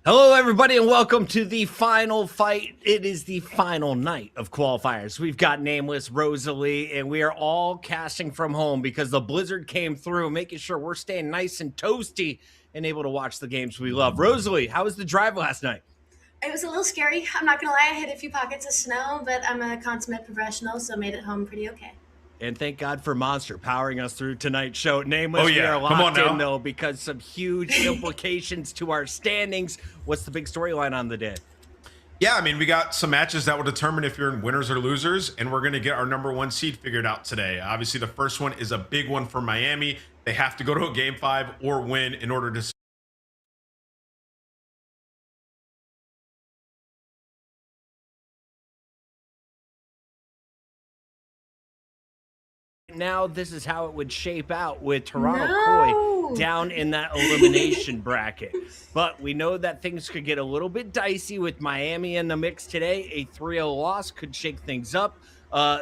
Hello, everybody, and welcome to the final fight. It is the final night of qualifiers. We've got Nameless, Rosalie, and we are all casting from home because the blizzard came through, making sure we're staying nice and toasty and able to watch the games we love. Rosalie, how was the drive last night? It was a little scary. I'm not gonna lie. I hit a few pockets of snow, but I'm a consummate professional, so made it home pretty okay. And thank God for Monster powering us through tonight's show. Nameless, Oh we yeah, are come on locked in, now. though, because some huge implications to our standings. What's the big storyline on the day? Yeah, I mean, we got some matches that will determine if you're in winners or losers, and we're going to get our number one seed figured out today. Obviously, the first one is a big one for Miami. They have to go to a game 5 or win in order to. Now this is how it would shape out with Toronto Koi No. down in that elimination bracket. But we know that things could get a little bit dicey with Miami in the mix today. A 3-0 loss could shake things up.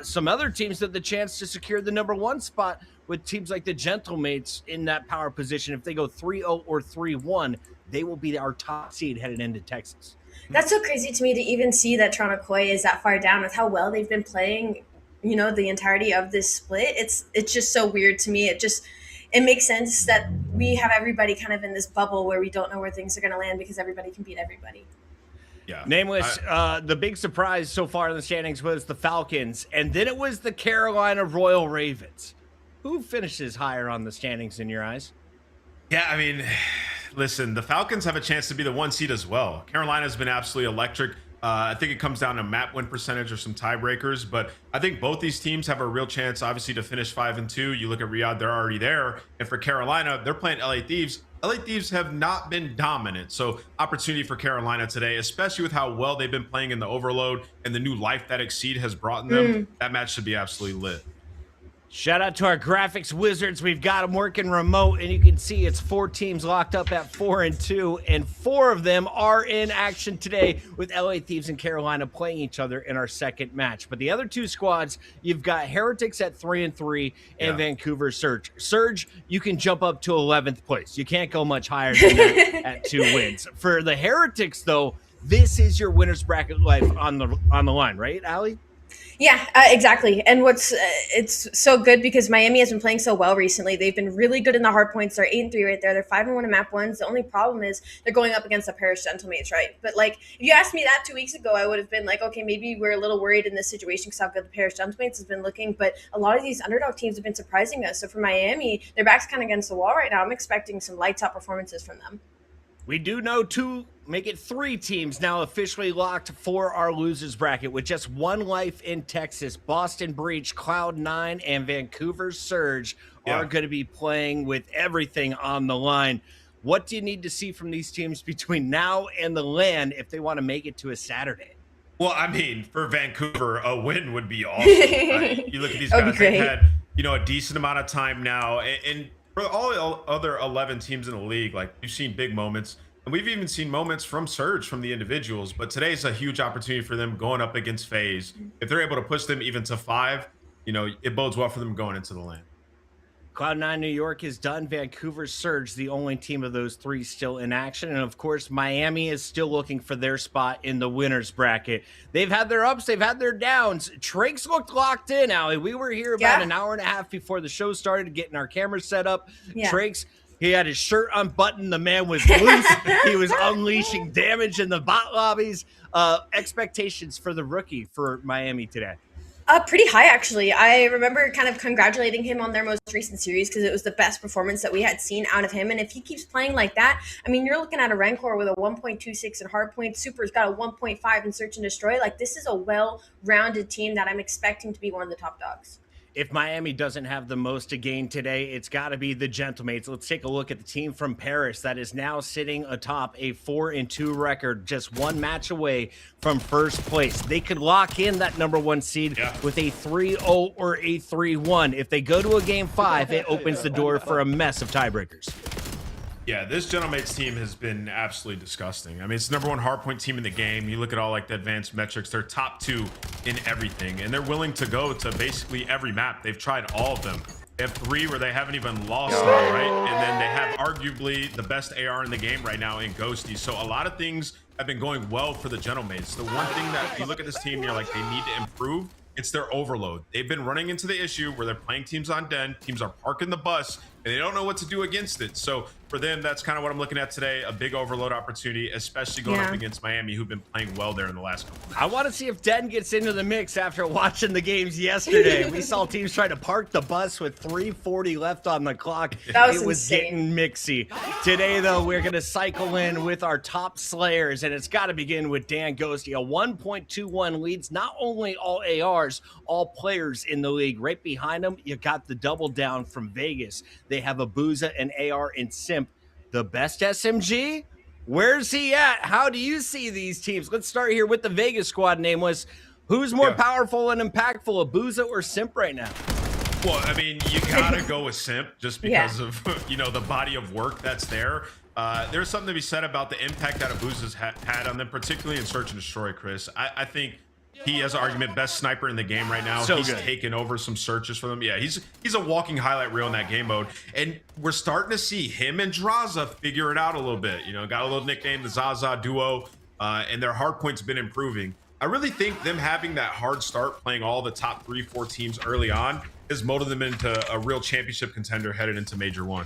Some other teams have the chance to secure the number one spot with teams like the Gentlemates in that power position. If they go 3-0 or 3-1, they will be our top seed headed into Texas. That's so crazy to me to even see that Toronto Koi is that far down with how well they've been playing. The entirety of this split. It's just so weird to me. It makes sense that we have everybody kind of in this bubble where we don't know where things are going to land because everybody can beat everybody. Yeah. Nameless, the big surprise so far in the standings was the Falcons, and then it was the Carolina Royal Ravens. Who finishes higher on the standings in your eyes? Yeah, I mean, listen, the Falcons have a chance to be the one seed as well. Carolina's been absolutely electric. I think it comes down to map win percentage or some tiebreakers, but I think both these teams have a real chance, obviously, to finish 5-2. You look at Riyadh; they're already there, and for Carolina, they're playing LA Thieves. LA Thieves have not been dominant, so opportunity for Carolina today, especially with how well they've been playing in the Overload and the new life that Exceed has brought them. That match should be absolutely lit. Shout out to our graphics wizards. We've got them working remote, and you can see it's 4 teams locked up at 4-2, and 4 of them are in action today with LA Thieves and Carolina playing each other in our second match. But the other 2 squads, you've got Heretics at 3-3 and Vancouver Surge. Surge, you can jump up to 11th place. You can't go much higher than that at 2 wins. For the Heretics, though, this is your winner's bracket life on the line, right, Allie? Yeah, exactly. And it's so good because Miami has been playing so well recently. They've been really good in the hard points. They're 8-3 right there. They're 5-1 in map ones. The only problem is they're going up against the Paris Gentlemates, right? But like, if you asked me that 2 weeks ago, I would have been like, okay, maybe we're a little worried in this situation because how good the Paris Gentlemates has been looking. But a lot of these underdog teams have been surprising us. So for Miami, their back's kind of against the wall right now. I'm expecting some lights out performances from them. We do know 2, make it 3 teams now officially locked for our losers bracket with just 1 life in Texas. Boston Breach, Cloud9, and Vancouver Surge are going to be playing with everything on the line. What do you need to see from these teams between now and the land if they want to make it to a Saturday? Well, I mean, for Vancouver, a win would be awesome. Right? You look at these guys; they've had a decent amount of time now, and for all other 11 teams in the league, like you've seen big moments, and we've even seen moments from Surge from the individuals. But today's a huge opportunity for them going up against FaZe. If they're able to push them even to 5, it bodes well for them going into the land. Cloud9 New York is done. Vancouver Surge, the only team of those 3 still in action. And of course, Miami is still looking for their spot in the winner's bracket. They've had their ups, they've had their downs. Trakes looked locked in, Allie. We were here about an hour and a half before the show started, getting our cameras set up. Trakes, he had his shirt unbuttoned. The man was loose. He was unleashing damage in the bot lobbies. Expectations for the rookie for Miami today? Pretty high, actually. I remember kind of congratulating him on their most recent series because it was the best performance that we had seen out of him. And if he keeps playing like that, I mean, you're looking at a Rancor with a 1.26 in hardpoint. Super's got a 1.5 in search and destroy. Like, this is a well-rounded team that I'm expecting to be one of the top dogs. If Miami doesn't have the most to gain today, it's got to be the Gentlemates. Let's take a look at the team from Paris that is now sitting atop a 4-2 record, just 1 match away from first place. They could lock in that number 1 seed with a 3-0 or a 3-1. If they go to a game 5, it opens the door for a mess of tiebreakers. Yeah, this Gentlemates team has been absolutely disgusting. I mean, it's the number 1 hardpoint team in the game. You look at all like the advanced metrics, they're top 2 in everything, and they're willing to go to basically every map. They've tried all of them. They have 3 where they haven't even lost on, right? And then they have arguably the best AR in the game right now in Ghosty. So a lot of things have been going well for the Gentlemates. The one thing that you look at this team, you're like, they need to improve. It's their overload. They've been running into the issue where they're playing teams on den. Teams are parking the bus and they don't know what to do against it. So for them, that's kind of what I'm looking at today. A big overload opportunity, especially going up against Miami, who've been playing well there in the last couple of minutes. I want to see if Den gets into the mix after watching the games yesterday. We saw teams try to park the bus with 3:40 left on the clock. That was getting mixy. Today, though, we're going to cycle in with our top slayers, and it's got to begin with Dan Ghosty. A 1.21 leads not only all ARs, all players in the league. Right behind him, you got the double down from Vegas. They have Abuza and AR and Simp. The best SMG? Where's he at? How do you see these teams? Let's start here with the Vegas squad, Nameless. Who's more powerful and impactful, Abuza or Simp right now? Well, I mean, you gotta go with Simp just because of the body of work that's there. There's something to be said about the impact that Abuza's had on them, particularly in Search and Destroy, Chris. I think he has an argument best sniper in the game right now. He's taken over some searches for them. Yeah, he's a walking highlight reel in that game mode. And we're starting to see him and Draza figure it out a little bit. Got a little nickname, the Zaza duo, and their hard point's been improving. I really think them having that hard start, playing all the top 3-4 teams early on, has molded them into a real championship contender headed into Major 1.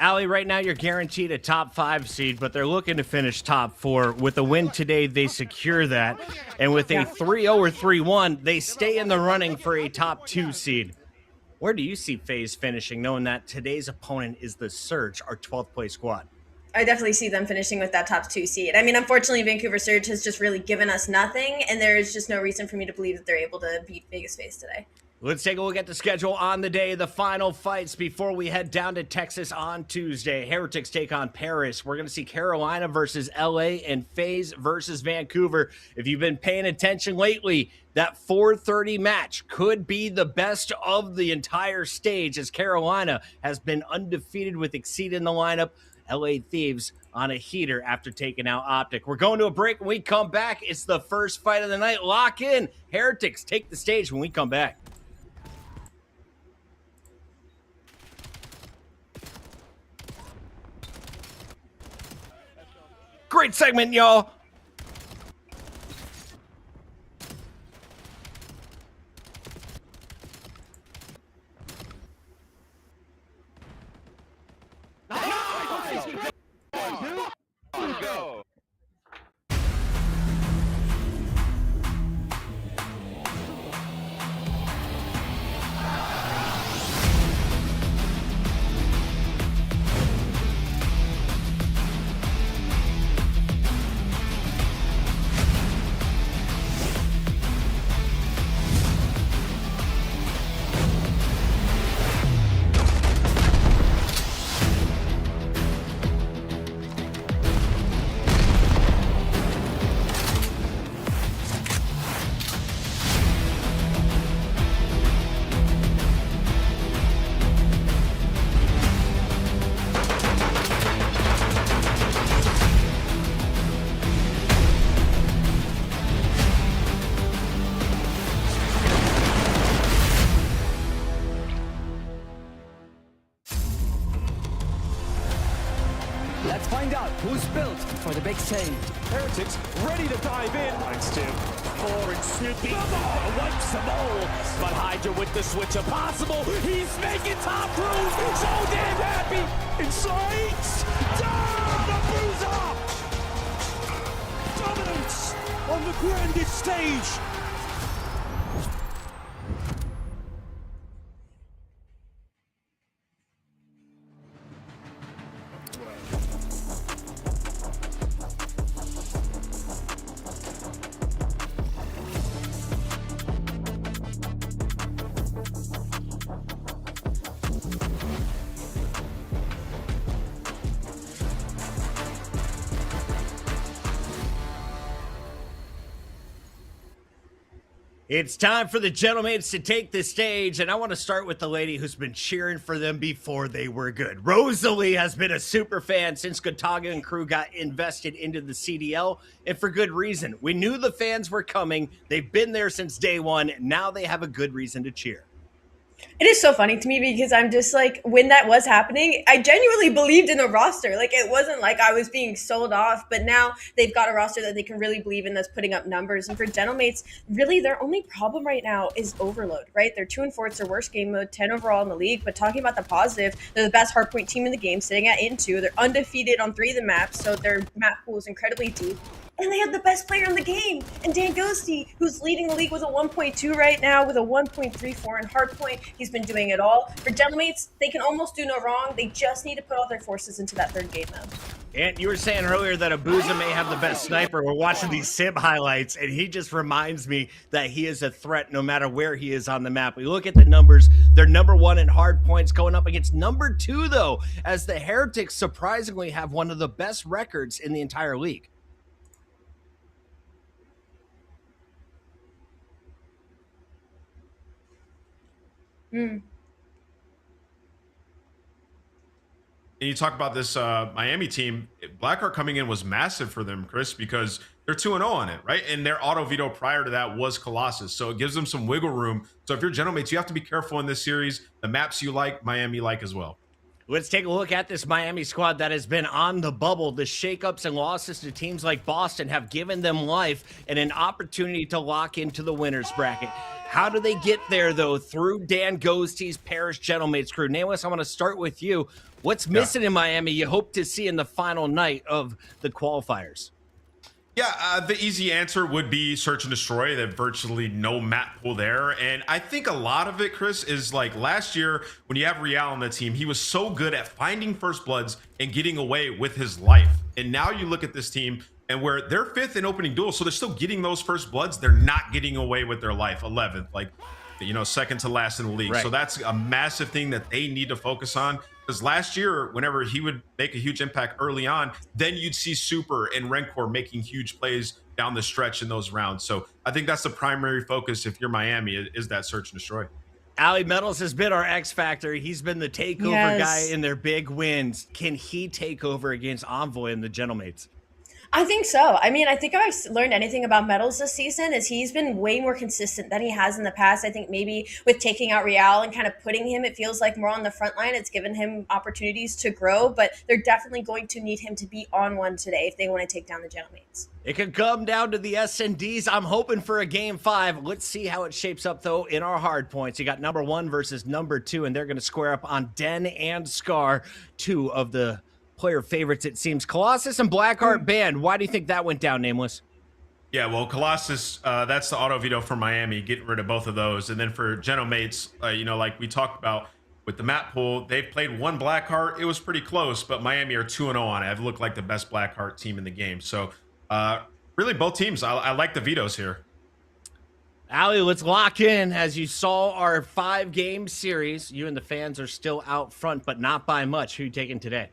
Allie, right now you're guaranteed a top 5 seed, but they're looking to finish top 4. With a win today, they secure that. And with a 3-0 or 3-1, they stay in the running for a top 2 seed. Where do you see FaZe finishing, knowing that today's opponent is the Surge, our 12th place squad? I definitely see them finishing with that top 2 seed. I mean, unfortunately, Vancouver Surge has just really given us nothing, and there's just no reason for me to believe that they're able to beat Vegas FaZe today. Let's take a look at the schedule on the day, the final fights before we head down to Texas on Tuesday. Heretics take on Paris. We're going to see Carolina versus LA and FaZe versus Vancouver. If you've been paying attention lately, that 4:30 match could be the best of the entire stage as Carolina has been undefeated with Exceed in the lineup. LA Thieves on a heater after taking out Optic. We're going to a break. When we come back, it's the first fight of the night. Lock in. Heretics take the stage when we come back. Great segment, y'all. Go. Let's find out who's built for the big stage. Heretics ready to dive in. Thanks, Tim. And Snoopy wipes them all. But Hydra with the switch impossible. He's making top room. So damn happy. Inside. Down the Bruiser. Dominance on the grandest stage. It's time for the Gentlemates to take the stage, and I want to start with the lady who's been cheering for them before they were good. Rosalie has been a super fan since Gotaga and crew got invested into the CDL, and for good reason. We knew the fans were coming. They've been there since day one. Now they have a good reason to cheer. It is so funny to me because I'm just like, when that was happening, I genuinely believed in the roster. Like, it wasn't like I was being sold off, but now they've got a roster that they can really believe in that's putting up numbers. And for Gentlemates, really their only problem right now is overload, right? They're 2-4, it's their worst game mode, 10 overall in the league. But talking about the positive, they're the best hardpoint team in the game, sitting at +2. They're undefeated on 3 of the maps, so their map pool is incredibly deep. And they have the best player in the game, and Dan Ghosty, who's leading the league with a 1.2 right now, with a 1.34 in hardpoint. He's been doing it all. For Gentlemates, they can almost do no wrong. They just need to put all their forces into that third game mode. And you were saying earlier that Abuza may have the best sniper. We're watching these sim highlights, and he just reminds me that he is a threat no matter where he is on the map. We look at the numbers. They're number 1 in hard points, going up against number 2, though, as the Heretics surprisingly have one of the best records in the entire league. And you talk about this Miami team, Blackheart coming in was massive for them, Chris, because they're 2-0 on it, right? And their auto veto prior to that was Colossus. So it gives them some wiggle room. So if you're Gentlemates, you have to be careful in this series. The maps you like, Miami like as well. Let's take a look at this Miami squad that has been on the bubble. The shakeups and losses to teams like Boston have given them life and an opportunity to lock into the winners bracket. How do they get there, though? Through Dan Ghosty's Paris Gentlemates crew. Nameless, I want to start with you. What's missing in Miami you hope to see in the final night of the qualifiers? Yeah, the easy answer would be search and destroy. There's virtually no map pool there. And I think a lot of it, Chris, is like last year when you have Real on the team, he was so good at finding first bloods and getting away with his life. And now you look at this team and where they're 5th in opening duels, so they're still getting those first bloods. They're not getting away with their life. 11th, like, you know, second to last in the league. Right. So that's a massive thing that they need to focus on. Because last year, whenever he would make a huge impact early on, then you'd see Super and Rencor making huge plays down the stretch in those rounds. So I think that's the primary focus if you're Miami, is that search and destroy. Ali Metals has been our X factor. He's been the takeover guy in their big wins. Can he take over against Envoy and the Gentlemates? I think so. I mean, I think if I've learned anything about Metals this season is he's been way more consistent than he has in the past. I think maybe with taking out Real and kind of putting him, it feels like more on the front line. It's given him opportunities to grow, but they're definitely going to need him to be on one today if they want to take down the Gentlemates. It could come down to the S&Ds. I'm hoping for a game 5. Let's see how it shapes up, though, in our hard points. You got number 1 versus number 2, and they're going to square up on Den and Scar, 2 of the player favorites, it seems. Colossus and Blackheart banned. Why do you think that went down, Nameless? Yeah, well, Colossus, that's the auto veto for Miami, getting rid of both of those. And then for Gentlemates, you know, like we talked about with the map pool, they've played 1 Blackheart. It was pretty close, but Miami are 2-0 on it. Have looked like the best Blackheart team in the game. So really both teams, I like the vetoes here. Ali, let's lock in. As you saw our 5-game series, you and the fans are still out front, but not by much. Who are you taking today?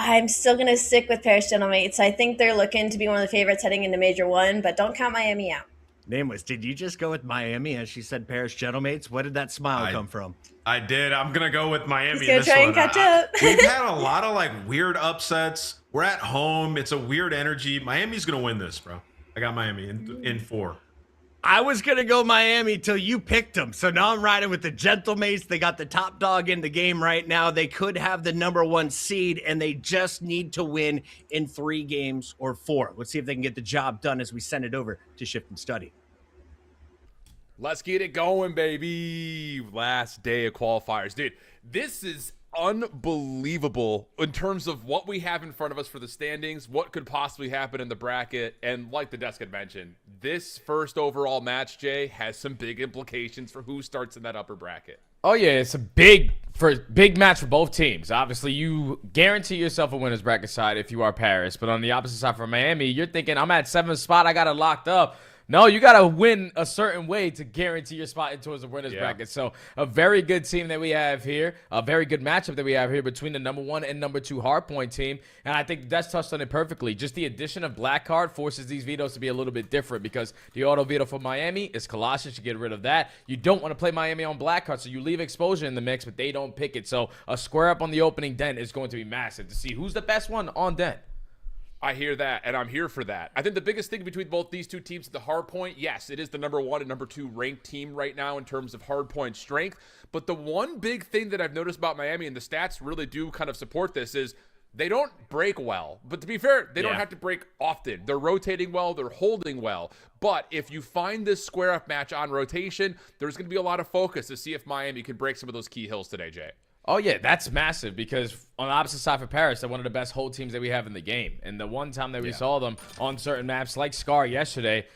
I'm still going to stick with Paris Gentlemates. I think they're looking to be one of the favorites heading into Major 1, but don't count Miami out. Nameless, did you just go with Miami as she said Paris Gentlemates? Where did that smile come from? I did. I'm going to go with Miami. He's going to try and catch up. We've had a lot of like weird upsets. We're at home. It's a weird energy. Miami's going to win this, bro. I got Miami in 4. I was going to go Miami till you picked them. So now I'm riding with the Gentlemates. They got the top dog in the game right now. They could have the number 1 seed, and they just need to win in 3 games or 4. Let's see if they can get the job done as we send it over to Shift and Study. Let's get it going, baby. Last day of qualifiers. Dude, this is unbelievable in terms of what we have in front of us for the standings, what could possibly happen in the bracket, and like the desk had mentioned, this first overall match, Jay, has some big implications for who starts in that upper bracket. Oh yeah, it's a big match for both teams. Obviously, you guarantee yourself a winner's bracket side if you are Paris, but on the opposite side for Miami, you're thinking, I'm at 7th spot, I got it locked up. No, you got to win a certain way to guarantee your spot into a winner's bracket. So a very good team that we have here, a very good matchup that we have here between the number 1 and number 2 hardpoint team. And I think that's touched on it perfectly. Just the addition of Blackheart forces these vetoes to be a little bit different because the auto veto for Miami is Colossus. You get rid of that. You don't want to play Miami on Blackheart, so you leave exposure in the mix, but they don't pick it. So a square up on the opening Den is going to be massive to see who's the best one on Den. I hear that, and I'm here for that. I think the biggest thing between both these two teams at the hard point, yes, it is the number 1 and number 2 ranked team right now in terms of hard point strength. But the one big thing that I've noticed about Miami, and the stats really do kind of support this, is they don't break well. But to be fair, they don't have to break often. They're rotating well. They're holding well. But if you find this square-up match on rotation, there's going to be a lot of focus to see if Miami can break some of those key hills today, Jay. Oh, yeah, that's massive because on the opposite side for Paris, they're one of the best hold teams that we have in the game. And the one time that we saw them on certain maps like Scar yesterday,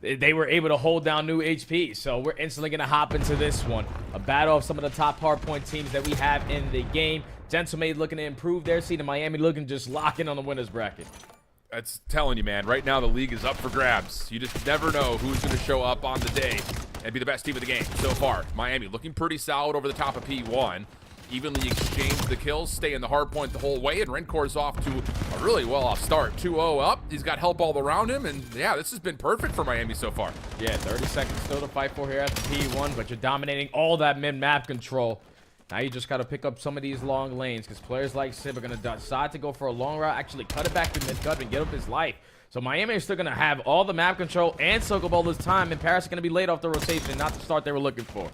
they were able to hold down new HP. So we're instantly going to hop into this one. A battle of some of the top hardpoint teams that we have in the game. Gentleman looking to improve their seed, and Miami looking just locking on the winner's bracket. That's telling you, man. Right now, the league is up for grabs. You just never know who's going to show up on the day and be the best team of the game so far. Miami looking pretty solid over the top of P1. Evenly exchange the kills, stay in the hard point the whole way, and Renkor's off to a really well-off start. 2-0 up. He's got help all around him, and yeah, this has been perfect for Miami so far. Yeah, 30 seconds still to fight for here at the P1, but you're dominating all that mid-map control. Now you just got to pick up some of these long lanes because players like Sib are going to decide to go for a long route, actually cut it back to mid-cut and get up his life. So Miami is still going to have all the map control and soak up all this time, and Paris is going to be late off the rotation, not the start they were looking for.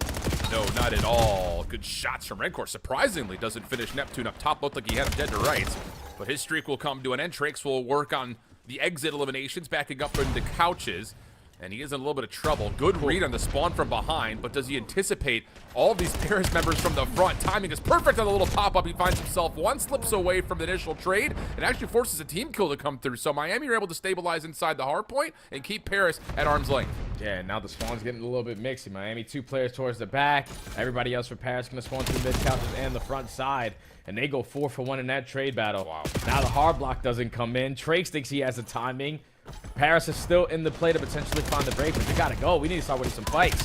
No, not at all. Good shots from Renkor. Surprisingly, doesn't finish Neptune up top. Looked like he had him dead to rights. But his streak will come to an end. Trakes will work on the exit eliminations, backing up into couches. And he is in a little bit of trouble. Good read on the spawn from behind, but does he anticipate all of these Paris members from the front? Timing is perfect on the little pop-up. He finds himself one slips away from the initial trade and actually forces a team kill to come through. So Miami are able to stabilize inside the hard point and keep Paris at arm's length. Yeah, now the spawn's getting a little bit mixy. Miami, 2 players towards the back. Everybody else for Paris going to spawn through mid couches and the front side. And they go 4 for 1 in that trade battle. Wow. Now the hard block doesn't come in. Trakes thinks he has the timing. Paris is still in the play to potentially find the break, but they gotta go. We need to start winning some fights.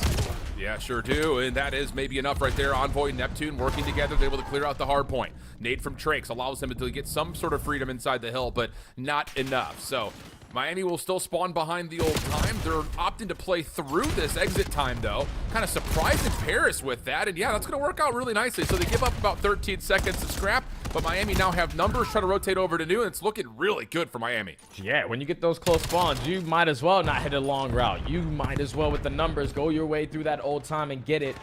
Yeah, sure do, and that is maybe enough right there. Envoy and Neptune working together. They're able to clear out the hard point. Nade from Trakes allows him to get some sort of freedom inside the hill, but not enough. So Miami will still spawn behind the old time. They're opting to play through this exit time, though. Kind of surprising Paris with that, and yeah, that's going to work out really nicely. So they give up about 13 seconds to scrap, but Miami now have numbers, try to rotate over to new, and it's looking really good for Miami. Yeah, when you get those close spawns, you might as well not hit a long route. You might as well, with the numbers, go your way through that old time and get it.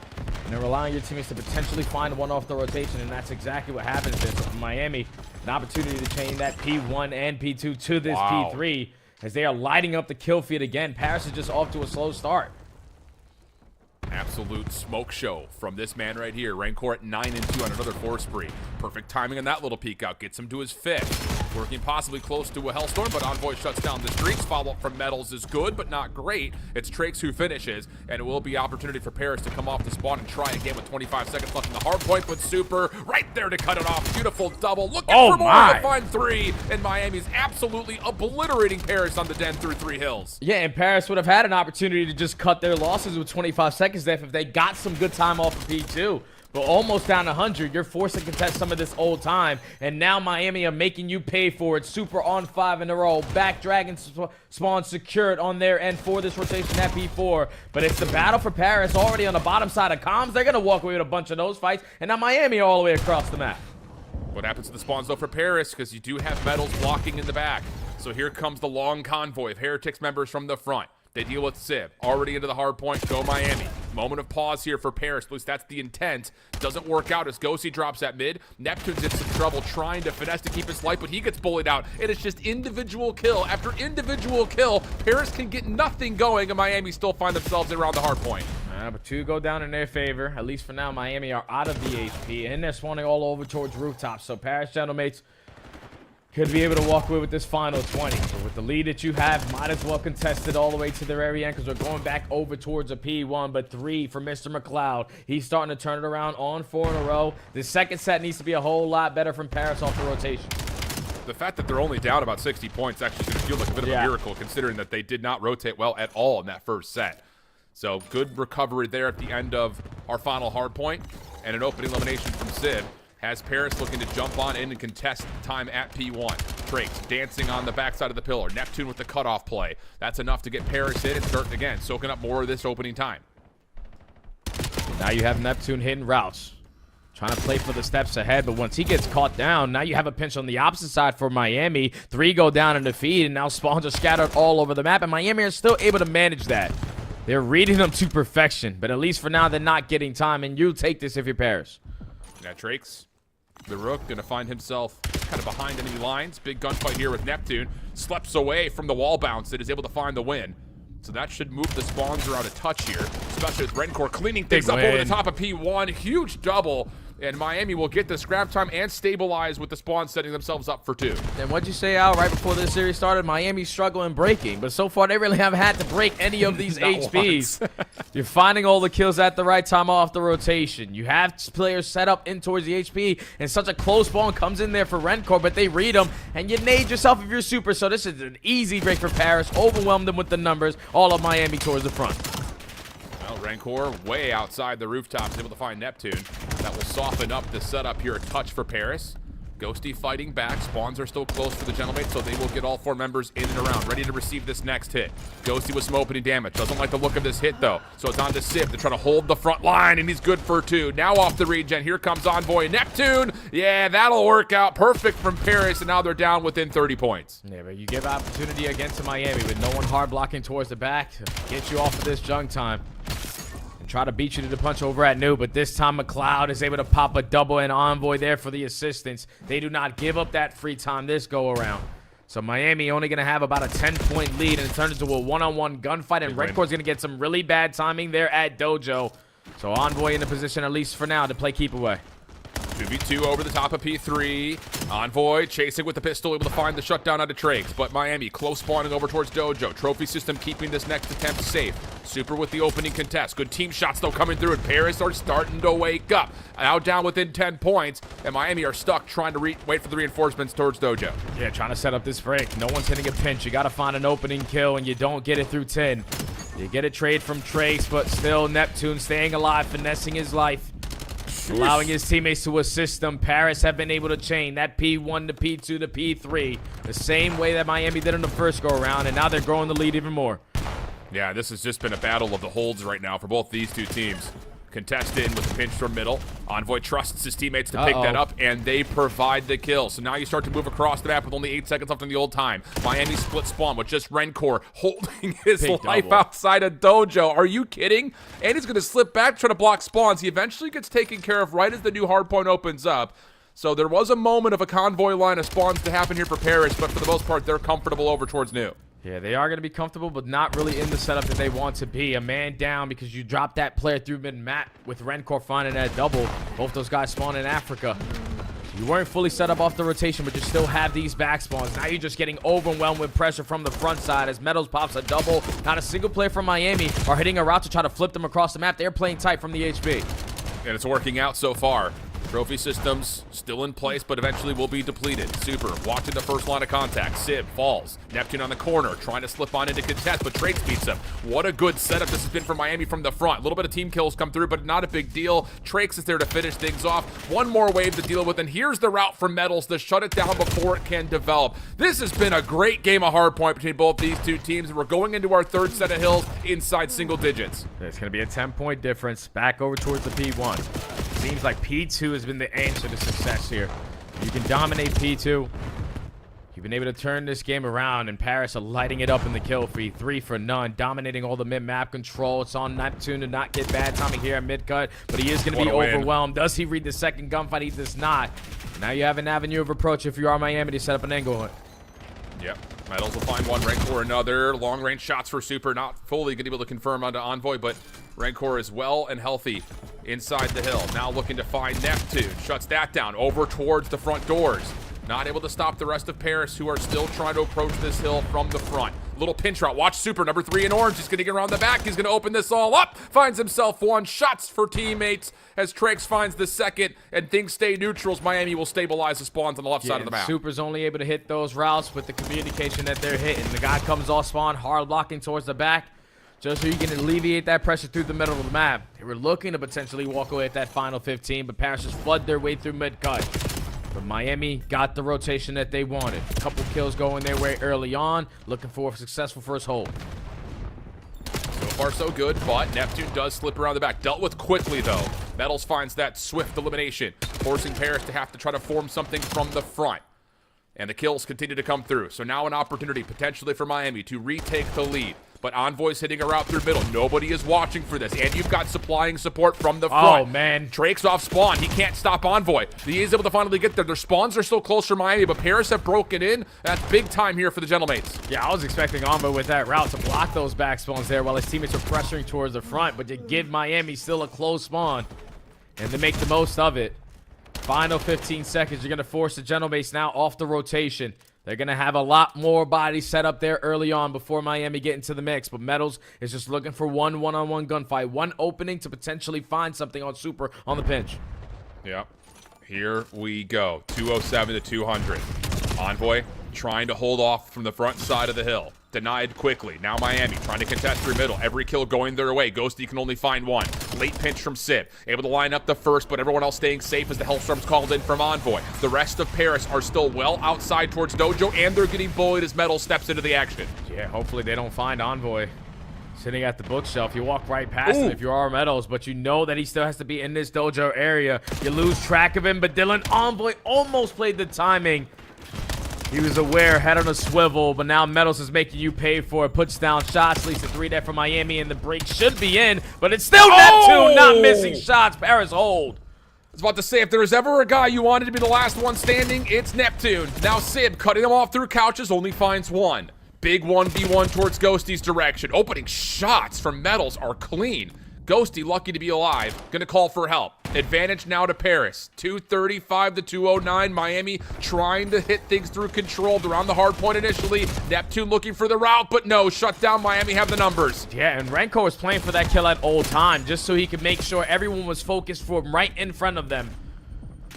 And they're allowing your teammates to potentially find one off the rotation, and that's exactly what happens there. So for Miami, an opportunity to chain that P1 and P2 to this P3 as they are lighting up the kill feed again. Paris is just off to a slow start. Absolute smoke show from this man right here. Renkor at 9-2 on another 4 spree. Perfect timing on that little peek out. Gets him to his 5th. Working possibly close to a Hellstorm, but Envoy shuts down the streaks. Follow-up from Metals is good, but not great. It's Trakes who finishes, and it will be opportunity for Paris to come off the spawn and try again with 25 seconds left in the hard point, but Super right there to cut it off. Beautiful double. Looking for more to find 3, and Miami's absolutely obliterating Paris on the den through 3 hills. Yeah, and Paris would have had an opportunity to just cut their losses with 25 seconds left if they got some good time off of P2. But almost down 100, you're forced to contest some of this old time. And now Miami are making you pay for it. Super on 5 in a row. Back Dragon spawn secured on their end for this rotation at P4. But it's the battle for Paris already on the bottom side of comms. They're going to walk away with a bunch of those fights. And now Miami all the way across the map. What happens to the spawns, though, for Paris? Because you do have Metals blocking in the back. So here comes the long convoy of Heretics members from the front. They deal with Civ. Already into the hard point. Go Miami. Moment of pause here for Paris. At least that's the intent. Doesn't work out as Ghosty drops at mid. Neptune's in some trouble trying to finesse to keep his life, but he gets bullied out. And it's just individual kill after individual kill. Paris can get nothing going, and Miami still find themselves around the hard point. But 2 go down in their favor. At least for now, Miami are out of the HP, and they're spawning all over towards rooftops. So Paris, gentlemates, could be able to walk away with this final 20. So with the lead that you have, might as well contest it all the way to the very end because we're going back over towards a P1. But 3 for Mr. McLeod. He's starting to turn it around on 4 in a row. The second set needs to be a whole lot better from Paris off the rotation. The fact that they're only down about 60 points actually going to feel like a bit of a miracle considering that they did not rotate well at all in that first set. So good recovery there at the end of our final hard point and an opening elimination from Sid. Has Paris looking to jump on in and contest time at P1. Trakes dancing on the backside of the pillar. Neptune with the cutoff play. That's enough to get Paris in and starting again, soaking up more of this opening time. Now you have Neptune hitting routes. Trying to play for the steps ahead, but once he gets caught down, now you have a pinch on the opposite side for Miami. 3 go down in the feed, and now spawns are scattered all over the map, and Miami are still able to manage that. They're reading them to perfection, but at least for now, they're not getting time, and you take this if you're Paris. Now Drakes, the Rook, going to find himself kind of behind enemy lines. Big gunfight here with Neptune. Slips away from the wall bounce and is able to find the win. So that should move the spawns around a touch here, especially with Rencore cleaning things up over the top of P1. Huge double, and Miami will get the scrap time and stabilize with the spawns setting themselves up for 2. And what'd you say, Al, right before this series started? Miami's struggling breaking, but so far they really haven't had to break any of these HPs. You're finding all the kills at the right time off the rotation. You have players set up in towards the HP, and such a close spawn comes in there for Rencore, but they read them, and you nade yourself if you're super. So this is an easy break for Paris. Overwhelmed them with the numbers. All of Miami towards the front. Well, Rencore way outside the rooftops, able to find Neptune. That will soften up the setup here a touch for Paris. Ghosty fighting back. Spawns are still close for the Gentlemate, so they will get all 4 members in and around, ready to receive this next hit. Ghosty with some opening damage. Doesn't like the look of this hit, though. So it's on to Sib to try to hold the front line, and he's good for 2. Now off the regen. Here comes Envoy. Neptune. Yeah, that'll work out perfect from Paris, and now they're down within 30 points. Yeah, but you give opportunity again to Miami with no one hard blocking towards the back to get you off of this junk time. Try to beat you to the punch over at New, but this time McLeod is able to pop a double and Envoy there for the assistance. They do not give up that free time this go around. So Miami only going to have about a 10-point lead, and it turns into a one-on-one gunfight, and Rencore's going to get some really bad timing there at Dojo. So Envoy in the position, at least for now, to play keep away. 2v2 over the top of P3. Envoy chasing with the pistol, able to find the shutdown out of Trakes. But Miami close spawning over towards Dojo. Trophy system keeping this next attempt safe. Super with the opening contest. Good team shots though coming through, and Paris are starting to wake up. Now down within 10 points, and Miami are stuck trying to wait for the reinforcements towards Dojo. Yeah, trying to set up this break. No one's hitting a pinch. You got to find an opening kill, and you don't get it through 10. You get a trade from Trace, but still Neptune staying alive, finessing his life. Allowing his teammates to assist them. Paris have been able to chain that P1 to P2 to P3 the same way that Miami did in the first go-around, and now they're growing the lead even more. Yeah, this has just been a battle of the holds right now for both these two teams. Contest in with the pinch from middle. Envoy trusts his teammates to pick that up, and they provide the kill. So now you start to move across the map with only 8 seconds left in the old time. Miami split spawn with just Rencore holding his life outside of Dojo. Are you kidding? And he's going to slip back, try to block spawns. He eventually gets taken care of right as the new hardpoint opens up. So there was a moment of a convoy line of spawns to happen here for Paris, but for the most part, they're comfortable over towards New. Yeah, they are going to be comfortable, but not really in the setup that they want to be. A man down because you dropped that player through mid-map with Rencore finding that double. Both those guys spawn in Africa. You weren't fully set up off the rotation, but you still have these back spawns. Now you're just getting overwhelmed with pressure from the front side as Metals pops a double. Not a single player from Miami are hitting a route to try to flip them across the map. They're playing tight from the HB. And it's working out so far. Trophy systems still in place, but eventually will be depleted. Super watching the first line of contact. Sib falls. Neptune on the corner, trying to slip on into contest, but Trakes beats him. What a good setup this has been for Miami from the front. A little bit of team kills come through, but not a big deal. Trakes is there to finish things off. One more wave to deal with, and here's the route for Metals to shut it down before it can develop. This has been a great game of hardpoint between both these two teams, and we're going into our third set of hills inside single digits. There's going to be a 10-point difference back over towards the P1. Seems like P2 has been the answer to success here. You can dominate P2. You've been able to turn this game around, and Paris are lighting it up in the kill feed. 3 for none, dominating all the mid-map control. It's on Neptune to not get bad timing here at mid-cut, but he is going to be overwhelmed. Does he read the second gunfight? He does not. Now you have an avenue of approach if you are Miami to set up an angle on it. Yep. Metals will find one, Rencore another. Long-range shots for Super, not fully going to be able to confirm onto Envoy, but Rencore is well and healthy inside the hill. Now looking to find Neptune. Shuts that down over towards the front doors. Not able to stop the rest of Paris, who are still trying to approach this hill from the front. Little pinch route. Watch Super, number 3 in orange. He's going to get around the back. He's going to open this all up. Finds himself one. Shots for teammates as Trakes finds the second, and things stay neutrals. Miami will stabilize the spawns on the left side of the map. Super's only able to hit those routes with the communication that they're hitting. The guy comes off spawn, hard blocking towards the back, just so you can alleviate that pressure through the middle of the map. They were looking to potentially walk away at that final 15, but Paris just flood their way through mid-cut. But Miami got the rotation that they wanted. A couple kills going their way early on. Looking for a successful first hold. So far, so good, but Neptune does slip around the back. Dealt with quickly, though. Metals finds that swift elimination, forcing Paris to have to try to form something from the front. And the kills continue to come through. So now an opportunity potentially for Miami to retake the lead. But Envoy's hitting a route through middle. Nobody is watching for this. And you've got supplying support from the front. Oh, man. Drake's off spawn. He can't stop Envoy. He is able to finally get there. Their spawns are still close for Miami, but Paris have broken in. That's big time here for the Gentlemates. Yeah, I was expecting Envoy with that route to block those back spawns there while his teammates are pressuring towards the front, but to give Miami still a close spawn and to make the most of it. Final 15 seconds. You're going to force the Gentlemates now off the rotation. They're going to have a lot more bodies set up there early on before Miami get into the mix. But Metals is just looking for one-on-one gunfight. One opening to potentially find something on Super on the pinch. Yep. Here we go. 207 to 200. Envoy trying to hold off from the front side of the hill. Denied quickly. Now Miami trying to contest through middle. Every kill going their way. Ghosty can only find one. Late pinch from Sid. Able to line up the first, but everyone else staying safe as the Hellstorm's called in from Envoy. The rest of Paris are still well outside towards Dojo, and they're getting bullied as Metal steps into the action. Yeah, hopefully they don't find Envoy sitting at the bookshelf. You walk right past him if you are Metals, but you know that he still has to be in this Dojo area. You lose track of him, but Dylan Envoy almost played the timing. He was aware, head on a swivel, but now Metals is making you pay for it. Puts down shots, leads to 3 there for Miami, and the break should be in, but it's still Neptune not missing shots. Paris hold. I was about to say, if there was ever a guy you wanted to be the last one standing, it's Neptune. Now Sib, cutting him off through couches, only finds one. Big 1v1 towards Ghosty's direction. Opening shots from Metals are clean. Ghosty, lucky to be alive, gonna call for help. Advantage now to Paris. 235 to 209. Miami trying to hit things through control. They're on the hard point initially. Neptune looking for the route, but no, shut down. Miami have the numbers. Yeah, and Renko was playing for that kill at all time, just so he could make sure everyone was focused for him right in front of them.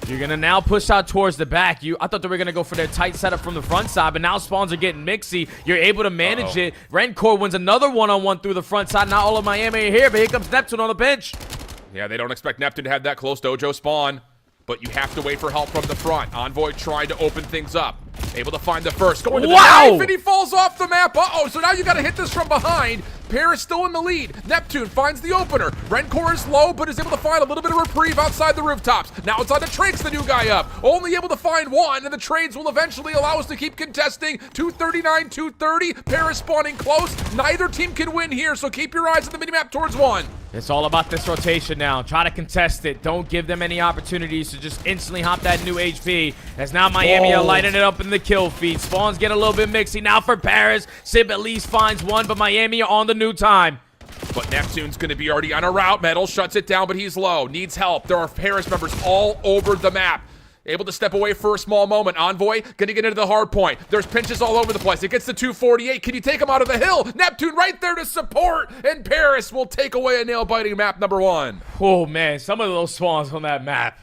You're going to now push out towards the back. I thought they were going to go for their tight setup from the front side, but now spawns are getting mixy. You're able to manage it. Rencor wins another one-on-one through the front side. Not all of Miami are here, but here comes Neptune on the bench. Yeah, they don't expect Neptune to have that close Dojo spawn, but you have to wait for help from the front. Envoy trying to open things up. Able to find the first. Going to the knife, and he falls off the map. Uh-oh, so now you got to hit this from behind. Paris still in the lead. Neptune finds the opener. Rencor is low, but is able to find a little bit of reprieve outside the rooftops. Now it's on the Trades, the new guy up. Only able to find one, and the Trades will eventually allow us to keep contesting. 239, 230. Paris spawning close. Neither team can win here, so keep your eyes on the minimap towards one. It's all about this rotation now. Try to contest it. Don't give them any opportunities to just instantly hop that new HP. As now Miami are lighting it up in the kill feed. Spawns get a little bit mixy now for Paris. Sib at least finds one, but Miami are on the new time. But Neptune's going to be already on a route. Metal shuts it down, but he's low. Needs help. There are Paris members all over the map. Able to step away for a small moment. Envoy going to get into the hard point. There's pinches all over the place. It gets to 248. Can you take him out of the hill? Neptune right there to support. And Paris will take away a nail-biting map number one. Oh, man. Some of those spawns on that map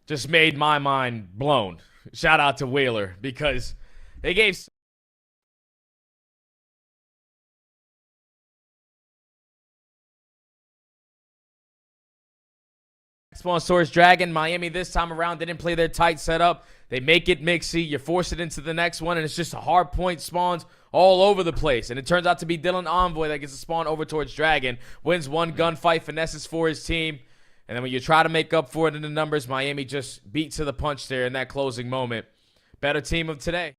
just made my mind blown. Shout out to Whaler because they gave... Spawn Source Dragon. Miami this time around didn't play their tight setup. They make it mixy. You force it into the next one, and it's just a hard point spawns all over the place. And it turns out to be Dylan Envoy that gets a spawn over towards Dragon. Wins one gunfight, finesses for his team. And then when you try to make up for it in the numbers, Miami just beat to the punch there in that closing moment. Better team of today.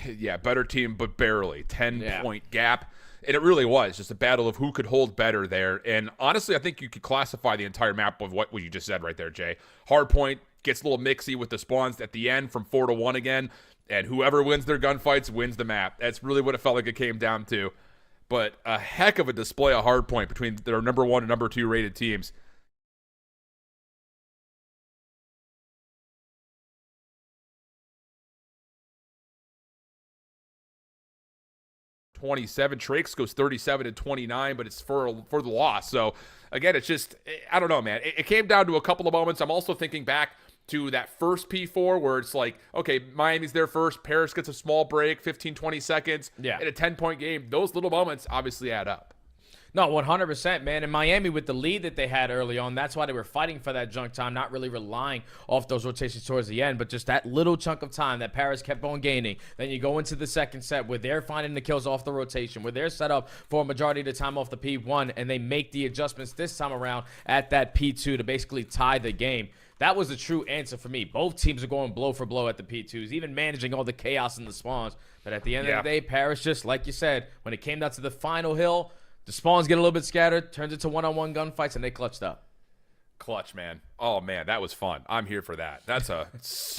Yeah, better team, but barely. 10-point gap. And it really was just a battle of who could hold better there. And honestly, I think you could classify the entire map of what you just said right there, Jay. Hardpoint gets a little mixy with the spawns at the end from 4 to 1 again. And whoever wins their gunfights wins the map. That's really what it felt like it came down to. But a heck of a display of hardpoint between their number 1 and number 2 rated teams. Trakes goes 37 and 29, but it's for the loss. So again, it's just, I don't know, man. It came down to a couple of moments. I'm also thinking back to that first P4 where it's like, okay, Miami's there first. Paris gets a small break, 15, 20 seconds. Yeah. In a 10-point game. Those little moments obviously add up. No, 100%, man. And Miami, with the lead that they had early on, that's why they were fighting for that junk time, not really relying off those rotations towards the end, but just that little chunk of time that Paris kept on gaining. Then you go into the second set where they're finding the kills off the rotation, where they're set up for a majority of the time off the P1, and they make the adjustments this time around at that P2 to basically tie the game. That was the true answer for me. Both teams are going blow for blow at the P2s, even managing all the chaos in the spawns. But at the end of the day, Paris, just like you said, when it came down to the final hill, the spawns get a little bit scattered, turns into one-on-one gunfights, and they clutched up. Clutch, man. Oh, man, that was fun. I'm here for that. That's a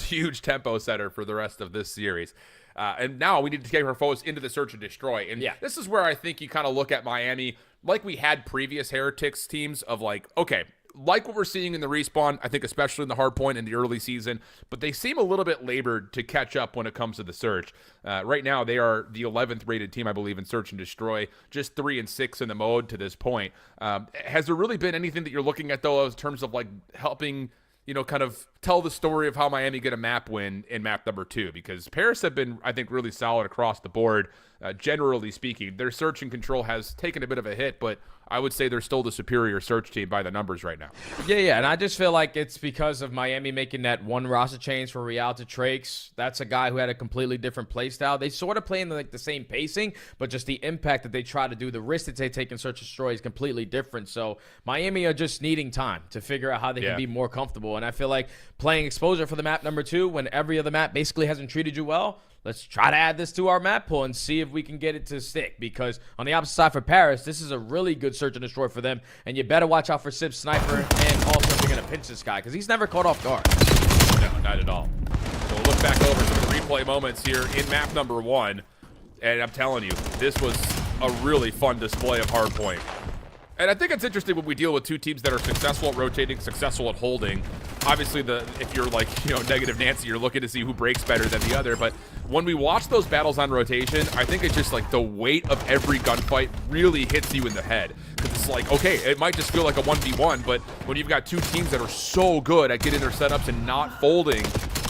huge tempo setter for the rest of this series. And now we need to take our focus into the search and destroy. And this is where I think you kind of look at Miami like we had previous Heretics teams of like, okay, like what we're seeing in the respawn, I think especially in the hard point in the early season, but they seem a little bit labored to catch up when it comes to the search. Right now, they are the 11th rated team, I believe, in search and destroy, just 3 and 6 in the mode to this point. Has there really been anything that you're looking at, though, in terms of like helping, you know, kind of tell the story of how Miami get a map win in map number 2? Because Paris have been, I think, really solid across the board, generally speaking. Their search and control has taken a bit of a hit, but I would say they're still the superior search team by the numbers right now. Yeah, and I just feel like it's because of Miami making that one roster change for Real to Trakes. That's a guy who had a completely different play style. They sort of play in like the same pacing, but just the impact that they try to do, the risk that they take in search and destroy is completely different. So Miami are just needing time to figure out how they can be more comfortable. And I feel like playing exposure for the map number 2 when every other map basically hasn't treated you well, let's try to add this to our map pool and see if we can get it to stick. Because on the opposite side for Paris, this is a really good search and destroy for them. And you better watch out for Sip's sniper and also if you're going to pinch this guy because he's never caught off guard. No, not at all. So we'll look back over some of the replay moments here in map number 1. And I'm telling you, this was a really fun display of hardpoint. And I think it's interesting when we deal with two teams that are successful at rotating, successful at holding. Obviously, if you're like, Negative Nancy, you're looking to see who breaks better than the other. But when we watch those battles on rotation, I think it's just like the weight of every gunfight really hits you in the head. Because it's like, okay, it might just feel like a 1v1, but when you've got two teams that are so good at getting their setups and not folding,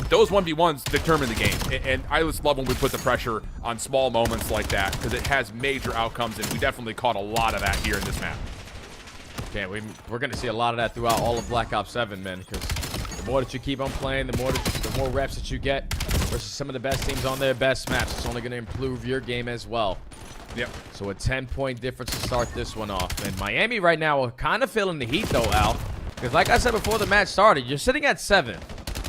those 1v1s determine the game. And I just love when we put the pressure on small moments like that because it has major outcomes, and we definitely caught a lot of that here in this map. Yeah, we're going to see a lot of that throughout all of Black Ops 7, man, because the more that you keep on playing, the more reps that you get versus some of the best teams on their best maps, it's only going to improve your game as well. Yep. So a 10-point difference to start this one off. And Miami right now are kind of feeling the heat, though, Al, because like I said before the match started, you're sitting at 7,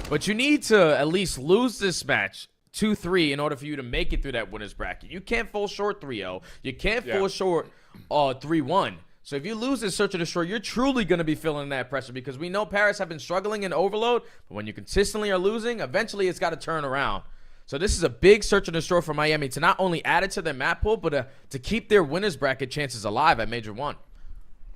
but you need to at least lose this match 2-3 in order for you to make it through that winner's bracket. You can't fall short 3-0. You can't fall short 3-1. So if you lose this search and destroy, you're truly going to be feeling that pressure because we know Paris have been struggling in overload, but when you consistently are losing, eventually it's got to turn around. So this is a big search and destroy for Miami to not only add it to their map pool, but to keep their winner's bracket chances alive at Major 1.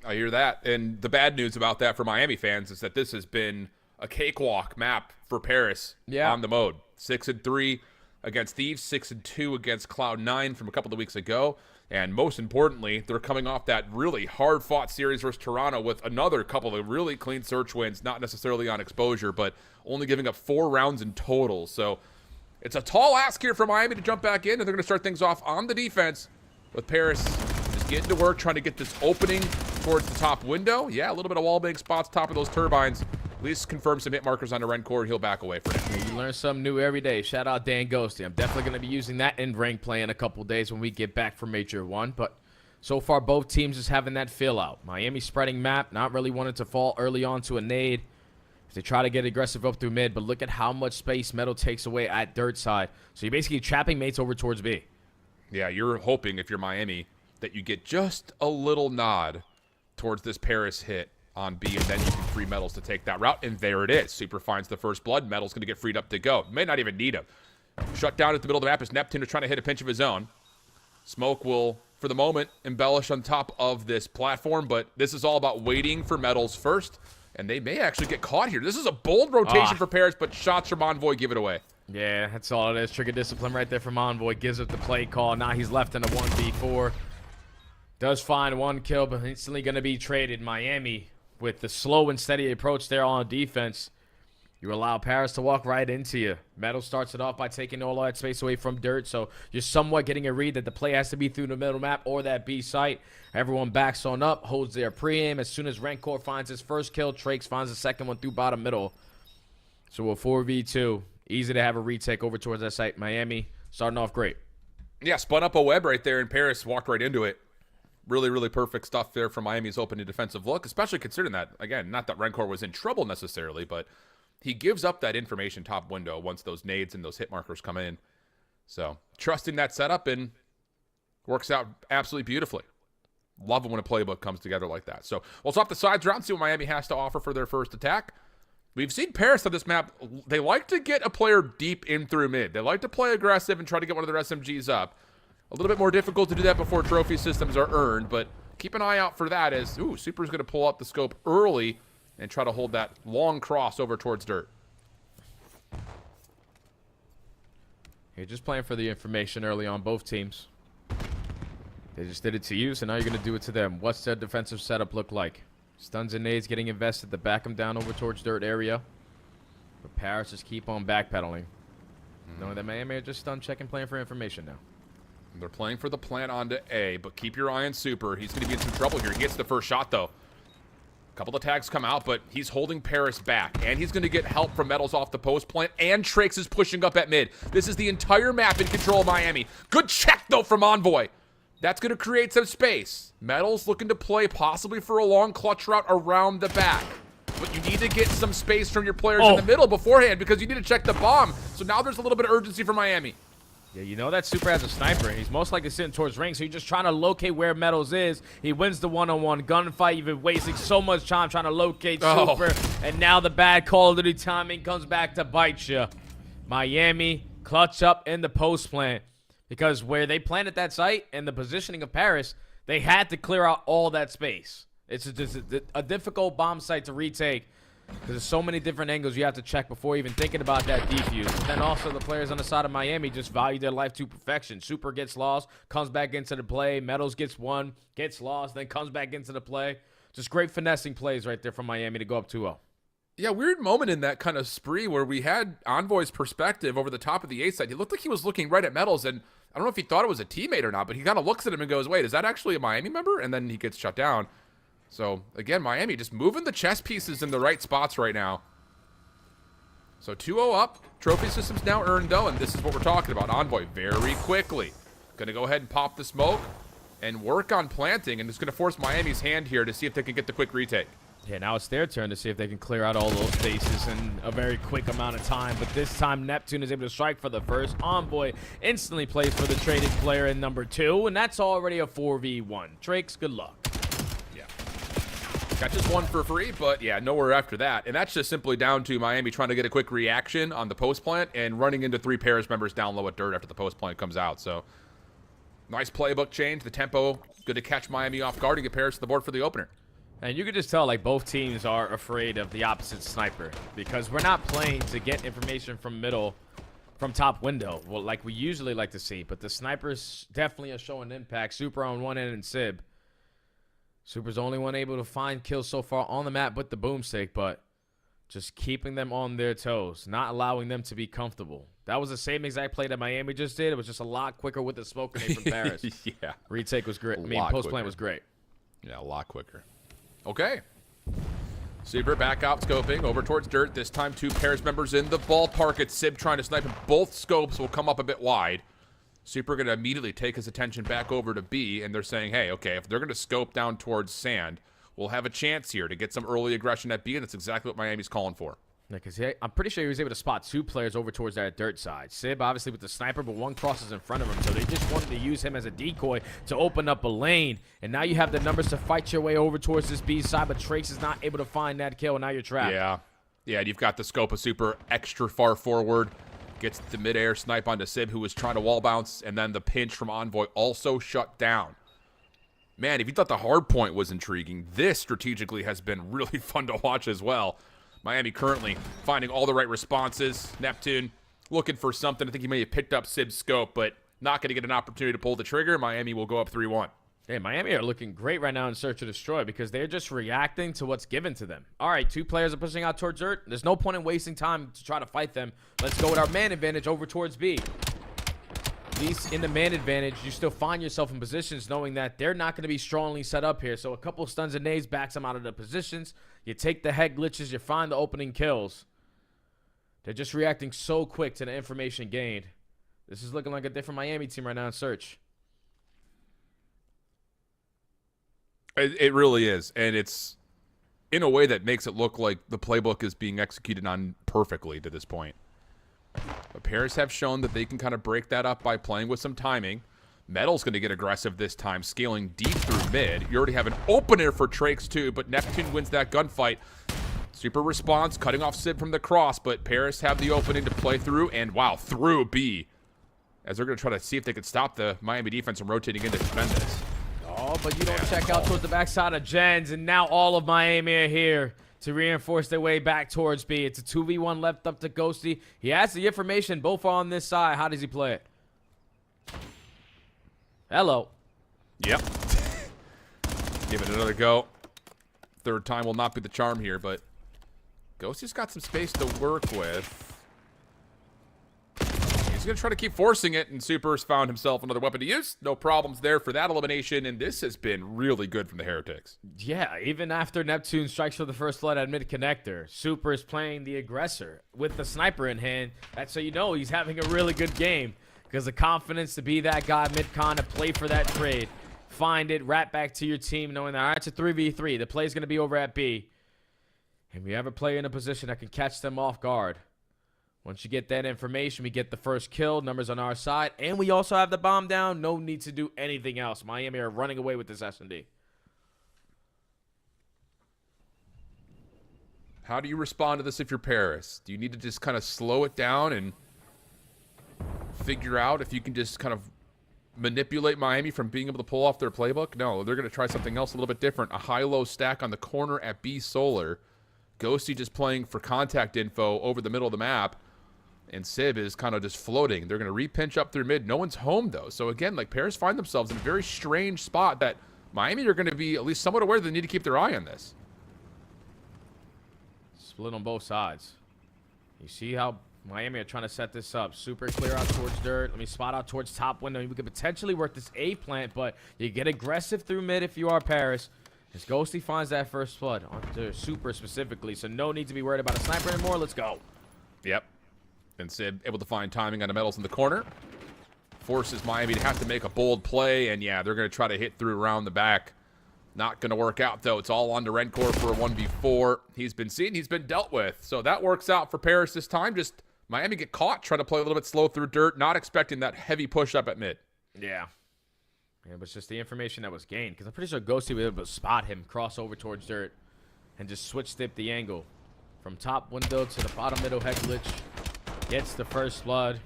I hear that. And the bad news about that for Miami fans is that this has been a cakewalk map for Paris on the mode. 6-3 against Thieves, 6-2 against Cloud9 from a couple of weeks ago. And most importantly, they're coming off that really hard-fought series versus Toronto with another couple of really clean search wins, not necessarily on exposure, but only giving up 4 rounds in total. So it's a tall ask here for Miami to jump back in, and they're going to start things off on the defense with Paris just getting to work, trying to get this opening towards the top window. Yeah, a little bit of wall bank spots, top of those turbines. At least confirm some hit markers on the Ren core. He'll back away for now. You learn something new every day. Shout out Dan Ghosty. I'm definitely going to be using that in rank play in a couple days when we get back from Major 1. But so far, both teams just having that fill out. Miami spreading map, not really wanting to fall early on to a nade. If they try to get aggressive up through mid, but look at how much space Metal takes away at dirt side. So you're basically trapping mates over towards B. Yeah, you're hoping if you're Miami that you get just a little nod towards this Paris hit on B, and then you can free Metals to take that route, and there it is. Super finds the first blood. Metals going to get freed up to go. May not even need him. Shut down at the middle of the map as Neptune is trying to hit a pinch of his own. Smoke will, for the moment, embellish on top of this platform, but this is all about waiting for Metals first, and they may actually get caught here. This is a bold rotation for Paris, but shots from Envoy give it away. Yeah, that's all it is. Trigger discipline right there from Envoy. Gives up the play call. Now he's left in a 1v4. Does find 1 kill, but instantly going to be traded. Miami with the slow and steady approach there on defense. You allow Paris to walk right into you. Metal starts it off by taking all that space away from Dirt, so you're somewhat getting a read that the play has to be through the middle map or that B site. Everyone backs on up, holds their pre-aim. As soon as Rancor finds his first kill, Trakes finds the second one through bottom middle. So a 4v2. Easy to have a retake over towards that site. Miami starting off great. Yeah, spun up a web right there, and Paris walked right into it. Really, really perfect stuff there from Miami's opening defensive look, especially considering that, again, not that Rancor was in trouble necessarily, but he gives up that information top window once those nades and those hit markers come in. So, trusting that setup and works out absolutely beautifully. Love it when a playbook comes together like that. So, we'll swap the sides around, see what Miami has to offer for their first attack. We've seen Paris on this map. They like to get a player deep in through mid. They like to play aggressive and try to get one of their SMGs up. A little bit more difficult to do that before trophy systems are earned, but keep an eye out for that as, Super's going to pull up the scope early and try to hold that long cross over towards Dirt. You're just playing for the information early on, both teams. They just did it to you, so now you're going to do it to them. What's their defensive setup look like? Stuns and nades getting invested to back them down over towards Dirt area. But Paris just keep on backpedaling. Knowing that Miami are just stun checking, playing for information now. They're playing for the plant onto A, but keep your eye on Super. He's going to be in some trouble here. He gets the first shot, though. A couple of tags come out, but he's holding Paris back. And he's going to get help from Metals off the post plant. And Trakes is pushing up at mid. This is the entire map in control of Miami. Good check, though, from Envoy. That's going to create some space. Metals looking to play possibly for a long clutch route around the back. But you need to get some space from your players in the middle beforehand because you need to check the bomb. So now there's a little bit of urgency for Miami. Yeah, you know that Super has a sniper, and he's most likely sitting towards ring, so you're just trying to locate where Metals is. He wins the one-on-one gunfight. You've been wasting so much time trying to locate Super, and now the bad Call of Duty timing comes back to bite you. Miami clutch up in the post plant. Because where they planted that site and the positioning of Paris, they had to clear out all that space. It's just a difficult bomb site to retake because there's so many different angles you have to check before even thinking about that defuse. But then also the players on the side of Miami just value their life to perfection. Super gets lost, comes back into the play. Metals gets one, gets lost, then comes back into the play. Just great finessing plays right there from Miami to go up 2-0. Yeah, weird moment in that kind of spree where we had Envoy's perspective over the top of the A side. He looked like he was looking right at Metals, and I don't know if he thought it was a teammate or not, but he kind of looks at him and goes, wait, is that actually a Miami member? And then he gets shut down. So, again, Miami just moving the chess pieces in the right spots right now. So 2-0 up. Trophy system's now earned, though, and this is what we're talking about. Envoy very quickly. Going to go ahead and pop the smoke and work on planting, and it's going to force Miami's hand here to see if they can get the quick retake. Yeah, now it's their turn to see if they can clear out all those spaces in a very quick amount of time. But this time, Neptune is able to strike for the first. Envoy instantly plays for the traded player in number 2, and that's already a 4v1. Trakes, good luck. Yeah. Got just one for free, but yeah, nowhere after that. And that's just simply down to Miami trying to get a quick reaction on the post plant and running into 3 Paris members down low at Dirt after the post plant comes out. So, nice playbook change. The tempo, good to catch Miami off guard and get Paris to the board for the opener. And you can just tell, like, both teams are afraid of the opposite sniper because we're not playing to get information from middle, from top window, well, like we usually like to see. But the snipers definitely are showing impact. Super on one end and Sib. Super's the only one able to find kills so far on the map with the boomstick, but just keeping them on their toes, not allowing them to be comfortable. That was the same exact play that Miami just did. It was just a lot quicker with the smoke grenade from Paris. Yeah. Retake was great. I mean, post-plant was great. Yeah, a lot quicker. Okay. Super back out scoping over towards Dirt. This time 2 Paris members in the ballpark. It's Sib trying to snipe, and both scopes will come up a bit wide. Super going to immediately take his attention back over to B, and they're saying, hey, okay, if they're going to scope down towards Sand, we'll have a chance here to get some early aggression at B, and that's exactly what Miami's calling for. Yeah, because I'm pretty sure he was able to spot 2 players over towards that Dirt side. Sib, obviously, with the sniper, but one crosses in front of him, so they just wanted to use him as a decoy to open up a lane. And now you have the numbers to fight your way over towards this B side, but Trakes is not able to find that kill, and now you're trapped. Yeah. Yeah, and you've got the scope of Super extra far forward. Gets the midair snipe onto Sib, who was trying to wall bounce, and then the pinch from Envoy also shut down. Man, if you thought the hard point was intriguing, this strategically has been really fun to watch as well. Miami currently finding all the right responses. Neptune looking for something. I think he may have picked up Sib's scope, but not going to get an opportunity to pull the trigger. Miami will go up 3-1. Hey, Miami are looking great right now in Search to Destroy because they're just reacting to what's given to them. All right, 2 players are pushing out towards Dirt. There's no point in wasting time to try to fight them. Let's go with our man advantage over towards B. At least in the man advantage, you still find yourself in positions knowing that they're not going to be strongly set up here. So a couple stuns and nades backs them out of the positions. You take the head glitches, you find the opening kills. They're just reacting so quick to the information gained. This is looking like a different Miami team right now in Search. It really is, and it's in a way that makes it look like the playbook is being executed on perfectly to this point. But Paris have shown that they can kind of break that up by playing with some timing. Metal's going to get aggressive this time, scaling deep through mid. You already have an opener for Trakes too, but Neptune wins that gunfight. Super response, cutting off Sib from the cross, but Paris have the opening to play through, and wow, through B. As they're going to try to see if they can stop the Miami defense from rotating in to defend this. Oh, but you don't check out towards the backside of Jens, and now all of Miami are here to reinforce their way back towards B. It's a 2v1 left up to Ghosty. He has the information. Both are on this side. How does he play it? Hello. Yep. Give it another go. Third time will not be the charm here, but Ghosty's got some space to work with. He's going to try to keep forcing it, and Super's found himself another weapon to use. No problems there for that elimination, and this has been really good from the Heretics. Yeah, even after Neptune strikes for the first flood at mid-connector, Super is playing the aggressor with the sniper in hand. That's so you know he's having a really good game because the confidence to be that guy mid-con, to play for that trade, find it, wrap back to your team, knowing that, all right, it's a 3v3. The play's going to be over at B. And we have a player in a position that can catch them off guard. Once you get that information, we get the first kill. Numbers on our side. And we also have the bomb down. No need to do anything else. Miami are running away with this S&D. How do you respond to this if you're Paris? Do you need to just kind of slow it down and figure out if you can just kind of manipulate Miami from being able to pull off their playbook? No, they're going to try something else a little bit different. A high-low stack on the corner at B Solar. Ghosty just playing for contact info over the middle of the map. And Sib is kind of just floating. They're going to re-pinch up through mid. No one's home, though. So, again, like, Paris find themselves in a very strange spot that Miami are going to be at least somewhat aware they need to keep their eye on this. Split on both sides. You see how Miami are trying to set this up. Super clear out towards Dirt. Let me spot out towards top window. We could potentially work this A plant, but you get aggressive through mid if you are Paris. As Ghosty finds that first flood onto Super specifically, so no need to be worried about a sniper anymore. Let's go. Yep. And Sib able to find timing on the metals in the corner. Forces Miami to have to make a bold play, and yeah, they're going to try to hit through around the back. Not going to work out, though. It's all on to Rencore for a 1v4. He's been seen, he's been dealt with. So that works out for Paris this time. Just Miami get caught, trying to play a little bit slow through Dirt, not expecting that heavy push up at mid. Yeah. Yeah, but it's just the information that was gained, because I'm pretty sure Ghosty was able to spot him, cross over towards Dirt, and just switch dip the angle. From top window to the bottom middle head glitch. Gets the first flood.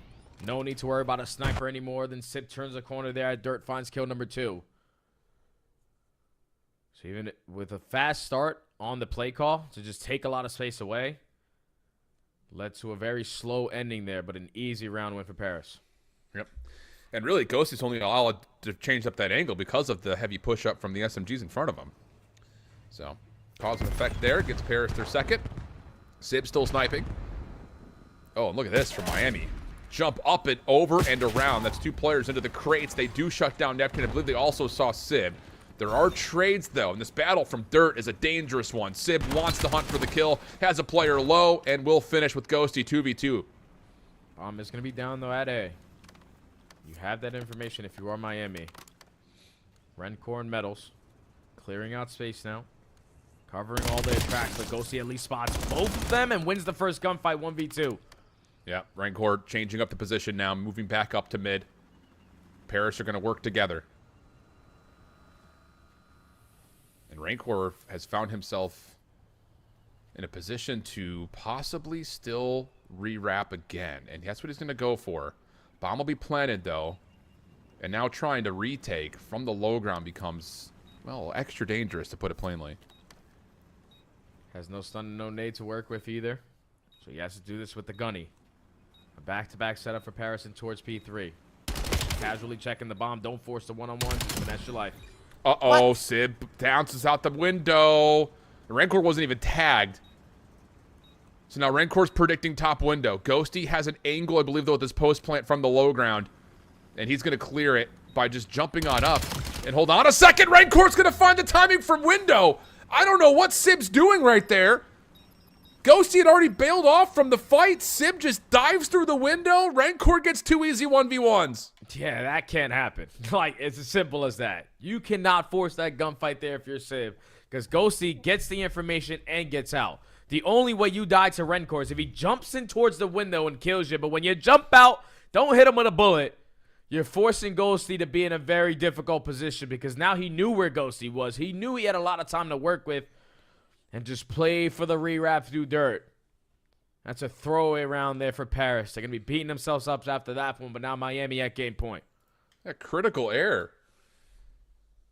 No need to worry about a sniper anymore. Then Sip turns the corner there. Dirt finds kill number 2. So even with a fast start on the play call to just take a lot of space away, led to a very slow ending there, but an easy round win for Paris. Yep. And really, Ghosty's only allowed to change up that angle because of the heavy push-up from the SMGs in front of him. So, cause and effect there. Gets Paris their second. Sib still sniping. Oh, and look at this from Miami. Jump up and over and around. That's 2 players into the crates. They do shut down Neptune. I believe they also saw Sib. There are trades, though, and this battle from Dirt is a dangerous one. Sib wants to hunt for the kill, has a player low, and will finish with Ghosty 2v2. It's going to be down, though, at A. You have that information if you are Miami. Rencore and Metals. Clearing out space now. Covering all their tracks, but Ghosty at least spots both of them and wins the first gunfight 1v2. Yeah, Rencore changing up the position now, moving back up to mid. Paris are going to work together. And Rencore has found himself in a position to possibly still re-wrap again. And that's what he's going to go for. Bomb will be planted, though. And now trying to retake from the low ground becomes, well, extra dangerous, to put it plainly. Has no stun and no nade to work with either. So he has to do this with the gunny. A back-to-back setup for Paris and towards P3. Casually checking the bomb. Don't force the one-on-one. Finesse your life. Uh-oh, Sib bounces out the window. Rancor wasn't even tagged. So now Rancor's predicting top window. Ghosty has an angle, I believe, though, at this post plant from the low ground. And he's going to clear it by just jumping on up. And hold on a second. Rancor's going to find the timing from window. I don't know what Sib's doing right there. Ghosty had already bailed off from the fight. Sib just dives through the window. Rancor gets 2 easy 1v1s. Yeah, that can't happen. Like, it's as simple as that. You cannot force that gunfight there if you're Sib, because Ghosty gets the information and gets out. The only way you die to Rancor is if he jumps in towards the window and kills you. But when you jump out, don't hit him with a bullet. You're forcing Ghosty to be in a very difficult position, because now he knew where Ghosty was. He knew he had a lot of time to work with and just play for the rewrap through dirt. That's a throwaway round there for Paris. They're going to be beating themselves up after that one, but now Miami at game point. A critical error.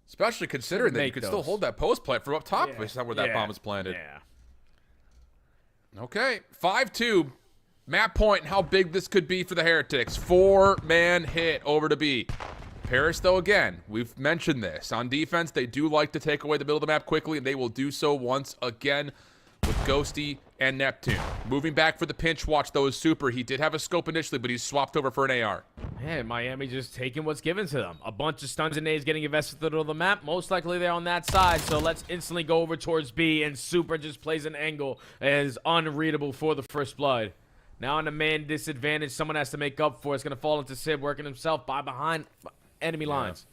Especially considering that you could still hold that post plant from up top based on where that bomb was planted. Yeah. Okay, 5-2. Map point and how big this could be for the Heretics. 4-man hit over to B. Paris, though, again, we've mentioned this. On defense, they do like to take away the middle of the map quickly, and they will do so once again with Ghosty and Neptune. Moving back for the pinch watch, though, is Super. He did have a scope initially, but he's swapped over for an AR. Man, Miami just taking what's given to them. A bunch of stuns and nades getting invested in the middle of the map. Most likely they're on that side, so let's instantly go over towards B, and Super just plays an angle that is unreadable for the first blood. Now in a man disadvantage, someone has to make up for it. It's going to fall into Sib, working himself by behind enemy lines.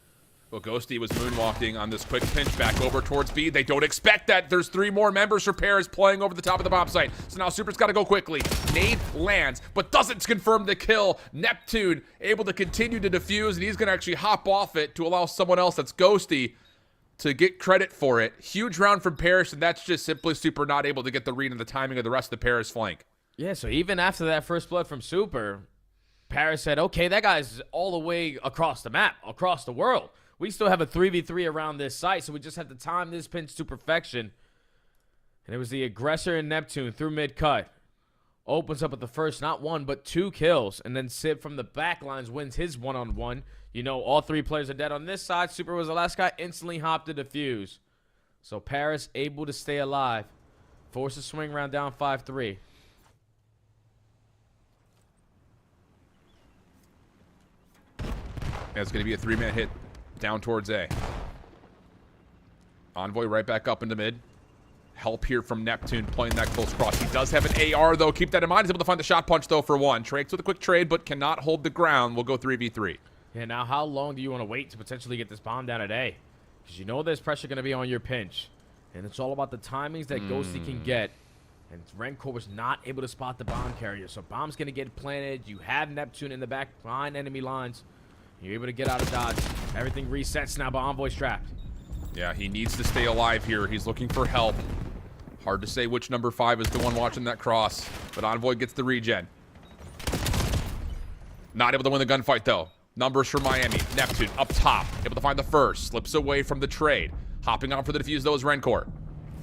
Well, Ghosty was moonwalking on this quick pinch back over towards B. They don't expect that. There's 3 more members for Paris playing over the top of the bomb site. So now Super's got to go quickly. Nade lands, but doesn't confirm the kill. Neptune able to continue to defuse, and he's going to actually hop off it to allow someone else, that's Ghosty, to get credit for it. Huge round from Paris, and that's just simply Super not able to get the read and the timing of the rest of the Paris flank. Yeah, so even after that first blood from Super, Paris said, okay, that guy's all the way across the map, across the world. We still have a 3v3 around this site, so we just have to time this pinch to perfection. And it was the aggressor in Neptune through mid-cut. Opens up with the first, not 1, but 2 kills. And then Sib from the back lines wins his one-on-one. You know, all 3 players are dead on this side. Super was the last guy, instantly hopped to defuse. So Paris able to stay alive. Forces swing round down 5-3. It's going to be a 3-man hit down towards A. Envoy right back up into mid. Help here from Neptune playing that close cross. He does have an AR, though. Keep that in mind. He's able to find the shot punch, though, for 1. Trakes with a quick trade, but cannot hold the ground. We'll go 3v3. Yeah, now how long do you want to wait to potentially get this bomb down at A? Because you know there's pressure going to be on your pinch. And it's all about the timings that Ghosty can get. And Rancor was not able to spot the bomb carrier. So bomb's going to get planted. You have Neptune in the back behind enemy lines. You're able to get out of dodge. Everything resets now, but Envoy's trapped. Yeah, he needs to stay alive here. He's looking for help. Hard to say which number 5 is the one watching that cross, but Envoy gets the regen. Not able to win the gunfight, though. Numbers for Miami. Neptune up top, able to find the first. Slips away from the trade. Hopping on for the defuse, though, is Rancor.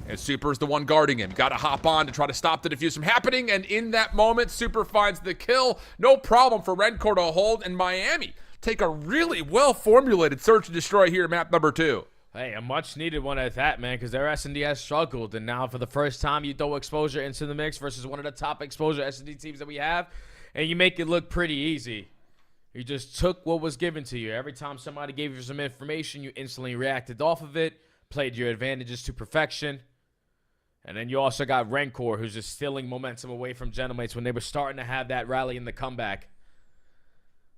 And Super's the one guarding him. Got to hop on to try to stop the defuse from happening, and in that moment, Super finds the kill. No problem for Rancor to hold, and Miami take a really well-formulated search and destroy here, map number 2. Hey, a much-needed one at that, man, because their S&D has struggled, and now for the first time, you throw exposure into the mix versus one of the top exposure S&D teams that we have, and you make it look pretty easy. You just took what was given to you. Every time somebody gave you some information, you instantly reacted off of it, played your advantages to perfection, and then you also got Rancor, who's just stealing momentum away from Gentlemates when they were starting to have that rally in the comeback.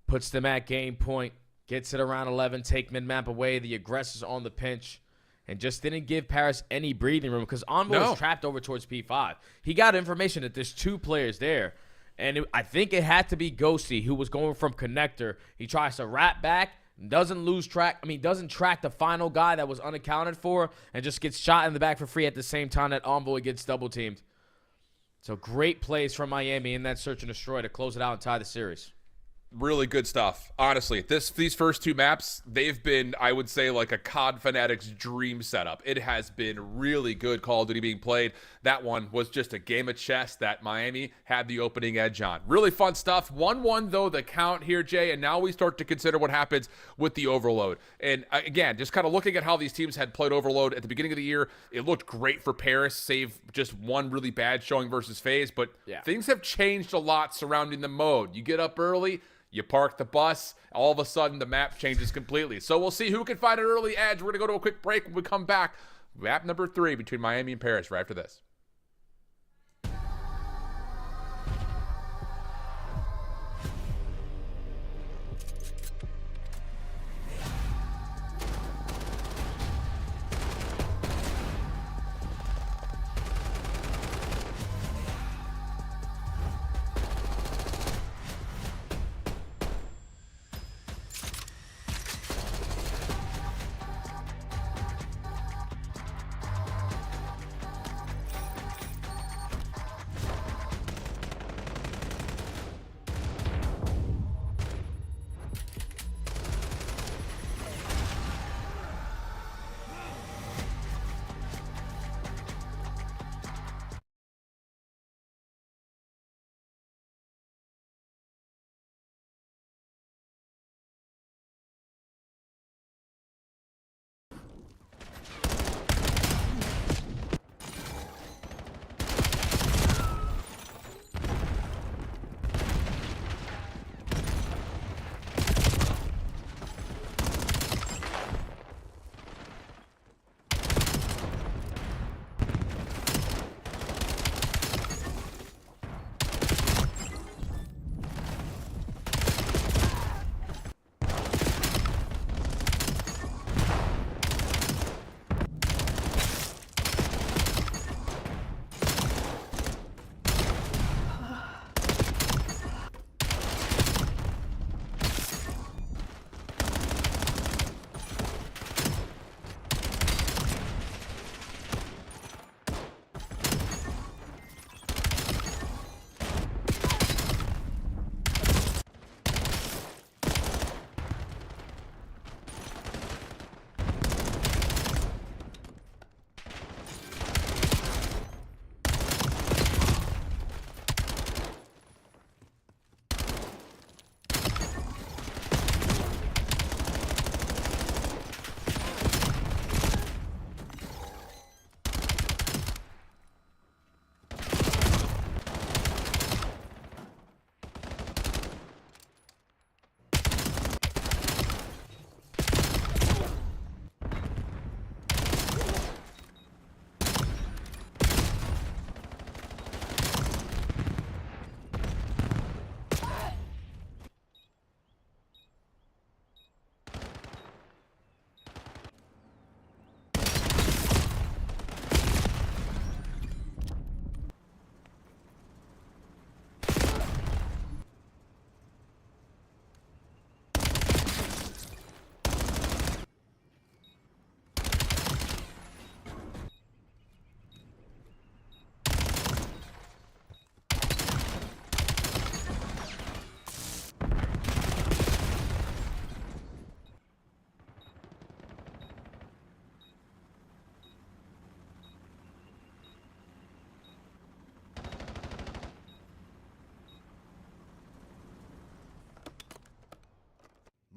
Puts them at game point, gets it around 11, take mid-map away, the aggressors on the pinch, and just didn't give Paris any breathing room because Envoy was trapped over towards P5. He got information that there's 2 players there, and I think it had to be Ghosty who was going from connector. He tries to wrap back, doesn't lose track, doesn't track the final guy that was unaccounted for, and just gets shot in the back for free at the same time that Envoy gets double-teamed. So great plays from Miami in that search and destroy to close it out and tie the series. Really good stuff. Honestly, these first two maps, they've been, I would say, like a COD fanatic's dream setup. It has been really good Call of Duty being played. That one was just a game of chess that Miami had the opening edge on. Really fun stuff. 1-1 though, the count here, Jay, and now we start to consider what happens with the Overload. And again, just kind of looking at how these teams had played Overload at the beginning of the year, it looked great for Paris, save just one really bad showing versus FaZe, but things have changed a lot surrounding the mode. You get up early, you park the bus, all of a sudden the map changes completely. So we'll see who can find an early edge. We're going to go to a quick break. When we come back, map number 3 between Miami and Paris right after this.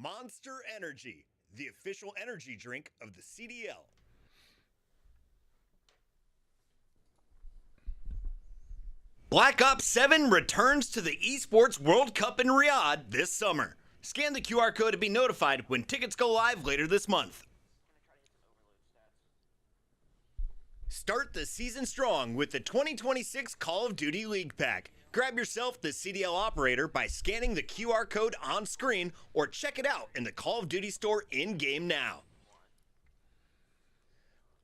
Monster Energy, the official energy drink of the CDL. Black Ops 7 returns to the Esports World Cup in Riyadh this summer. Scan the QR code to be notified when tickets go live later this month. Start the season strong with the 2026 Call of Duty League Pack. Grab yourself the CDL operator by scanning the QR code on screen or check it out in the Call of Duty store in-game now.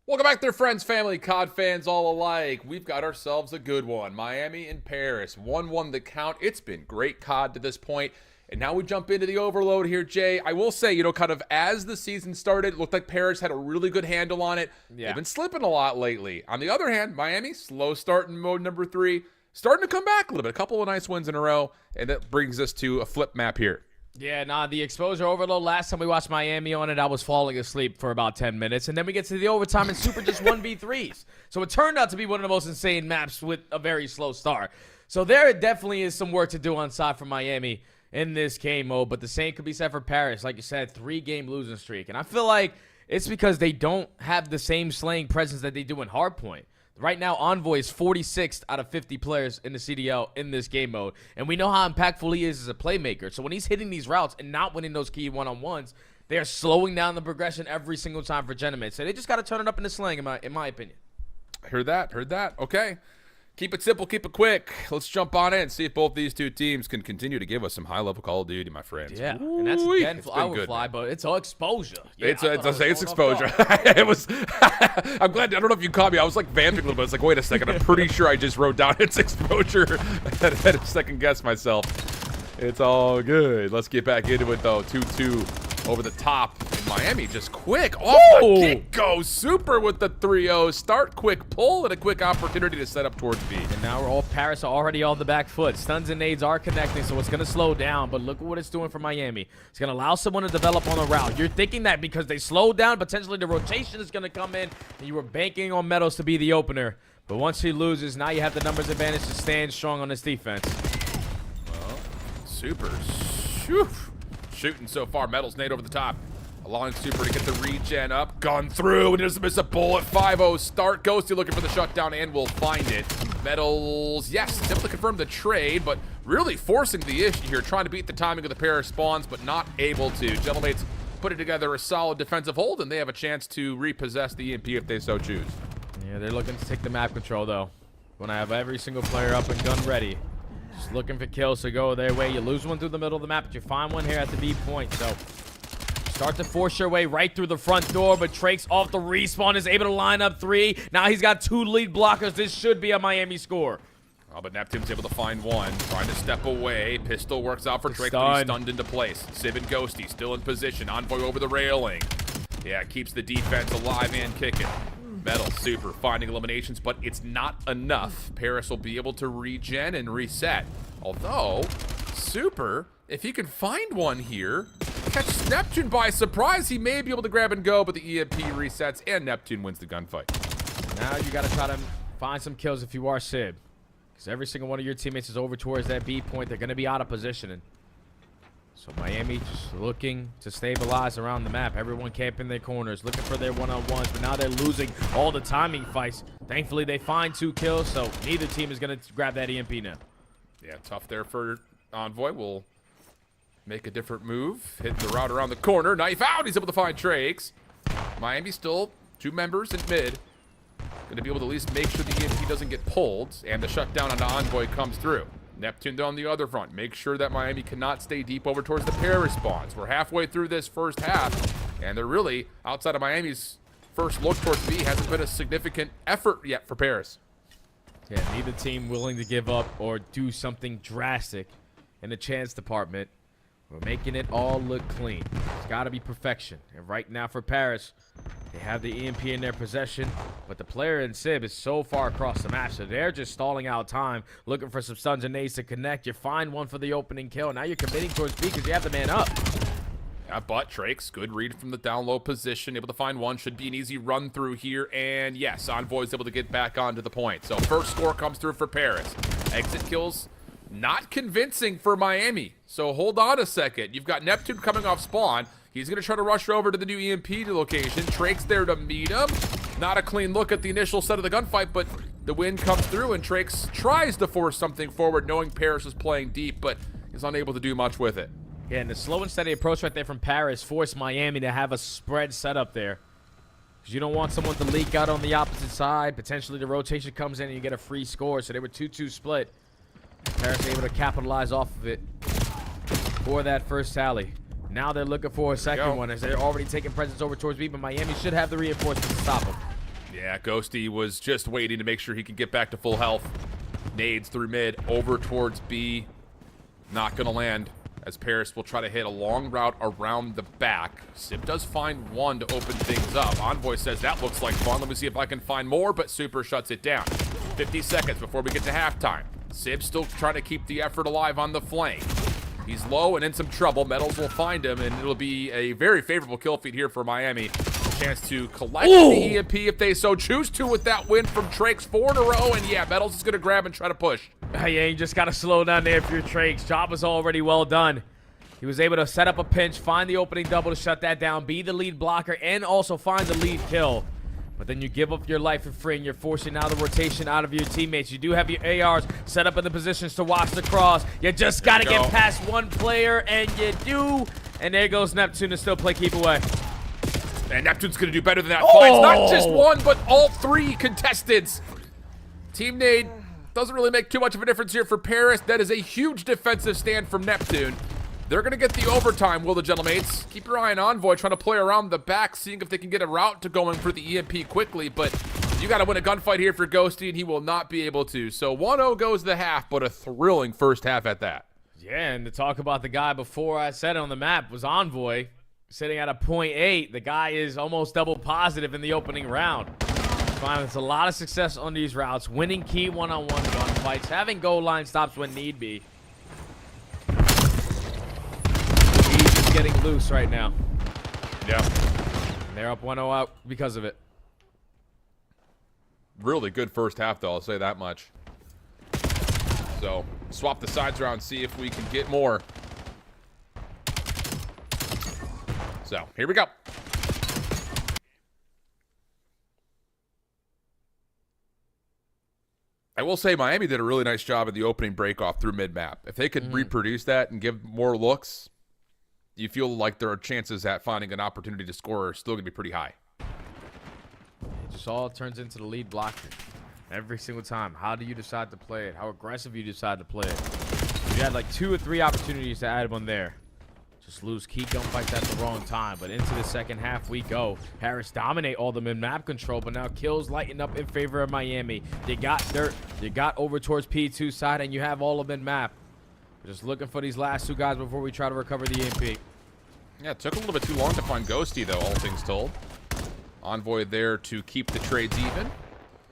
Welcome back there, friends, family, COD fans all alike. We've got ourselves a good one. Miami and Paris, 1-1 the count. It's been great COD to this point. And now we jump into the Overload here, Jay. I will say, kind of as the season started, it looked like Paris had a really good handle on it. Yeah. They've been slipping a lot lately. On the other hand, Miami, slow start in mode number 3. starting to come back a little bit. A couple of nice wins in a row, and that brings us to a flip map here. Yeah, nah, the exposure overload. Last time we watched Miami on it, I was falling asleep for about 10 minutes. And then we get to the overtime and Super just 1v3s. So it turned out to be one of the most insane maps with a very slow start. So there definitely is some work to do on side for Miami in this game mode. But the same could be said for Paris. Like you said, 3-game losing streak. And I feel like it's because they don't have the same slaying presence that they do in Hardpoint. Right now, Envoy is 46th out of 50 players in the CDL in this game mode. And we know how impactful he is as a playmaker. So when he's hitting these routes and not winning those key one-on-ones, they are slowing down the progression every single time for Gentlemen. So they just got to turn it up in the slang, in my opinion. Heard that. Okay. Keep it simple, keep it quick. Let's jump on in and see if both these two teams can continue to give us some high-level Call of Duty, my friends. Yeah, and that's Ooh-wee. again for our fly, but it's all exposure. Yeah, It's it's exposure. It was. I'm glad. I don't know if you caught me. I was like vamping a little bit. It's like, wait a second. I'm pretty sure I just wrote down it's exposure. I had to second guess myself. It's all good. Let's get back into it though. 2-2 over the top. Miami just quick off the get-go. Super with the 3-0. Start quick pull and a quick opportunity to set up towards B. And now we're all Paris are already on the back foot. Stuns and nades are connecting, so it's going to slow down. But look at what it's doing for Miami. It's going to allow someone to develop on a route. You're thinking that because they slowed down, potentially the rotation is going to come in, and you were banking on Meadows to be the opener. But once he loses, now you have the numbers advantage to stand strong on this defense. Well, Super shooting so far. Metals nade over the top. Allowing Super to get the regen up. Gone through, and he doesn't miss a bullet. 5-0 start. Ghosty looking for the shutdown, and will find it. Metals, yes, able to confirm the trade, but really forcing the issue here, trying to beat the timing of the pair of spawns, but not able to. Gentlemates putting together a solid defensive hold, and they have a chance to repossess the EMP if they so choose. Yeah, they're looking to take the map control, though. When I have every single player up and gun ready. Just looking for kills to go their way. You lose one through the middle of the map, but you find one here at the B point, so... Start to force your way right through the front door, but Trake's off the respawn, is able to line up 3. Now he's got 2 lead blockers. This should be a Miami score. Oh, but Neptune's able to find one. Trying to step away. Pistol works out for Drake, but he's stunned into place. Civ and Ghosty still in position. Envoy over the railing. Yeah, keeps the defense alive and kicking. Metal Super finding eliminations, but it's not enough. Paris will be able to regen and reset. Although, Super, if he can find one here, catch Neptune by surprise, he may be able to grab and go, but the EMP resets, and Neptune wins the gunfight. Now you got to try to find some kills if you are Sib. Because every single one of your teammates is over towards that B point. They're going to be out of positioning. So Miami just looking to stabilize around the map. Everyone camping their corners, looking for their one-on-ones, but now they're losing all the timing fights. Thankfully, they find 2 kills, so neither team is going to grab that EMP now. Yeah, tough there for Envoy. Will make a different move. Hitting the route around the corner. Knife out. He's able to find Trakes. Miami still 2 members in mid. Going to be able to at least make sure the EMP doesn't get pulled. And the shutdown on the Envoy comes through. Neptune on the other front. Make sure that Miami cannot stay deep over towards the pair respawns. We're halfway through this first half. And they're really, outside of Miami's first look towards B, hasn't been a significant effort yet for Paris. Yeah, neither team willing to give up or do something drastic in the chance department. We're making it all look clean. It's got to be perfection. And right now for Paris, they have the EMP in their possession, but the player in Sib is so far across the map, so they're just stalling out time, looking for some stuns and nades to connect. You find one for the opening kill. Now you're committing towards B because you have the man up. Yeah, but Trakes, good read from the down low position, able to find one. Should be an easy run through here, and yes, Envoy is able to get back onto the point. So first score comes through for Paris. Exit kills, not convincing for Miami. So hold on a second. You've got Neptune coming off spawn. He's going to try to rush over to the new EMP location. Trakes there to meet him. Not a clean look at the initial set of the gunfight, but the win comes through, and Trakes tries to force something forward, knowing Paris is playing deep, but is unable to do much with it. Yeah, and the slow and steady approach right there from Paris forced Miami to have a spread set up there. Because you don't want someone to leak out on the opposite side. Potentially the rotation comes in and you get a free score. So they were 2-2 split. Paris able to capitalize off of it for that first tally. Now they're looking for a second one as they're already taking presence over towards B, but Miami should have the reinforcements to stop them. Yeah, Ghosty was just waiting to make sure he could get back to full health. Nades through mid, over towards B. Not going to land, as Paris will try to hit a long route around the back. Sib does find one to open things up. Envoy says that looks like fun. Let me see if I can find more, but Super shuts it down. 50 seconds before we get to halftime. Sib still trying to keep the effort alive on the flank. He's low and in some trouble. Metals will find him, and it'll be a very favorable kill feed here for Miami. A chance to collect the EMP if they so choose to with that win from Trakes 4 in a row. And yeah, Metals is going to grab and try to push. Yeah, you just got to slow down there if you're Trakes. Job was already well done. He was able to set up a pinch, find the opening double to shut that down, be the lead blocker, and also find the lead kill. But then you give up your life for free, and you're forcing now the rotation out of your teammates. You do have your ARs set up in the positions to watch the cross. You just got to get past one player, and you do. And there goes Neptune to still play keep away. And Neptune's going to do better than that. Finds not just one, but all three contestants. Team Nade doesn't really make too much of a difference here for Paris. That is a huge defensive stand from Neptune. They're going to get the overtime, will the gentlemates. Keep your eye on Envoy trying to play around the back, seeing if they can get a route to going for the EMP quickly. But you got to win a gunfight here for Ghosty, and he will not be able to. So 1-0 goes the half, but a thrilling first half at that. Yeah, and to talk about the guy before I said it on the map was Envoy, sitting at a 0.8. The guy is almost double positive in the opening round. Finds a lot of success on these routes, winning key one-on-one gunfights, having goal line stops when need be. Getting loose right now. Yeah. And they're up 1-0 out because of it. Really good first half, though. I'll say that much. So, swap the sides around, see if we can get more. So, here we go. I will say Miami did a really nice job in the opening break-off through mid-map. If they could reproduce that and give more looks, you feel like there are chances at finding an opportunity to score are still going to be pretty high. It just all turns into the lead blocker every single time. How do you decide to play it? How aggressive you decide to play it? You had like 2 or 3 opportunities to add one there. Just lose key gunfights at the wrong time. But into the second half we go. Paris dominate all the mid-map control, but now kills lighten up in favor of Miami. You got dirt. You got over towards P2 side, and you have all of mid-map. Just looking for these last 2 guys before we try to recover the EMP. Yeah, it took a little bit too long to find Ghosty, though, all things told. Envoy there to keep the trades even.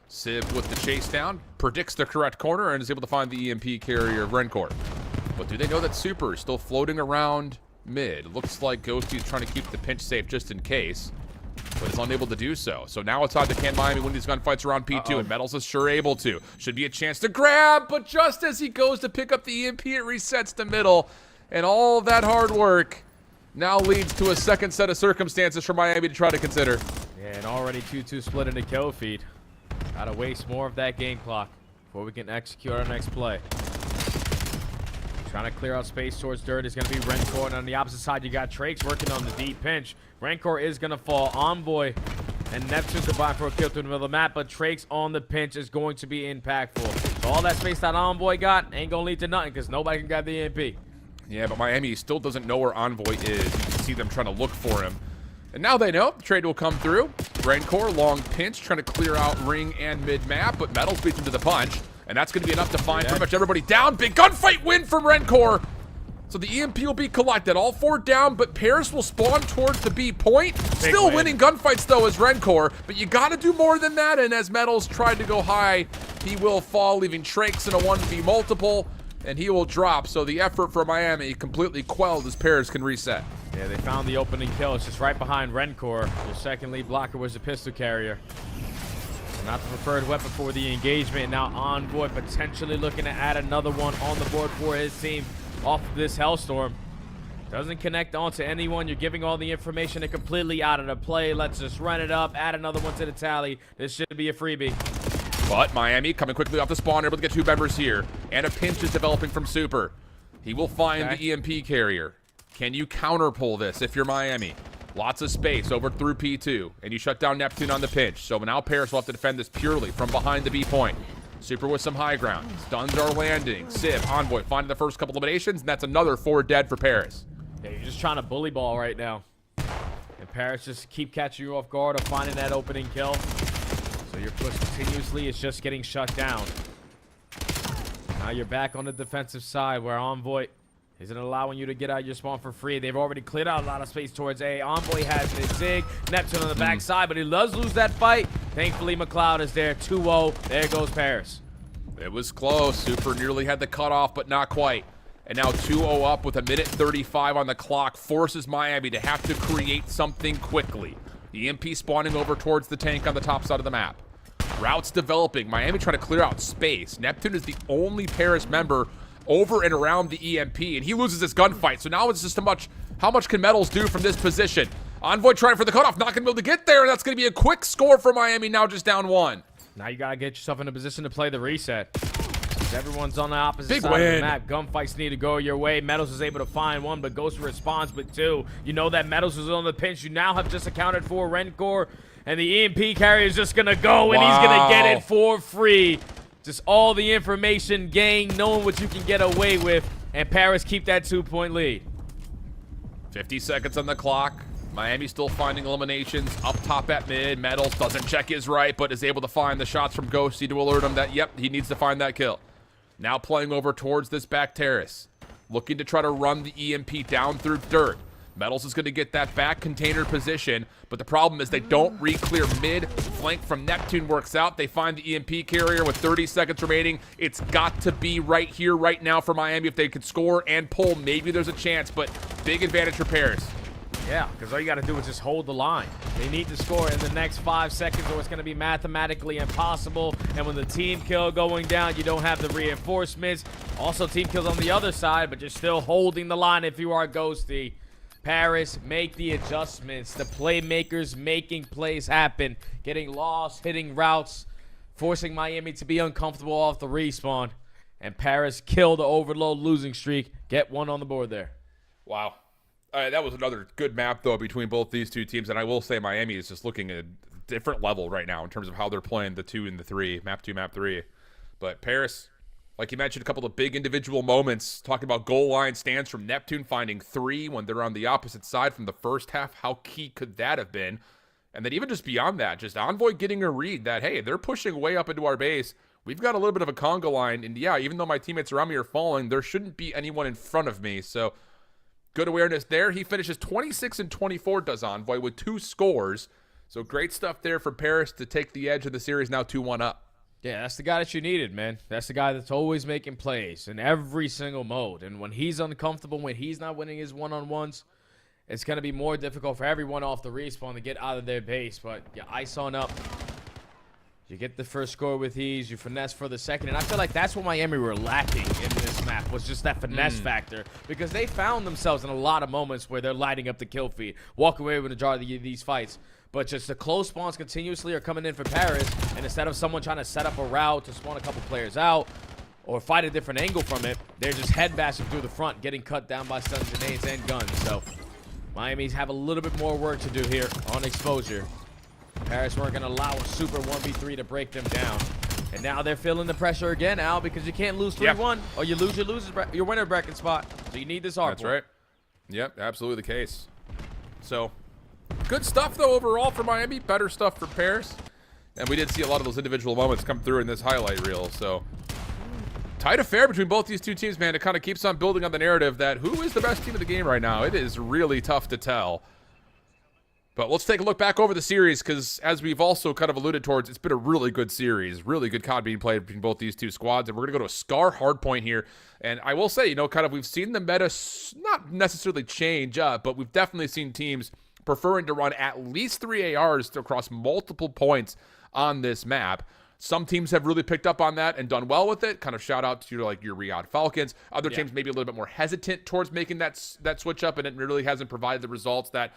Civ with the chase down, predicts the correct corner, and is able to find the EMP carrier of Rencor. But do they know that Super is still floating around mid? Looks like Ghosty is trying to keep the pinch safe just in case, but is unable to do so. So now it's on to can Miami win these gunfights around P2, and Metals is sure able to. Should be a chance to grab, but just as he goes to pick up the EMP, it resets the middle, and all that hard work now leads to a second set of circumstances for Miami to try to consider. Yeah, and already 2-2 split into kill feed. Gotta waste more of that game clock before we can execute our next play. Trying to clear out space towards dirt is going to be Rencor, and on the opposite side you got Trakes working on the deep pinch. Rencor is going to fall. Envoy and Neptune combine for a kill through the middle of the map, but Trakes on the pinch is going to be impactful. So all that space that Envoy got ain't going to lead to nothing because nobody can grab the EMP. Yeah, but Miami still doesn't know where Envoy is. You can see them trying to look for him. And now they know. The trade will come through. Rencor, long pinch, trying to clear out ring and mid-map, but Metals beats him to the punch. And that's going to be enough to find pretty much everybody down. Big gunfight win from Rencor. So the EMP will be collected. All 4 down, but Paris will spawn towards the B point. Still winning gunfights, though, as Rencor. But you got to do more than that. And as Metals tried to go high, he will fall, leaving Trakes in a 1v multiple. And he will drop. So the effort for Miami completely quelled as Paris can reset. Yeah, they found the opening kill. It's just right behind Rencor. Your second lead blocker was the pistol carrier. Not the preferred weapon for the engagement. Now Envoy potentially looking to add another one on the board for his team off of this Hellstorm. Doesn't connect onto anyone. You're giving all the information and completely out of the play. Let's just run it up, add another one to the tally. This should be a freebie. But Miami coming quickly off the spawn, able to get 2 members here. And a pinch is developing from Super. He will find the EMP carrier. Can you counter pull this if you're Miami? Lots of space over through P2, and you shut down Neptune on the pinch. So now Paris will have to defend this purely from behind the B point. Super with some high ground. Stuns are landing. Civ, Envoy finding the first couple eliminations, and that's another 4 dead for Paris. Yeah, you're just trying to bully ball right now. And Paris just keep catching you off guard or finding that opening kill. So your push continuously is just getting shut down. Now you're back on the defensive side where Envoy isn't allowing you to get out your spawn for free. They've already cleared out a lot of space towards A. Envoy has his Zig. Neptune on the backside, but he does lose that fight. Thankfully, McLeod is there. 2-0. There goes Paris. It was close. Super nearly had the cutoff, but not quite. And now 2-0 up with 1:35 on the clock forces Miami to have to create something quickly. The EMP spawning over towards the tank on the top side of the map. Routes developing. Miami trying to clear out space. Neptune is the only Paris member over and around the EMP, and he loses his gunfight. So now it's just how much can Metals do from this position? Envoy trying for the cutoff, not going to be able to get there, and that's going to be a quick score for Miami, now just down 1. Now you got to get yourself in a position to play the reset. Everyone's on the opposite Big side win. of the map. Gunfights need to go your way. Metals is able to find 1, but Ghost responds with 2. You know that Metals is on the pinch. You now have just accounted for Rencor, and the EMP carrier is just going to go, and he's going to get it for free. Just all the information gained, knowing what you can get away with, and Paris keep that 2-point lead. 50 seconds on the clock. Miami still finding eliminations up top at mid. Metals doesn't check his right, but is able to find the shots from Ghosty to alert him that, yep, he needs to find that kill. Now playing over towards this back terrace. Looking to try to run the EMP down through dirt. Metals is going to get that back container position, but the problem is they don't re-clear mid. Flank from Neptune works out. They find the EMP carrier with 30 seconds remaining. It's got to be right here, right now for Miami. If they could score and pull, maybe there's a chance, but big advantage for Paris. Yeah, because all you got to do is just hold the line. They need to score in the next 5 seconds or it's going to be mathematically impossible. And when the team kill going down, you don't have the reinforcements. Also, team kills on the other side, but you're still holding the line if you are Ghosty. Paris, make the adjustments. The playmakers making plays happen. Getting lost, hitting routes, forcing Miami to be uncomfortable off the respawn. And Paris kill the overload losing streak. Get 1 on the board there. Wow. All right, that was another good map, though, between both these two teams. And I will say Miami is just looking at a different level right now in terms of how they're playing the 2 and the 3, map 2, map 3. But Paris, like you mentioned, a couple of big individual moments. Talking about goal line stands from Neptune finding 3 when they're on the opposite side from the first half. How key could that have been? And then even just beyond that, just Envoy getting a read that, hey, they're pushing way up into our base. We've got a little bit of a conga line. And yeah, even though my teammates around me are falling, there shouldn't be anyone in front of me. So good awareness there. He finishes 26 and 24, does Envoy, with 2 scores. So great stuff there for Paris to take the edge of the series, now 2-1 up. Yeah, that's the guy that you needed, man. That's the guy that's always making plays in every single mode. And when he's uncomfortable, when he's not winning his one-on-ones, it's going to be more difficult for everyone off the respawn to get out of their base. But you ice on up. You get the first score with ease. You finesse for the second. And I feel like that's what Miami were lacking in this map, was just that finesse factor. Because they found themselves in a lot of moments where they're lighting up the kill feed, walk away with a jar of these fights. But just the close spawns continuously are coming in for Paris. And instead of someone trying to set up a route to spawn a couple players out or fight a different angle from it, they're just head bashing through the front, getting cut down by stuns, grenades, and guns. So Miami's have a little bit more work to do here on exposure. Paris weren't going to allow a super 1v3 to break them down. And now they're feeling the pressure again, Al, because you can't lose 3-1 or you lose your winner bracket spot. So you need this hard. That's right. Yep, absolutely the case. So good stuff, though, overall for Miami. Better stuff for Paris. And we did see a lot of those individual moments come through in this highlight reel. So tight affair between both these two teams, man. It kind of keeps on building on the narrative that who is the best team of the game right now. It is really tough to tell. But let's take a look back over the series, because as we've also kind of alluded towards, it's been a really good series, really good COD being played between both these two squads. And we're going to go to a Scar hardpoint here. And I will say, you know, kind of we've seen the meta not necessarily change up, but we've definitely seen teams preferring to run at least 3 ARs across multiple points on this map. Some teams have really picked up on that and done well with it. Kind of shout out to like your Riyadh Falcons. Other teams maybe a little bit more hesitant towards making that switch up, and it really hasn't provided the results that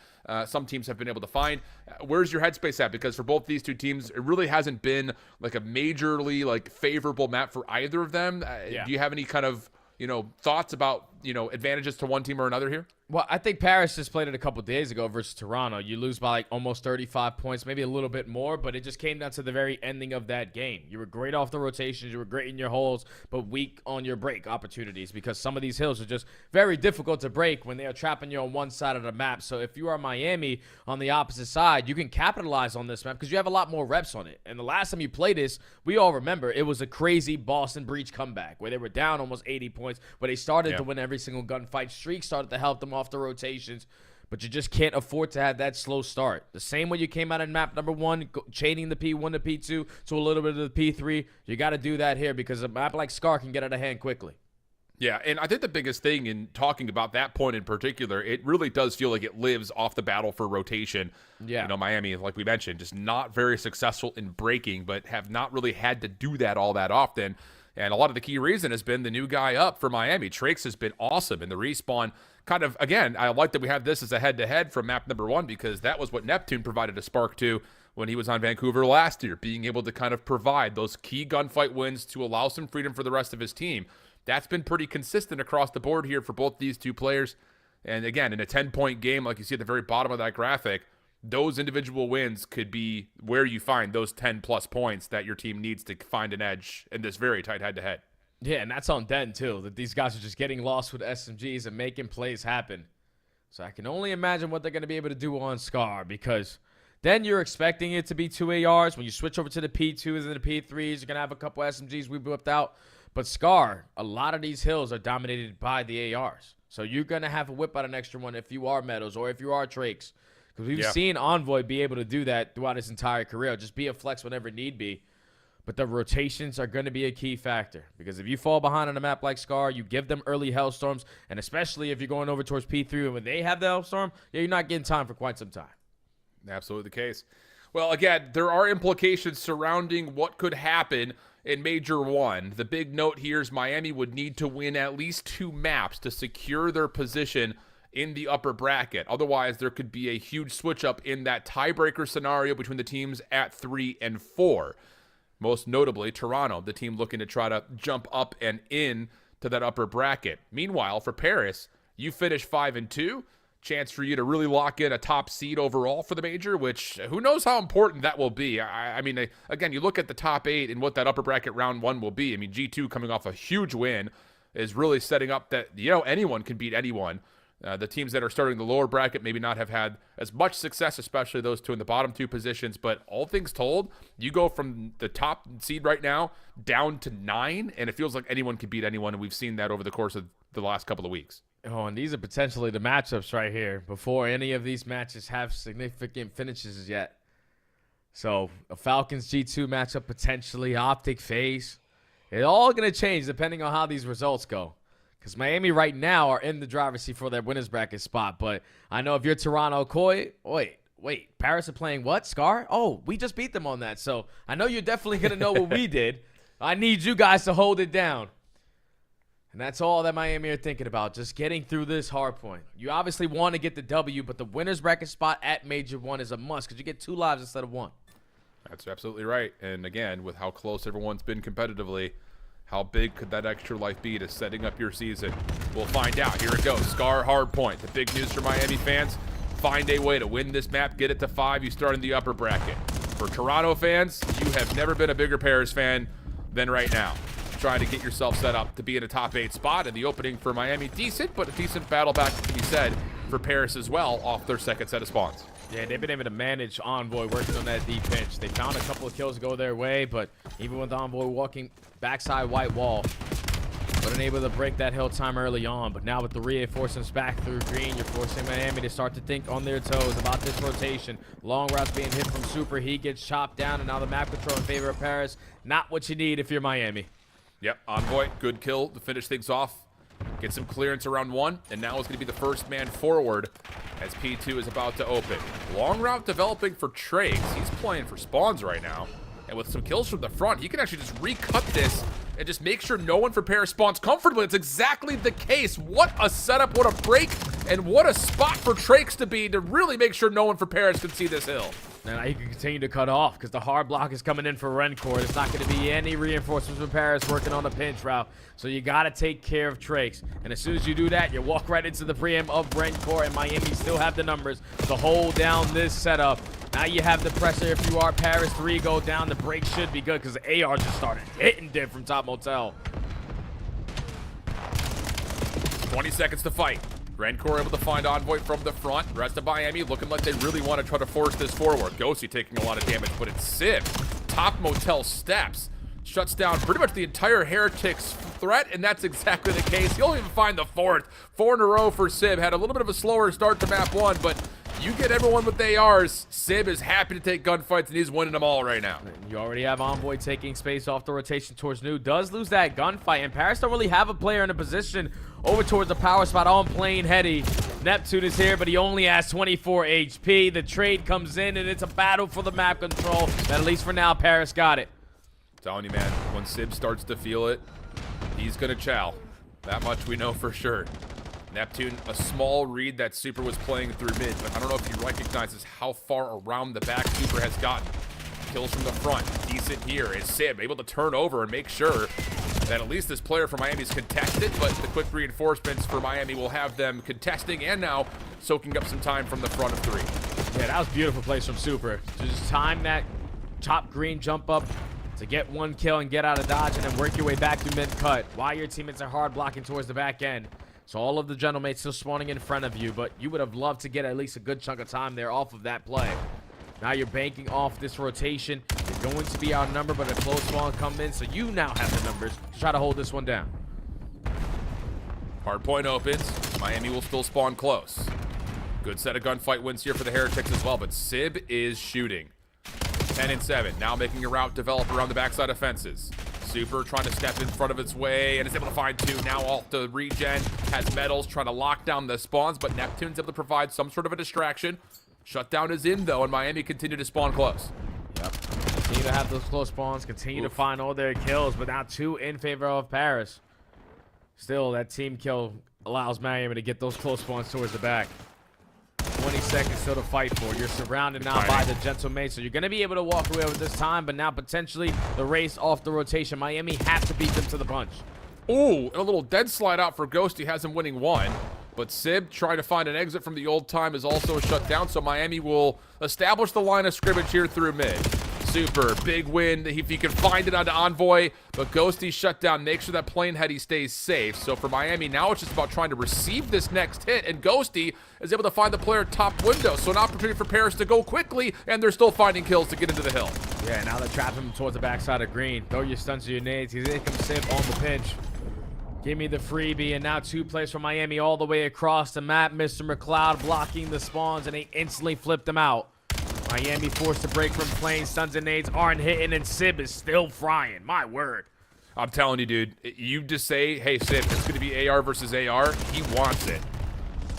some teams have been able to find. Where's your headspace at? Because for both these two teams, it really hasn't been like a majorly like favorable map for either of them. Do you have any kind of, you know, thoughts about, you know, advantages to one team or another here? Well, I think Paris just played it a couple days ago versus Toronto. You lose by like almost 35 points, maybe a little bit more, but it just came down to the very ending of that game. You were great off the rotations, you were great in your holes, but weak on your break opportunities, because some of these hills are just very difficult to break when they are trapping you on one side of the map. So if you are Miami on the opposite side, you can capitalize on this map because you have a lot more reps on it. And the last time you played this, we all remember, it was a crazy Boston Breach comeback where they were down almost 80 points, where they started to win every single gunfight. Streak started to help them off the rotations. But you just can't afford to have that slow start. The same way you came out in map number 1, chaining the P1 to P2 to a little bit of the P3. You got to do that here because a map like Scar can get out of hand quickly. Yeah, and I think the biggest thing in talking about that point in particular, it really does feel like it lives off the battle for rotation. Yeah. You know, Miami, like we mentioned, just not very successful in breaking, but have not really had to do that all that often. And a lot of the key reason has been the new guy up for Miami. Trakes has been awesome in the respawn. Kind of, again, I like that we have this as a head-to-head from map number 1 because that was what Neptune provided a spark to when he was on Vancouver last year, being able to kind of provide those key gunfight wins to allow some freedom for the rest of his team. That's been pretty consistent across the board here for both these two players. And again, in a 10-point game, like you see at the very bottom of that graphic, those individual wins could be where you find those 10-plus points that your team needs to find an edge in this very tight head-to-head. Yeah, and that's on Den, too, that these guys are just getting lost with SMGs and making plays happen. So I can only imagine what they're going to be able to do on Scar because then you're expecting it to be 2 ARs. When you switch over to the P2s and the P3s, you're going to have a couple SMGs we whipped out. But Scar, a lot of these hills are dominated by the ARs. So you're going to have to whip out an extra one if you are Meadows or if you are Trakes. Because we've seen Envoy be able to do that throughout his entire career. Just be a flex whenever need be. But the rotations are going to be a key factor. Because if you fall behind on a map like Scar, you give them early Hellstorms. And especially if you're going over towards P3 and when they have the Hellstorm, you're not getting time for quite some time. Absolutely the case. Well, again, there are implications surrounding what could happen in Major 1. The big note here is Miami would need to win at least 2 maps to secure their position in the upper bracket. Otherwise, there could be a huge switch up in that tiebreaker scenario between the teams at 3 and 4. Most notably, Toronto, the team looking to try to jump up and in to that upper bracket. Meanwhile, for Paris, you finish 5 and 2. Chance for you to really lock in a top seed overall for the major, which who knows how important that will be. I mean, again, you look at the top 8 and what that upper bracket round 1 will be. I mean, G2 coming off a huge win is really setting up that, you know, anyone can beat anyone. The teams that are starting the lower bracket maybe not have had as much success, especially those two in the bottom 2 positions. But all things told, you go from the top seed right now down to 9, and it feels like anyone can beat anyone, and we've seen that over the course of the last couple of weeks. Oh, and these are potentially the matchups right here before any of these matches have significant finishes yet. So a Falcons G2 matchup potentially, Optic FaZe. It's all going to change depending on how these results go. Because Miami right now are in the driver's seat for their winners bracket spot. But I know if you're Toronto, Koi, wait, Paris are playing what? Scar? Oh, we just beat them on that. So I know you're definitely going to know what we did. I need you guys to hold it down. And that's all that Miami are thinking about, just getting through this hard point. You obviously want to get the W, but the winner's bracket spot at Major 1 is a must because you get 2 lives instead of 1. That's absolutely right. And again, with how close everyone's been competitively, how big could that extra life be to setting up your season? We'll find out. Here it goes. Scar hard point. The big news for Miami fans, find a way to win this map, get it to 5, you start in the upper bracket. For Toronto fans, you have never been a bigger Paris fan than right now. Trying to get yourself set up to be in a top 8 spot, and the opening for Miami decent, but a decent battle back to be said for Paris as well off their second set of spawns. Yeah, they've been able to manage Envoy working on that deep pinch. They found a couple of kills go their way, but even with Envoy walking backside white wall, wasn't able to break that hill time early on. But now with the reinforcements back through green, you're forcing Miami to start to think on their toes about this rotation. Long routes being hit from Super. He gets chopped down, and now the map control in favor of Paris. Not what you need if you're Miami. Yep, Envoy, good kill to finish things off. Get some clearance around 1, and now is going to be the first man forward as P2 is about to open. Long route developing for Trakes. He's playing for spawns right now. And with some kills from the front, he can actually just recut this and just make sure no one for Paris spawns comfortably. It's exactly the case. What a setup, what a break, and what a spot for Trakes to be to really make sure no one for Paris can see this hill. Now he can continue to cut off because the hard block is coming in for Rencore. There's not going to be any reinforcements from Paris working on the pinch route. So you got to take care of Trakes. And as soon as you do that, you walk right into the preempt of Rencore, and Miami still have the numbers to hold down this setup. Now you have the pressure. If you are Paris, 3 go down. The break should be good because the AR just started hitting dead from top motel. 20 seconds to fight. Rencore able to find Envoy from the front. Rest of Miami looking like they really want to try to force this forward. Ghosty taking a lot of damage, but it's Civ. Top motel steps. shuts down pretty much the entire Heretics threat, and that's exactly the case. You'll even find the fourth. 4 in a row for Sib. Had a little bit of a slower start to map 1, but you get everyone with ARs. Sib is happy to take gunfights, and he's winning them all right now. You already have Envoy taking space off the rotation towards New. Does lose that gunfight, and Paris don't really have a player in a position over towards the power spot on Plain Heady. Neptune is here, but he only has 24 HP. The trade comes in, and it's a battle for the map control. That, at least for now, Paris got it. Telling you, man, when Sib starts to feel it, he's gonna chow. That much we know for sure. Neptune, a small read that Super was playing through mid, but I don't know if he recognizes how far around the back Super has gotten. Kills from the front, decent here. Is Sib able to turn over and make sure that at least this player for Miami is contested, but the quick reinforcements for Miami will have them contesting and now soaking up some time from the front of 3. Yeah, that was beautiful plays from Super. Just time that top green jump up to get 1 kill and get out of dodge, and then work your way back through mid-cut while your teammates are hard blocking towards the back end. So all of the gentlemates still spawning in front of you, but you would have loved to get at least a good chunk of time there off of that play. Now you're banking off this rotation. You're going to be outnumbered, but a close spawn come in, so you now have the numbers to try to hold this one down. Hardpoint opens. Miami will still spawn close. Good set of gunfight wins here for the Heretics as well, but Sib is shooting. 10 and 7. Now making a route develop around the backside of fences. Super trying to step in front of its way and is able to find 2. Now off to regen. Has medals trying to lock down the spawns, but Neptune's able to provide some sort of a distraction. Shutdown is in though, and Miami continue to spawn close. Yep. Continue to have those close spawns. Continue to find all their kills, but now 2 in favor of Paris. Still, that team kill allows Miami to get those close spawns towards the back. 20 seconds still to fight for. You're surrounded now by the Gentlemates, so you're going to be able to walk away with this time, but now potentially the race off the rotation. Miami have to beat them to the punch. Ooh, and a little dead slide out for Ghost. He has him winning 1, but Sib trying to find an exit from the old time is also shut down, so Miami will establish the line of scrimmage here through mid. Super, big win if he can find it onto Envoy, but Ghosty shut down, make sure that Plain Heady stays safe. So for Miami, now it's just about trying to receive this next hit, and Ghosty is able to find the player top window, so an opportunity for Paris to go quickly, and they're still finding kills to get into the hill. Yeah, now they're trapping him towards the backside of green. Throw your stuns to your nades. He's in Sib on the pinch. Give me the freebie, and now 2 plays from Miami all the way across the map. Mr. McLeod blocking the spawns, and they instantly flipped them out. Miami forced to break from Plain. Stuns and nades aren't hitting, and Sib is still frying. My word. I'm telling you, dude, you just say, hey, Sib, it's going to be AR versus AR. He wants it.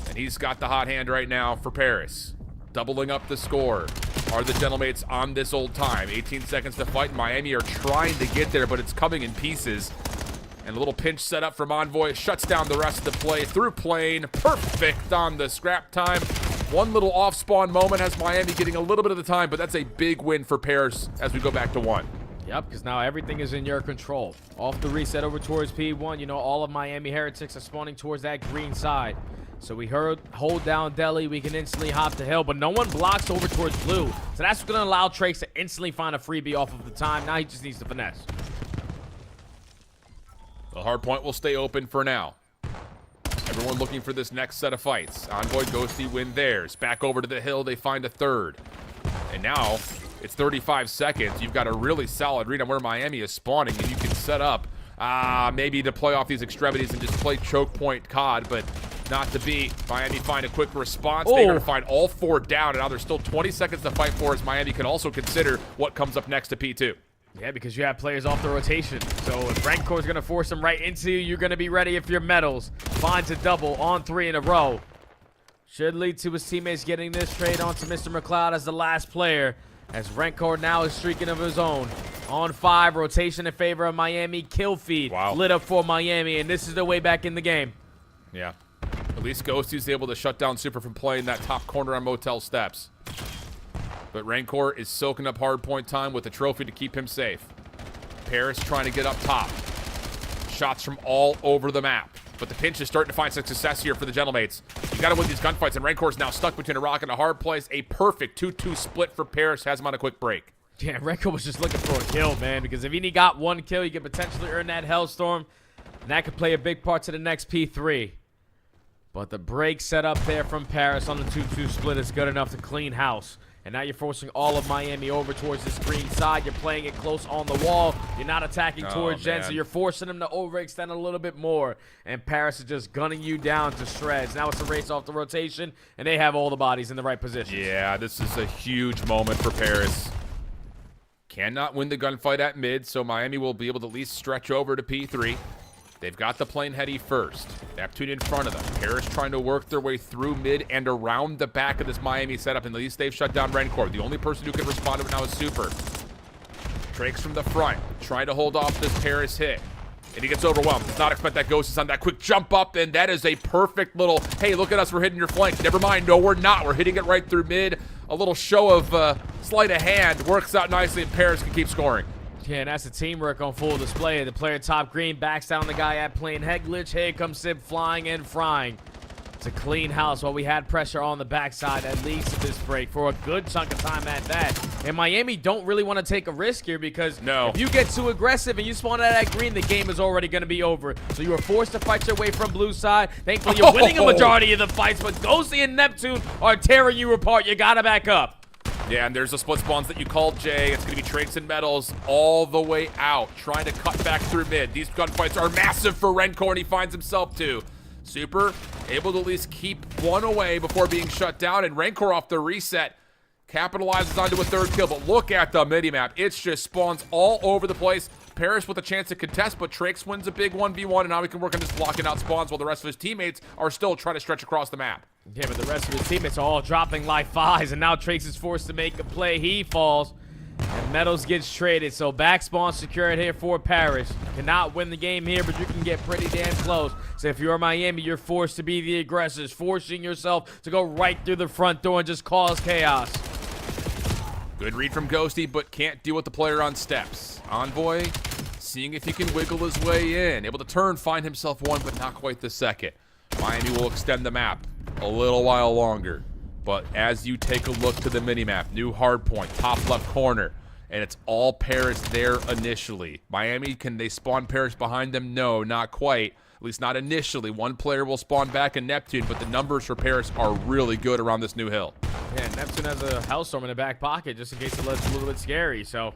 And he's got the hot hand right now for Paris. Doubling up the score. Are the Gentlemates on this old time? 18 seconds to fight. Miami are trying to get there, but it's coming in pieces. And a little pinch set up from Envoy. Shuts down the rest of the play through Plain. Perfect on the scrap time. 1 little off-spawn moment has Miami getting a little bit of the time, but that's a big win for Paris as we go back to 1. Yep, because now everything is in your control. Off the reset over towards P1, you know, all of Miami Heretics are spawning towards that green side. So we hold down Delhi, we can instantly hop the hill, but no one blocks over towards blue. So that's going to allow Trace to instantly find a freebie off of the time. Now he just needs to finesse. The hard point will stay open for now. Everyone looking for this next set of fights. Envoy, Ghosty win theirs. Back over to the hill, they find a 3rd. And now, it's 35 seconds. You've got a really solid read on where Miami is spawning, and you can set up maybe to play off these extremities and just play choke point COD, but not to be. Miami find a quick response. They're going to find all 4 down, and now there's still 20 seconds to fight for as Miami can also consider what comes up next to P2. Yeah, because you have players off the rotation. So if Rancor is going to force them right into you, you're going to be ready if you're medals. Finds a double on 3 in a row. Should lead to his teammates getting this trade onto Mr. McLeod as the last player. As Rancor now is streaking of his own. On 5, rotation in favor of Miami. Kill feed lit up for Miami, and this is the way back in the game. Yeah. At least Ghosty's able to shut down Super from playing that top corner on Motel Steps. But Rancor is soaking up hardpoint time with a trophy to keep him safe. Paris trying to get up top. Shots from all over the map. But the pinch is starting to find some success here for the Gentlemates. You got to win these gunfights, and Rancor's now stuck between a rock and a hard place. A perfect 2-2 split for Paris. Has him on a quick break. Yeah, Rancor was just looking for a kill, man, because if he got 1 kill, he could potentially earn that Hellstorm, and that could play a big part to the next P3. But the break set up there from Paris on the 2-2 split is good enough to clean house. And And now you're forcing all of Miami over towards this green side. You're playing it close on the wall. You're not attacking towards Jen, so you're forcing them to overextend a little bit more. And Paris is just gunning you down to shreds. Now it's a race off the rotation, and they have all the bodies in the right position. Yeah, this is a huge moment for Paris. Cannot win the gunfight at mid, so Miami will be able to at least stretch over to P3. They've got the plane heady first. Neptune in front of them. Paris trying to work their way through mid and around the back of this Miami setup, and at least they've shut down Rencor. The only person who can respond to it now is Super. Drakes from the front, trying to hold off this Paris hit. And he gets overwhelmed. Does not expect that Ghost is on that quick jump up, and that is a perfect little, hey, look at us, we're hitting your flank. Never mind, no, we're not. We're hitting it right through mid. A little show of sleight of hand. Works out nicely, and Paris can keep scoring. Yeah, and that's the teamwork on full display. The player top green backs down the guy at plane head glitch. Here comes Sib flying and frying. It's a clean house while we had pressure on the backside at least this break for a good chunk of time at that. And Miami don't really want to take a risk here because if you get too aggressive and you spawn out that green, the game is already going to be over. So you are forced to fight your way from blue side. Thankfully, you're winning a majority of the fights, but Ghosty and Neptune are tearing you apart. You got to back up. Yeah, and there's the split spawns that you called, Jay. It's going to be Trakes and Metals all the way out, trying to cut back through mid. These gunfights are massive for Rencor, and he finds himself too. Super able to at least keep one away before being shut down, and Rencor off the reset capitalizes onto a third kill. But look at the mini-map. It's just spawns all over the place. Paris with a chance to contest, but Trakes wins a big 1v1, and now we can work on just blocking out spawns while the rest of his teammates are still trying to stretch across the map. Yeah, but the rest of his teammates are all dropping like fives, and now Trakes is forced to make a play. He falls, and Metals gets traded. So back spawn secured here for Paris. Cannot win the game here, but you can get pretty damn close. So if you're Miami, you're forced to be the aggressors, forcing yourself to go right through the front door and just cause chaos. Good read from Ghosty, but can't deal with the player on steps. Envoy seeing if he can wiggle his way in. Able to turn, find himself one, but not quite the second. Miami will extend the map a little while longer. But as you take a look to the minimap, new hard point, top left corner, and it's all Paris there initially. Miami, can they spawn Paris behind them? No, not quite. At least not initially. One player will spawn back in Neptune, but the numbers for Paris are really good around this new hill. Yeah, Neptune has a Hellstorm in the back pocket just in case it looks a little bit scary. So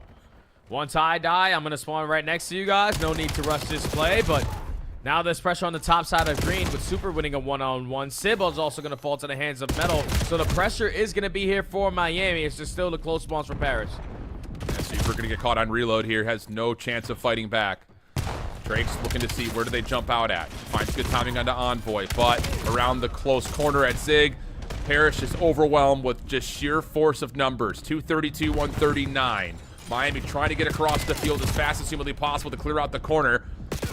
once I die, I'm going to spawn right next to you guys. No need to rush this play, but now there's pressure on the top side of green with Super winning a one-on-one. Sybil's also going to fall to the hands of Metal. So the pressure is going to be here for Miami. It's just still the close spawns for Paris. Yeah, Super going to get caught on reload here. Has no chance of fighting back. Drake's looking to see where do they jump out at. Finds good timing onto Envoy, but around the close corner at Zig, Paris is overwhelmed with just sheer force of numbers. 232, 139. Miami trying to get across the field as fast as humanly possible to clear out the corner.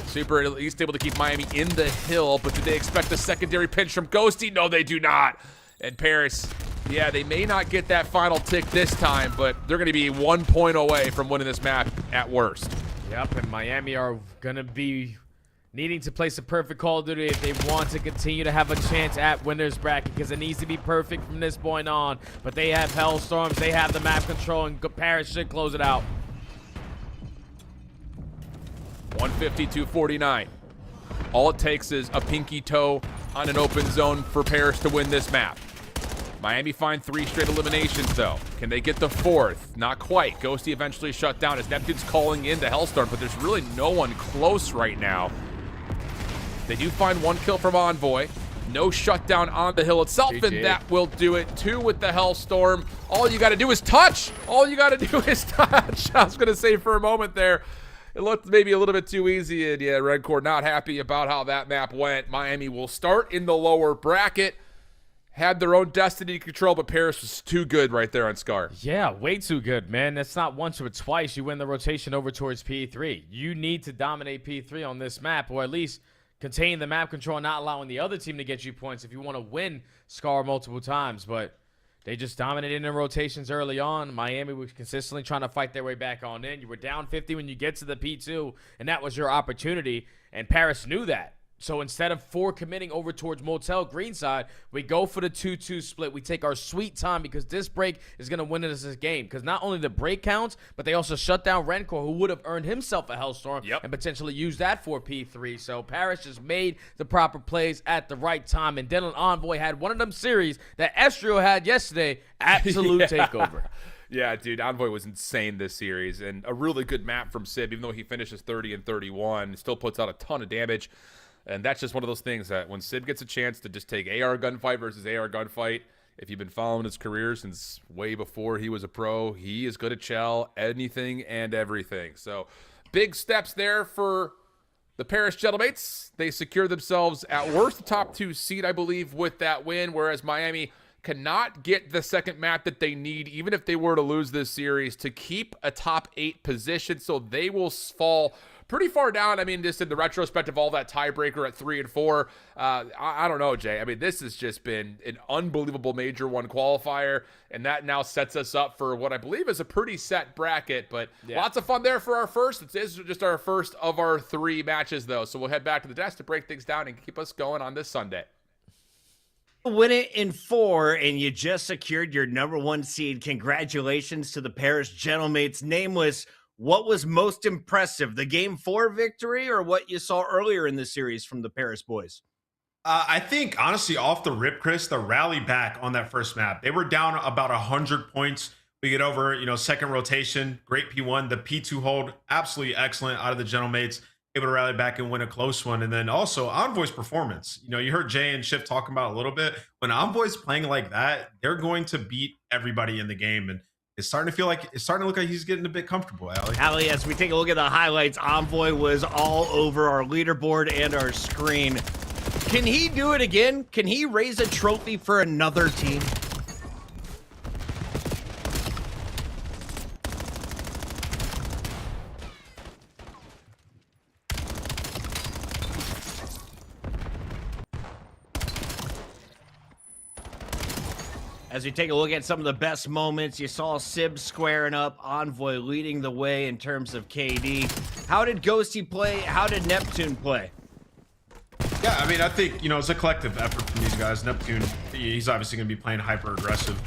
Super at least able to keep Miami in the hill, but do they expect a secondary pinch from Ghosty? No, they do not. And Paris, yeah, they may not get that final tick this time, but they're going to be 1 point away from winning this map at worst. Yep, and Miami are going to be needing to place a perfect Call of Duty if they want to continue to have a chance at winner's bracket, because it needs to be perfect from this point on. But they have Hellstorms, they have the map control, and Paris should close it out. 150-249. All it takes is a pinky toe on an open zone for Paris to win this map. Miami find 3 straight eliminations, though. Can they get the 4th? Not quite. Ghosty eventually shut down as Neptune's calling in the Hellstorm, but there's really no one close right now. They do find 1 kill from Envoy. No shutdown on the hill itself, GG. and that will do it. 2 with the Hellstorm. All you got to do is touch. All you got to do is touch. I was going to say for a moment there, it looked maybe a little bit too easy, and yeah, Redcore not happy about how that map went. Miami will start in the lower bracket. Had their own destiny to control, but Paris was too good right there on Scar. Yeah, way too good, man. That's not once or twice you win the rotation over towards P3. You need to dominate P3 on this map, or at least contain the map control, not allowing the other team to get you points if you want to win Scar multiple times. But they just dominated in the rotations early on. Miami was consistently trying to fight their way back on in. You were down 50 when you get to the P2, and that was your opportunity, and Paris knew that. So instead of 4 committing over towards Motel Greenside, we go for the 2-2 split. We take our sweet time because this break is going to win us this game. Because not only the break counts, but they also shut down Rencor, who would have earned himself a Hellstorm and potentially used that for P3. So Paris just made the proper plays at the right time. And Dylan Envoy had one of them series that Estrio had yesterday, absolute takeover. Yeah, dude, Envoy was insane this series. And a really good map from Sib, even though he finishes 30 and 31, still puts out a ton of damage. And that's just one of those things that when Sib gets a chance to just take AR gunfight versus AR gunfight, if you've been following his career since way before he was a pro, he is good at Chell, anything and everything. So big steps there for the Paris Gentlemates. They secure themselves at worst the top 2 seed, I believe, with that win, whereas Miami cannot get the second map that they need, even if they were to lose this series, to keep a top 8 position. So they will fall pretty far down. I mean, just in the retrospect of all that tiebreaker at 3 and 4, I don't know, Jay. I mean, this has just been an unbelievable Major 1 qualifier, and that now sets us up for what I believe is a pretty set bracket, but lots of fun there for our first. It is just our first of our 3 matches, though, so we'll head back to the desk to break things down and keep us going on this Sunday. Win it in 4, and you just secured your number 1 seed. Congratulations to the Paris Gentlemates. Nameless, what was most impressive, the Game 4 victory or what you saw earlier in the series from the Paris boys? I think, honestly, off the rip, Chris, the rally back on that first map, they were down about 100 points. We get over, second rotation, great P1. The P2 hold, absolutely excellent out of the Gentlemates, able to rally back and win a close one. And then also Envoy's performance. You heard Jay and Shift talking about it a little bit. When Envoy's playing like that, they're going to beat everybody in the game. And it's starting to look like he's getting a bit comfortable, Allie. Allie, as we take a look at the highlights, Envoy was all over our leaderboard and our screen. Can he do it again? Can he raise a trophy for another team? As we take a look at some of the best moments, you saw Sib squaring up, Envoy leading the way in terms of KD. How did Ghosty play? How did Neptune play? Yeah, I mean, I think, it's a collective effort from these guys. Neptune, he's obviously going to be playing hyper aggressive.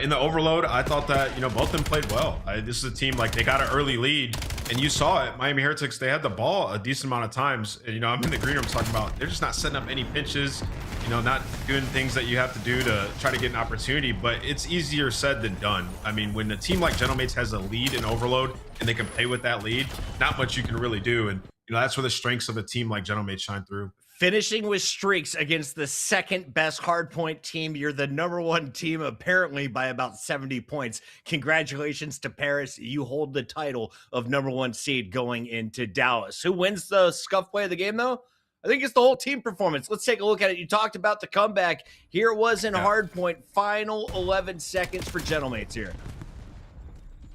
In the overload, I thought that, both of them played well. This is a team, they got an early lead, and you saw it. Miami Heretics, they had the ball a decent amount of times. And, I'm in the green room talking about they're just not setting up any pinches, not doing things that you have to do to try to get an opportunity. But it's easier said than done. I mean, when a team like Gentlemates has a lead in overload and they can play with that lead, not much you can really do. And, that's where the strengths of a team like Gentlemates shine through. Finishing with streaks against the second best hardpoint team. You're the number 1 team, apparently, by about 70 points. Congratulations to Paris. You hold the title of number 1 seed going into Dallas. Who wins the scuff play of the game, though? I think it's the whole team performance. Let's take a look at it. You talked about the comeback. Here it was in hardpoint. Final 11 seconds for Gentlemates here.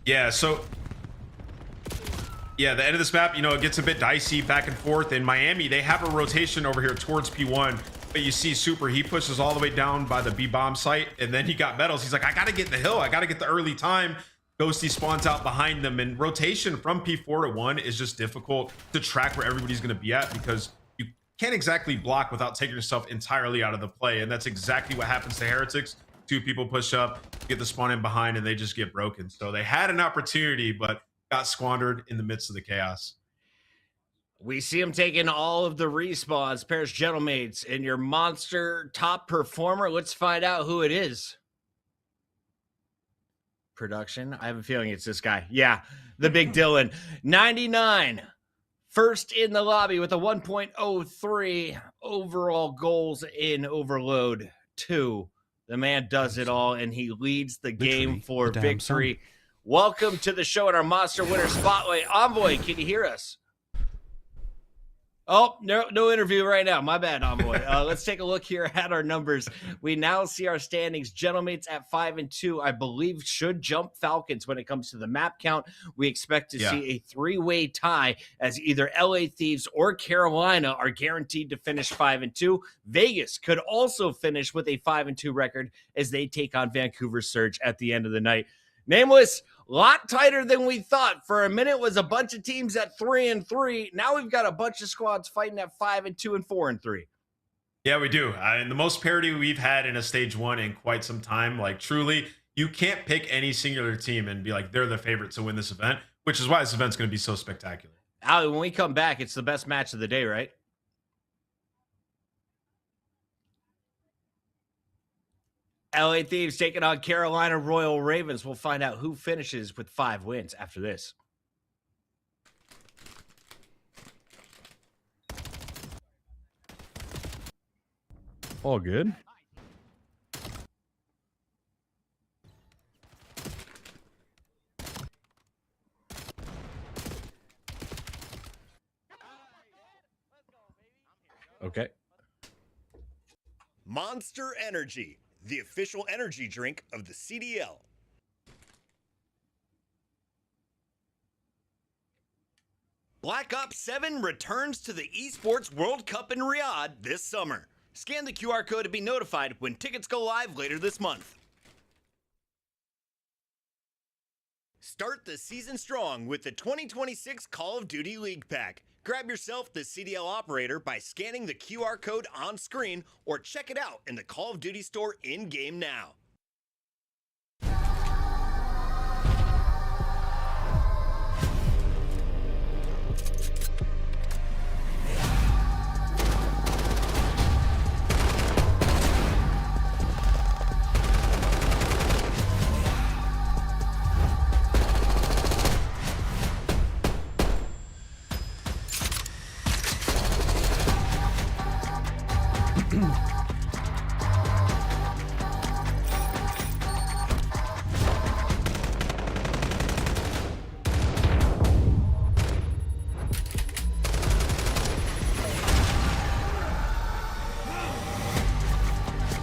Yeah, so... Yeah, the end of this map, it gets a bit dicey back and forth. In Miami, they have a rotation over here towards P1, but you see Super, he pushes all the way down by the B-bomb site, and then he got medals. He's like, I got to get the hill. I got to get the early time. Ghosty spawns out behind them, and rotation from P4 to 1 is just difficult to track where everybody's going to be at because you can't exactly block without taking yourself entirely out of the play, and that's exactly what happens to Heretics. 2 people push up, get the spawn in behind, and they just get broken. So they had an opportunity, but got squandered in the midst of the chaos. We see him taking all of the respawns, Paris Gentlemates, and your monster top performer. Let's find out who it is. Production. I have a feeling it's this guy. Yeah, the big Dylan. 99. First in the lobby with a 1.03 overall goals in overload. 2. The man does it all, and he leads the game for victory. Welcome to the show in our Monster Winner Spotlight. Envoy, can you hear us? Oh, no interview right now. My bad, Envoy. Let's take a look here at our numbers. We now see our standings. Gentlemates at 5 and 2, I believe, should jump Falcons when it comes to the map count. We expect to see a 3-way tie as either LA Thieves or Carolina are guaranteed to finish 5 and 2. Vegas could also finish with a 5 and 2 record as they take on Vancouver Surge at the end of the night. Nameless, lot tighter than we thought. For a minute, it was a bunch of teams at 3-3. Now we've got a bunch of squads fighting at 5-2 and 4-3. Yeah, we do. And the most parity we've had in a stage one in quite some time. Like, truly, you can't pick any singular team and be like, they're the favorite to win this event, which is why this event's going to be so spectacular. Ali, when we come back, it's the best match of the day, right? LA Thieves taking on Carolina Royal Ravens. We'll find out who finishes with 5 wins after this. All good. Okay. Monster Energy, the official energy drink of the CDL. Black Ops 7 returns to the Esports World Cup in Riyadh this summer. Scan the QR code to be notified when tickets go live later this month. Start the season strong with the 2026 Call of Duty League Pack. Grab yourself the CDL operator by scanning the QR code on screen or check it out in the Call of Duty store in-game now.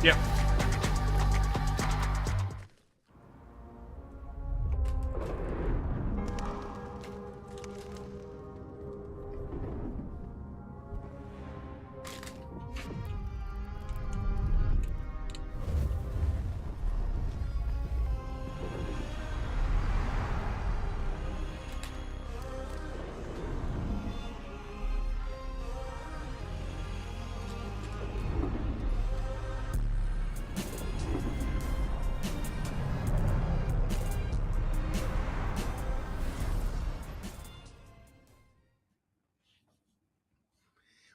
Yep.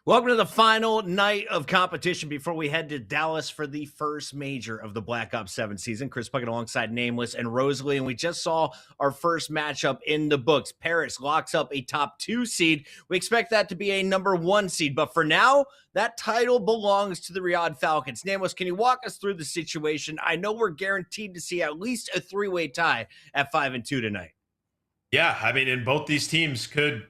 Welcome to the final night of competition before we head to Dallas for the first major of the Black Ops 7 season. Chris Puckett alongside Nameless and Rosalie, and we just saw our first matchup in the books. Paris locks up a top 2 seed. We expect that to be a number 1 seed, but for now, that title belongs to the Riyadh Falcons. Nameless, can you walk us through the situation? I know we're guaranteed to see at least a 3-way tie at 5-2 tonight. Yeah, I mean, and both these teams could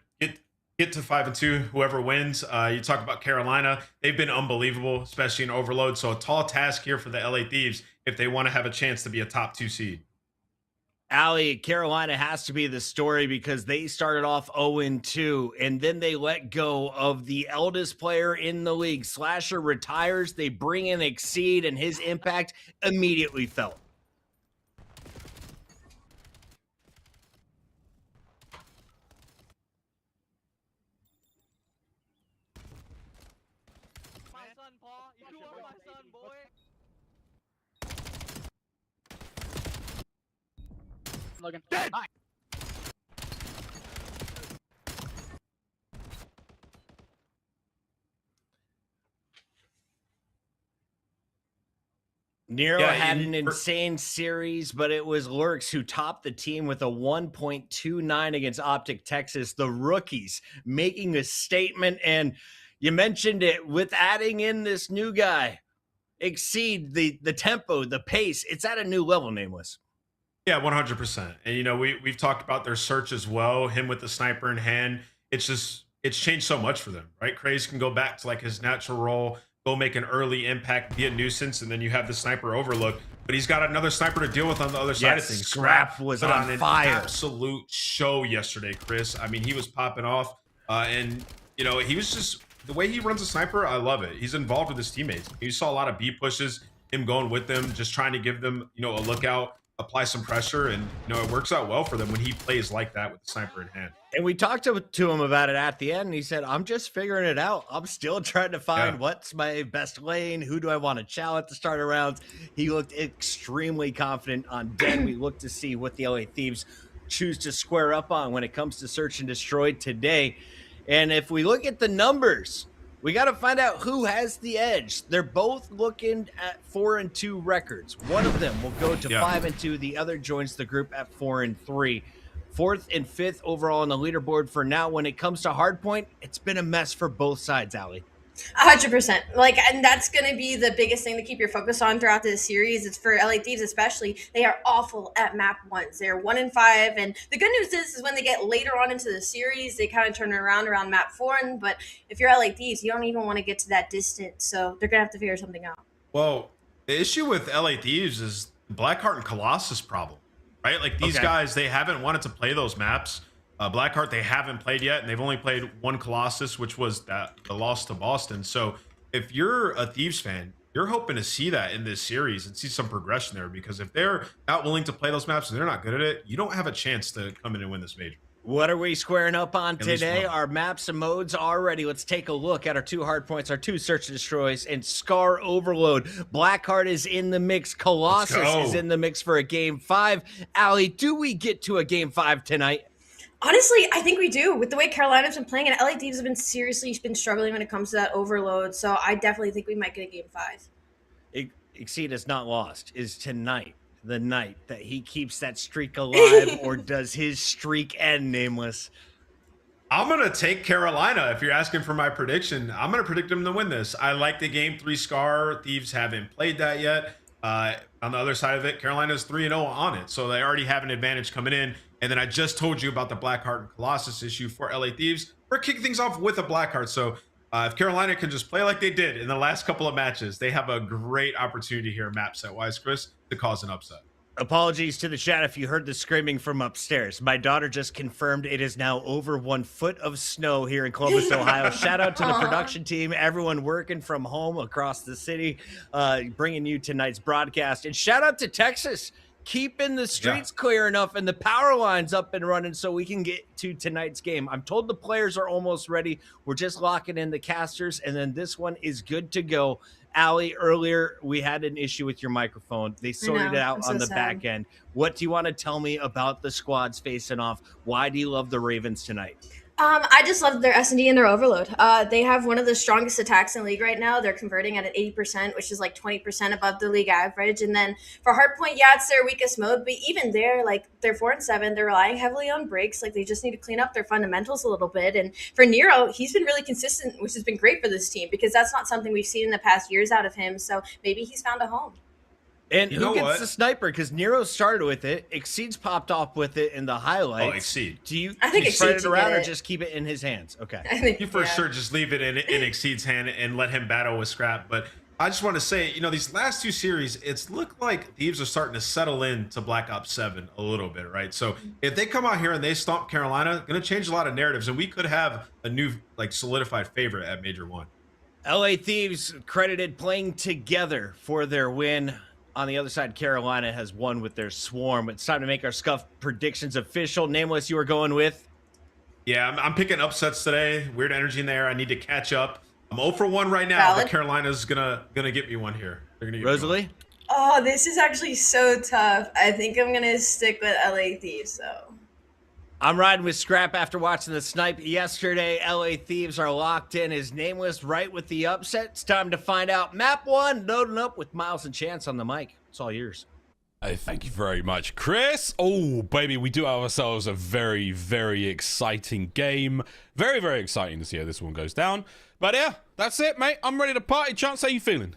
get to 5-2, whoever wins. You talk about Carolina. They've been unbelievable, especially in Overload. So a tall task here for the LA Thieves if they want to have a chance to be a top 2 seed. Ali, Carolina has to be the story because they started off 0-2, and then they let go of the eldest player in the league. Slasher retires. They bring in Exceed, and his impact immediately felt. Logan. Dead! Nero Yeah, had an insane series, but it was Lurks who topped the team with a 1.29 against Optic Texas. The rookies making a statement, and you mentioned it with adding in this new guy. Exceed the tempo, the pace. It's at a new level, Nameless. Yeah, 100%. And, you know, we've talked about their search as well, him with the sniper in hand. It's changed so much for them, right? Craze can go back to like his natural role, go make an early impact, be a nuisance, and then you have the sniper overlook. But he's got another sniper to deal with on the other side of things. Scrap was put on an fire. Absolute show yesterday, Chris. I mean, he was popping off. And, you know, he was just, the way he runs a sniper, I love it. He's involved with his teammates. You saw a lot of B pushes, him going with them, just trying to give them, you know, a lookout. apply some pressure, and it works out well for them when he plays like that with the sniper in hand. And we talked to him about it at the end, and he said, I'm just figuring it out. I'm still trying to find what's my best lane. Who do I want to chow at the start of rounds? He looked extremely confident on dead. We look to see what the LA Thieves choose to square up on when it comes to search and destroy today. And if we look at the numbers, we got to find out who has the edge. They're both looking at 4-2 records. One of them will go to 5-2. The other joins the group at 4-3. 4th and 5th overall on the leaderboard for now. When it comes to hardpoint, it's been a mess for both sides, Allie. 100%. And that's going to be the biggest thing to keep your focus on throughout this series. It's for LA Thieves especially. They are awful at map ones. They're 1-5, and the good news is when they get later on into the series, they kind of turn it around map 4. But if you're LA Thieves, you don't even want to get to that distance, so they're going to have to figure something out. Well, the issue with LA Thieves is Blackheart and Colossus problem, right? Like these guys, they haven't wanted to play those maps. Blackheart, they haven't played yet, and they've only played one Colossus, which was the loss to Boston. So if you're a Thieves fan, you're hoping to see that in this series and see some progression there, because if they're not willing to play those maps and they're not good at it, you don't have a chance to come in and win this major. What are we squaring up on today? Our maps and modes are ready. Let's take a look at our 2 hard points, our 2 search and destroys, and Scar Overload. Blackheart is in the mix. Colossus is in the mix for a game 5. Allie, do we get to a game 5 tonight? Honestly, I think we do. With the way Carolina's been playing, and LA Thieves have been struggling when it comes to that overload. So I definitely think we might get a game 5. Exceed is not lost. Is tonight the night that he keeps that streak alive, or does his streak end, Nameless? I'm going to take Carolina. If you're asking for my prediction, I'm going to predict them to win this. I like the game 3 Scar. Thieves haven't played that yet. On the other side of it, Carolina's 3-0 on it. So they already have an advantage coming in. And then I just told you about the Blackheart and Colossus issue for LA Thieves. We're kicking things off with a Blackheart. So if Carolina can just play like they did in the last couple of matches, they have a great opportunity here map set wise, Chris, to cause an upset. Apologies to the chat if you heard the screaming from upstairs. My daughter just confirmed it is now over 1 foot of snow here in Columbus, Ohio. Shout out to the production team, everyone working from home across the city, bringing you tonight's broadcast. And shout out to Texas, keeping the streets clear enough and the power lines up and running so we can get to tonight's game. I'm told the players are almost ready. We're just locking in the casters, and then this one is good to go. Allie, earlier we had an issue with your microphone. They sorted it out on the back end. What do you want to tell me about the squads facing off? Why do you love the Ravens tonight? I just love their S&D and their overload. They have one of the strongest attacks in the league right now. They're converting at an 80%, which is like 20% above the league average. And then for hardpoint, it's their weakest mode, but even there, like they're 4-7. They're relying heavily on breaks. Like they just need to clean up their fundamentals a little bit. And for Nero, he's been really consistent, which has been great for this team because that's not something we've seen in the past years out of him. So maybe he's found a home. And who gets the sniper? Because Nero started with it. Exceed's popped off with it in the highlights. Oh, Exceed. Do you I think spread it around or just keep it in his hands? Okay. I think, You for sure just leave it in Exceed's hand and let him battle with Scrap. But I just want to say, these last 2 series, it's looked like Thieves are starting to settle into Black Ops 7 a little bit, right? So if they come out here and they stomp Carolina, going to change a lot of narratives. And we could have a new, solidified favorite at Major 1. LA Thieves credited playing together for their win. On the other side, Carolina has won with their swarm. It's time to make our scuff predictions official. Nameless, you were going with? Yeah, I'm picking upsets today. Weird energy in there. I need to catch up. I'm 0 for 1 right now, but Carolina's gonna get me one here. They're gonna get Rosalie? Oh, this is actually so tough. I think I'm gonna stick with LA Thieves, though. I'm riding with Scrap after watching the snipe yesterday. LA Thieves are locked in. His Nameless right with the upset. It's time to find out. Map 1 loading up with Miles and Chance on the mic. It's all yours. Hey, thank you very much, Chris. Oh, baby, we do have ourselves a very, very exciting game. Very, very exciting to see how this one goes down. But yeah, that's it, mate. I'm ready to party. Chance, how you feeling?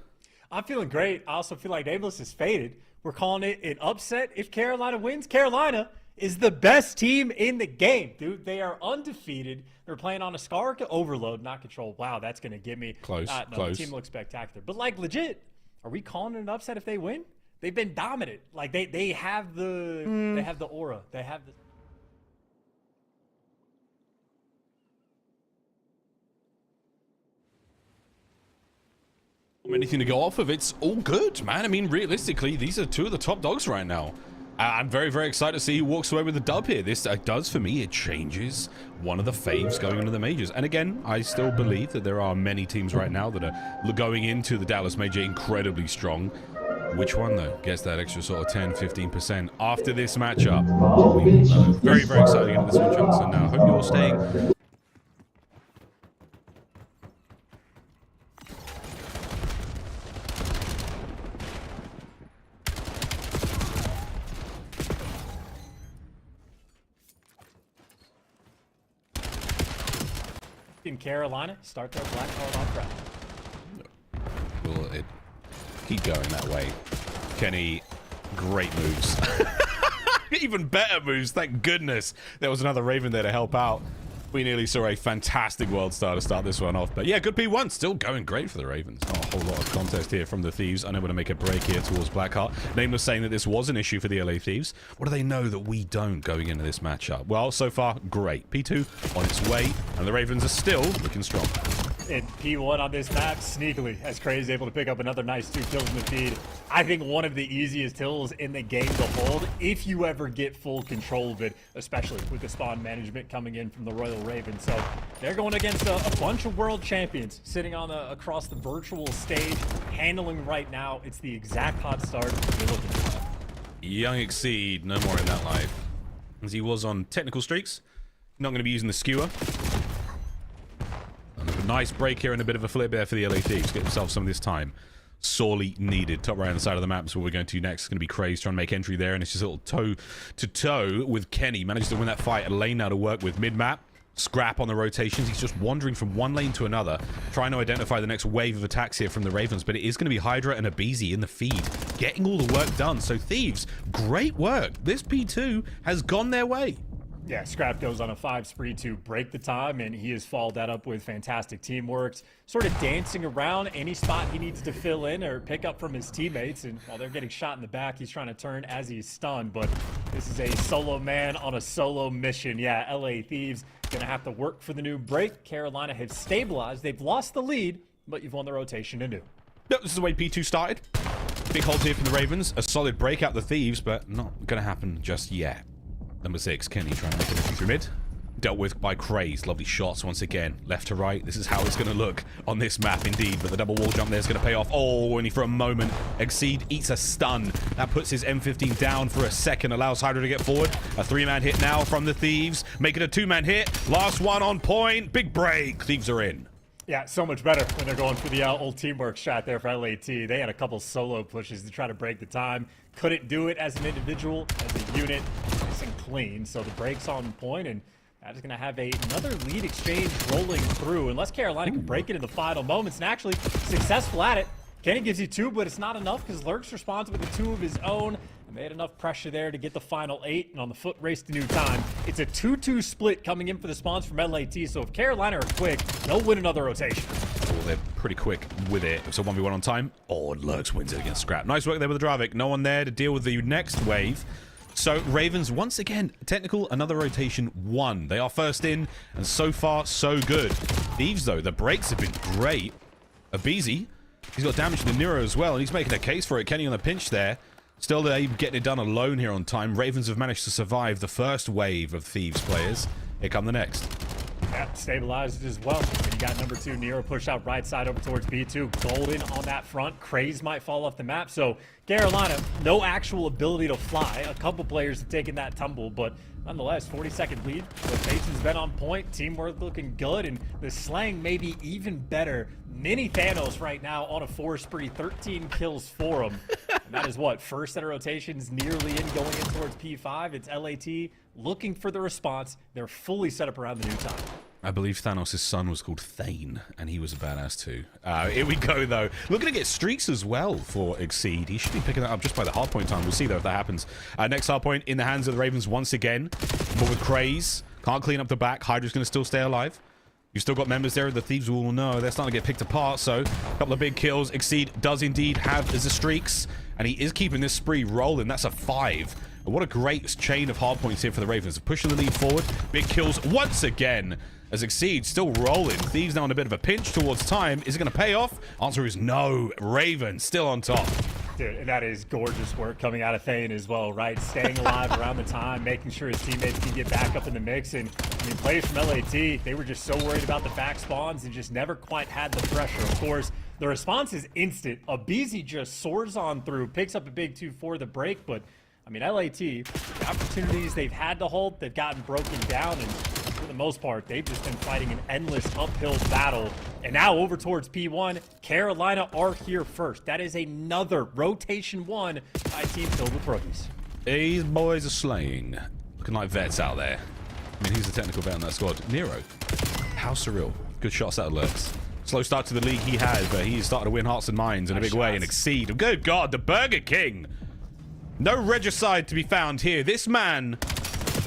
I'm feeling great. I also feel like Nameless is faded. We're calling it an upset. If Carolina wins, Carolina is the best team in the game, dude. They are undefeated. They're playing on a Scar overload, not control. Wow, that's going to get me. Close. The team looks spectacular. But, legit, are we calling it an upset if they win? They've been dominant. They have the they have the aura. They have the anything to go off of. It's all good, man. I mean, realistically, these are 2 of the top dogs right now. I'm very, very excited to see who walks away with the dub here. This does, for me, it changes one of the faves going into the majors. And again, I still believe that there are many teams right now that are going into the Dallas major incredibly strong. Which one, though, gets that extra sort of 10, 15% after this matchup? We will know. Very, very exciting into this one, Chunks. And now, hope you're staying. In Carolina, start their black card on Friday. Will it keep going that way? Kenny, great moves. Even better moves, thank goodness. There was another Raven there to help out. We nearly saw a fantastic World Star to start this one off. But yeah, good P1. Still going great for the Ravens. Not a whole lot of contest here from the Thieves. I know we're going to make a break here towards Blackheart. Nameless saying that this was an issue for the LA Thieves. What do they know that we don't going into this matchup? Well, so far, great. P2 on its way, and the Ravens are still looking strong. And P1 on this map, sneakily, as Cray is able to pick up another nice 2 kills in the feed. I think one of the easiest hills in the game to hold if you ever get full control of it, especially with the spawn management coming in from the Royal Ravens. So they're going against a bunch of world champions sitting on across the virtual stage, handling right now. It's the exact hot start you're looking for. Young Exceed, no more in that life. As he was on technical streaks, not going to be using the skewer. A nice break here and a bit of a flip there for the LA Thieves. Get themselves some of this time. Sorely needed. Top right on the side of the map is what we're going to next. It's going to be Craze trying to make entry there, and it's just a little toe-to-toe with Kenny. Manages to win that fight. A lane now to work with mid-map. Scrap on the rotations. He's just wandering from one lane to another, trying to identify the next wave of attacks here from the Ravens, but it is going to be Hydra and Abizi in the feed, getting all the work done. So Thieves, great work. This P2 has gone their way. Yeah, Scrap goes on a 5 spree to break the time, and he has followed that up with fantastic teamwork, sort of dancing around any spot he needs to fill in or pick up from his teammates. And while they're getting shot in the back, he's trying to turn as he's stunned. But this is a solo man on a solo mission. Yeah, LA Thieves going to have to work for the new break. Carolina has stabilized. They've lost the lead, but you've won the rotation anew. Yep, this is the way P2 started. Big hold here from the Ravens. A solid break out the Thieves, but not going to happen just yet. Number 6, Kenny trying to make it through mid. Dealt with by Craze. Lovely shots once again. Left to right. This is how it's going to look on this map indeed. But the double wall jump there is going to pay off. Oh, only for a moment. Exceed eats a stun. That puts his M15 down for a second. Allows Hydra to get forward. A 3-man hit now from the Thieves. Make it a 2-man hit. Last one on point. Big break. Thieves are in. Yeah, so much better when they're going for the old teamwork shot there for LAT. They had a couple solo pushes to try to break the time. Couldn't do it as an individual, as a unit. Nice and clean. So the break's on point, and that is going to have another lead exchange rolling through. Unless Carolina can break it in the final moments, and actually successful at it. Kenny gives you 2, but it's not enough because Lurks responds with a 2 of his own. And they had enough pressure there to get the final 8. And on the foot race to new time, it's a 2-2 split coming in for the spawns from LAT. So if Carolina are quick, they'll win another rotation. Oh, they're pretty quick with it. So 1v1 on time. Oh, and Lurks wins it against Scrap. Nice work there with the Dravik. No one there to deal with the next wave. So Ravens, once again, technical, another rotation 1. They are first in, and so far, so good. Thieves, though, the breaks have been great. Abizi, he's got damage to the Nero as well, and he's making a case for it. Kenny on the pinch there. Still, they're getting it done alone here on time. Ravens have managed to survive the first wave of Thieves players. Here come the next. Yeah, stabilized as well. And you got number 2, Nero, push out right side over towards B2. Golden on that front. Craze might fall off the map. So Carolina, no actual ability to fly. A couple players have taken that tumble, but nonetheless, 40-second lead. Rotation's been on point. Teamwork looking good, and the slang may be even better. Mini Thanos right now on a 4 spree, 13 kills for him. And that is what? First set of rotations nearly in, going in towards P5. It's LAT looking for the response. They're fully set up around the new time. I believe Thanos' son was called Thane, and he was a badass too. Here we go, though. Looking to get streaks as well for Exceed. He should be picking that up just by the hardpoint time. We'll see, though, if that happens. Next hardpoint in the hands of the Ravens once again. But with Craze, can't clean up the back. Hydra's going to still stay alive. You've still got members there. The Thieves will know they're starting to get picked apart. So, a couple of big kills. Exceed does indeed have the streaks, and he is keeping this spree rolling. That's a 5. What a great chain of hardpoints here for the Ravens. Pushing the lead forward. Big kills once again. As Exceed still rolling. Thieves now in a bit of a pinch towards time. Is it going to pay off? Answer is no. Raven still on top. Dude, and that is gorgeous work coming out of Thane as well, right? Staying alive around the time, making sure his teammates can get back up in the mix. And I mean, players from LAT, they were just so worried about the back spawns and just never quite had the pressure. Of course, the response is instant. Abizi just soars on through, picks up a big 2 for the break, but I mean, LAT, the opportunities they've had to hold, they've gotten broken down, and for the most part, they've just been fighting an endless uphill battle. And now over towards P1, Carolina are here first. That is another rotation 1 by a team filled with rookies. These boys are slaying. Looking like vets out there. I mean, who's the technical vet on that squad? Nero. How surreal. Good shots out of Lurks. Slow start to the league he has, but he's starting to win hearts and minds in a big way and exceed. Good God, the Burger King. No regicide to be found here. This man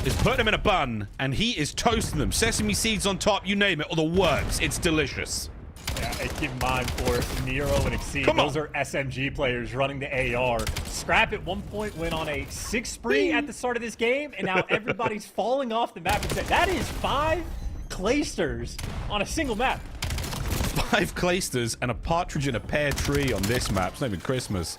is putting them in a bun, and he is toasting them. Sesame seeds on top, you name it, or the works. It's delicious. Yeah, and keep in mind for Nero and Exceed, those are SMG players running the AR. Scrap at one point went on a 6 spree at the start of this game, and now everybody's falling off the map and said, that is 5 claysters on a single map. 5 claysters and a partridge in a pear tree on this map. It's not even Christmas.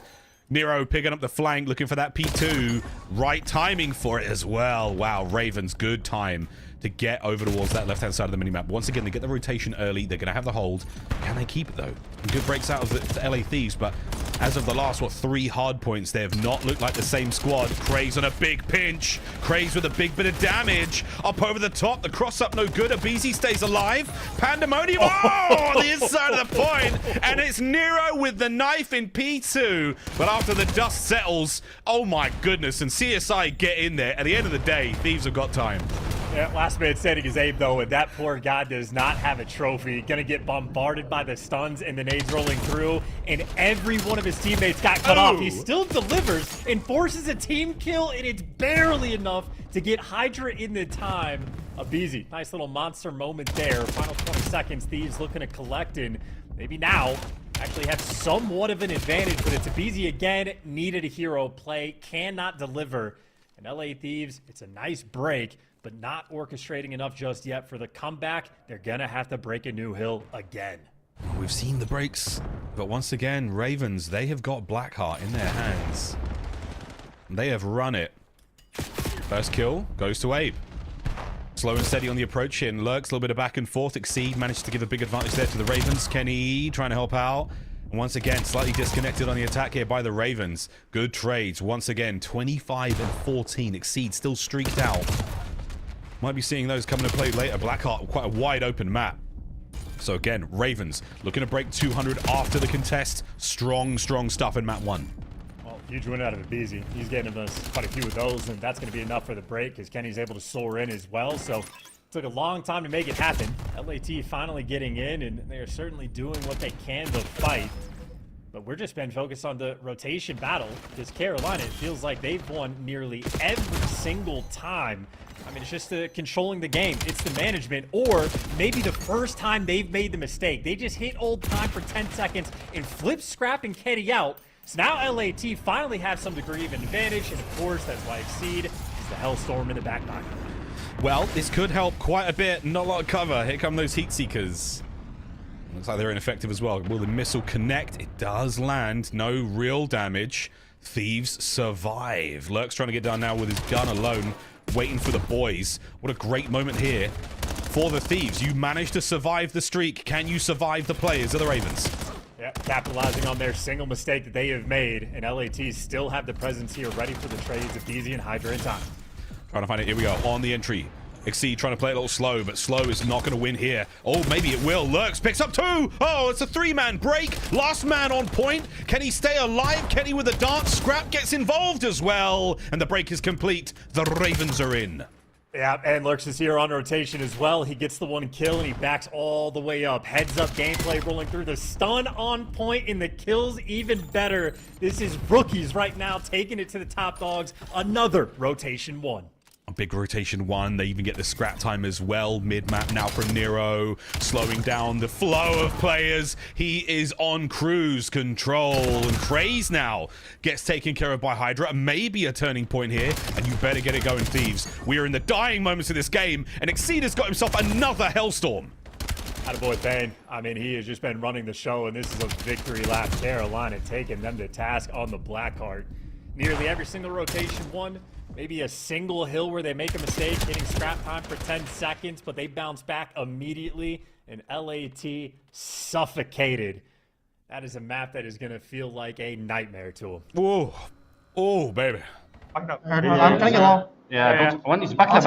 Nero picking up the flank, looking for that P2. Right timing for it as well. Wow, Ravens, good time to get over towards that left-hand side of the minimap. Once again, they get the rotation early. They're going to have the hold. Can they keep it, though? Good breaks out of the LA Thieves, but as of the last, 3 hard points, they have not looked like the same squad. Craze on a big pinch. Craze with a big bit of damage. Up over the top. The cross-up no good. Abizi stays alive. Pandemonium. Oh, on the inside of the point. And it's Nero with the knife in P2. But after the dust settles, oh my goodness. And CSI get in there. At the end of the day, Thieves have got time. Yeah, last man standing is Abe, though, and that poor guy does not have a trophy. Gonna get bombarded by the stuns and the nades rolling through, and every one of his teammates got cut off. He still delivers and forces a team kill, and it's barely enough to get Hydra in the time. Abizi, nice little monster moment there. Final 20 seconds, Thieves looking to collect, and maybe now actually have somewhat of an advantage, but it's Abizi again. Needed a hero play, cannot deliver. And LA Thieves, it's a nice break, but not orchestrating enough just yet for the comeback. They're gonna have to break a new hill again. We've seen the breaks, but once again, Ravens, they have got Blackheart in their hands. They have run it. First kill goes to Abe. Slow and steady on the approach in. Lurks, a little bit of back and forth. Exceed managed to give a big advantage there to the Ravens. Kenny trying to help out. And once again, slightly disconnected on the attack here by the Ravens. Good trades. Once again, 25 and 14. Exceed still streaked out. Might be seeing those coming to play later. Blackheart, quite a wide open map. So again, Ravens looking to break 200 after the contest. Strong, strong stuff in map 1. Well, huge win out of Abizi. He's getting us quite a few of those, and that's going to be enough for the break because Kenny's able to soar in as well. So it took a long time to make it happen. LAT finally getting in, and they are certainly doing what they can to fight. But we're just been focused on the rotation battle because Carolina, it feels like they've won nearly every single time. I mean, it's just controlling the game. It's the management, or maybe the first time they've made the mistake. They just hit old time for 10 seconds and flip Scrap and Kenny out. So now LAT finally have some degree of an advantage, and of course, that's why Exceed is the Hellstorm in the back nine. Well, this could help quite a bit. Not a lot of cover. Here come those Heat Seekers. Looks like they're ineffective as well. Will the missile connect? It does land. No real damage. Thieves survive. Lurk's trying to get down now with his gun alone, waiting for the boys. What a great moment here for the Thieves. You managed to survive the streak. Can you survive the players of the Ravens? Yeah, capitalizing on their single mistake that they have made, and LAT still have the presence here ready for the trades of DZ and Hydra in time. Trying to find it. Here we go. On the entry. Exceed trying to play it a little slow, but slow is not going to win here. Oh, maybe it will. Lurks picks up 2. Oh, it's a 3-man break. Last man on point. Can he stay alive? Kenny with a dance. Scrap gets involved as well. And the break is complete. The Ravens are in. Yeah, and Lurks is here on rotation as well. He gets the 1 kill, and he backs all the way up. Heads up gameplay rolling through. The stun on point, and the kills even better. This is rookies right now taking it to the top dogs. Another rotation 1. A big rotation 1. They even get the scrap time as well. Mid-map now from Nero, slowing down the flow of players. He is on cruise control, and Craze now gets taken care of by Hydra. Maybe a turning point here, and you better get it going, Thieves. We are in the dying moments of this game, and Exceed has got himself another Hellstorm. Attaboy Thane. I mean, he has just been running the show, and this is a victory lap. Carolina taking them to task on the black card. Nearly every single rotation won. Maybe a single hill where they make a mistake, hitting scrap time for 10 seconds, but they bounce back immediately, and LAT suffocated. That is a map that is going to feel like a nightmare to them. Whoa. Oh, baby. I'm gonna get low. Yeah, one is back left.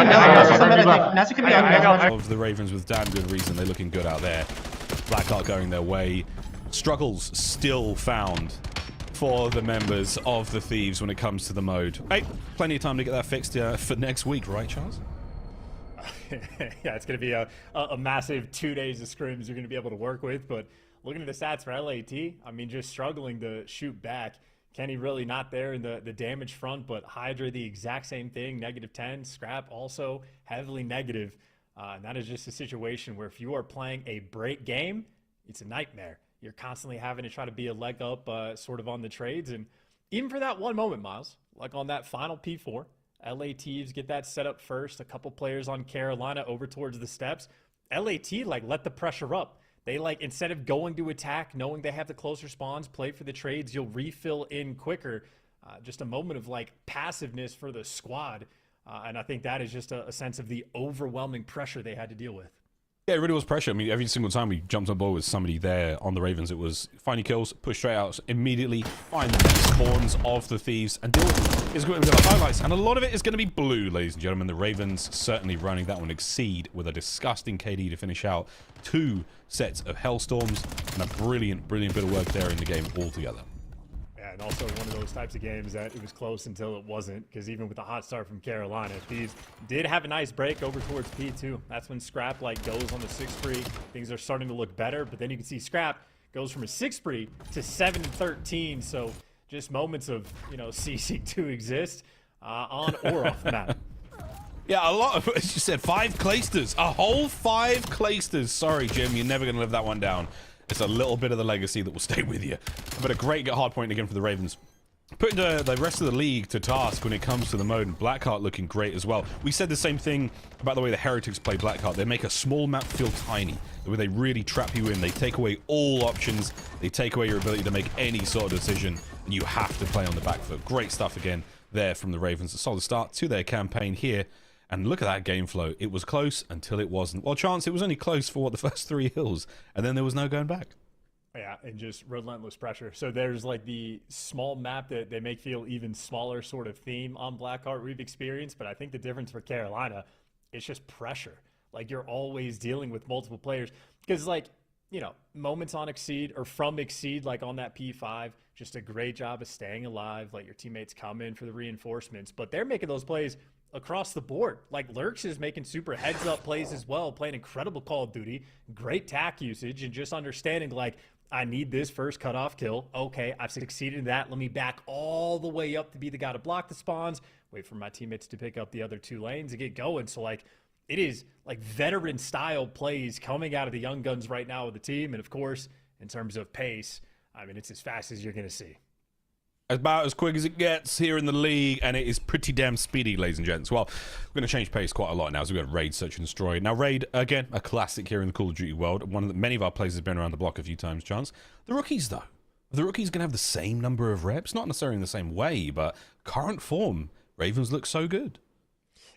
Nazi can be on. Of the Ravens with damn good reason. They're looking good out there. Blackheart going their way. Struggles still found for the members of the Thieves when it comes to the mode. Hey, plenty of time to get that fixed for next week, right, Charles? Yeah, it's going to be a massive 2 days of scrims you're going to be able to work with. But looking at the stats for LAT, I mean, just struggling to shoot back. Kenny really not there in the damage front, but Hydra the exact same thing, -10. Scrap also heavily negative. And that is just a situation where if you are playing a break game, it's a nightmare. You're constantly having to try to be a leg up sort of on the trades. And even for that one moment, Miles, like on that final P4, LATs get that set up first. A couple players on Carolina over towards the steps. LAT, like, let the pressure up. They, like, instead of going to attack, knowing they have the closer spawns, play for the trades, you'll refill in quicker. Just a moment of, like, passiveness for the squad. And I think that is just a sense of the overwhelming pressure they had to deal with. Yeah, it really was pressure. I mean, every single time we jumped on board with somebody there on the Ravens, it was find your kills, push straight out, immediately find the next spawns of the Thieves, and deal with it. It's going to be the highlights, and a lot of it is going to be blue, ladies and gentlemen. The Ravens certainly running that one. Exceed with a disgusting KD to finish out 2 sets of Hellstorms, and a brilliant, brilliant bit of work there in the game altogether. And also one of those types of games that it was close until it wasn't, because even with the hot start from Carolina, Thieves did have a nice break over towards P2. That's when Scrap like goes on the 6 free. Things are starting to look better, but then you can see Scrap goes from a 6 free to 7-13. So just moments of, you know, ceasing to exist on or off the map. Yeah, a lot of, as you said, 5 Claysters. A whole 5 Claysters. Sorry, Jim, you're never going to live that one down. It's a little bit of the legacy that will stay with you. But a great hard point again for the Ravens. Putting the rest of the league to task when it comes to the mode, and Blackheart looking great as well. We said the same thing about the way the Heretics play Blackheart. They make a small map feel tiny, the way they really trap you in. They take away all options. They take away your ability to make any sort of decision, and you have to play on the back foot. Great stuff again there from the Ravens. A solid start to their campaign here. And look at that game flow. It was close until it wasn't. Well, Chance, it was only close for, what, the first 3 hills, and then there was no going back. Yeah, and just relentless pressure. So there's like the small map that they make feel even smaller sort of theme on Blackheart we've experienced, but I think the difference for Carolina is just pressure. Like, you're always dealing with multiple players. Because, like, you know, moments on Exceed or from Exceed, like on that P5, just a great job of staying alive. Like, your teammates come in for the reinforcements, but they're making those plays across the board. Like, Lurks is making super heads-up plays as well, playing incredible Call of Duty, great tack usage, and just understanding, like, I need this first cutoff kill. Okay, I've succeeded in that. Let me back all the way up to be the guy to block the spawns, wait for my teammates to pick up the other 2 lanes and get going. So, like, it is, like, veteran-style plays coming out of the young guns right now with the team. And, of course, in terms of pace, I mean, it's as fast as you're going to see. About as quick as it gets here in the league, and it is pretty damn speedy, ladies and gents. Well, we're going to change pace quite a lot now as we've got Raid, Search and Destroy. Now, Raid, again, a classic here in the Call of Duty world. One of many of our players has been around the block a few times, Chance. The rookies, though. The rookies going to have the same number of reps, not necessarily in the same way, but current form, Ravens look so good.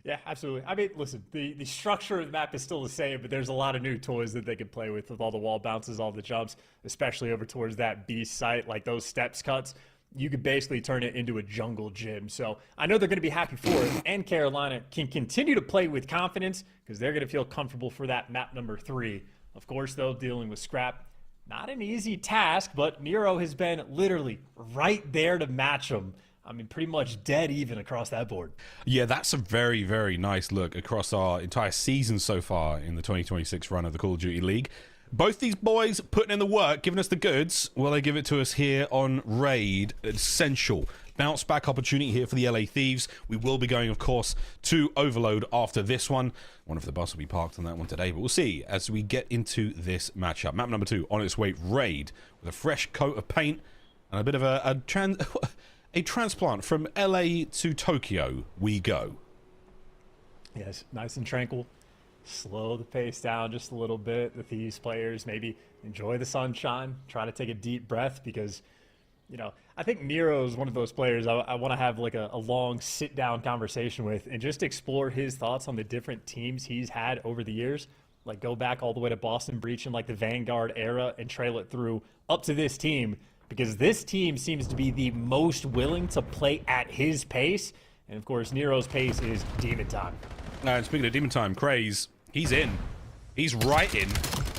Yeah, absolutely. I mean, listen, the structure of the map is still the same, but there's a lot of new toys that they can play with all the wall bounces, all the jumps, especially over towards that beast site, like those steps cuts. You could basically turn it into a jungle gym. So I know they're going to be happy for it, and Carolina can continue to play with confidence because they're going to feel comfortable for that map number 3. Of course, though, dealing with Scrap, not an easy task, but Nero has been literally right there to match them. I mean, pretty much dead even across that board. Yeah, that's a very, very nice look across our entire season so far in the 2026 run of the Call of Duty League. Both these boys putting in the work, giving us the goods. Will they give it to us here on Raid? Essential. Bounce back opportunity here for the LA Thieves. We will be going, of course, to Overload after this one. One of the bus will be parked on that one today, but we'll see as we get into this matchup. Map number 2 on its way, Raid, with a fresh coat of paint and a bit of a transplant from LA to Tokyo we go. Yes, nice and tranquil. slow the pace down just a little bit. The Thieves players maybe enjoy the sunshine, try to take a deep breath because, you know, I think Nero is one of those players I want to have like a long sit-down conversation with and just explore his thoughts on the different teams he's had over the years. Like go back all the way to Boston Breach in like the Vanguard era and trail it through up to this team because this team seems to be the most willing to play at his pace. And of course, Nero's pace is demon time. And speaking of demon time, Craze, he's in. He's right in.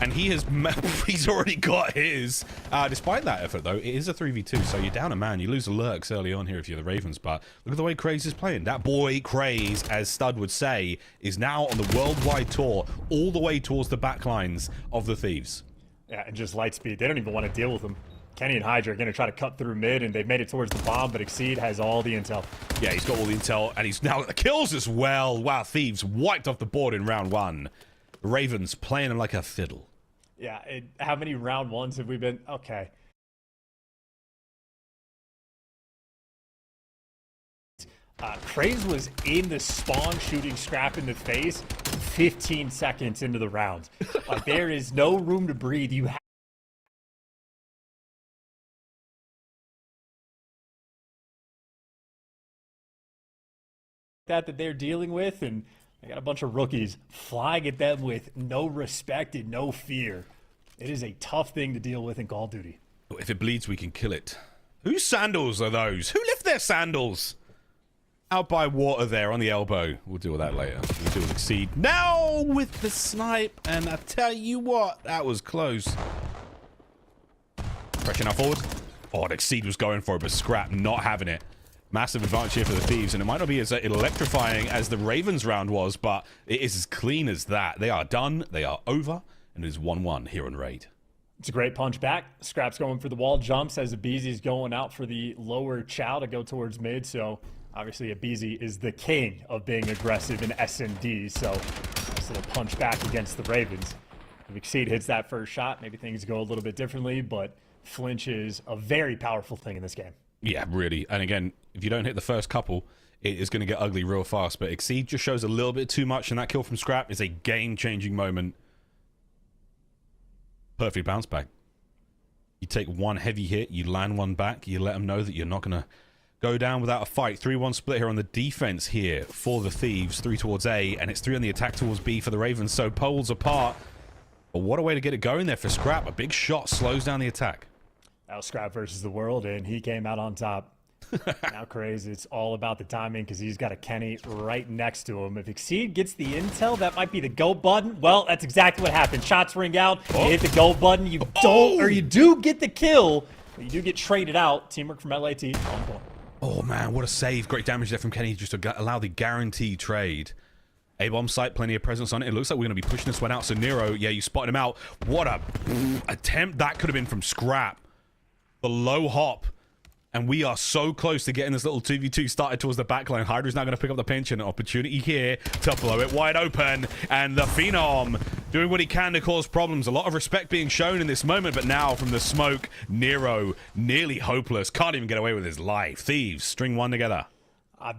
And he's already got his. Despite that effort, though, it is a 3v2, so you're down a man. You lose the lurks early on here if you're the Ravens, but look at the way Craze is playing. That boy, Craze, as Stud would say, is now on the worldwide tour, all the way towards the backlines of the Thieves. Yeah, and just light speed. They don't even want to deal with him. Kenny and Hydra are going to try to cut through mid, and they've made it towards the bomb, but Exceed has all the intel. Yeah, he's got all the intel, and he's now got the kills as well. Wow, Thieves wiped off the board in round 1. The Ravens playing him like a fiddle. Yeah, how many round ones have we been? Okay. Craze was in the spawn shooting Scrap in the face 15 seconds into the round. Like, there is no room to breathe. You have that they're dealing with, and they got a bunch of rookies flying at them with no respect and no fear. It is a tough thing to deal with in Call of Duty. If it bleeds, we can kill it. Whose sandals are those? Who left their sandals? Out by water there on the elbow. We'll deal with that later. We'll deal with Exceed. Now with the snipe, and I tell you what, that was close. Pressure now forward. Oh, and Exceed was going for it, but Scrap not having it. Massive advantage here for the Thieves, and it might not be as electrifying as the Ravens round was, but it is as clean as that. They are done, they are over, and it is 1-1 here on Raid. It's a great punch back. Scrap's going for the wall jumps as Abeezy's going out for the lower chow to go towards mid, so obviously Abeezy is the king of being aggressive in S&D, so nice little punch back against the Ravens. If Exceed hits that first shot, maybe things go a little bit differently, but flinch is a very powerful thing in this game. Yeah, really. And again, if you don't hit the first couple, it is going to get ugly real fast. But Exceed just shows a little bit too much, and that kill from Scrap is a game-changing moment. Perfect bounce back. You take one heavy hit, you land one back, you let them know that you're not going to go down without a fight. 3-1 split here on the defense here for the Thieves. 3 towards A, and it's 3 on the attack towards B for the Ravens. So poles apart. But what a way to get it going there for Scrap. A big shot slows down the attack. That was Scrap versus the world, and he came out on top. Now Craze, it's all about the timing because he's got a Kenny right next to him. If Exceed gets the intel, that might be the go button. Well, that's exactly what happened. Shots ring out, you hit the go button, you don't, or you do get the kill, but you do get traded out. Teamwork from LAT on point. Oh man, what a save. Great damage there from Kenny just to allow the guaranteed trade. A-bomb site, plenty of presence on it. It looks like we're going to be pushing this one out. So Nero, yeah, you spotted him out. What a attempt that could have been from Scrap. The low hop. And we are so close to getting this little 2v2 started towards the backline. Hydra's now going to pick up the pinch, and an opportunity here to blow it wide open. And the Phenom doing what he can to cause problems. A lot of respect being shown in this moment, but now from the smoke, Nero nearly hopeless. Can't even get away with his life. Thieves string one together. I'm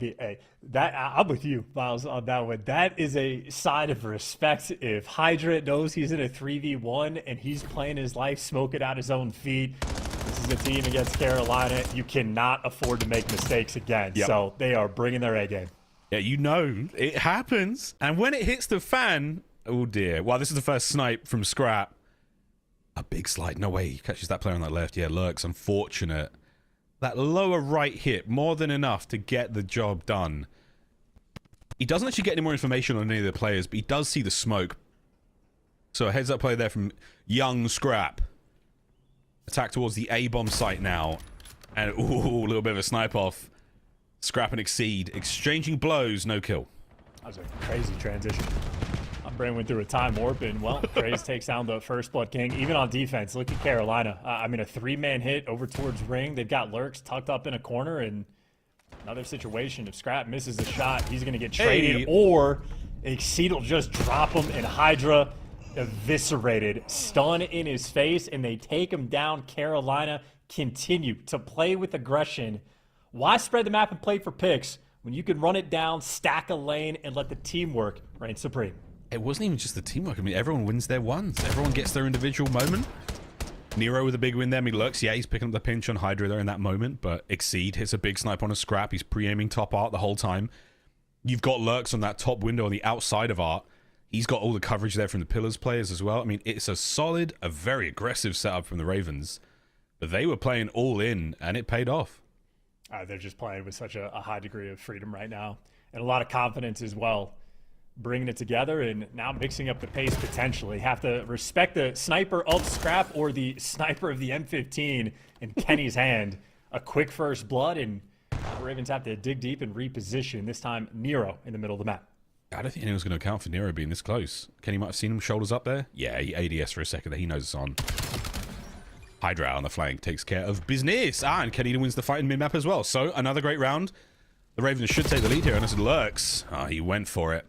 with you, Miles, on that one. That is a sign of respect. If Hydra knows he's in a 3v1 and he's playing his life, smoking out his own feet, this is a team against Carolina. You cannot afford to make mistakes again. Yep. So they are bringing their A game. Yeah, you know, it happens. And when it hits the fan, oh dear. Well, this is the first snipe from Scrap. A big slide. No way he catches that player on that left. Yeah, Lurks, unfortunate. That lower right hit, more than enough to get the job done. He doesn't actually get any more information on any of the players, but he does see the smoke. So a heads-up play there from young Scrap. Attack towards the A-bomb site now. And, ooh, a little bit of a snipe off. Scrap and Exceed. Exchanging blows, no kill. That was a crazy transition. My brain went through a time warp, and, well, Craze takes down the first Blood King. Even on defense, look at Carolina. I mean, a 3-man hit over towards Ring. They've got Lurks tucked up in a corner, and another situation. If Scrap misses a shot, he's going to get traded, or Exceed will just drop him, and Hydra eviscerated. Stun in his face, and they take him down. Carolina continue to play with aggression. Why spread the map and play for picks when you can run it down, stack a lane, and let the teamwork reign supreme? it wasn't even just the teamwork. I mean, everyone wins their ones. Everyone gets their individual moment. Nero with a big win there. I mean, Lurks, yeah, he's picking up the pinch on Hydra there in that moment, but Exceed hits a big snipe on a scrap. He's pre-aiming top art the whole time. You've got Lurks on that top window on the outside of art. He's got all the coverage there from the Pillars players as well. I mean, it's a solid, a very aggressive setup from the Ravens. But they were playing all in, and it paid off. They're just playing with such a high degree of freedom right now. And a lot of confidence as well. Bringing it together and now mixing up the pace potentially. Have to respect the sniper of Scrap or the sniper of the M15 in Kenny's hand. A quick first blood, and the Ravens have to dig deep and reposition. This time, Nero in the middle of the map. I don't think anyone's going to account for Nero being this close. Kenny might have seen him shoulders up there. Yeah, he ADS for a second there. He knows it's on. Hydra on the flank takes care of business. And Kenny wins the fight in mid-map as well. So, another great round. The Ravens should take the lead here, and as it Lurks, he went for it.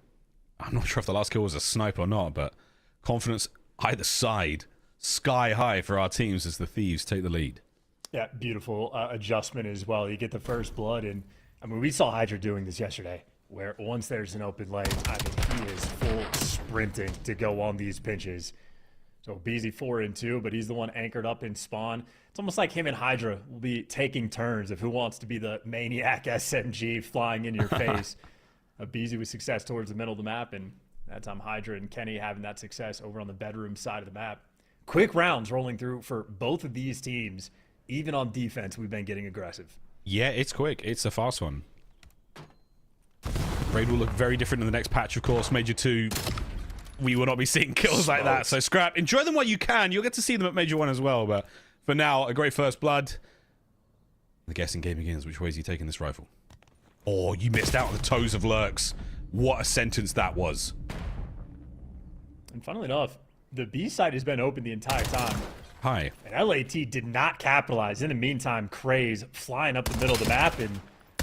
I'm not sure if the last kill was a snipe or not, but confidence either side, sky high for our teams as the Thieves take the lead. Yeah, beautiful adjustment as well. You get the first blood, and I mean, we saw Hydra doing this yesterday, where once there's an open lane, I mean, he is full sprinting to go on these pinches. So BZ 4-2, but he's the one anchored up in spawn. It's almost like him and Hydra will be taking turns of who wants to be the maniac SMG flying in your face. BZ with success towards the middle of the map, and that time Hydra and Kenny having that success over on the bedroom side of the map. Quick rounds rolling through for both of these teams. Even on defense, we've been getting aggressive. Yeah, it's quick. It's a fast one. Raid will look very different in the next patch, of course. Major 2, we will not be seeing kills like that. So Scrap, enjoy them while you can. You'll get to see them at Major 1 as well, but for now, a great first blood. The guessing game begins. Which way is he taking this rifle? Oh, you missed out on the toes of Lurks. What a sentence that was. And funnily enough, the B side has been open the entire time. Hi. And LAT did not capitalize. In the meantime, Craze flying up the middle of the map, and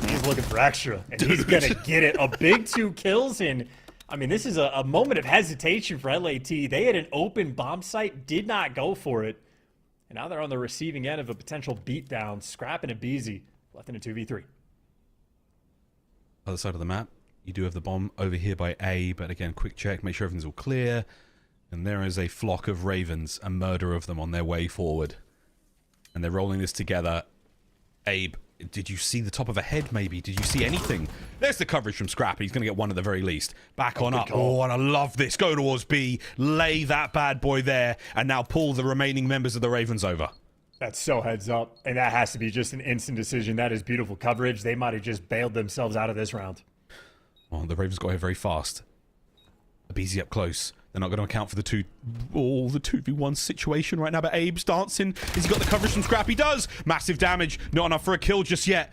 he's looking for extra. And he's going to get it. A big 2 kills. And, I mean, this is a moment of hesitation for LAT. They had an open bomb site, did not go for it. And now they're on the receiving end of a potential beatdown. Scrap and a BZ left in a 2v3. Other side of the map, you do have the bomb over here by A, but again, quick check, make sure everything's all clear. And there is a flock of Ravens, a murder of them on their way forward. And they're rolling this together. Abe, did you see the top of a head maybe? Did you see anything? There's the coverage from Scrap. He's going to get one at the very least. Back on up. Oh, and I love this. Go towards B, lay that bad boy there, and now pull the remaining members of the Ravens over. That's so heads up, and that has to be just an instant decision. That is beautiful coverage. They might have just bailed themselves out of this round. Well, the Ravens got here very fast. A BZ up close. They're not going to account for the 2v1 situation right now, but Abe's dancing. Has he got the coverage from Scrap? He does! Massive damage. Not enough for a kill just yet.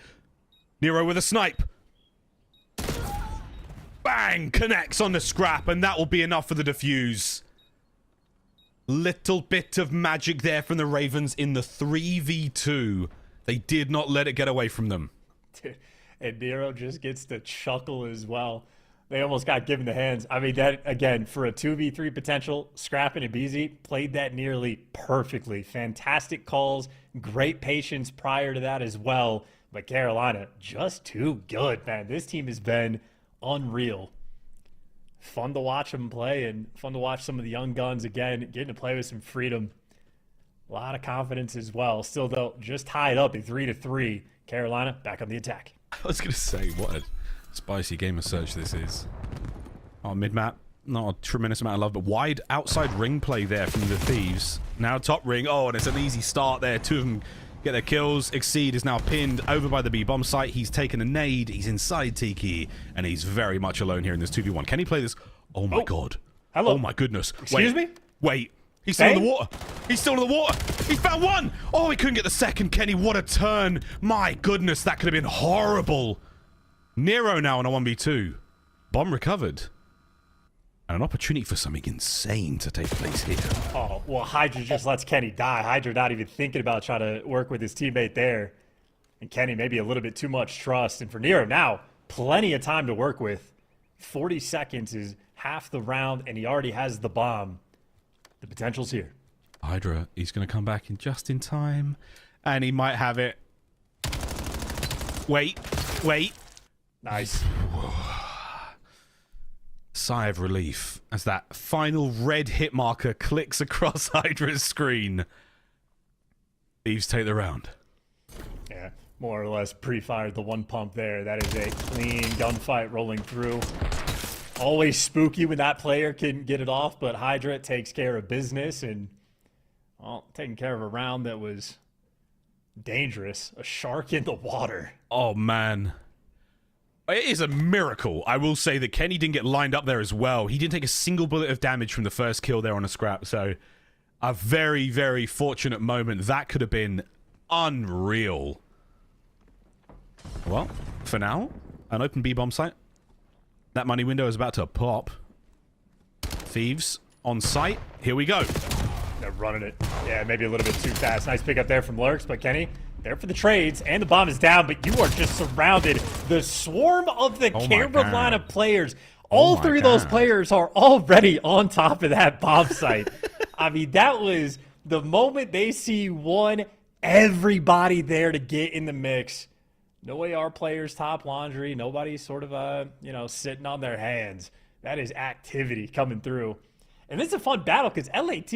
Nero with a snipe. Bang! Connects on the Scrap, and that will be enough for the defuse. Little bit of magic there from the Ravens in the 3v2. They did not let it get away from them. And Nero just gets to chuckle as well. They almost got given the hands. I mean, that, again, for a 2v3 potential, Scrap and a BZ played that nearly perfectly. Fantastic calls, great patience prior to that as well. But Carolina, just too good, man. This team has been unreal. Fun to watch them play, and fun to watch some of the young guns again getting to play with some freedom. A lot of confidence as well. Still, though, just tied up at 3-3. Carolina back on the attack. I was going to say, what a spicy game of Search this is. Oh, mid-map, not a tremendous amount of love, but wide outside ring play there from the Thieves. Now top ring. Oh, and it's an easy start there. 2 of them get their kills. Exceed is now pinned over by the B-bomb site. He's taken a nade. He's inside Tiki, and he's very much alone here in this 2v1. Can he play this? Oh, my God. Hello. Oh, my goodness. Excuse me? Wait. He's still in the water. He's still in the water. He's found one. Oh, he couldn't get the second. Kenny, what a turn. My goodness, that could have been horrible. Nero now on a 1v2. Bomb recovered. And an opportunity for something insane to take place here. Oh, well, Hydra just lets Kenny die. Hydra not even thinking about trying to work with his teammate there. And Kenny maybe a little bit too much trust. And for Nero now, plenty of time to work with. 40 seconds is half the round, and he already has the bomb. The potential's here. Hydra, he's going to come back in just in time. And he might have it. Wait. Nice. sigh of relief as that final red hit marker clicks across Hydra's screen. Thieves take the round. Yeah, more or less pre-fired the one pump there. That is a clean gunfight rolling through. Always spooky when that player can get it off, but Hydra takes care of business and, well, taking care of a round that was dangerous. A shark in the water. Oh, man. It is a miracle. I will say that Kenny didn't get lined up there as well. He didn't take a single bullet of damage from the first kill there on a scrap, so a very, very fortunate moment. That could have been unreal. Well, for now, an open B-bomb site. That money window is about to pop. Thieves on site. Here we go. They're running it. Yeah, maybe a little bit too fast. Nice pick up there from Lurks, but Kenny, there for the trades, and the bomb is down, but you are just surrounded. The swarm of the Carolina players. All three of those players are already on top of that bomb site. I mean, that was the moment they see one, everybody there to get in the mix. No AR players top laundry. Nobody sort of, sitting on their hands. That is activity coming through. And this is a fun battle because LAT,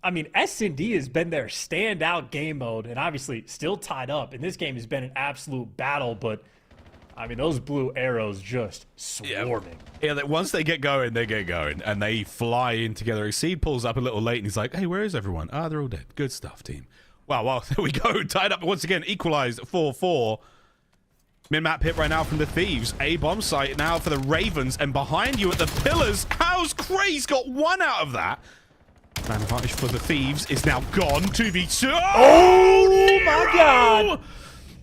I mean, S&D has been their standout game mode and obviously still tied up. And this game has been an absolute battle, but I mean, those blue arrows just swarming. Yeah, that once they get going, and they fly in together. Exceed pulls up a little late, and he's like, hey, where is everyone? Ah, they're all dead. Good stuff, team. Wow, well, there we go. Tied up once again, equalized 4-4. Min-map hit right now from the Thieves. A bomb site now for the Ravens, and behind you at the pillars, how's Craze got one out of that? Man advantage for the Thieves is now gone. 2v2. Oh my God!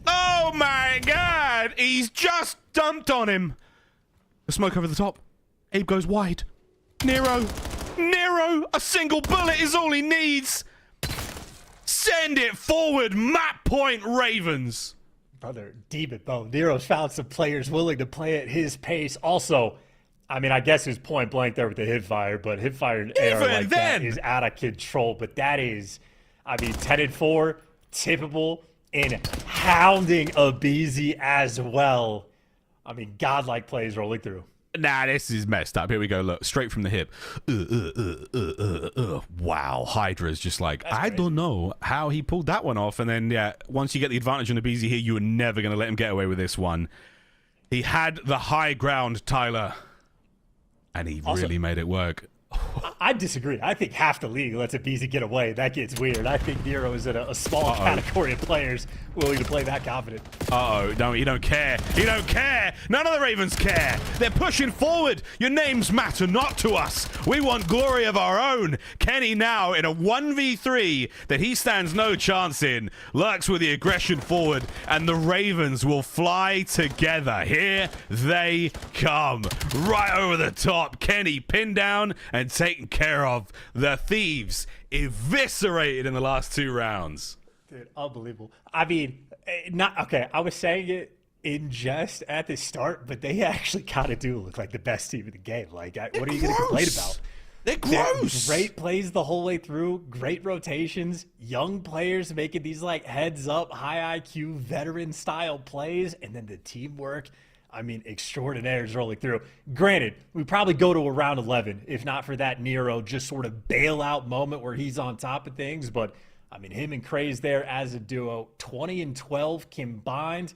Oh my God! He's just dumped on him. The smoke over the top. Abe goes wide. Nero! A single bullet is all he needs. Send it forward. Map point, Ravens. Brother, deep it, though. Nero's found some players willing to play at his pace. Also, I mean, I guess his point blank there with the hipfire, but hipfire and AR like that is out of control. But that is, I mean, 10-4, tippable, and hounding a BZ as well. I mean, godlike plays rolling through. Nah, this is messed up. Here we go. Look, straight from the hip. Wow. Hydra's just like, I don't know how he pulled that one off. And then, yeah, once you get the advantage on the BZ here, you were never going to let him get away with this one. He had the high ground, Tyler. And he really made it work. I disagree. I think half the league lets a BZ get away. That gets weird. I think Nero is in a small category of players willing to play that confident. Uh-oh. No, you don't care. You don't care. None of the Ravens care. They're pushing forward. Your names matter not to us. We want glory of our own. Kenny now in a 1v3 that he stands no chance in. Lurks with the aggression forward, and the Ravens will fly together. Here they come. Right over the top. Kenny pinned down and taken care of. The Thieves eviscerated in the last 2 rounds. Dude, unbelievable. I mean, I was saying it in jest at the start, but they actually kind of do look like the best team in the game. Like, what are you going to complain about? They're gross. Great plays the whole way through. Great rotations. Young players making these like heads up, high IQ, veteran style plays, and then the teamwork. I mean, extraordinaire is rolling through. Granted, we probably go to a round 11 if not for that Nero just sort of bailout moment where he's on top of things. But I mean, him and Craze there as a duo, 20-12 combined,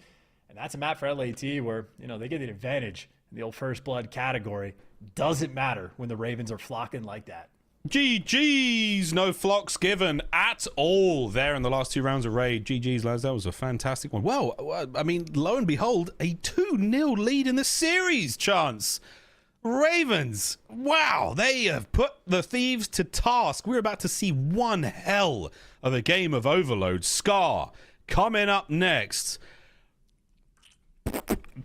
and that's a map for LAT where they get the advantage in the old first blood category. Doesn't matter when the Ravens are flocking like that. GG's, no flocks given at all there in the last 2 rounds of Raid. GG's, lads, that was a fantastic one. Well, I mean, lo and behold, a 2-0 lead in the series, Chance. Ravens, wow, they have put the Thieves to task. We're about to see one hell of a game of Overload. Scar coming up next.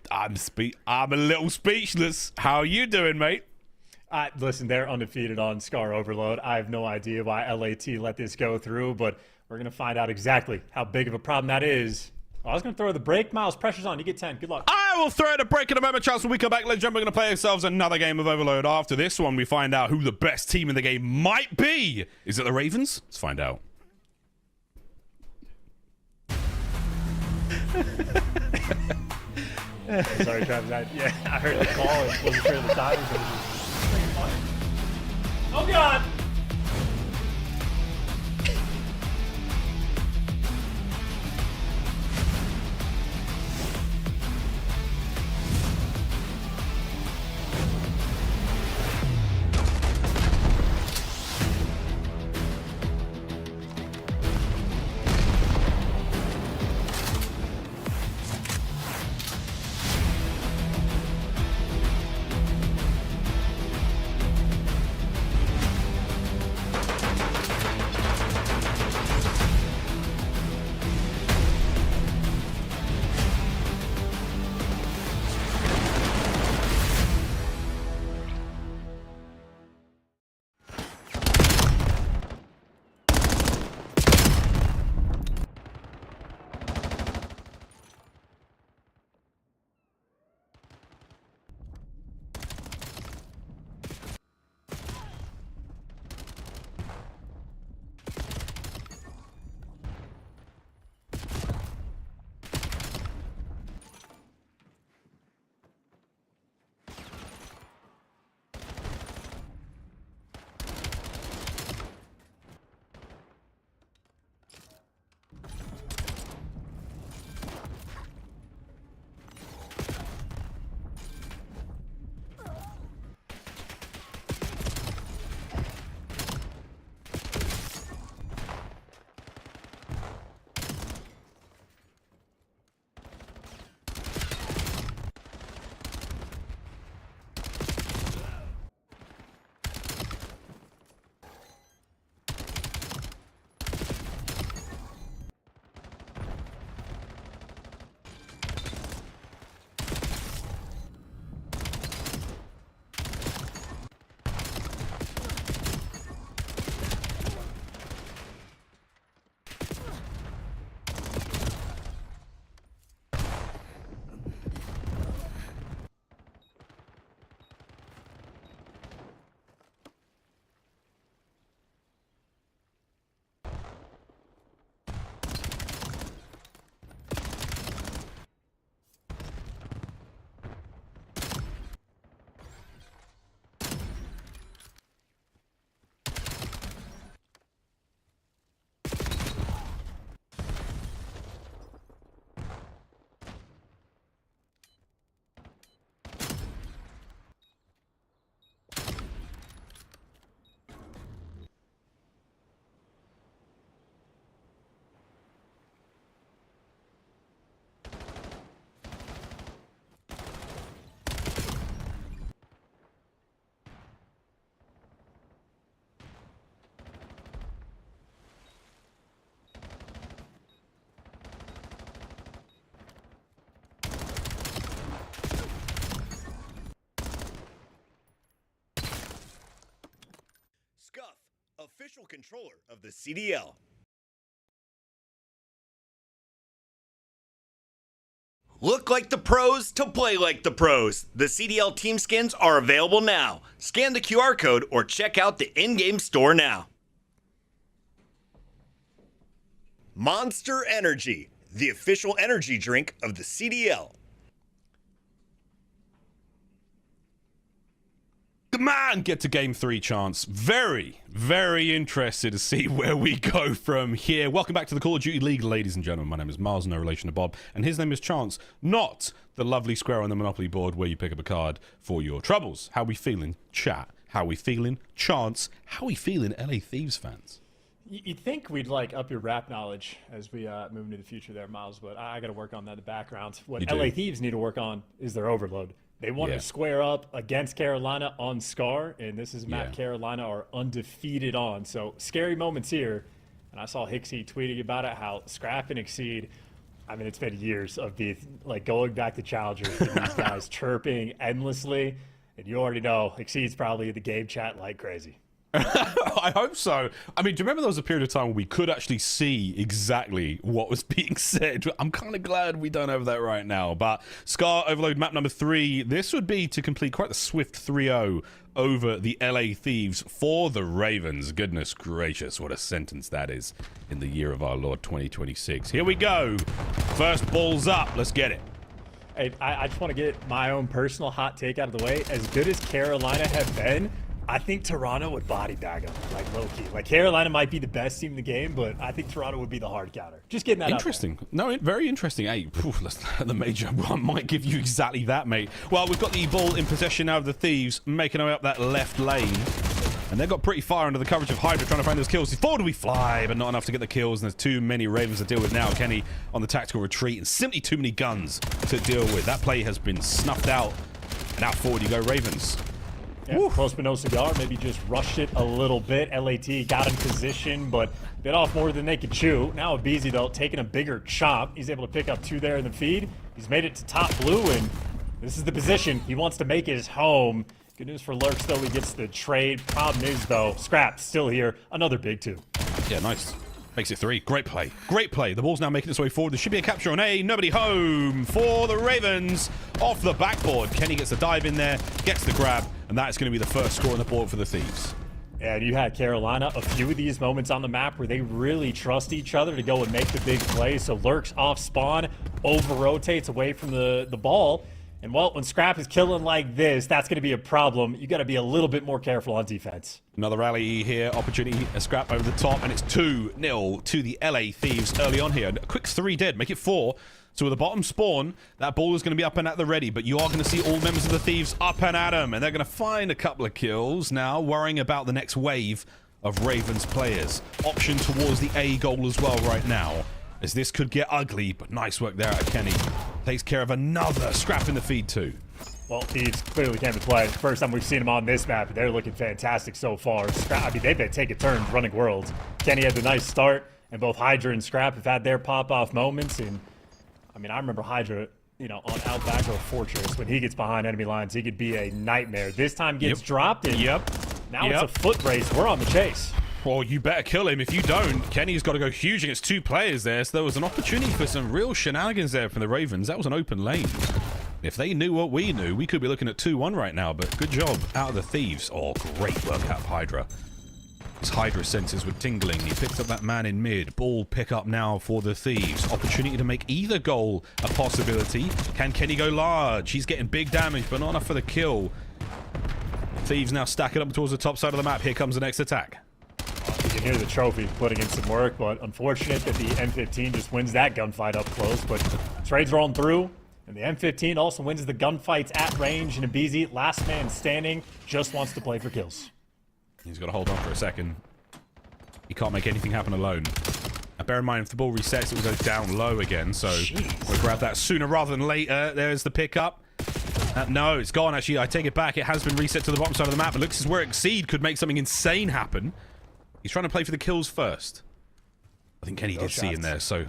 I'm a little speechless. How are you doing, mate? Listen, they're undefeated on Scar Overload. I have no idea why LAT let this go through, but we're going to find out exactly how big of a problem that is. I was going to throw the break. Miles, pressure's on. You get 10. Good luck. I will throw the break in a moment, Charles. When we come back, ladies and gentlemen, we're going to play ourselves another game of Overload. After this one, we find out who the best team in the game might be. Is it the Ravens? Let's find out. Sorry, Travis. I heard the call and wasn't sure of the time. Oh God! Scuff, official controller of the CDL. Look like the pros to play like the pros. The CDL team skins are available now. Scan the QR code or check out the in-game store now. Monster Energy, the official energy drink of the CDL. Come on, get to game 3, Chance. Very, very interested to see where we go from here. Welcome back to the Call of Duty League, ladies and gentlemen. My name is Miles, no relation to Bob, and his name is Chance, not the lovely square on the Monopoly board where you pick up a card for your troubles. How we feeling, chat? How we feeling, Chance? How we feeling, LA Thieves fans? You'd think we'd like up your rap knowledge as we move into the future there, Miles, but I got to work on that in the background. What LA Thieves need to work on is their overload. They wanted to square up against Carolina on Scar, and this is a map Carolina are undefeated on. So scary moments here. And I saw Hixie tweeting about it, how Scrap and Exceed, I mean, it's been years of these, like going back to Challengers, these guys chirping endlessly. And you already know Exceed's probably in the game chat like crazy. I hope so. I mean, do you remember there was a period of time where we could actually see exactly what was being said? I'm kind of glad we don't have that right now. But Scar Overload map number 3, this would be to complete quite the swift 3-0 over the LA Thieves for the Ravens. Goodness gracious, what a sentence that is in the year of our Lord 2026. Here we go. First ball's up. Let's get it. Hey, I just want to get my own personal hot take out of the way. As good as Carolina have been, I think Toronto would body bag them, like low-key. Like, Carolina might be the best team in the game, but I think Toronto would be the hard counter. Just getting that Interesting. No, very interesting. Hey, the major one might give you exactly that, mate. Well, we've got the ball in possession now of the Thieves, making our way up that left lane. And they've got pretty far under the coverage of Hydra, trying to find those kills. Forward we fly, but not enough to get the kills. And there's too many Ravens to deal with now. Kenny on the tactical retreat, and simply too many guns to deal with. That play has been snuffed out. And out forward you go, Ravens. Yeah, close but no cigar. Maybe just rushed it a little bit. LAT got in position, but bit off more than they could chew. Now Abizi, though, taking a bigger chop. He's able to pick up 2 there in the feed. He's made it to top blue, and this is the position he wants to make his home. Good news for Lurks, though. He gets the trade. Problem is, though, Scrap still here. Another big 2. Yeah, nice. Makes it 3. Great play. Great play. The ball's now making its way forward. There should be a capture on A. Nobody home for the Ravens. Off the backboard. Kenny gets the dive in there, gets the grab, and that is going to be the first score on the board for the Thieves. And you had Carolina a few of these moments on the map where they really trust each other to go and make the big play. So Lurks off spawn, over-rotates away from the ball. And, well, when Scrap is killing like this, that's going to be a problem. You got to be a little bit more careful on defense. Another rally here, opportunity, a Scrap over the top, and it's 2-0 to the LA Thieves early on here. A quick 3 dead, make it 4. So with the bottom spawn, that ball is going to be up and at the ready, but you are going to see all members of the Thieves up and at them, and they're going to find a couple of kills now, worrying about the next wave of Ravens players. Option towards the A goal as well right now, as this could get ugly, but nice work there out of Kenny. Takes care of another Scrap in the feed too. Well, Thieves clearly came to play. First time we've seen them on this map, they're looking fantastic so far. Scrap, I mean, they've been taking turns running worlds. Kenny had the nice start, and both Hydra and Scrap have had their pop-off moments. And I mean, I remember Hydra, you know, on Outback or Fortress, when he gets behind enemy lines, he could be a nightmare. This time gets dropped, and now it's a foot race. We're on the chase. Well, you better kill him. If you don't, Kenny's got to go huge against 2 players there. So there was an opportunity for some real shenanigans there from the Ravens. That was an open lane. If they knew what we knew, we could be looking at 2-1 right now. But good job out of the Thieves. Oh, great work out of Hydra. His Hydra senses were tingling. He picked up that man in mid. Ball pick up now for the Thieves. Opportunity to make either goal a possibility. Can Kenny go large? He's getting big damage, but not enough for the kill. Thieves now stacking up towards the top side of the map. Here comes the next attack. You can hear the trophy putting in some work, but unfortunate that the M15 just wins that gunfight up close. But trades rolling through, and the M15 also wins the gunfights at range. And Abizi, last man standing, just wants to play for kills. He's got to hold on for a second. He can't make anything happen alone. Now, bear in mind, if the ball resets, it will go down low again. So we'll grab that sooner rather than later. There's the pickup. No, it's gone, actually. I take it back. It has been reset to the bottom side of the map. It looks as where Exceed could make something insane happen. He's trying to play for the kills first. I think Kenny did see in there, so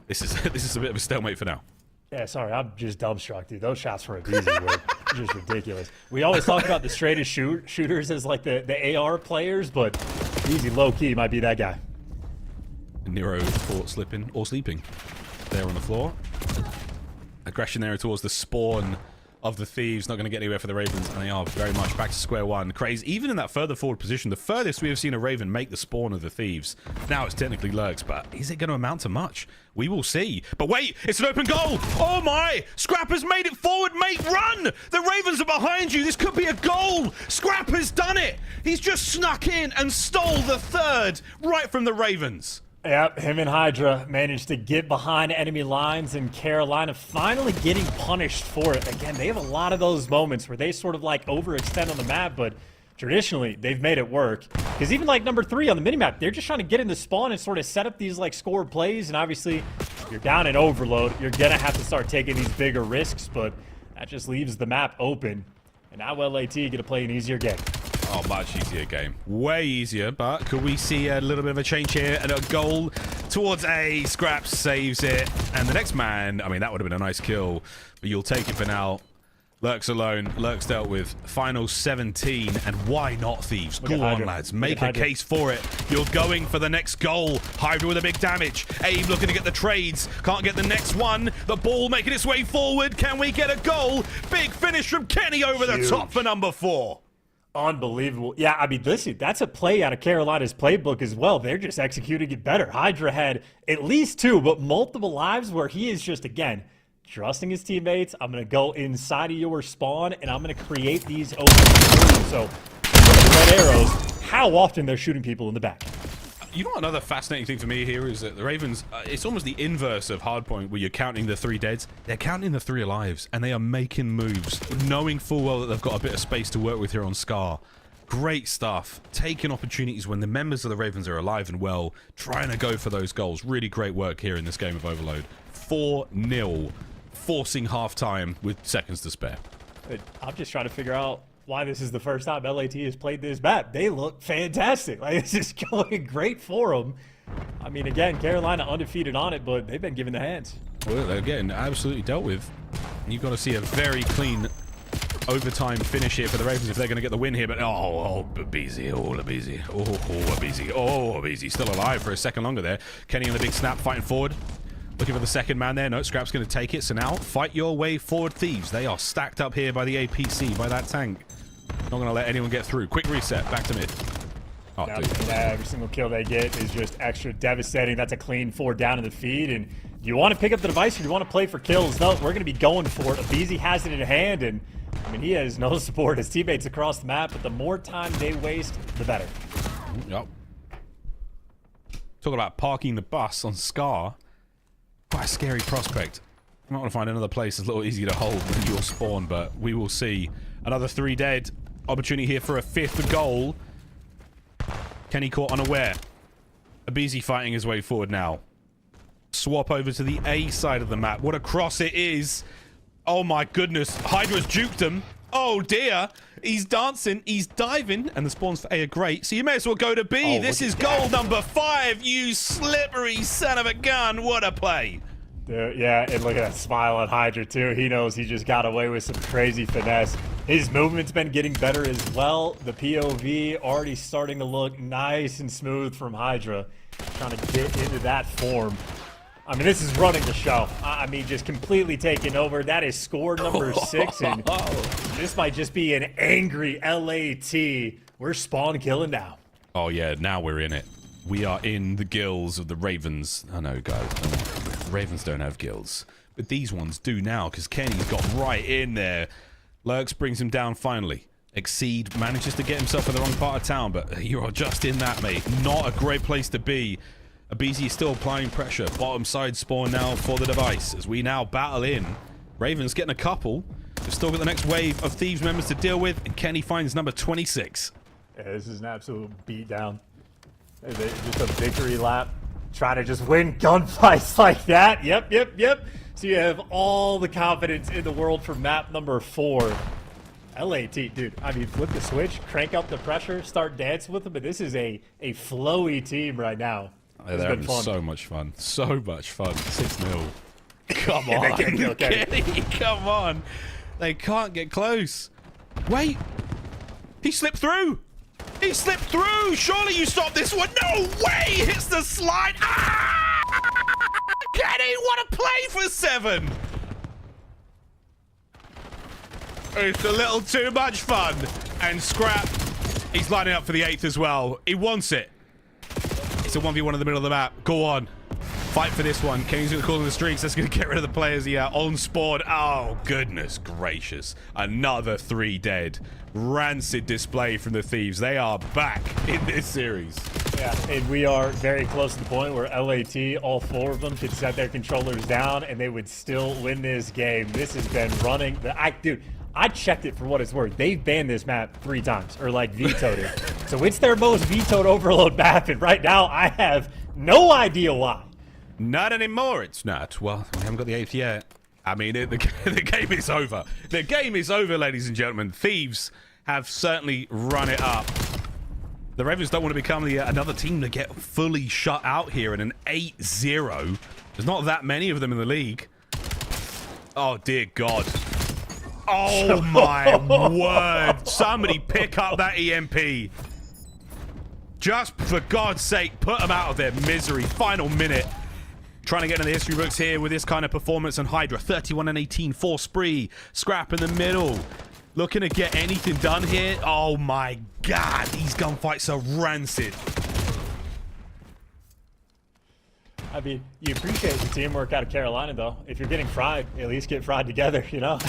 this is a bit of a stalemate for now. Yeah, sorry, I'm just dumbstruck, dude. Those shots for Abizi were just ridiculous. We always talk about the straightest shooters as like the AR players, but Abizi low-key might be that guy. Nero caught slipping or sleeping there on the floor. Aggression there towards the spawn of the Thieves. Not going to get anywhere for the Ravens, and they are very much back to square one. Craze, even in that further forward position, the furthest we have seen a Raven make the spawn of the Thieves. Now it's technically Lurks, but is it going to amount to much? We will see. But wait, it's an open goal! Oh my! Scrap has made it forward, mate! Run! The Ravens are behind you! This could be a goal! Scrap has done it! He's just snuck in and stole the 3rd right from the Ravens. Yep, him and Hydra managed to get behind enemy lines, and Carolina finally getting punished for it. Again, they have a lot of those moments where they sort of like overextend on the map, but traditionally they've made it work. Because even like number 3 on the minimap, they're just trying to get in the spawn and sort of set up these like score plays, and obviously you're down in overload. You're gonna have to start taking these bigger risks, but that just leaves the map open. And now LAT gonna play an easier game. Oh, much easier game. Way easier, but could we see a little bit of a change here and a goal towards A? Scrap saves it. And the next man, I mean, that would have been a nice kill, but you'll take it for now. Lurks alone. Lurks dealt with. Final 17, and why not Thieves? Go on, lads. Make a case for it. You're going for the next goal. Hydra with a big damage. Abe looking to get the trades. Can't get the next one. The ball making its way forward. Can we get a goal? Big finish from Kenny over the top for number 4. Unbelievable. Yeah, I mean, listen, that's a play out of Carolina's playbook as well. They're just executing it better. Hydra had at least 2, but multiple lives where he is just, again, trusting his teammates. I'm going to go inside of your spawn, and I'm going to create these open rooms. So red arrows, how often they're shooting people in the back. You know what another fascinating thing for me here is that the Ravens, it's almost the inverse of Hardpoint where you're counting the 3 deads. They're counting the 3 alives, and they are making moves, knowing full well that they've got a bit of space to work with here on Scar. Great stuff. Taking opportunities when the members of the Ravens are alive and well, trying to go for those goals. Really great work here in this game of Overload. 4-0, forcing halftime with seconds to spare. I'm just trying to figure out why this is the first time LAT has played this map. They look fantastic. Like, this is going great for them. I mean, again, Carolina undefeated on it, but they've been given the hands. Well, they're getting absolutely dealt with. You've got to see a very clean overtime finish here for the Ravens if they're going to get the win here. But Abizi, Abizi, still alive for a second longer there. Kenny on the big snap, fighting forward. Looking for the second man there. No, Scrap's going to take it. So now, fight your way forward, Thieves. They are stacked up here by the APC, by that tank. Not going to let anyone get through. Quick reset, back to mid. Oh, dude. Every single kill they get is just extra devastating. That's a clean 4 down in the feed. And do you want to pick up the device or do you want to play for kills? No, we're going to be going for it. Abizi has it in hand, and I mean, he has no support. His teammates across the map, but the more time they waste, the better. Yep. Talking about parking the bus on Scar. Quite a scary prospect. I'm not going to find another place that's a little easier to hold than your spawn, but we will see. Another 3 dead. Opportunity here for a 5th goal. Kenny caught unaware. Abizi fighting his way forward now. Swap over to the A side of the map. What a cross it is. Oh my goodness. Hydra's juked him. Oh dear. He's dancing. He's diving. And the spawns for A are great. So you may as well go to B. This is goal number 5. You slippery son of a gun. What a play. Dude, yeah, and look at that smile on Hydra too. He knows he just got away with some crazy finesse. His movement's been getting better as well. The POV already starting to look nice and smooth from Hydra. Trying to get into that form. I mean, this is running the show. I mean, just completely taking over. That is score number 6, and this might just be an angry LAT. We're spawn killing now. Oh yeah, now we're in it. We are in the gills of the Ravens. I know, guys. Ravens don't have gills. But these ones do now, because Kenny's got right in there. Lurks brings him down finally. Exceed manages to get himself in the wrong part of town, but you're just in that, mate. Not a great place to be. Abizi is still applying pressure. Bottom side spawn now for the device, as we now battle in. Ravens getting a couple. We've still got the next wave of Thieves members to deal with, and Kenny finds number 26. Yeah, this is an absolute beatdown. Just a victory lap. Try to just win gunfights like that. Yep. So you have all the confidence in the world for map number 4. LAT, dude. I mean, flip the switch, crank up the pressure, start dancing with them. But this is a flowy team right now. They're having so much fun. So much fun. 6-0. Come on. They can't kill Kenny. Come on. They can't get close. Wait. He slipped through. He slipped through! Surely you stop this one! No way! He hits the slide! Ah! Kenny, what a play for 7! It's a little too much fun. And Scrap, he's lining up for the 8th as well. He wants it. It's a 1v1 in the middle of the map. Go on. Fight for this one. Kenny's going to call in the streaks. That's going to get rid of the players here on spawn. Oh, goodness gracious. Another 3 dead. Rancid display from the Thieves. They are back in this series. Yeah, and we are very close to the point where LAT, all 4 of them, could set their controllers down and they would still win this game. This has been running. Dude, I checked it for what it's worth. They've banned this map 3 times, or like vetoed it. So it's their most vetoed overload map, and right now I have no idea why. Not anymore, it's not. Well, we haven't got the 8th yet. I mean, the game is over. The game is over, ladies and gentlemen. Thieves have certainly run it up. The Ravens don't want to become another team to get fully shut out here in an 8-0. There's not that many of them in the league. Oh, dear God. Oh, my word. Somebody pick up that EMP. Just for God's sake, put them out of their misery. Final minute. Trying to get into the history books here with this kind of performance on Hydra. 31-18 for Spree. Scrap in the middle. Looking to get anything done here. Oh my God, these gunfights are rancid. I mean, you appreciate the teamwork out of Carolina, though. If you're getting fried, at least get fried together, you know?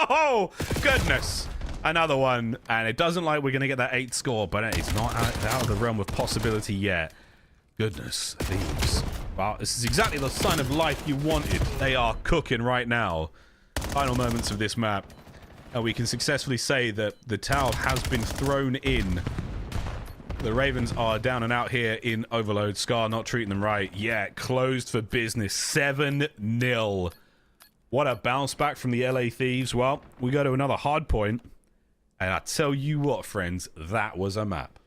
Oh, goodness. Another one, and it doesn't like we're going to get that 8th score, but it's not out of the realm of possibility yet. Goodness, Thieves. Wow, this is exactly the sign of life you wanted. They are cooking right now. Final moments of this map. And we can successfully say that the towel has been thrown in. The Ravens are down and out here in Overload. Scar not treating them right. Yeah, closed for business. 7-0. What a bounce back from the LA Thieves. Well, we go to another hard point. And I tell you what, friends, that was a map.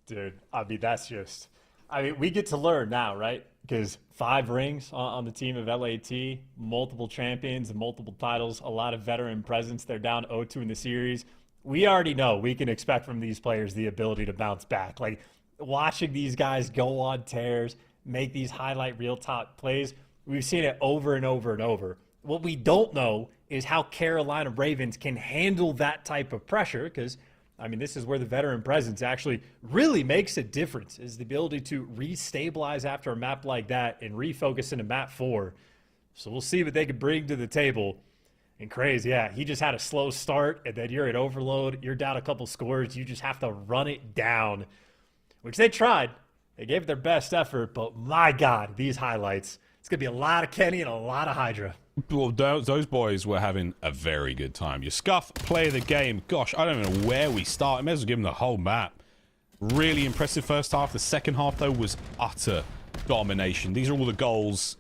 Dude, I mean, that's just... I mean, we get to learn now, right? Because 5 rings on the team of LAT, multiple champions and multiple titles, a lot of veteran presence. They're down 0-2 in the series. We already know we can expect from these players the ability to bounce back. Like, watching these guys go on tears, make these highlight reel top plays, we've seen it over and over and over. What we don't know is how Carolina Ravens can handle that type of pressure, because I mean, this is where the veteran presence actually really makes a difference, is the ability to restabilize after a map like that and refocus into map 4. So we'll see what they can bring to the table. And crazy, yeah, he just had a slow start, and then you're at overload, you're down a couple scores, you just have to run it down, which they tried. They gave it their best effort, but my God, these highlights. It's going to be a lot of Kenny and a lot of Hydra. Well, those boys were having a very good time. Your Scuff, play of the game. Gosh, I don't know where we start. I may as well give them the whole map. Really impressive first half. The second half, though, was utter domination. These are all the goals.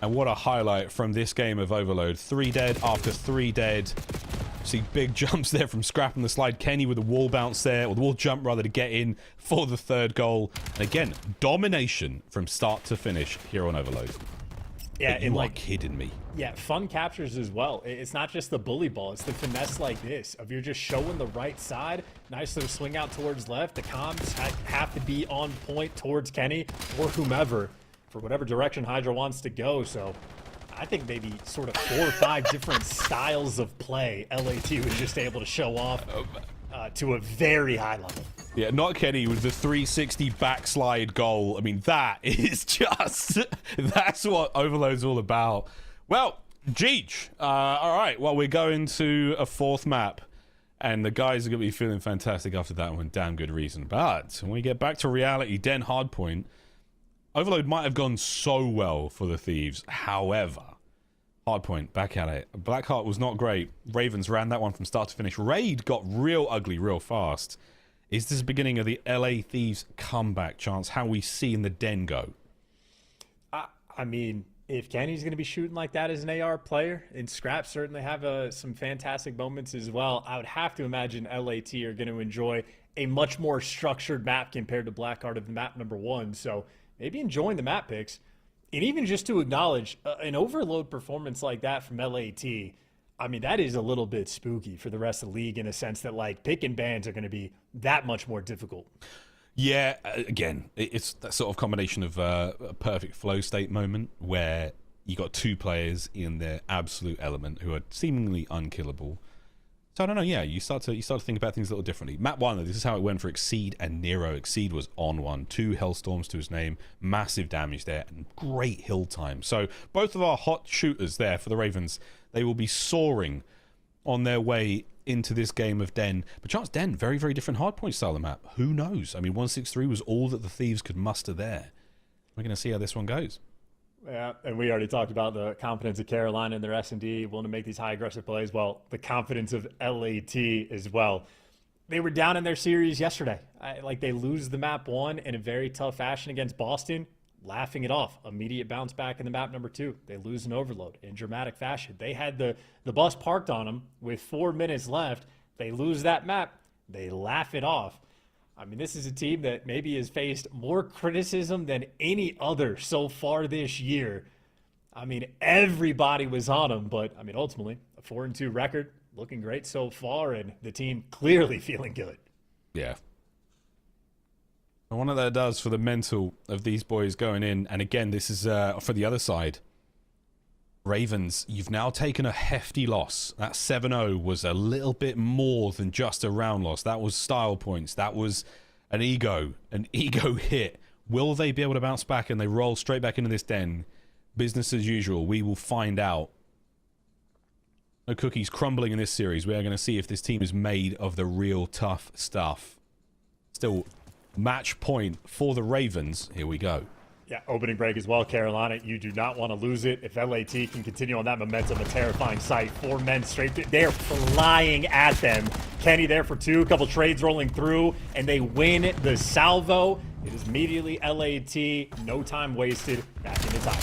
And what a highlight from this game of Overload. 3 dead after 3 dead. See big jumps there from Scrap on the slide. Kenny with the wall bounce there, or the wall jump rather, to get in for the 3rd goal. And again, domination from start to finish here on Overload. Yeah, you are kidding me. Yeah, fun captures as well. It's not just the bully ball. It's the finesse like this, of you're just showing the right side. Nice little swing out towards left. The comms have to be on point towards Kenny or whomever for whatever direction Hydra wants to go. So I think maybe sort of 4 or 5 different styles of play LAT was just able to show off to a very high level. Yeah, not Kenny with the 360 backslide goal. I mean, that is just... that's what Overload's all about. Well, Jeech. All right, well, we're going to a 4th map. And the guys are going to be feeling fantastic after that one. Damn good reason. But when we get back to reality, Den Hardpoint, Overload might have gone so well for the Thieves. However, Hardpoint, back at it. Blackheart was not great. Ravens ran that one from start to finish. Raid got real ugly real fast. Is this the beginning of the LA Thieves comeback chance? How we see in the Den go? I mean, if Kenny's going to be shooting like that as an AR player, and Scrap certainly have some fantastic moments as well, I would have to imagine LAT are going to enjoy a much more structured map compared to Blackheart of map number 1. So maybe enjoying the map picks. And even just to acknowledge an overload performance like that from LAT, I mean, that is a little bit spooky for the rest of the league in a sense that, like, pick and bans are going to be that much more difficult. Yeah, again, it's that sort of combination of a perfect flow state moment where you got 2 players in their absolute element who are seemingly unkillable. So I don't know, yeah, you start to think about things a little differently. Map 1, this is how it went for Exceed and Nero. Exceed was on 1, 2 Hellstorms to his name, massive damage there, and great hill time. So both of our hot shooters there for the Ravens, they will be soaring on their way into this game of Den. But Chance Den, very, very different hardpoint style of map. Who knows? I mean, 163 was all that the Thieves could muster there. We're going to see how this one goes. Yeah, and we already talked about the confidence of Carolina and their S&D, willing to make these high aggressive plays. Well, the confidence of LAT as well. They were down in their series yesterday. They lose the map 1 in a very tough fashion against Boston, laughing it off. Immediate bounce back in the map number 2. They lose an overload in dramatic fashion. They had the bus parked on them with 4 minutes left. They lose that map. They laugh it off. I mean, this is a team that maybe has faced more criticism than any other so far this year. I mean, everybody was on them, but I mean, ultimately, a 4-2 record, looking great so far, and the team clearly feeling good. Yeah. I wonder what that does for the mental of these boys going in. And again, this is for the other side. Ravens, you've now taken a hefty loss. That 7-0 was a little bit more than just a round loss. That was style points. That was an ego hit. Will they be able to bounce back and they roll straight back into this Den? Business as usual. We will find out. No cookies crumbling in this series. We are going to see if this team is made of the real tough stuff. Still, match point for the Ravens. Here we go. Yeah, opening break as well, Carolina. You do not want to lose it. If LAT can continue on that momentum, a terrifying sight. 4 men straight through. They're flying at them. Kenny there for 2, a couple trades rolling through, and they win the salvo. It is immediately LAT. No time wasted. Back in the time.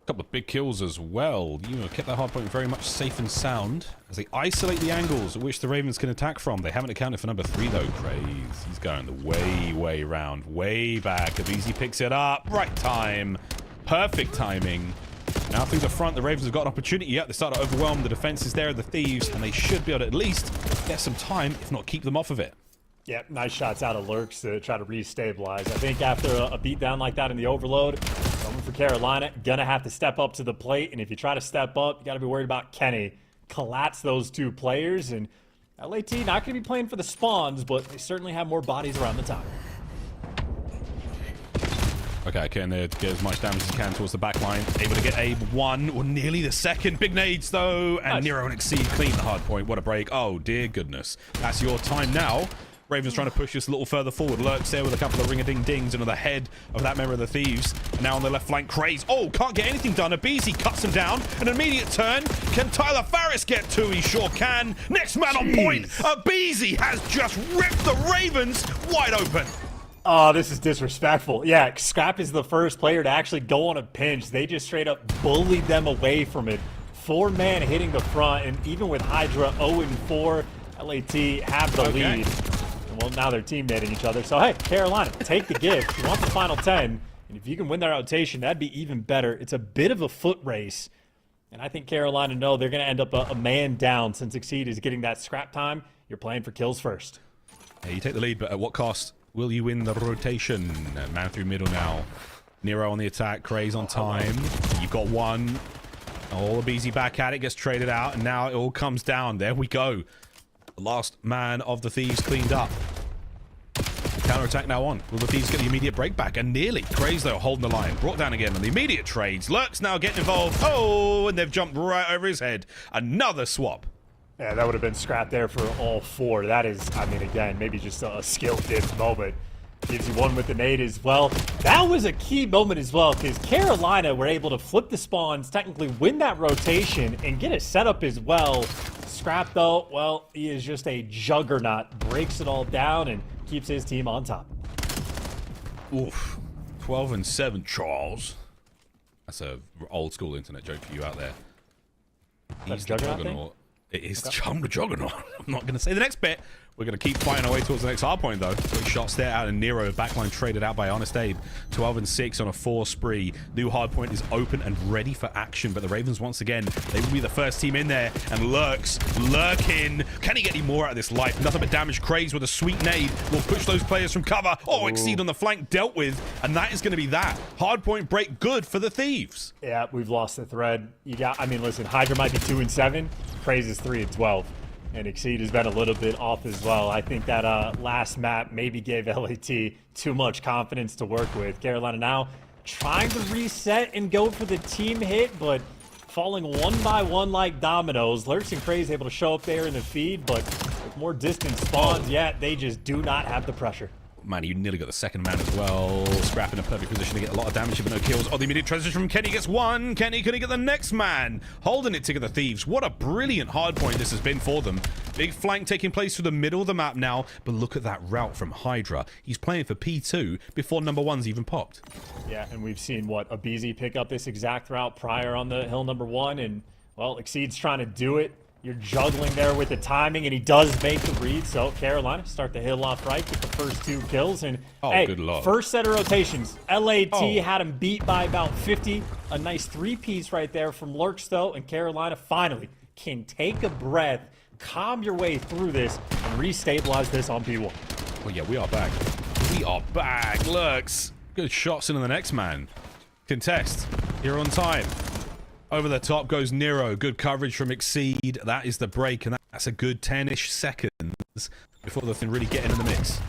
Couple of big kills as well. You know, kept that hard point very much safe and sound as they isolate the angles at which the Ravens can attack from. They haven't accounted for number 3 though. Craze. He's going the way round, way back. Abizi picks it up. Right time. Perfect timing. Now through the front, the Ravens have got an opportunity. Yet they start to overwhelm the defenses there of the Thieves, and they should be able to at least get some time, if not keep them off of it. Yeah, nice shots out of Lurks to try to re-stabilize. I think after a beatdown like that in the overload, someone for Carolina gonna have to step up to the plate. And if you try to step up, you got to be worried about Kenny. Collapse those 2 players. And LAT not going to be playing for the spawns, but they certainly have more bodies around the time. Okay, Ken there to get as much damage as he can towards the back line. Able to get a 1 or nearly the second. Big nades, though. And nice. Nero and Exceed clean the hard point. What a break. Oh, dear goodness. That's your time now. Ravens trying to push this a little further forward. Lurks there with a couple of ring-a-ding-dings into the head of that member of the Thieves. And now on the left flank, Craze. Oh, can't get anything done. Abizi cuts him down. An immediate turn. Can Tyler Farris get 2? He sure can. Next man on point. Abizi has just ripped the Ravens wide open. Oh, this is disrespectful. Yeah, Scrap is the first player to actually go on a pinch. They just straight up bullied them away from it. 4 man hitting the front, and even with Hydra 0-4, LAT have the lead. And well, now they're teammating each other. So, hey, Carolina, take the gift. You want the final 10, and if you can win that rotation, that'd be even better. It's a bit of a foot race, and I think Carolina know they're going to end up a man down since Exceed is getting that scrap time. You're playing for kills first. Hey, you take the lead, but at what cost? Will you win the rotation? Man through middle now. Nero on the attack. Craze on time. You've got 1. All Abizi back at it. Gets traded out. And now it all comes down. There we go. The last man of the Thieves cleaned up. The counter-attack now on. Will the Thieves get the immediate break back? And nearly. Craze, though, holding the line. Brought down again on the immediate trades. Lurks now getting involved. Oh, and they've jumped right over his head. Another swap. Yeah, that would have been scrap there for all 4. That is, I mean, again, maybe just a skill diff moment. Gives you 1 with the nade as well. That was a key moment as well, because Carolina were able to flip the spawns, technically win that rotation, and get a setup as well. Scrap, though, well, he is just a juggernaut. Breaks it all down and keeps his team on top. Oof. 12-7, Charles. That's a old school internet joke for you out there. He's the juggernaut. It is Chum the Juggernaut. I'm not going to say the next bit. We're going to keep fighting our way towards the next hard point, though. Quick shots there out of Nero. Backline traded out by Honest Abe. 12-6 on a 4 spree. New hard point is open and ready for action. But the Ravens, once again, they will be the first team in there. And Lurks lurking. Can he get any more out of this life? Nothing but damage. Craze with a sweet nade will push those players from cover. Oh, Exceed on the flank dealt with. And that is going to be that. Hard point break good for the Thieves. Yeah, we've lost the thread. You got, I mean, listen, Hydra might be 2-7. Craze is 3-12. And Exceed has been a little bit off as well. I think that last map maybe gave LAT too much confidence to work with. Carolina now trying to reset and go for the team hit, but falling 1 by 1 like dominoes. Lurks and Craze able to show up there in the feed, but with more distant spawns, yet they just do not have the pressure. Man, you nearly got the second man as well. Scrap in a perfect position to get a lot of damage, but no kills. Oh, the immediate transition from Kenny gets 1. Kenny, can he get the next man? Holding it together, Thieves. What a brilliant hard point this has been for them. Big flank taking place through the middle of the map now, but look at that route from Hydra. He's playing for P2 before number 1's even popped. Yeah, and we've seen, Abizi pick up this exact route prior on the hill number 1, and, well, Exceed's trying to do it. You're juggling there with the timing, and he does make the read. So Carolina start the hill off right, get the first 2 kills. And hey, good luck. First set of rotations. LAT had him beat by about 50. A nice 3-piece right there from Lurks, though. And Carolina finally can take a breath, calm your way through this, and restabilize this on P1. Well, yeah, we are back. We are back. Lurks. Good shots into the next man. Contest. Here on time. Over the top goes Nero. Good coverage from Exceed. That is the break, and that's a good 10-ish seconds before the thing really get into the mix.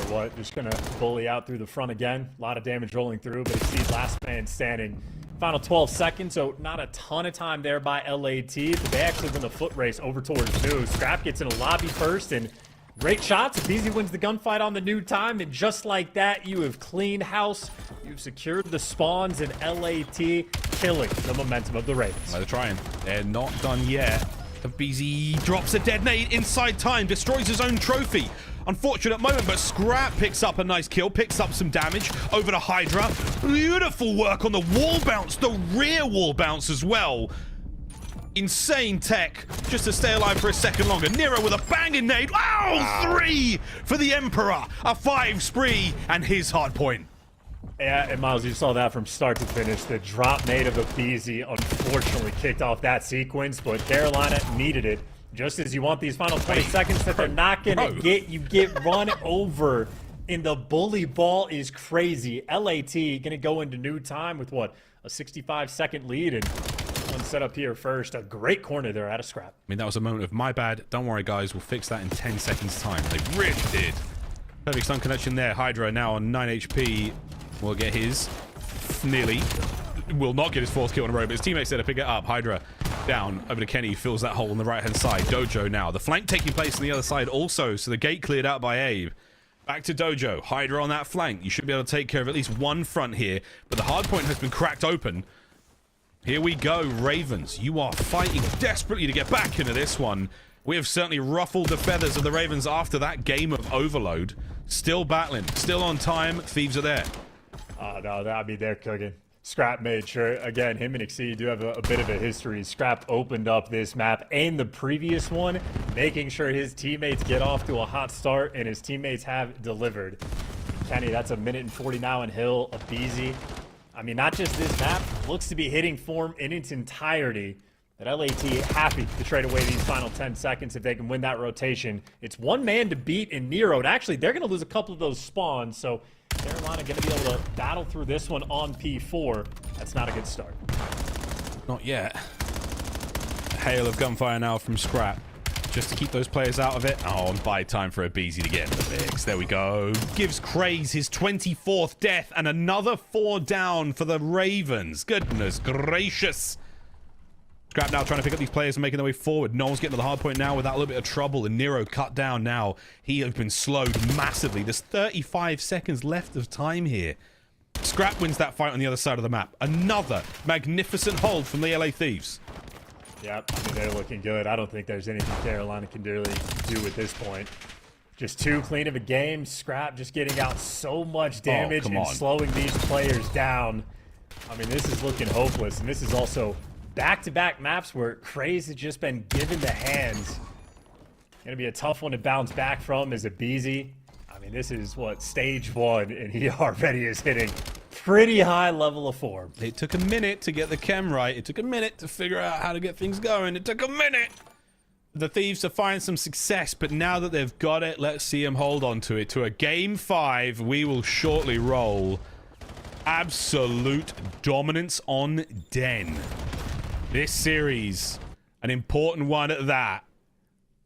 What? Just going to bully out through the front again. A lot of damage rolling through, but Exceed last man standing. Final 12 seconds, so not a ton of time there by LAT, but they actually win the foot race over towards New. Scrap gets in a lobby first, and great shots. Beezy wins the gunfight on the new time, and just like that, you have cleaned house. You've secured the spawns, and LAT killing the momentum of the Ravens. They're trying. They're not done yet. Beezy drops a dead nade inside time, destroys his own trophy. Unfortunate moment, but Scrap picks up a nice kill, picks up some damage over to Hydra. Beautiful work on the wall bounce, the rear wall bounce as well. Insane tech just to stay alive for a second longer. Nero with a banging nade. Wow, 3 for the Emperor. A 5 spree and his hard point. Yeah, and Miles, you saw that from start to finish. The drop nade of the Beezy unfortunately kicked off that sequence, but Carolina needed it. Just as you want these final 20 seconds that they're not going to get, you get run over. And the bully ball is crazy. LAT going to go into new time with, what, a 65-second lead. And one set up here first. A great corner there out of Scrap. I mean, that was a moment of my bad. Don't worry, guys. We'll fix that in 10 seconds' time. They really did. Perfect stun connection there. Hydra now on 9 HP. Will get his. Nearly. Will not get his 4th kill in a row, but his teammates there to pick it up. Hydra down over to Kenny, fills that hole on the right-hand side. Dojo now. The flank taking place on the other side also, so the gate cleared out by Abe. Back to Dojo. Hydra on that flank. You should be able to take care of at least one front here, but the hard point has been cracked open. Here we go, Ravens. You are fighting desperately to get back into this one. We have certainly ruffled the feathers of the Ravens after that game of overload. Still battling, still on time. Thieves are there. Oh, no, I mean, they're cooking. Scrap made sure, again, him and Exceed do have a bit of a history. Scrap opened up this map and the previous one, making sure his teammates get off to a hot start, and his teammates have delivered. Kenny, that's a minute and 40 now in Hill, a Beezy. I mean, not just this map, looks to be hitting form in its entirety. That LAT happy to trade away these final 10 seconds if they can win that rotation. It's one man to beat in Nero, and actually, they're going to lose a couple of those spawns, so Carolina going to be able to battle through this one on P4. That's not a good start. Not yet. A hail of gunfire now from Scrap. Just to keep those players out of it. Oh, and buy time for a Beezy to get in the mix. There we go. Gives Craze his 24th death and another 4 down for the Ravens. Goodness gracious. Scrap now trying to pick up these players and making their way forward. No one's getting to the hard point now without a little bit of trouble. And Nero cut down now. He has been slowed massively. There's 35 seconds left of time here. Scrap wins that fight on the other side of the map. Another magnificent hold from the LA Thieves. Yep, I mean, they're looking good. I don't think there's anything Carolina can really do at this point. Just too clean of a game. Scrap just getting out so much damage and slowing these players down. I mean, this is looking hopeless. And this is also back-to-back maps where Craze has just been given the hands. Gonna be a tough one to bounce back from as a Beezy. I mean, this is what, stage 1, and he already is hitting pretty high level of form. It took a minute to get the chem right. It took a minute to figure out how to get things going. It took a minute. The Thieves to find some success, but now that they've got it, let's see them hold on to it. To a game 5, we will shortly roll. Absolute dominance on Den. This series, an important one at that.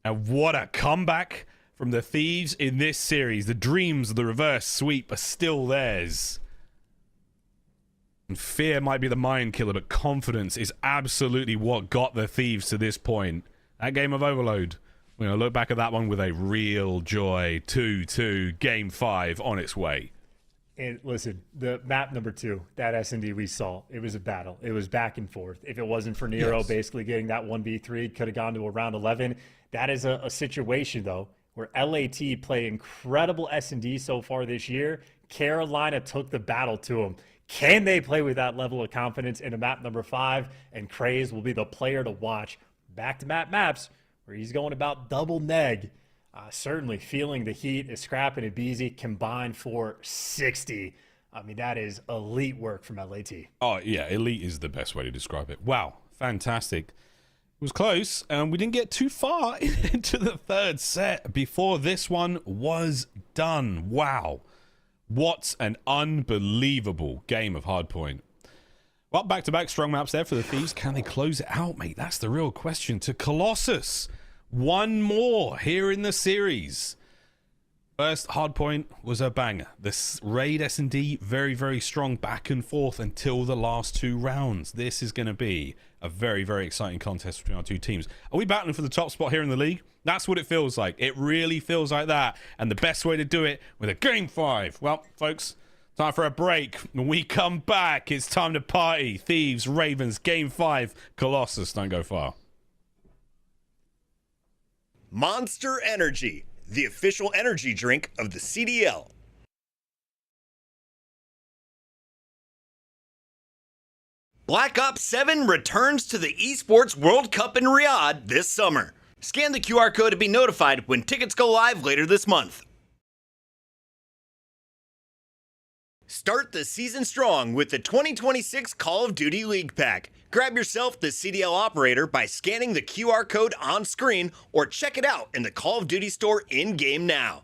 And what a comeback from the Thieves in this series. The dreams of the reverse sweep are still theirs. And fear might be the mind killer, but confidence is absolutely what got the Thieves to this point. That game of overload, we're going to look back at that one with a real joy. 2-2, game 5 on its way. And listen, the map number 2, that S&D we saw, it was a battle. It was back and forth. If it wasn't for Nero basically getting that 1v3, could have gone to a round 11. That is a situation, though, where LAT play incredible S&D so far this year. Carolina took the battle to them. Can they play with that level of confidence in a map number 5? And Craze will be the player to watch. Back-to-back maps where he's going about double neg. Certainly feeling the heat as Scrap and Beezy combined for 60. I mean, that is elite work from LAT. Oh, yeah, elite is the best way to describe it. Wow, fantastic. It was close, and we didn't get too far into the 3rd set before this one was done. Wow. What an unbelievable game of Hardpoint. Well, back-to-back strong maps there for the Thieves. Can they close it out, mate? That's the real question. To Colossus. One more here in the series. First hard point was a banger. This raid S&D very, very strong back and forth until the last 2 rounds. This is going to be a very, very exciting contest between our 2 teams. Are we battling for the top spot here in the league? That's what it feels like. It really feels like that. And the best way to do it with a Game 5. Well, folks, time for a break. When we come back, it's time to party. Thieves, Ravens, Game 5, Colossus. Don't go far. Monster Energy, the official energy drink of the CDL. Black Ops 7 returns to the Esports World Cup in Riyadh this summer. Scan the QR code to be notified when tickets go live later this month. Start the season strong with the 2026 Call of Duty League Pack. Grab yourself the CDL operator by scanning the QR code on screen or check it out in the Call of Duty store in-game now.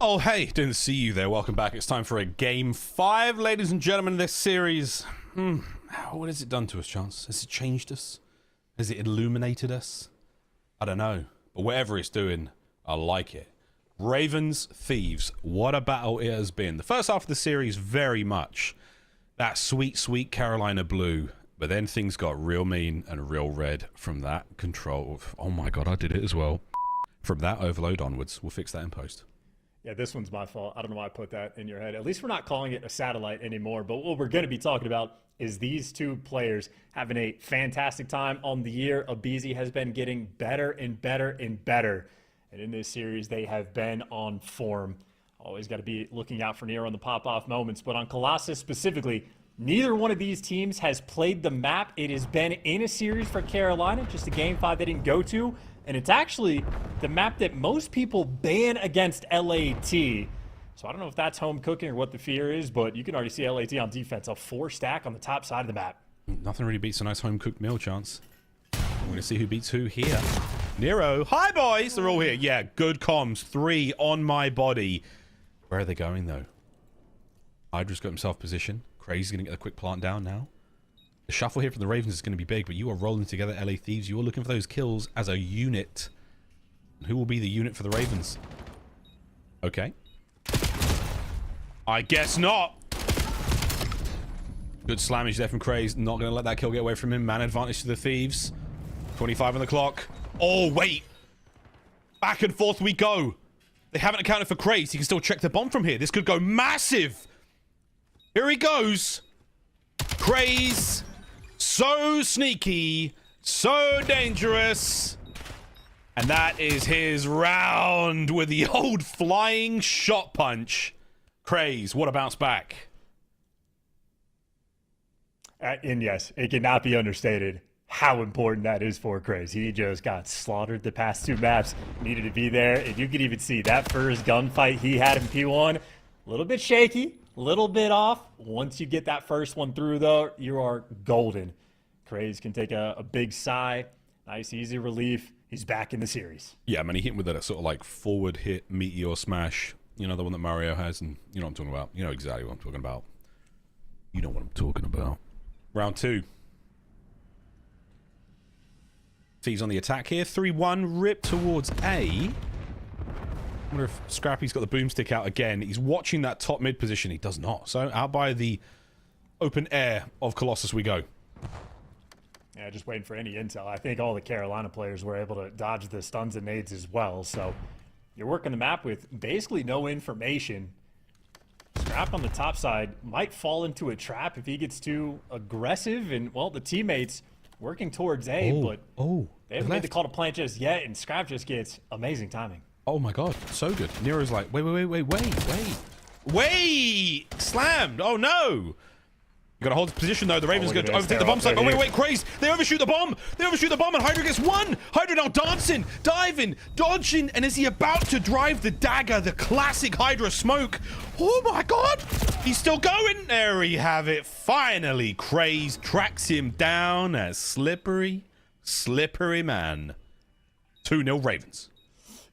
Oh, hey, didn't see you there. Welcome back. It's time for a Game 5, ladies and gentlemen, this series. What has it done to us, Chance? Has it changed us? Has it illuminated us? I don't know. But whatever it's doing, I like it. Ravens, Thieves. What a battle it has been. The first half of the series, very much that sweet, sweet Carolina blue. But then things got real mean and real red from that control. Oh my God, I did it as well. From that overload onwards. We'll fix that in post. Yeah, this one's my fault. I don't know why I put that in your head. At least we're not calling it a satellite anymore. But what we're going to be talking about is these two players having a fantastic time on the year. Abizi has been getting better and better and better And in this series, they have been on form. Always got to be looking out for Nero on the pop-off moments. But on Colossus specifically, neither one of these teams has played the map. It has been in a series for Carolina, just a Game 5 they didn't go to. And it's actually the map that most people ban against LAT. So I don't know if that's home cooking or what the fear is, but you can already see LAT on defense, a 4-stack on the top side of the map. Nothing really beats a nice home-cooked meal, Chance. We're going to see who beats who here. Nero. Hi, boys. They're all here. Yeah, good comms. 3 on my body. Where are they going, though? Hydra's got himself positioned. Crazy's going to get the quick plant down now. The shuffle here from the Ravens is going to be big, but you are rolling together, LA Thieves. You are looking for those kills as a unit. Who will be the unit for the Ravens? Okay. I guess not. Good slammage there from Craze. Not going to let that kill get away from him. Man advantage to the Thieves. 25 on the clock. Oh, wait. Back and forth we go. They haven't accounted for Craze. He can still check the bomb from here. This could go massive. Here he goes. Craze. So sneaky. So dangerous. And that is his round with the old flying shot punch. Craze. What a bounce back. And yes, it cannot be understated how important that is for Craze. He just got slaughtered the past 2 maps, needed to be there. And you could even see that first gunfight he had in P1, a little bit shaky, a little bit off. Once you get that first one through, though, you are golden. Craze can take a big sigh. Nice, easy relief. He's back in the series. Yeah, man, he hit him with that sort of like forward hit, meteor smash. You know, the one that Mario has, and you know what I'm talking about. You know exactly what I'm talking about. You know what I'm talking about. Round 2. Thieves on the attack here. 3-1, rip towards A. I wonder if Scrappy's got the boomstick out again. He's watching that top mid position. He does not. So out by the open air of Colossus we go. Yeah, just waiting for any intel. I think all the Carolina players were able to dodge the stuns and nades as well. So you're working the map with basically no information. Scrap on the top side might fall into a trap if he gets too aggressive. And, well, the teammates working towards A, but they haven't made the call to plant just yet, and Scrap just gets amazing timing. Oh, my God. So good. Nero's like, wait. Slammed. Oh, no. You got to hold the position, though. The Ravens going to overtake the bomb site. Oh, wait, Craze. They overshoot the bomb. And Hydra gets 1. Hydra now dancing, diving, dodging, and is he about to drive the dagger, the classic Hydra smoke? Oh, my God. He's still going. There we have it. Finally, Craze tracks him down as slippery man. 2-0 Ravens.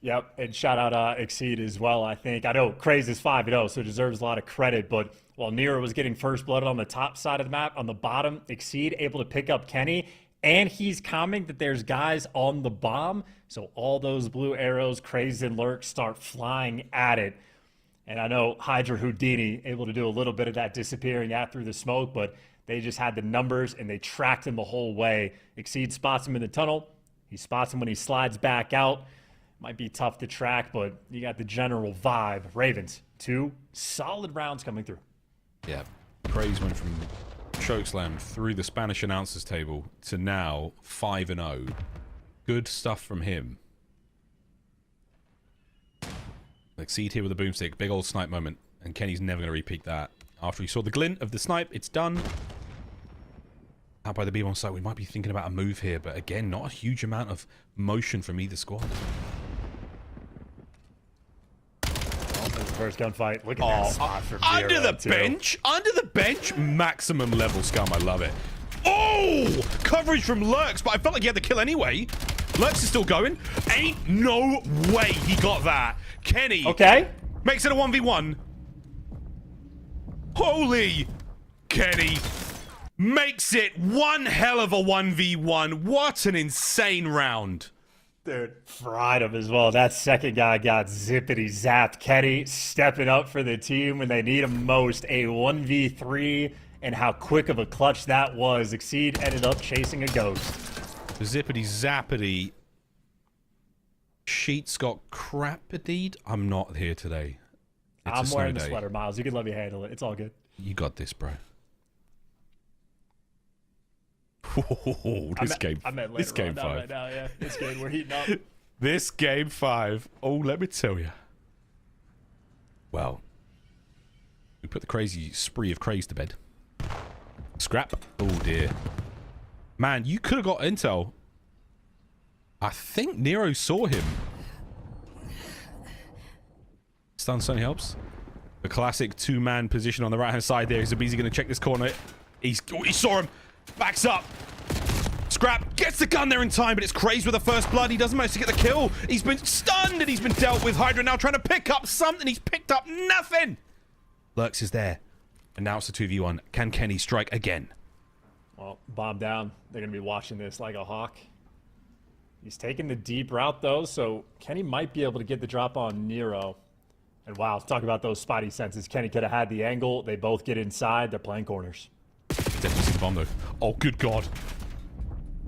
Yep, and shout out Exceed as well, I think. I know Craze is 5-0, so deserves a lot of credit, but while Nero was getting first blooded on the top side of the map, on the bottom, Exceed able to pick up Kenny, and he's commenting that there's guys on the bomb, so all those blue arrows, Craze and Lurk start flying at it. And I know Hydra Houdini able to do a little bit of that disappearing out through the smoke, but they just had the numbers, and they tracked him the whole way. Exceed spots him in the tunnel. He spots him when he slides back out. Might be tough to track, but you got the general vibe. Ravens, 2 solid rounds coming through. Yeah, Craze went from chokeslam through the Spanish announcers table to now 5-0. Good stuff from him. Exceed here with a boomstick. Big old snipe moment. And Kenny's never going to repeat that. After he saw the glint of the snipe, it's done. Out by the B1 site, we might be thinking about a move here, but again, not a huge amount of motion from either squad. First gunfight. Look at that spot from under the bench, maximum level scum. I love it. Oh, coverage from Lurks, but I felt like he had the kill anyway. Lurks is still going. Ain't no way he got that. Kenny, makes it a 1v1. Holy, Kenny makes it one hell of a 1v1. What an insane round. Dude, fried him as well. That second guy got zippity zapped. Kenny stepping up for the team when they need him most. A 1v3, and how quick of a clutch that was. Exceed ended up chasing a ghost. Zippity zappity. Sheets got crapadied. I'm not here today. I'm wearing the sweater, Miles. You can let me handle it. It's all good. You got this, bro. Oh, this game 5. Right now, yeah. It's good. We're heating up. This game 5. Oh, let me tell you. Well, we put the crazy spree of craze to bed. Scrap. Oh, dear. Man, you could have got intel. I think Nero saw him. Stun certainly helps. The classic two-man position on the right-hand side there. Is Abizi going to check this corner? He saw him. Backs up. Scrap gets the gun there in time, but it's Craze with the first blood. He doesn't manage to get the kill. He's been stunned and he's been dealt with. Hydra now trying to pick up something. He's picked up nothing. Lurks is there. And now it's a 2v1. Can Kenny strike again? Well, bomb down. They're going to be watching this like a hawk. He's taking the deep route, though, so Kenny might be able to get the drop on Nero. And wow, talk about those spotty senses. Kenny could have had the angle. They both get inside. They're playing corners. Definitely see the bomb, though. Oh, good God.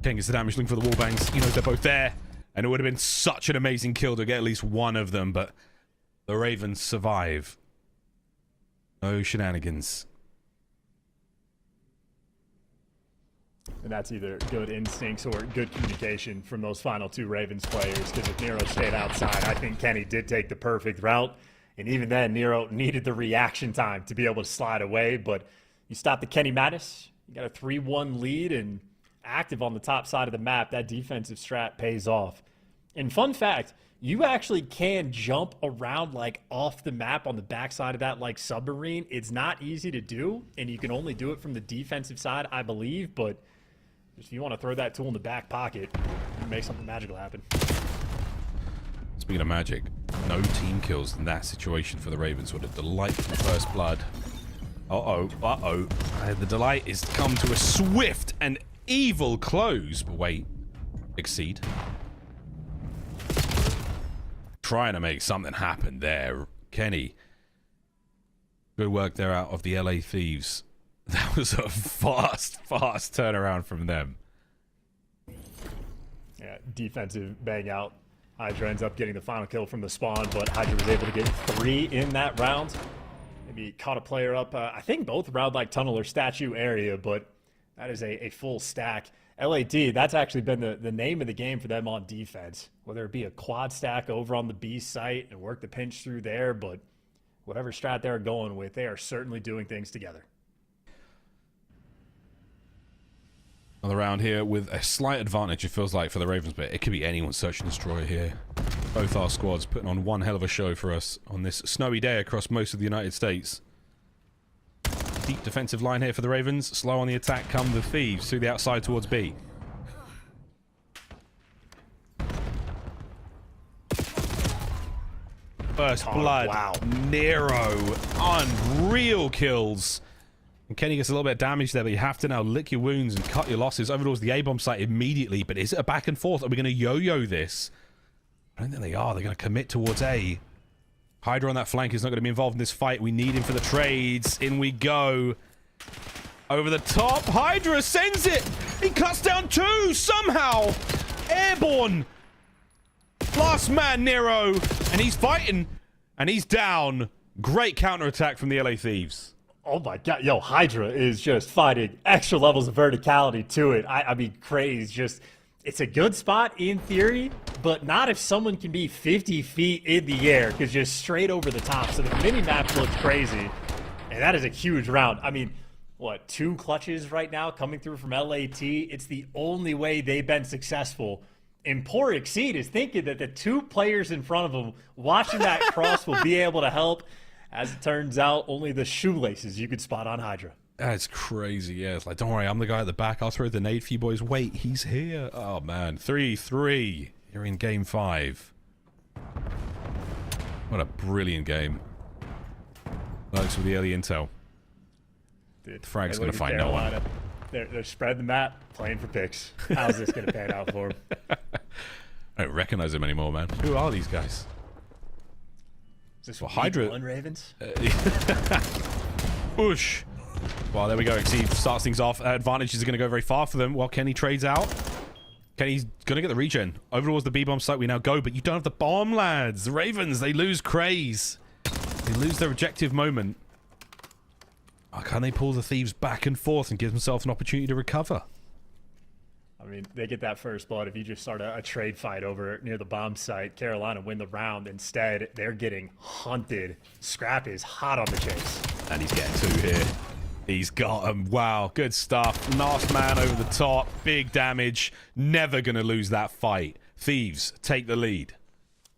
King gets the damage, looking for the wall bangs. He knows they're both there. And it would have been such an amazing kill to get at least one of them, but the Ravens survive. No shenanigans. And that's either good instincts or good communication from those final two Ravens players, because if Nero stayed outside, I think Kenny did take the perfect route. And even then, Nero needed the reaction time to be able to slide away. But you stop the Kenny madness, you got a 3-1 lead and active on the top side of the map. That defensive strat pays off. And fun fact, you actually can jump around like off the map on the backside of that like submarine. It's not easy to do, and you can only do it from the defensive side, I believe. But if you want to throw that tool in the back pocket, you can make something magical happen. Speaking of magic, no team kills in that situation for the Ravens. What a delight from the first blood. Uh-oh, uh-oh. The delight is come to a swift and evil close. But wait, Exceed. Trying to make something happen there. Kenny. Good work there out of the LA Thieves. That was a fast turnaround from them. Yeah, defensive bang out. Hydra ends up getting the final kill from the spawn, but Hydra was able to get 3 in that round. Maybe caught a player up, I think both around like tunnel or statue area, but that is a full stack. LAT, that's actually been the name of the game for them on defense. Whether it be a quad stack over on the B site and work the pinch through there, but whatever strat they're going with, they are certainly doing things together. Another round here with a slight advantage, it feels like, for the Ravens, but it could be anyone search and destroy here. Both our squads putting on one hell of a show for us on this snowy day across most of the United States. Deep defensive line here for the Ravens. Slow on the attack come the Thieves through the outside towards B. First blood. Wow. Nero. Unreal kills. And Kenny gets a little bit of damage there, but you have to now lick your wounds and cut your losses over towards the A-bomb site immediately. But is it a back and forth? Are we going to yo-yo this? I don't think they are. They're going to commit towards A. Hydra on that flank is not going to be involved in this fight. We need him for the trades. In we go. Over the top. Hydra sends it. He cuts down 2 somehow. Airborne. Last man, Nero. And he's fighting. And he's down. Great counterattack from the LA Thieves. Oh my God, yo, Hydra is just fighting extra levels of verticality to it. I mean, Craze just, it's a good spot in theory, but not if someone can be 50 feet in the air, because just straight over the top. So the mini-map looks crazy, and that is a huge round. I mean, what, 2 clutches right now coming through from LAT? It's the only way they've been successful. And poor Exceed is thinking that the 2 players in front of him watching that cross will be able to help. As it turns out, only the shoelaces you could spot on Hydra. That's crazy, yeah. It's like, don't worry, I'm the guy at the back. I'll throw the nade for you boys. Wait, he's here. Oh, man. 3-3. You're in game 5. What a brilliant game. Thanks for the early intel. Dude, The frag's going to find no one. They're spreading the map, playing for picks. How's this going to pan out for them? I don't recognize them anymore, man. Who are these guys? Is this Well, Hydra. Ravens? Push. Well, there we go. Exceed starts things off. Advantages are going to go very far for them while Kenny trades out. Kenny's going to get the regen. Over towards the B-bomb site we now go, but you don't have the bomb, lads. The Ravens, they lose Craze. They lose their objective moment. Oh, can they pull the Thieves back and forth and give themselves an opportunity to recover? I mean, they get that first blood. If you just start a trade fight over near the bomb site, Carolina win the round. Instead, they're getting hunted. Scrap is hot on the chase. And he's getting two here. He's got him. Wow, good stuff. Last man over the top. Big damage. Never going to lose that fight. Thieves take the lead.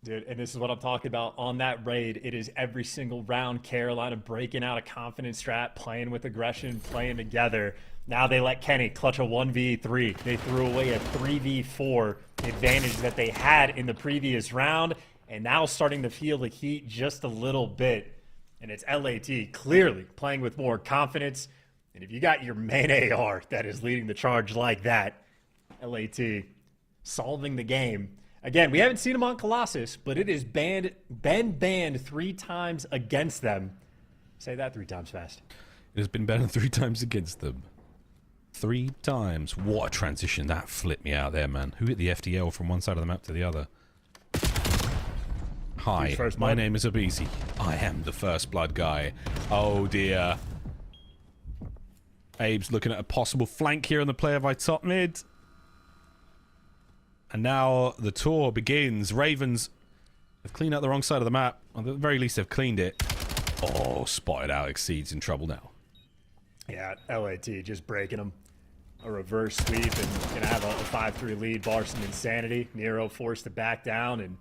Dude, and this is what I'm talking about on that raid. It is every single round Carolina breaking out a confident strat, playing with aggression, playing together. Now they let Kenny clutch a 1v3. They threw away a 3v4 advantage that they had in the previous round, and now starting to feel the heat just a little bit. And it's LAT clearly playing with more confidence. And if you got your main AR that is leading the charge like that, LAT solving the game. Again, we haven't seen him on Colossus, but it is been banned 3 times against them. Say that 3 times fast. It has been banned 3 times against them. 3 times. What a transition. That flipped me out there, man. Who hit the FDL from one side of the map to the other? Hi, my name is Abisi. I am the first blood guy. Oh, dear. Abe's looking at a possible flank here on the player by top mid. And now the tour begins. Ravens have cleaned out the wrong side of the map. At the very least, they've cleaned it. Oh, spotted out. Exceeds in trouble now. Yeah, LAT just breaking them. A reverse sweep and gonna have a 5-3 lead, bar some insanity. Nero forced to back down, and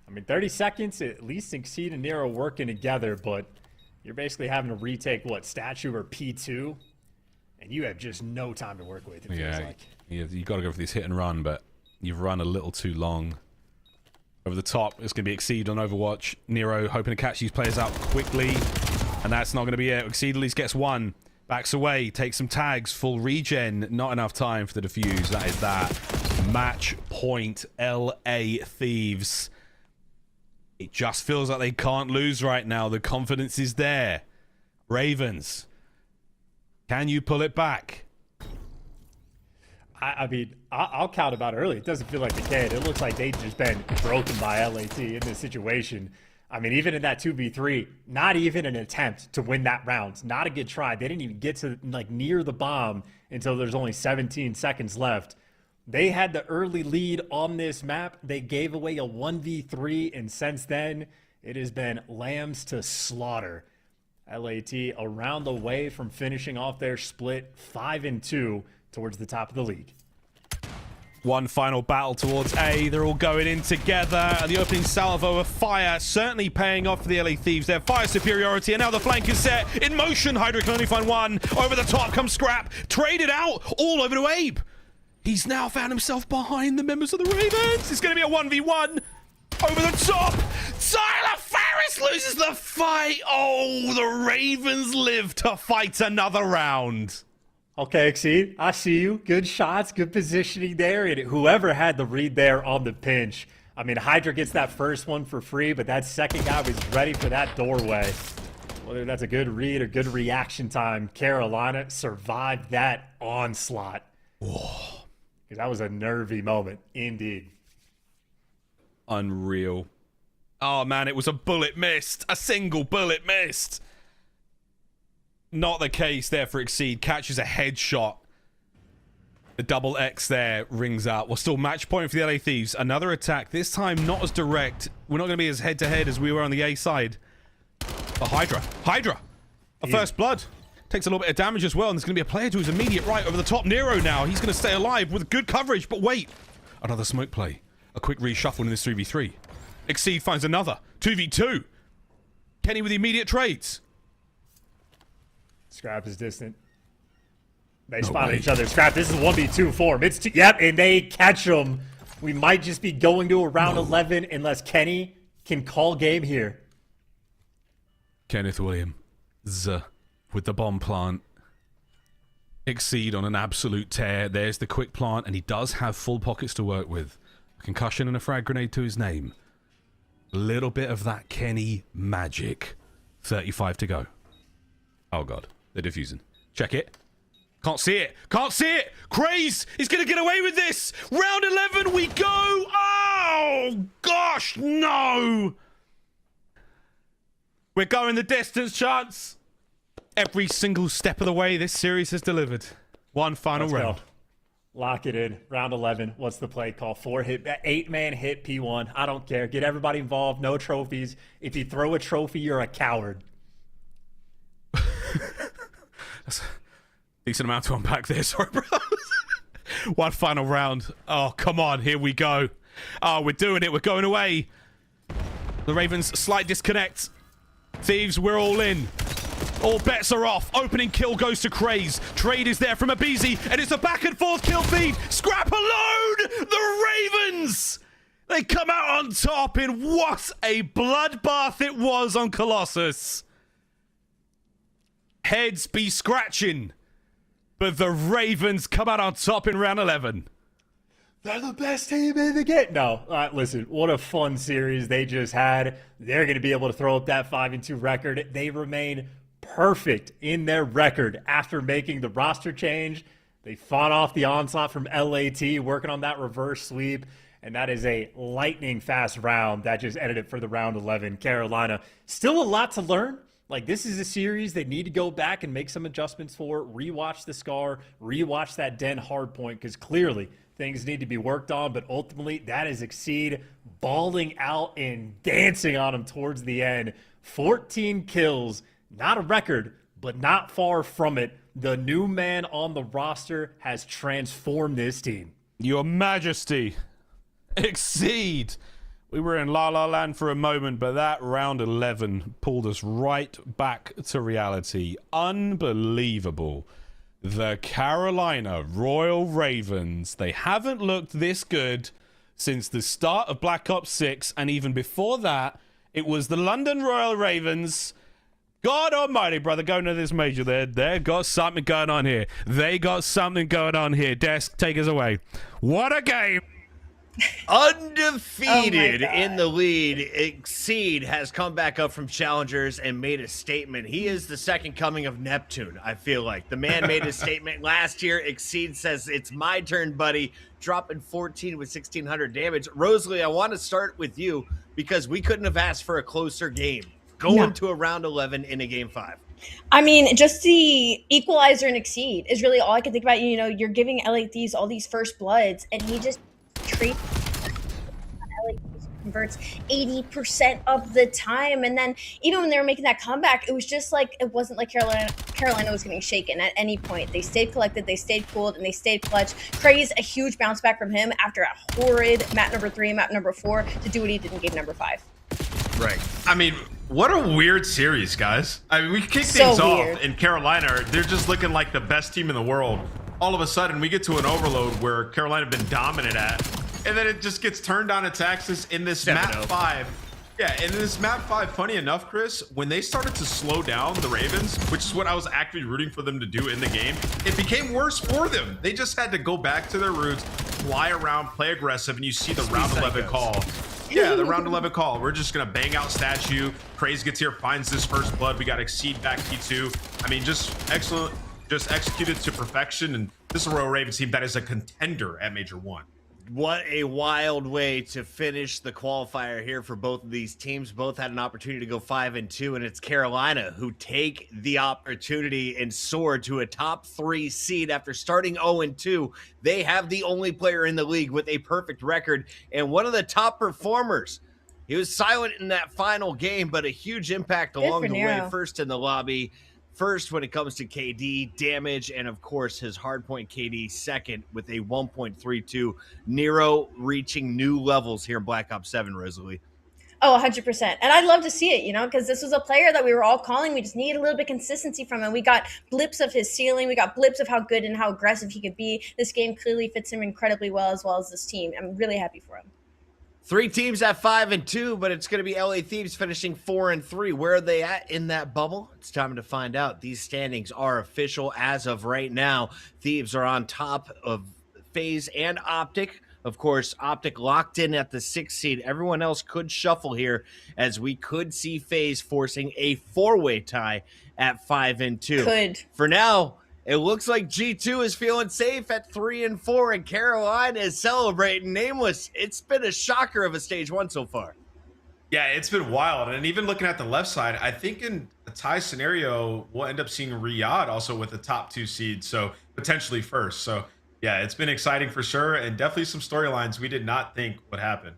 I mean 30 seconds at least Exceed and Nero working together, but you're basically having to retake what, Statue or P2, and you have just no time to work with. It feels like. Yeah, you got to go for this hit and run, but you've run a little too long. Over the top, it's going to be Exceed on Overwatch. Nero hoping to catch these players out quickly, and that's not going to be it. Exceed at least gets one. Backs away, takes some tags, full regen. Not enough time for the defuse. That is that. Match point, LA Thieves. It just feels like they can't lose right now. The confidence is there. Ravens, can you pull it back? I mean, I'll count about early. It doesn't feel like they can. It looks like they've just been broken by LAT in this situation. I mean, even in that 2v3, not even an attempt to win that round. Not a good try. They didn't even get to like near the bomb until there's only 17 seconds left. They had the early lead on this map. They gave away a 1v3, and since then, it has been lambs to slaughter. LAT around the way from finishing off their split 5-2 towards the top of the league. One final battle towards A. They're all going in together. The opening salvo of fire certainly paying off for the LA Thieves. Their fire superiority, and now the flank is set in motion. Hydra can only find one. Over the top comes Scrap. Traded out all over to Abe. He's now found himself behind the members of the Ravens. It's going to be a 1v1. Over the top. Tyler Ferris loses the fight. Oh, the Ravens live to fight another round. Okay, Exceed, I see you. Good shots, good positioning there. And whoever had the read there on the pinch. I mean, Hydra gets that first one for free, but that second guy was ready for that doorway. Whether that's a good read or good reaction time, Carolina survived that onslaught. Oh. Because that was a nervy moment, indeed. Unreal. Oh, man, it was a bullet missed. A single bullet missed. Not the case there for Exceed. Catches a headshot. The double X there rings out. Well, still match point for the LA Thieves. Another attack. This time not as direct. We're not going to be as head-to-head as we were on the A side. But Hydra. A first blood. Takes a little bit of damage as well. And there's going to be a player to his immediate right over the top. Nero now. He's going to stay alive with good coverage. But wait. Another smoke play. A quick reshuffle in this 3v3. Exceed finds another. 2v2. Kenny with the immediate trades. Scrap is distant. They spot each other. Scrap, this is 1v2 form. It's yep, and they catch them. We might just be going to a round 11 unless Kenny can call game here. Kenneth Williams with the bomb plant. Exceed on an absolute tear. There's the quick plant, and he does have full pockets to work with. A concussion and a frag grenade to his name. A little bit of that Kenny magic. 35 to go. Oh, God. They're defusing. Check it. Can't see it. Can't see it. Craze is going to get away with this. Round 11, we go. Oh, gosh, no. We're going the distance, Chance. Every single step of the way, this series has delivered. One final round. Lock it in. Round 11. What's the play call? 8-man hit P1. I don't care. Get everybody involved. No trophies. If you throw a trophy, you're a coward. That's a decent amount to unpack there. Sorry, bro. One final round. Oh, come on. Here we go. Oh, we're doing it. We're going away. The Ravens, slight disconnect. Thieves, we're all in. All bets are off. Opening kill goes to Craze. Trade is there from Abizi, and it's a back and forth kill feed. Scrap alone! The Ravens! They come out on top in what a bloodbath it was on Colossus. Heads be scratching. But the Ravens come out on top in round 11. They're the best team in the game. No, listen, what a fun series they just had. They're going to be able to throw up that 5-2 record. They remain perfect in their record after making the roster change. They fought off the onslaught from LAT, working on that reverse sweep, and that is a lightning fast round that just ended it for the round 11. Carolina, still a lot to learn. Like, this is a series they need to go back and make some adjustments for, rewatch the scar, rewatch that Den hardpoint, because clearly things need to be worked on, but ultimately that is Exceed balling out and dancing on him towards the end. 14 kills, not a record, but not far from it. The new man on the roster has transformed this team. Your Majesty, Exceed. We were in La La Land for a moment, but that round 11 pulled us right back to reality. Unbelievable. The Carolina Royal Ravens, they haven't looked this good since the start of Black Ops 6, and even before that, it was the London Royal Ravens. God almighty, brother, going to this major there. They got something going on here. They got something going on here. Desk, take us away. What a game. Undefeated in the lead, Exceed has come back up from challengers and made a statement. He is the second coming of Neptune, I feel like. The man made a statement last year. Exceed says, it's my turn, buddy. Dropping 14 with 1,600 damage. Rosalie, I want to start with you because we couldn't have asked for a closer game. Going to a round 11 in a game 5. I mean, just the equalizer and Exceed is really all I can think about. You know, you're giving LA Thieves all these first bloods, and he just treats LA Thieves converts 80% of the time. And then even when they were making that comeback, it was just like, it wasn't like Carolina was getting shaken at any point. They stayed collected, they stayed cooled, and they stayed clutch. Craze, a huge bounce back from him after a horrid map number 3, map number 4 to do what he did in game number 5. Right. I mean, what a weird series, guys. I mean, we kick things off in Carolina. They're just looking like the best team in the world. All of a sudden, we get to an overload where Carolina have been dominant at, and then it just gets turned on its axis in this map 5. Yeah, and in this map 5, funny enough, Chris, when they started to slow down the Ravens, which is what I was actually rooting for them to do in the game, it became worse for them. They just had to go back to their roots, fly around, play aggressive, and you see the round 11 call. Yeah, the round 11 call. We're just going to bang out statue. Craze gets here, finds this first blood. We got Exceed back P2. I mean, just excellent, just executed to perfection. And this is a Royal Ravens team that is a contender at Major 1. What a wild way to finish the qualifier here for both of these teams. Both had an opportunity to go 5-2, and it's Carolina who take the opportunity and soar to a top 3 seed after starting 0-2. They have the only player in the league with a perfect record and one of the top performers. He was silent in that final game, but a huge impact along the way. First in the lobby, first when it comes to KD damage, and of course his hardpoint KD second with a 1.32. Nero reaching new levels here in Black Ops 7, Rosalie. Oh, 100%. And I'd love to see it, you know, because this was a player that we were all calling. We just needed a little bit of consistency from him. We got blips of his ceiling. We got blips of how good and how aggressive he could be. This game clearly fits him incredibly well as this team. I'm really happy for him. 3 teams at 5-2, but it's going to be LA Thieves finishing 4-3. Where are they at in that bubble? It's time to find out. These standings are official as of right now. Thieves are on top of FaZe and Optic. Of course, Optic locked in at the 6th seed. Everyone else could shuffle here, as we could see FaZe forcing a 4-way tie at 5-2. Could. For now, it looks like G2 is feeling safe at 3-4, and Carolina is celebrating. Nameless, it's been a shocker of a stage 1 so far. Yeah, it's been wild. And even looking at the left side, I think in a tie scenario, we'll end up seeing Riyadh also with the top 2 seeds, so potentially first. So Yeah, it's been exciting for sure, and definitely some storylines we did not think would happen.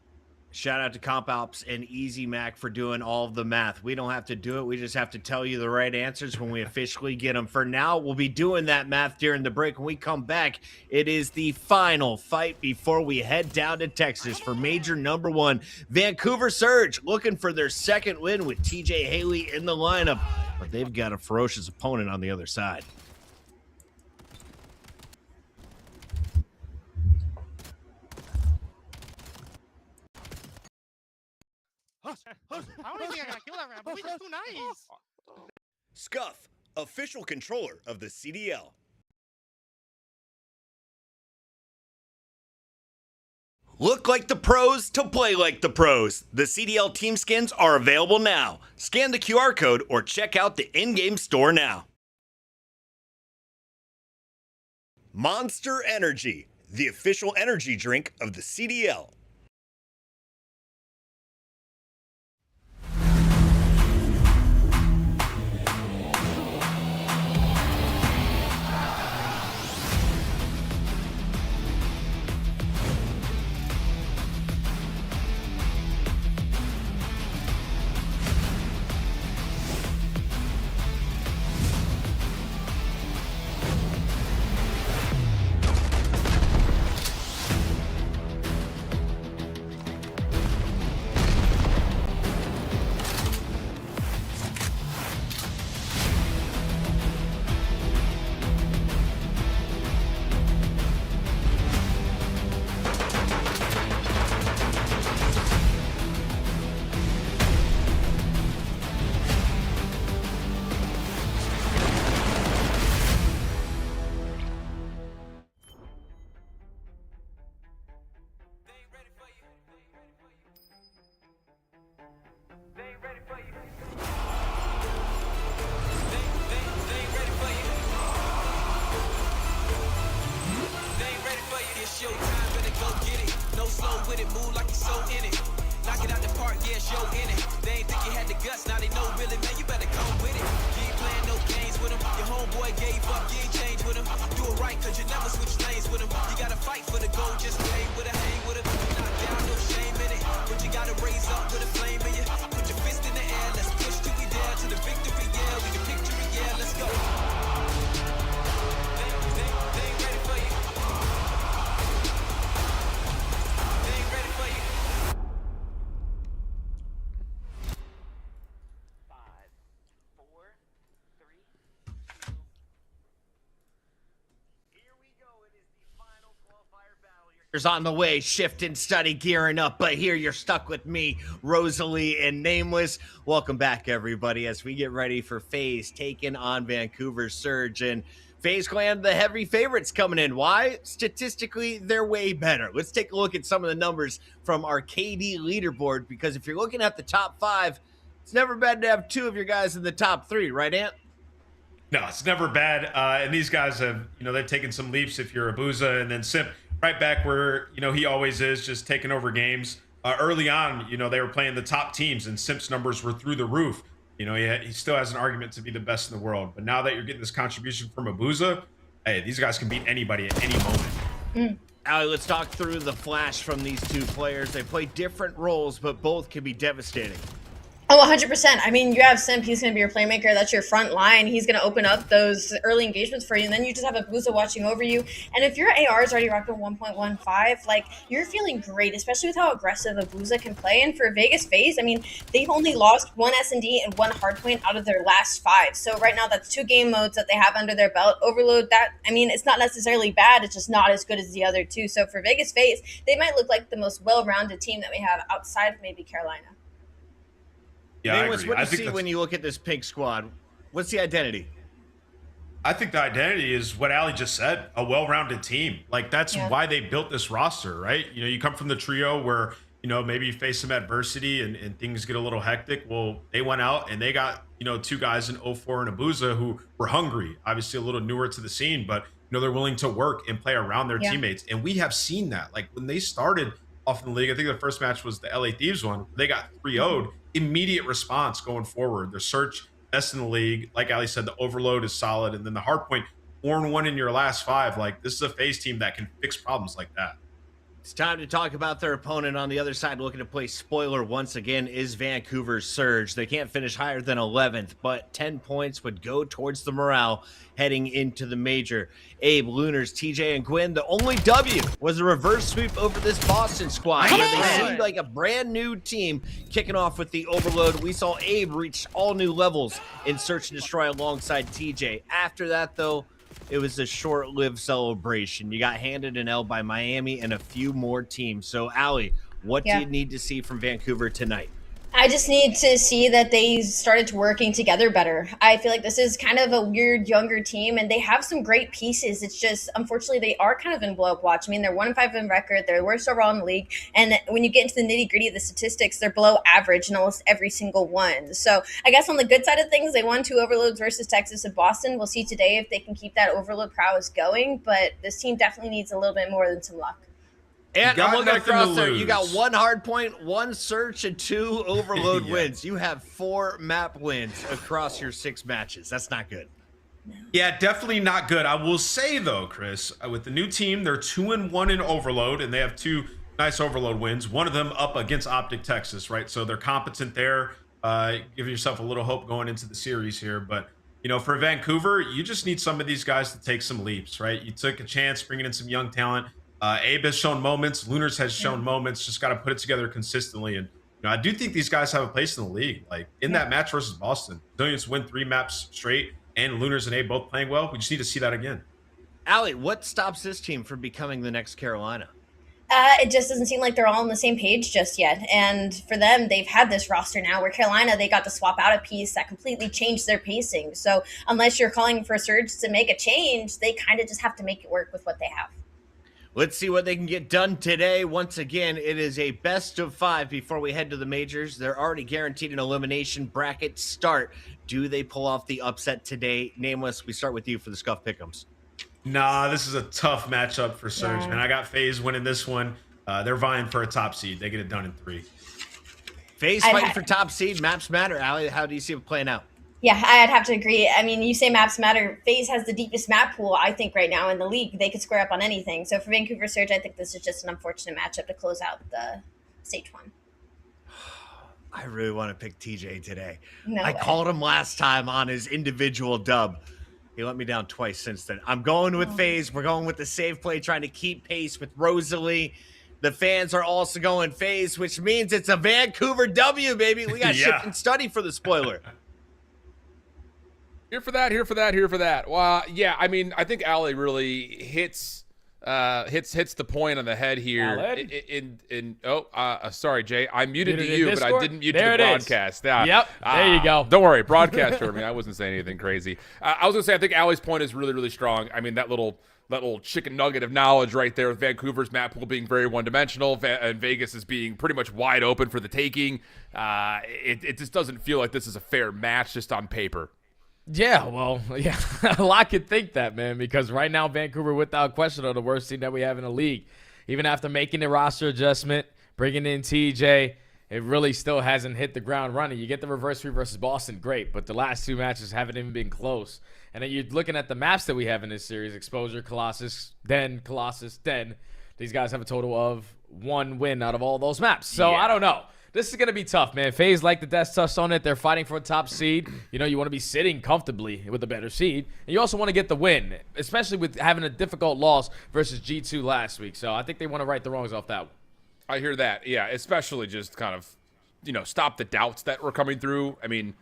Shout out to Comp Ops and Easy Mac for doing all of the math. We don't have to do it. We just have to tell you the right answers when we officially get them. For now, we'll be doing that math during the break. When we come back, it is the final fight before we head down to Texas for major number 1. Vancouver Surge looking for their second win with TJ Haley in the lineup, but they've got a ferocious opponent on the other side. I don't even think I gotta kill that rat, but we just too nice. Scuff, official controller of the CDL. Look like the pros to play like the pros. The CDL team skins are available now. Scan the QR code or check out the in-game store now. Monster Energy, the official energy drink of the CDL. On the way, shift and study, gearing up, but here you're stuck with me, Rosalie and Nameless. Welcome back, everybody, as we get ready for FaZe taking on Vancouver Surge. And FaZe Clan, the heavy favorites coming in. Why? Statistically, they're way better. Let's take a look at some of the numbers from our KD leaderboard, because if you're looking at the top 5, it's never bad to have 2 of your guys in the top 3, right, Ant? No, it's never bad. And these guys have, they've taken some leaps if you're Abuza, and then Simp right back where, he always is, just taking over games. Early on, they were playing the top teams, and Simp's numbers were through the roof. He still has an argument to be the best in the world. But now that you're getting this contribution from Abuza, hey, these guys can beat anybody at any moment. Allie, let's talk through the flash from these 2 players. They play different roles, but both can be devastating. Oh, 100%. I mean, you have Simp, he's going to be your playmaker. That's your front line. He's going to open up those early engagements for you. And then you just have Abuza watching over you. And if your AR is already rocking 1.15, like, you're feeling great, especially with how aggressive Abuza can play. And for Vegas FaZe, I mean, they've only lost 1 S&D and 1 hardpoint out of their last 5. So right now, that's 2 game modes that they have under their belt. Overload, that, I mean, it's not necessarily bad. It's just not as good as the other 2. So for Vegas FaZe, they might look like the most well-rounded team that we have outside of maybe Carolina. Yeah, Nameless, what do you see when you look at this pink squad? What's the identity? I think the identity is what Ali just said, a well-rounded team. Like, that's why they built this roster, right? You come from the trio where, maybe you face some adversity and things get a little hectic. Well, they went out and they got, 2 guys in 04 and Abuza who were hungry, obviously a little newer to the scene, but, they're willing to work and play around their teammates. And we have seen that. Like, when they started off in the league, I think the first match was the LA Thieves one. They got 3-0'd. Immediate response going forward. The search best in the league. Like Ali said, the overload is solid, and then the hard point 4-1 in your last 5. Like, this is a FaZe team that can fix problems like that. It's time to talk about their opponent on the other side. Looking to play spoiler once again is Vancouver's Surge. They can't finish higher than 11th, but 10 points would go towards the morale heading into the major. Abe, Lunars, TJ, and Gwyn, the only W was a reverse sweep over this Boston squad, where they seemed like a brand new team kicking off with the overload. We saw Abe reach all new levels in Search and Destroy alongside TJ. After that, though, it was a short-lived celebration. You got handed an L by Miami and a few more teams. So, Allie, what do you need to see from Vancouver tonight? I just need to see that they started working together better. I feel like this is kind of a weird younger team, and they have some great pieces. It's just, unfortunately, they are kind of in blow-up watch. I mean, they're 1-5 in record. They're worst overall in the league. And when you get into the nitty-gritty of the statistics, they're below average in almost every single one. So I guess on the good side of things, they won 2 overloads versus Texas and Boston. We'll see today if they can keep that overload prowess going. But this team definitely needs a little bit more than some luck. And I'm looking across there. You got 1 hard point, 1 search, and 2 overload wins. You have 4 map wins across your 6 matches. That's not good. Yeah, definitely not good. I will say, though, Chris, with the new team, they're 2-1 in overload, and they have 2 nice overload wins. One of them up against Optic Texas, right? So they're competent there. Give yourself a little hope going into the series here. But, you know, for Vancouver, you just need some of these guys to take some leaps, right? You took a chance bringing in some young talent. Abe has shown moments. Lunars has shown moments. Just got to put it together consistently. And you know, I do think these guys have a place in the league. Like in that match versus Boston, Brazilians win 3 maps straight, and Lunars and Abe both playing well. We just need to see that again. Allie, what stops this team from becoming the next Carolina? It just doesn't seem like they're all on the same page just yet. And for them, they've had this roster now where Carolina, they got to swap out a piece that completely changed their pacing. So unless you're calling for Surge to make a change, they kind of just have to make it work with what they have. Let's see what they can get done today. Once again, it is a best of 5 before we head to the majors. They're already guaranteed an elimination bracket start. Do they pull off the upset today? Nameless, we start with you for the Scuff Pick'ems. Nah, this is a tough matchup for Surge, man. I got FaZe winning this one. They're vying for a top seed. They get it done in 3. FaZe fighting for top seed. Maps matter. Allie, how do you see it playing out? Yeah, I'd have to agree. I mean, you say maps matter. FaZe has the deepest map pool, I think, right now in the league. They could square up on anything. So for Vancouver Surge, I think this is just an unfortunate matchup to close out the stage 1. I really want to pick TJ today. No I way. called him last time on his individual dub. He let me down twice since then. I'm going with FaZe. We're going with the save play, trying to keep pace with Rosalie. The fans are also going FaZe, which means it's a Vancouver W, baby. We got shift and study for the spoiler. Here for that. Well, yeah, I mean, I think Allie really hits the point on the head here. Sorry, Jay, I muted you, but I didn't mute the broadcast. Yep, there you go. Don't worry, broadcast heard me. I wasn't saying anything crazy. I was gonna say I think Allie's point is really, really strong. I mean, that little chicken nugget of knowledge right there with Vancouver's map pool being very one-dimensional and Vegas is being pretty much wide open for the taking. It just doesn't feel like this is a fair match just on paper. Yeah, well, yeah, a lot could think that, man, because right now Vancouver, without question, are the worst team that we have in the league. Even after making the roster adjustment, bringing in TJ, it really still hasn't hit the ground running. You get the reverse sweep versus Boston, great, but the last 2 matches haven't even been close. And then you're looking at the maps that we have in this series, Exposure, Colossus, Den. These guys have a total of 1 win out of all those maps. So I don't know. This is going to be tough, man. FaZe, like the Death touched on it, they're fighting for a top seed. You know, you want to be sitting comfortably with a better seed. And you also want to get the win, especially with having a difficult loss versus G2 last week. So I think they want to right the wrongs off that one. I hear that. Yeah, especially just kind of, you know, stop the doubts that were coming through. I mean,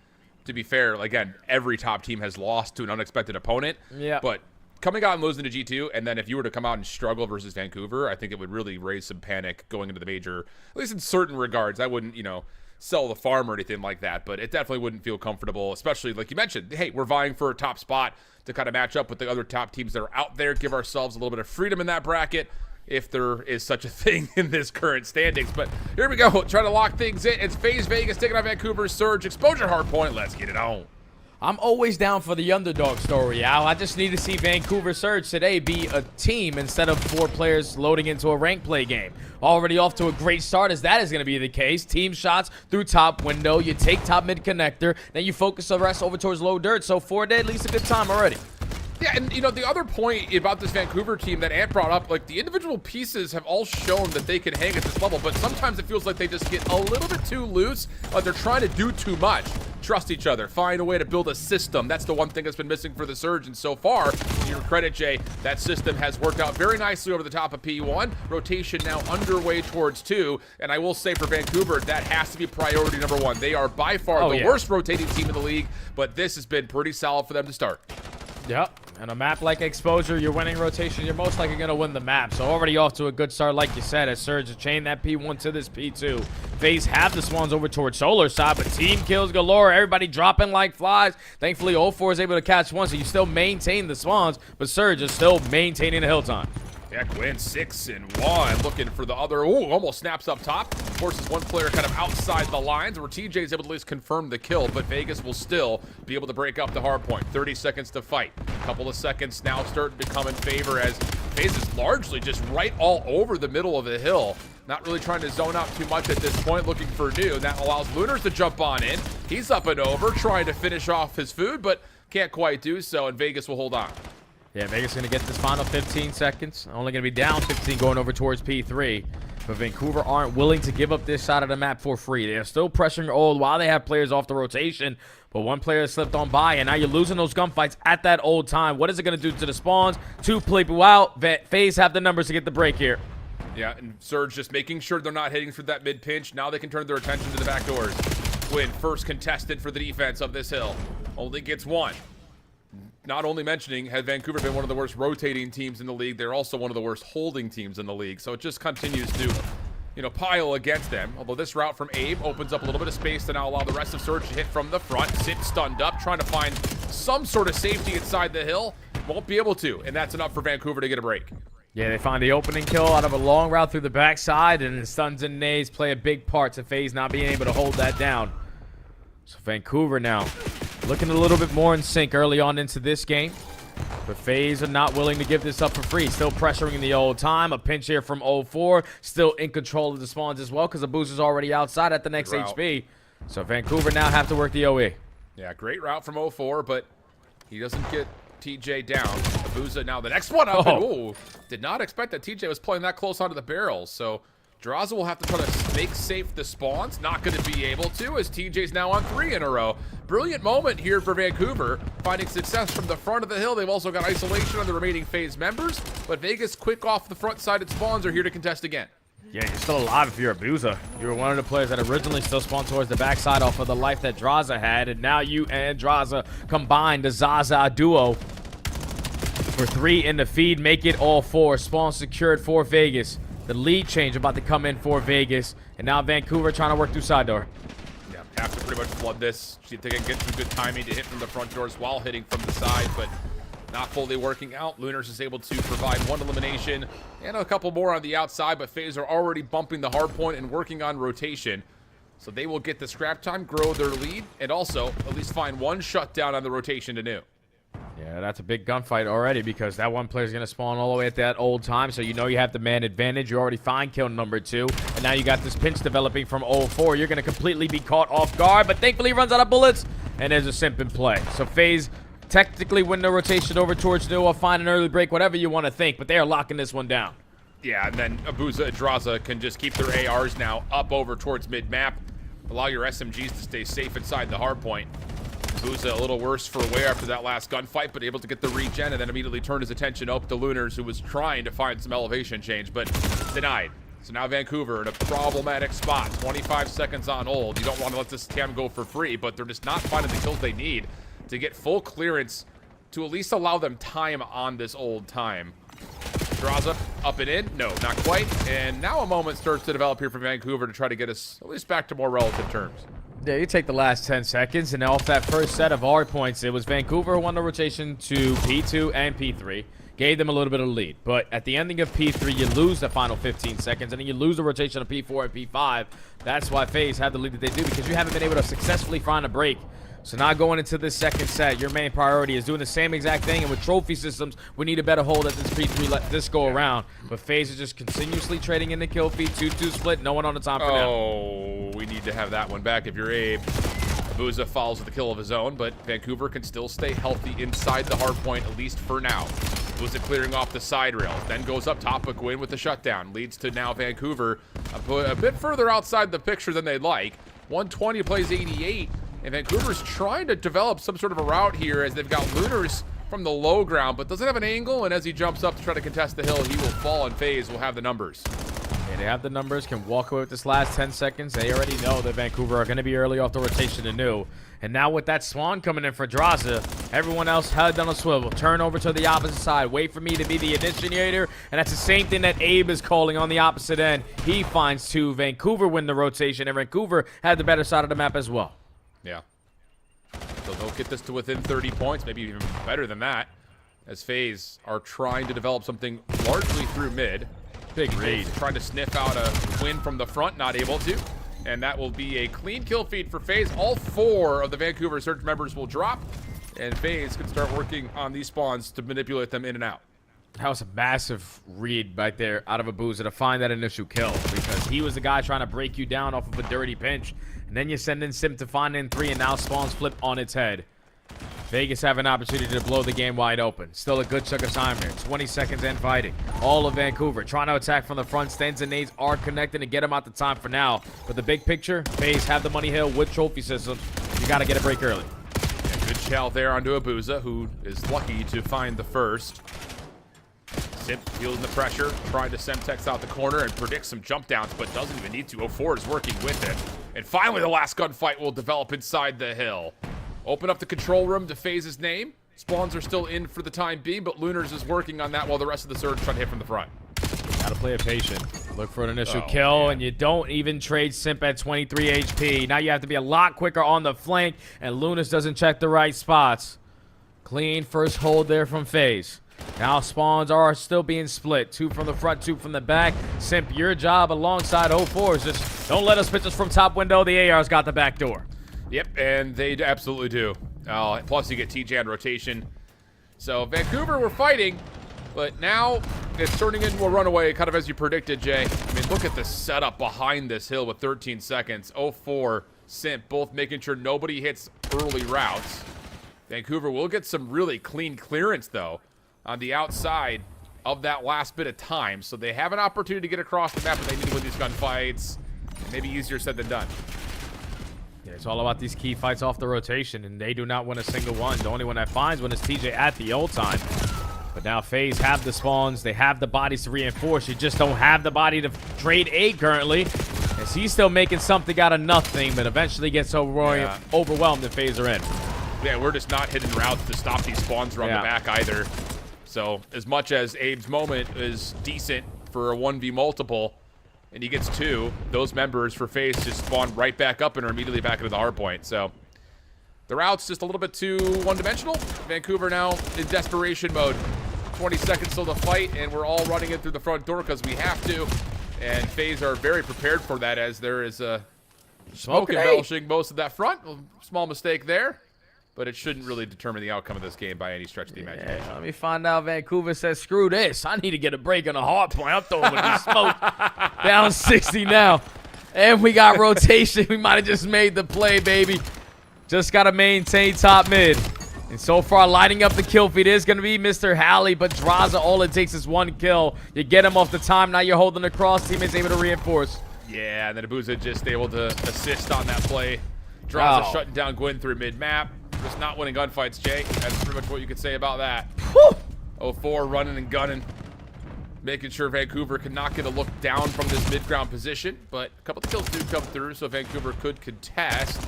to be fair, again, every top team has lost to an unexpected opponent. Yeah. But coming out and losing to G2, and then if you were to come out and struggle versus Vancouver, I think it would really raise some panic going into the major, at least in certain regards. I wouldn't, you know, sell the farm or anything like that, but it definitely wouldn't feel comfortable, especially like you mentioned, hey, we're vying for a top spot to kind of match up with the other top teams that are out there, give ourselves a little bit of freedom in that bracket, if there is such a thing in this current standings. But here we go, trying to lock things in. It's FaZe Vegas taking on Vancouver Surge. Exposure hardpoint, let's get it on. I'm always down for the underdog story, Al. I just need to see Vancouver Surge today be a team instead of 4 players loading into a rank play game. Already off to a great start, as that is going to be the case. Team shots through top window. You take top mid connector, then you focus the rest over towards low dirt. So 4 day, at least a good time already. Yeah, and you know, the other point about this Vancouver team that Ant brought up, like the individual pieces have all shown that they can hang at this level, but sometimes it feels like they just get a little bit too loose, like they're trying to do too much. Trust each other, find a way to build a system. That's the one thing that's been missing for the Surge, and so far, to your credit, Jay, that system has worked out very nicely over the top of P1. Rotation now underway towards 2, and I will say for Vancouver, that has to be priority number 1. They are by far the worst rotating team in the league, but this has been pretty solid for them to start. Yep, and a map like Exposure, you're winning rotation, you're most likely going to win the map. So already off to a good start, like you said, as Surge chain that P1 to this P2. FaZe have the Swans over towards Solar side, but team kills galore, everybody dropping like flies. Thankfully, 0-4 is able to catch one, so you still maintain the Swans, but Surge is still maintaining the hill time. Yeah, Gwen 6-1, looking for the other. Ooh, almost snaps up top. Forces one player kind of outside the lines, where TJ is able to at least confirm the kill, but Vegas will still be able to break up the hard point. 30 seconds to fight. A couple of seconds now starting to come in favor as FaZe is largely just right all over the middle of the hill. Not really trying to zone out too much at this point, looking for new. That allows Lunars to jump on in. He's up and over, trying to finish off his food, but can't quite do so, and Vegas will hold on. Yeah, Vegas going to get this final 15 seconds. Only going to be down 15 going over towards P3. But Vancouver aren't willing to give up this side of the map for free. They're still pressuring old while they have players off the rotation. But one player slipped on by, and now you're losing those gunfights at that old time. What is it going to do to the spawns? 2 people out. FaZe have the numbers to get the break here. Yeah, and Surge just making sure they're not hitting for that mid pinch. Now they can turn their attention to the back doors. Quinn, first contested for the defense of this hill. Only gets 1. Not only mentioning, had Vancouver been one of the worst rotating teams in the league, they're also one of the worst holding teams in the league. So it just continues to, you know, pile against them. Although this route from Abe opens up a little bit of space to now allow the rest of Surge to hit from the front. Sit stunned up, trying to find some sort of safety inside the hill. Won't be able to, and that's enough for Vancouver to get a break. Yeah, they find the opening kill out of a long route through the backside, and the stuns and nades play a big part to FaZe not being able to hold that down. So Vancouver now looking a little bit more in sync early on into this game. But FaZe are not willing to give this up for free. Still pressuring the old time. A pinch here from 0-4. Still in control of the spawns as well because the boost is already outside at the next HP. So Vancouver now have to work the OE. Yeah, great route from 0-4, but he doesn't get TJ down. Abuza now the next one up. Oh, did not expect that TJ was playing that close onto the barrel. So Draza will have to try to make safe the spawns. Not going to be able to, as TJ's now on 3 in a row. Brilliant moment here for Vancouver, finding success from the front of the hill. They've also got isolation on the remaining FaZe members, but Vegas quick off the front side at spawns are here to contest again. Yeah, you're still alive if you're Abuza. You were one of the players that originally still spawned towards the backside off of the life that Draza had, and now you and Draza combined the Zaza duo for 3 in the feed, make it all 4. Spawn secured for Vegas. The lead change about to come in for Vegas, and now Vancouver trying to work through side door. Yeah, have to pretty much flood this. See if they can get some good timing to hit from the front doors while hitting from the side, but not fully working out. Lunars is able to provide 1 elimination and a couple more on the outside, but FaZe are already bumping the hard point and working on rotation. So they will get the scrap time, grow their lead, and also at least find 1 shutdown on the rotation to new. Yeah, that's a big gunfight already because that one player is going to spawn all the way at that old time, so you know you have the man advantage. You already find kill number 2, and now you got this pinch developing from 0-4. You're going to completely be caught off guard, but thankfully he runs out of bullets, and there's a simp in play. So FaZe technically win the rotation over towards new or find an early break, whatever you want to think, but they are locking this one down. Yeah, and then Abuza and Draza can just keep their ARs now up over towards mid-map, allow your SMGs to stay safe inside the hard point. Abuza a little worse for wear after that last gunfight, but able to get the regen and then immediately turn his attention up to Lunars, who was trying to find some elevation change, but denied. So now Vancouver in a problematic spot. 25 seconds on hold. You don't want to let this cam go for free, but they're just not finding the kills they need to get full clearance to at least allow them time on this old time. Draza up and in. No, not quite. And now a moment starts to develop here for Vancouver to try to get us at least back to more relative terms. Yeah, you take the last 10 seconds, and off that first set of hard points, it was Vancouver who won the rotation to P2 and P3. Gave them a little bit of lead. But at the ending of P3, you lose the final 15 seconds, and then you lose the rotation of P4 and P5. That's why FaZe had the lead that they do, because you haven't been able to successfully find a break. So now going into this second set, your main priority is doing the same exact thing, and with trophy systems, we need a better hold at this P3 this go around. But FaZe is just continuously trading in the kill feed, 2-2 split, no one on the time for now. Oh, we need to have that one back if you're Abe. Abuza follows with the kill of his own, but Vancouver can still stay healthy inside the hard point, at least for now. Abuza clearing off the side rail, then goes up top, but Gwyn with the shutdown. Leads to now Vancouver a bit further outside the picture than they'd like. 120 plays 88, and Vancouver's trying to develop some sort of a route here as they've got Lunars from the low ground, but doesn't have an angle, and as he jumps up to try to contest the hill, he will fall, and FaZe will have the numbers. Yeah, they have the numbers, can walk away with this last 10 seconds. They already know that Vancouver are going to be early off the rotation to new. And now with that spawn coming in for Draza, everyone else head on a swivel. Turn over to the opposite side. Wait for me to be the initiator. And that's the same thing that Abe is calling on the opposite end. He finds two. Vancouver win the rotation, and Vancouver had the better side of the map as well. Yeah. So they'll get this to within 30 points, maybe even better than that, as FaZe are trying to develop something largely through mid. Big read. Trying to sniff out a win from the front, not able to. And that will be a clean kill feed for FaZe. All 4 of the Vancouver Surge members will drop, and FaZe can start working on these spawns to manipulate them in and out. That was a massive read right there out of Abuza to find that initial kill, because he was the guy trying to break you down off of a dirty pinch. And then you send in Sim to find in 3, and now spawns flip on its head. Vegas have an opportunity to blow the game wide open. Still a good chunk of time here. 20 seconds in fighting. All of Vancouver trying to attack from the front. Stens and nades are connected and get them out the time for now. But the big picture, FaZe have the money hill with trophy systems. You got to get a break early. Yeah, good shell there onto Abuza, who is lucky to find the first. Simp feeling the pressure, trying to Semtex out the corner and predict some jump downs, but doesn't even need to. 04 is working with it. And finally, the last gunfight will develop inside the hill. Open up the control room to FaZe's name. Spawns are still in for the time being, but Lunars is working on that while the rest of the Surge trying to hit from the front. Gotta play it patient. Look for an initial kill, man. and you don't even trade Simp at 23 HP. Now you have to be a lot quicker on the flank, and Lunas doesn't check the right spots. Clean first hold there from FaZe. Now spawns are still being split. 2 from the front, 2 from the back. Simp, your job alongside 04 is just don't let us pitch us from top window. The AR's got the back door. Yep, and they absolutely do. Plus you get TJ on rotation. So Vancouver were fighting, but now it's turning into a runaway, kind of as you predicted, Jay. I mean, look at the setup behind this hill with 13 seconds. 04, Simp, both making sure nobody hits early routes. Vancouver will get some really clean clearance, though, on the outside of that last bit of time. So they have an opportunity to get across the map, but they need to win these gunfights. Maybe easier said than done. Yeah, it's all about these key fights off the rotation, and they do not win a single one. The only one that finds one is TJ at the old time. But now FaZe have the spawns. They have the bodies to reinforce. You just don't have the body to trade A currently, as he's still making something out of nothing, but eventually gets overwhelmed and FaZe are in. Yeah, we're just not hitting routes to stop these spawns around the back either. So as much as Abe's moment is decent for a 1v multiple, and he gets 2, those members for FaZe just spawn right back up and are immediately back into the hard point. So the route's just a little bit too one-dimensional. Vancouver now in desperation mode. 20 seconds till the fight, and we're all running in through the front door because we have to. And FaZe are very prepared for that, as there is a smoke embellishing most of that front. Small mistake there, but it shouldn't really determine the outcome of this game by any stretch of the imagination. Let me find out. Vancouver says, screw this. I need to get a break on the hard point. I'm throwing with this smoke. Down 60 now. And we got rotation. We might have just made the play, baby. Just got to maintain top mid. And so far, lighting up the kill feed is going to be Mr. Halley, but Draza, all it takes is 1 kill. You get him off the time. Now you're holding the cross. Teammates able to reinforce. Yeah, and then Abuza just able to assist on that play. Draza shutting down Gwyn through mid-map. Just not winning gunfights, Jay. That's pretty much what you could say about that. Whew. 04 running and gunning. Making sure Vancouver could not get a look down from this mid-ground position. But a couple of kills do come through, so Vancouver could contest.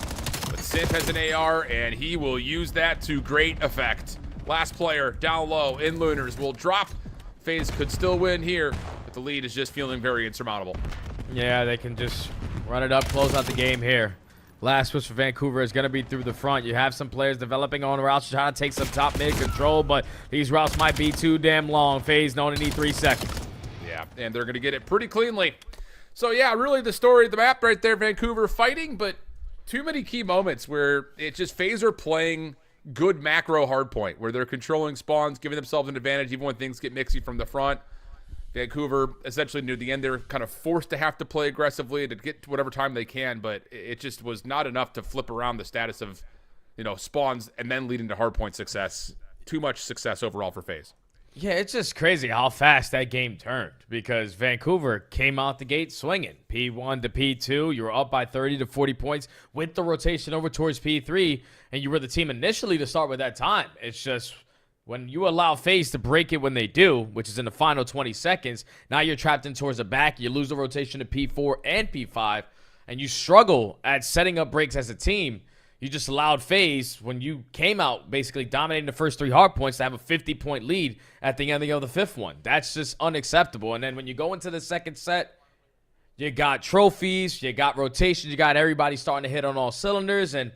But Simp has an AR, and he will use that to great effect. Last player down low in Lunars will drop. FaZe could still win here, but the lead is just feeling very insurmountable. Yeah, they can just run it up, close out the game here. Last switch for Vancouver is going to be through the front. You have some players developing on routes to try to take some top mid control, but these routes might be too damn long. FaZe only need 3 seconds. Yeah, and they're going to get it pretty cleanly. So, yeah, really the story of the map right there. Vancouver fighting, but too many key moments where it just FaZe are playing good macro hardpoint, where they're controlling spawns, giving themselves an advantage even when things get mixy from the front. Vancouver, essentially near the end, they're kind of forced to have to play aggressively to get to whatever time they can, but it just was not enough to flip around the status of, spawns and then leading to hardpoint success. Too much success overall for FaZe. Yeah, it's just crazy how fast that game turned because Vancouver came out the gate swinging. P1 to P2, you were up by 30 to 40 points with the rotation over towards P3, and you were the team initially to start with that time. It's just when you allow FaZe to break it when they do, which is in the final 20 seconds, now you're trapped in towards the back. You lose the rotation to P4 and P5, and you struggle at setting up breaks as a team. You just allowed FaZe, when you came out basically dominating the first 3 hard points, to have a 50-point lead at the end of the 5th one. That's just unacceptable. And then when you go into the second set, you got trophies, you got rotations, you got everybody starting to hit on all cylinders, and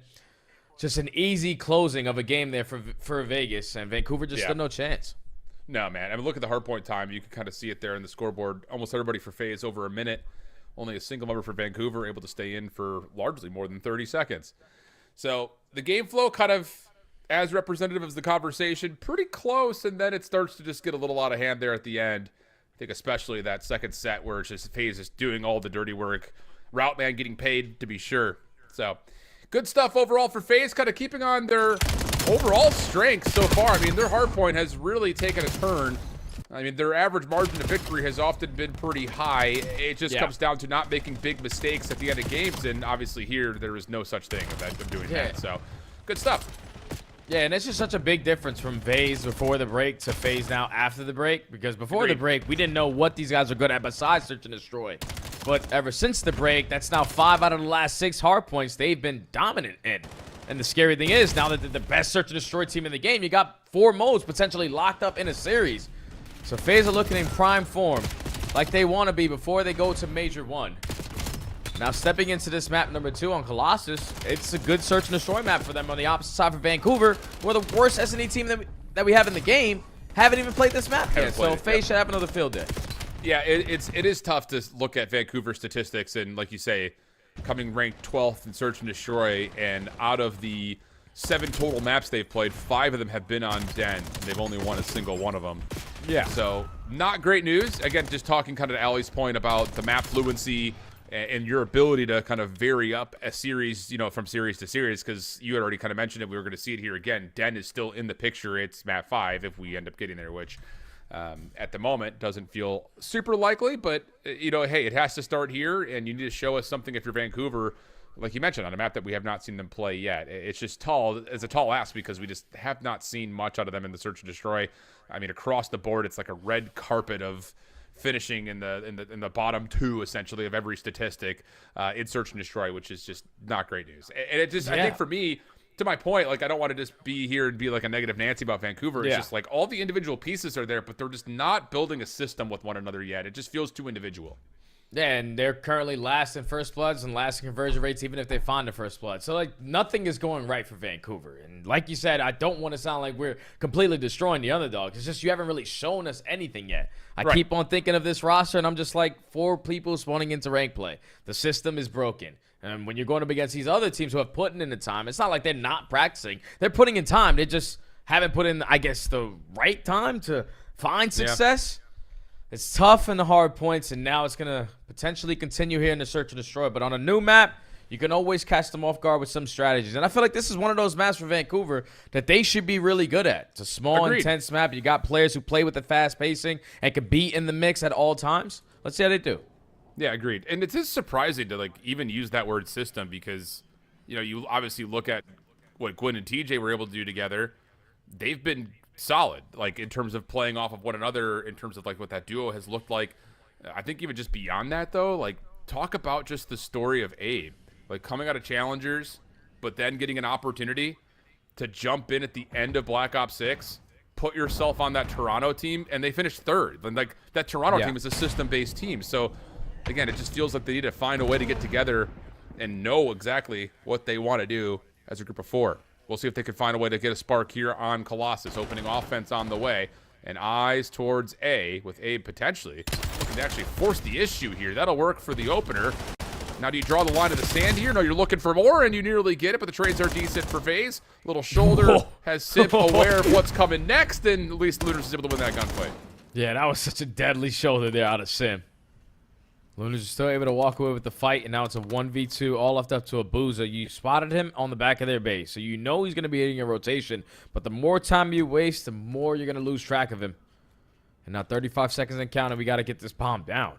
just an easy closing of a game there for Vegas. And Vancouver just stood no chance. No, man. I mean, look at the hardpoint time. You can kind of see it there in the scoreboard. Almost everybody for FaZe over a minute. Only a single member for Vancouver able to stay in for largely more than 30 seconds. So the game flow kind of as representative as the conversation, pretty close, and then it starts to just get a little out of hand there at the end. I think especially that second set where it's just FaZe is doing all the dirty work. Route man getting paid to be sure. So good stuff overall for FaZe, kind of keeping on their overall strength so far. I mean, their hardpoint has really taken a turn. I mean, their average margin of victory has often been pretty high. It just comes down to not making big mistakes at the end of games, and obviously here there is no such thing of doing that. So, good stuff. Yeah, and it's just such a big difference from FaZe before the break to FaZe now after the break, because before the break, we didn't know what these guys are good at besides search and destroy. But ever since the break, that's now 5 out of the last 6 hard points they've been dominant in. And the scary thing is, now that they're the best search and destroy team in the game, you got 4 modes potentially locked up in a series. So FaZe are looking in prime form, like they want to be before they go to Major 1. Now stepping into this map number 2 on Colossus, it's a good search and destroy map for them. On the opposite side for Vancouver, we're the worst S&E team that we have in the game. Haven't even played this map yet, so FaZe should have another field day. Yeah, it is tough to look at Vancouver statistics and, like you say, coming ranked 12th in search and destroy, and out of the 7 total maps they've played, 5 of them have been on Den. They've only won a single one of them. Yeah. So not great news. Again, just talking kind of to Ali's point about the map fluency and your ability to kind of vary up a series, from series to series, because you had already kind of mentioned it. We were going to see it here again. Den is still in the picture. It's map 5 if we end up getting there, which at the moment doesn't feel super likely. But, hey, it has to start here, and you need to show us something if you're Vancouver, like you mentioned, on a map that we have not seen them play yet. It's just tall. It's a tall ask because we just have not seen much out of them in the search and destroy. I mean, across the board, it's like a red carpet of finishing in the bottom 2 essentially of every statistic in search and destroy, which is just not great news. And it just, I think for me, to my point, like I don't want to just be here and be like a negative Nancy about Vancouver. It's just like all the individual pieces are there, but they're just not building a system with one another yet. It just feels too individual. Yeah, and they're currently last in first bloods and last in conversion rates, even if they find the first blood. So, like, nothing is going right for Vancouver. And like you said, I don't want to sound like we're completely destroying the underdogs. It's just you haven't really shown us anything yet. I keep on thinking of this roster, and I'm just like, 4 people spawning into rank play. The system is broken. And when you're going up against these other teams who have put in the time, it's not like they're not practicing. They're putting in time. They just haven't put in, I guess, the right time to find success. It's tough in the hard points, and now it's going to potentially continue here in the search and destroy. But on a new map, you can always catch them off guard with some strategies. And I feel like this is one of those maps for Vancouver that they should be really good at. It's a small, intense map. You got players who play with the fast pacing and can be in the mix at all times. Let's see how they do. Yeah, agreed. And it is surprising to, like, even use that word system because, you obviously look at what Gwyn and TJ were able to do together. They've been solid, like in terms of playing off of one another, in terms of like what that duo has looked like. I think even just beyond that though, like talk about just the story of Abe, like coming out of challengers, but then getting an opportunity to jump in at the end of Black Ops 6, put yourself on that Toronto team, and they finished 3rd. And like that Toronto team is a system-based team. So again, it just feels like they need to find a way to get together and know exactly what they want to do as a group of 4. We'll see if they can find a way to get a spark here on Colossus. Opening offense on the way. And eyes towards A, with Abe potentially looking to actually force the issue here. That'll work for the opener. Now, do you draw the line of the sand here? No, you're looking for more, and you nearly get it, but the trades are decent for FaZe. Little shoulder has Simp aware of what's coming next, and at least Lunars is able to win that gunfight. Yeah, that was such a deadly shoulder there out of Sim. Lunas is still able to walk away with the fight, and now it's a 1v2, all left up to Abuza. You spotted him on the back of their base, so you know he's going to be hitting a rotation, but the more time you waste, the more you're going to lose track of him. And now 35 seconds and counting, we got to get this bomb down.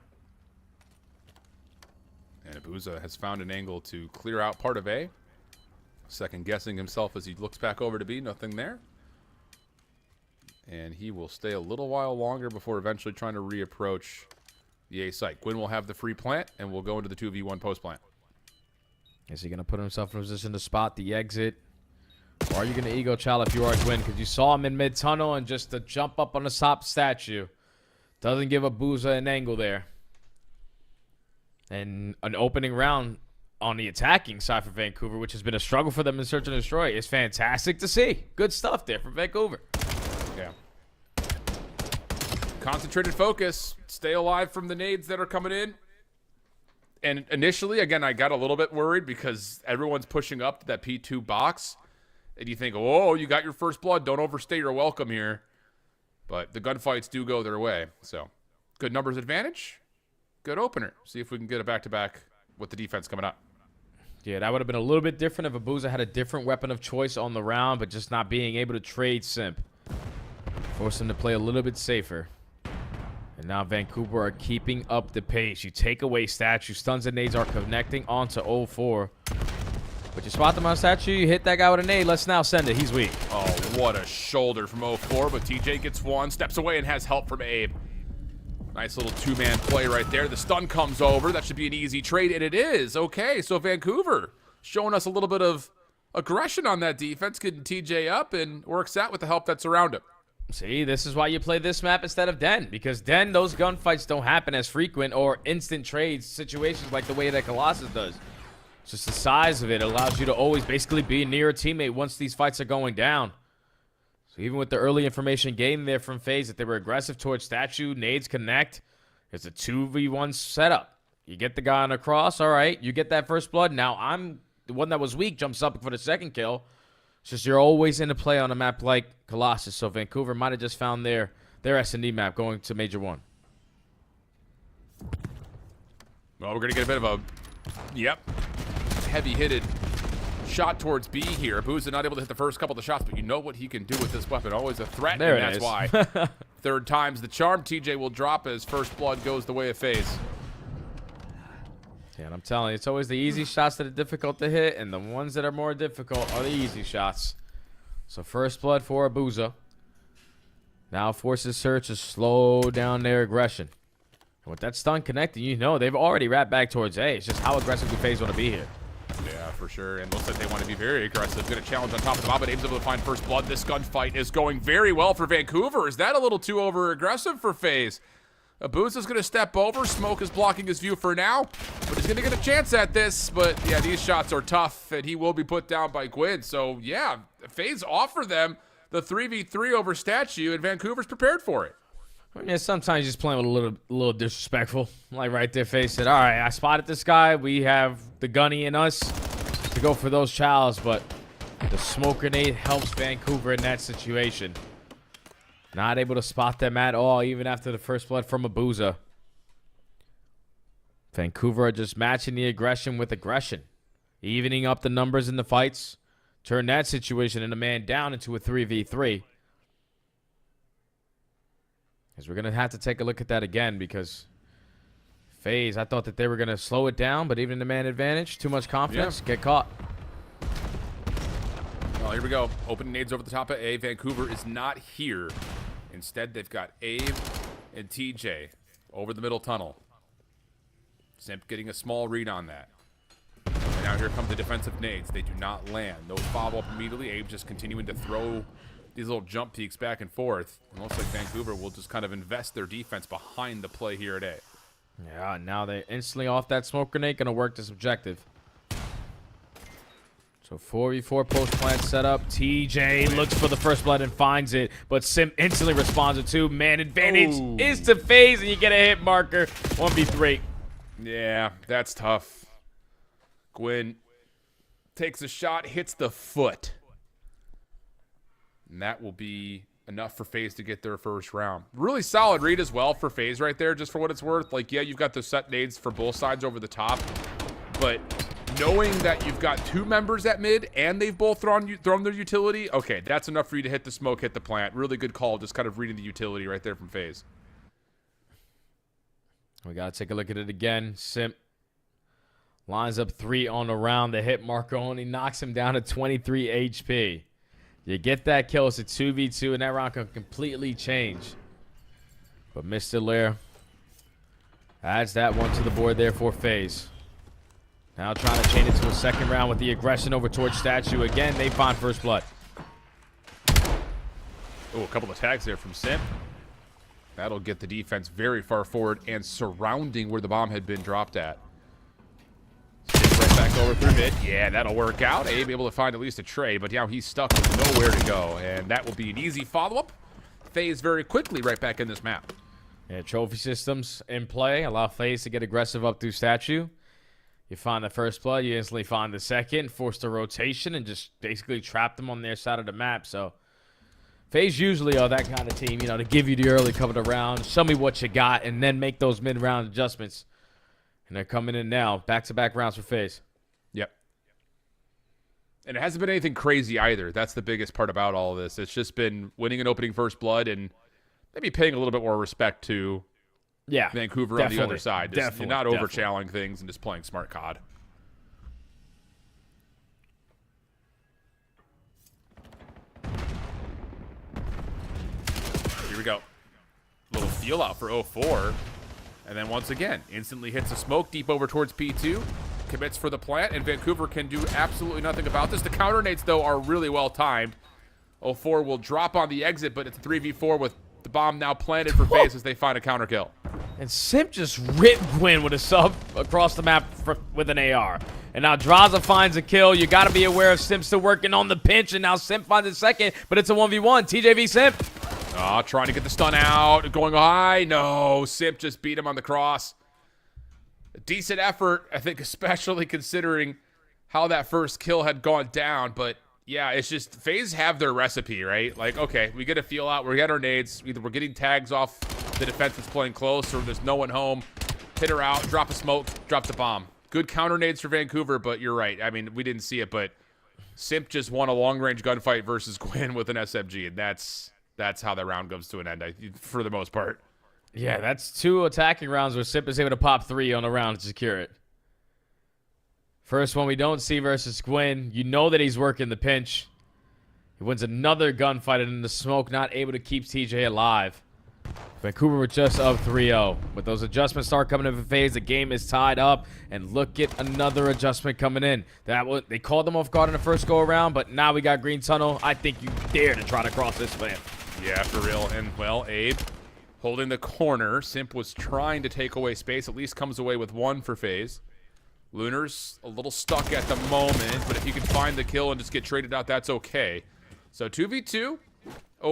And Abuza has found an angle to clear out part of A. Second guessing himself as he looks back over to B, nothing there. And he will stay a little while longer before eventually trying to reapproach the A site. Gwyn will have the free plant, and we'll go into the 2v1 post plant. Is he going to put himself in a position to spot the exit? Or are you going to ego chow if you are Gwyn? Because you saw him in mid-tunnel, and just to jump up on the top statue doesn't give Abuza an angle there. And an opening round on the attacking side for Vancouver, which has been a struggle for them in Search and Destroy, is fantastic to see. Good stuff there for Vancouver. Yeah. Concentrated focus. Stay alive from the nades that are coming in. And initially, again, I got a little bit worried because everyone's pushing up to that P2 box. And you think, oh, you got your first blood. Don't overstay your welcome here. But the gunfights do go their way. So, good numbers advantage. Good opener. See if we can get a back-to-back with the defense coming up. Yeah, that would have been a little bit different if Abuza had a different weapon of choice on the round, but just not being able to trade Simp. Force him to play a little bit safer. And now Vancouver are keeping up the pace. You take away statue. Stuns and nades are connecting onto 0-4. But you spot them on statue, you hit that guy with a nade. Let's now send it. He's weak. Oh, what a shoulder from 0-4. But TJ gets one, steps away, and has help from Abe. Nice little two-man play right there. The stun comes over. That should be an easy trade, and it is. Okay, so Vancouver showing us a little bit of aggression on that defense, getting TJ up, and works out with the help that's around him. See, this is why you play this map instead of Den, because Den, those gunfights don't happen as frequent or instant trades situations like the way that Colossus does. It's just the size of it allows you to always basically be near a teammate once these fights are going down. So even with the early information gained there from FaZe that they were aggressive towards statue, nades connect, it's a 2v1 setup. You get the guy on the cross, all right, you get that first blood. Now I'm the one that was weak, jumps up for the second kill. It's just you're always in the play on a map like Colossus, so Vancouver might have just found their S&D map going to Major 1. Well, we're going to get a bit of a, heavy-hitted shot towards B here. Abuza not able to hit the first couple of the shots, but you know what he can do with this weapon. Always a threat, there and that's why. Third time's the charm. TJ will drop as first blood goes the way of FaZe. Yeah, and I'm telling you, it's always the easy shots that are difficult to hit, and the ones that are more difficult are the easy shots. So first blood for Abuza. Now forces Search to slow down their aggression. And with that stun connecting, you know they've already wrapped back towards A. It's just how aggressive do FaZe want to be here. Yeah, for sure. And looks like they want to be very aggressive. Good challenge on top of the mob, but Abe's able to find first blood. This gunfight is going very well for Vancouver. Is that a little too over-aggressive for FaZe? Abuza's going to step over. Smoke is blocking his view for now, but he's going to get a chance at this. But, yeah, these shots are tough, and he will be put down by Gwyn. So, yeah, FaZe offer them the 3v3 over statue, and Vancouver's prepared for it. Yeah, sometimes you're just playing with a little disrespectful. Like right there, FaZe said, all right, I spotted this guy. We have the gunny in us to go for those chows, but the smoke grenade helps Vancouver in that situation. Not able to spot them at all, even after the first blood from Abuza. Vancouver are just matching the aggression with aggression. Evening up the numbers in the fights. Turn that situation in a man down into a 3v3. Because we're going to have to take a look at that again because FaZe, I thought that they were going to slow it down, but even in the man advantage, too much confidence, get caught. Well, here we go. Opening nades over the top of A. Vancouver is not here. Instead, they've got Abe and TJ over the middle tunnel. Simp getting a small read on that. And now here come the defensive nades. They do not land. No follow-up immediately. Abe just continuing to throw these little jump peaks back and forth. It looks like Vancouver will just kind of invest their defense behind the play here at A. Yeah, and now they're instantly off that smoke grenade. Going to work this objective. So 4v4 post-plant setup. TJ looks for the first blood and finds it, but Sim instantly responds to two. Man advantage is to FaZe, and you get a hit marker. 1v3. Yeah, that's tough. Gwyn takes a shot, hits the foot. And that will be enough for FaZe to get their first round. Really solid read as well for FaZe right there, just for what it's worth. Like, yeah, you've got the set nades for both sides over the top, but knowing that you've got 2 members at mid and they've both thrown their utility, okay, that's enough for you to hit the smoke, hit the plant. Really good call, just kind of reading the utility right there from FaZe. We got to take a look at it again. Simp lines up 3 on the round. The hit marker only knocks him down to 23 HP. You get that kill, it's a 2v2, and that round can completely change. But Mr. Lair adds that one to the board there for FaZe. Now trying to chain it to a second round with the aggression over towards Statue. Again, they find first blood. Oh, a couple of tags there from Simp. That'll get the defense very far forward and surrounding where the bomb had been dropped at. Right back over through mid. Yeah, that'll work out. Abe able to find at least a trade, but now he's stuck with nowhere to go. And that will be an easy follow-up. FaZe very quickly right back in this map. Yeah, trophy systems in play. Allow FaZe to get aggressive up through Statue. You find the first blood, you instantly find the second, force the rotation, and just basically trap them on their side of the map. So FaZe usually are that kind of team, you know, to give you the early cover the round, show me what you got, and then make those mid-round adjustments. And they're coming in now. Back-to-back rounds for FaZe. Yep. And it hasn't been anything crazy either. That's the biggest part about all of this. It's just been winning an opening first blood and maybe paying a little bit more respect to Vancouver on the other side. Just not over-challenging things and just playing smart COD. Here we go. Little feel out for 04. And then once again, instantly hits a smoke deep over towards P2. Commits for the plant, and Vancouver can do absolutely nothing about this. The counter nades, though, are really well timed. 04 will drop on the exit, but it's a 3v4 with the bomb now planted for FaZe as they find a counter kill. And Simp just ripped Gwyn with a sub across the map with an AR. And now Draza finds a kill. You got to be aware of Simp still working on the pinch, and now Simp finds a second, but it's a 1v1. TJV Simp. Oh, trying to get the stun out. Going high. No, Simp just beat him on the cross. A decent effort, I think, especially considering how that first kill had gone down. But, yeah, it's just FaZe have their recipe, right? Like, okay, we get a feel out. We get our nades. Either we're getting tags off the defense that's playing close, or there's no one home. Hit her out, drop a smoke, drop the bomb. Good counter nades for Vancouver, but you're right. I mean, we didn't see it, but Simp just won a long-range gunfight versus Gwyn with an SMG, and that's how that round comes to an end, for the most part. Yeah, that's 2 attacking rounds where Simp is able to pop 3 on a round to secure it. First one we don't see versus Gwyn. You know that he's working the pinch. He wins another gunfight and in the smoke, not able to keep TJ alive. Vancouver were just up 3-0. But those adjustments start coming in for FaZe. The game is tied up. And look at another adjustment coming in. They called them off guard in the first go-around, but now we got Green Tunnel. I think you dare to try to cross this man. Yeah, for real. And, well, Abe holding the corner. Simp was trying to take away space. At least comes away with 1 for FaZe. Lunar's a little stuck at the moment, but if you can find the kill and just get traded out, that's okay. So 2v2.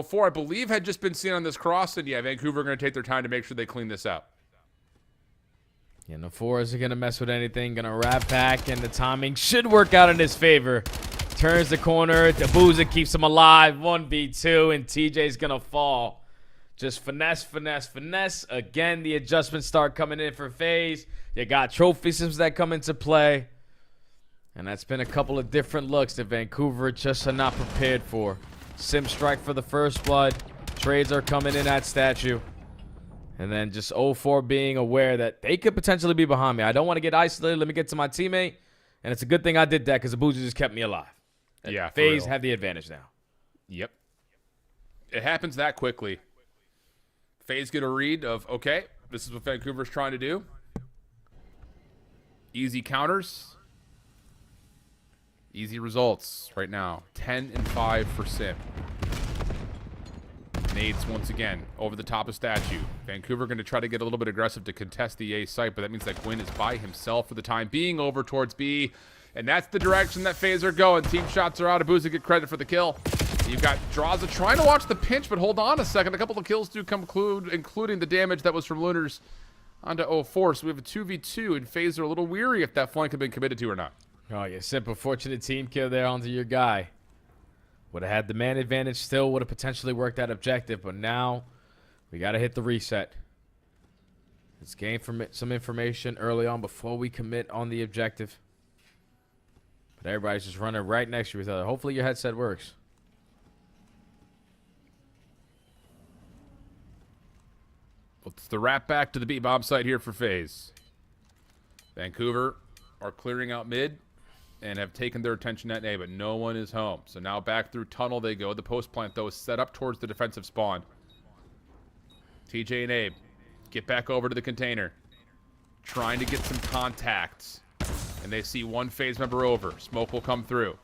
04, I believe, had just been seen on this cross, and yeah, Vancouver are going to take their time to make sure they clean this out. Yeah, no 4 isn't going to mess with anything. Going to wrap back, and the timing should work out in his favor. Turns the corner. Dabuza keeps him alive. 1v2, and TJ's going to fall. Just finesse, finesse, finesse. Again, the adjustments start coming in for FaZe. You got trophy systems that come into play. And that's been a couple of different looks that Vancouver just are not prepared for. Sim strike for the first blood. Trades are coming in at Statue. And then just 04 being aware that they could potentially be behind me. I don't want to get isolated. Let me get to my teammate. And it's a good thing I did that because Abuja just kept me alive. Yeah, FaZe have the advantage now. Yep. It happens that quickly. FaZe get a read of, okay, this is what Vancouver's trying to do. Easy counters. Easy results right now. 10-5 for Simp. Nades once again over the top of Statue. Vancouver going to try to get a little bit aggressive to contest the A site, but that means that Gwyn is by himself for the time being over towards B. And that's the direction that FaZe are going. Team shots are out. Abuza get credit for the kill. You've got Draza trying to watch the pinch, but hold on a second. A couple of kills do come including the damage that was from Lunar's onto 04. So we have a 2v2, and FaZe are a little weary if that flank had been committed to or not. Oh, yeah, Simp, a fortunate team kill there onto your guy. Would have had the man advantage, still would have potentially worked that objective, but now we got to hit the reset. Let's gain some information early on before we commit on the objective. But everybody's just running right next to each other. Hopefully your headset works. It's the wrap back to the B-bomb site here for FaZe. Vancouver are clearing out mid and have taken their attention at A, but no one is home. So now back through tunnel they go. The post plant, though, is set up towards the defensive spawn. TJ and Abe get back over to the container, trying to get some contacts. And they see one FaZe member over. Smoke will come through.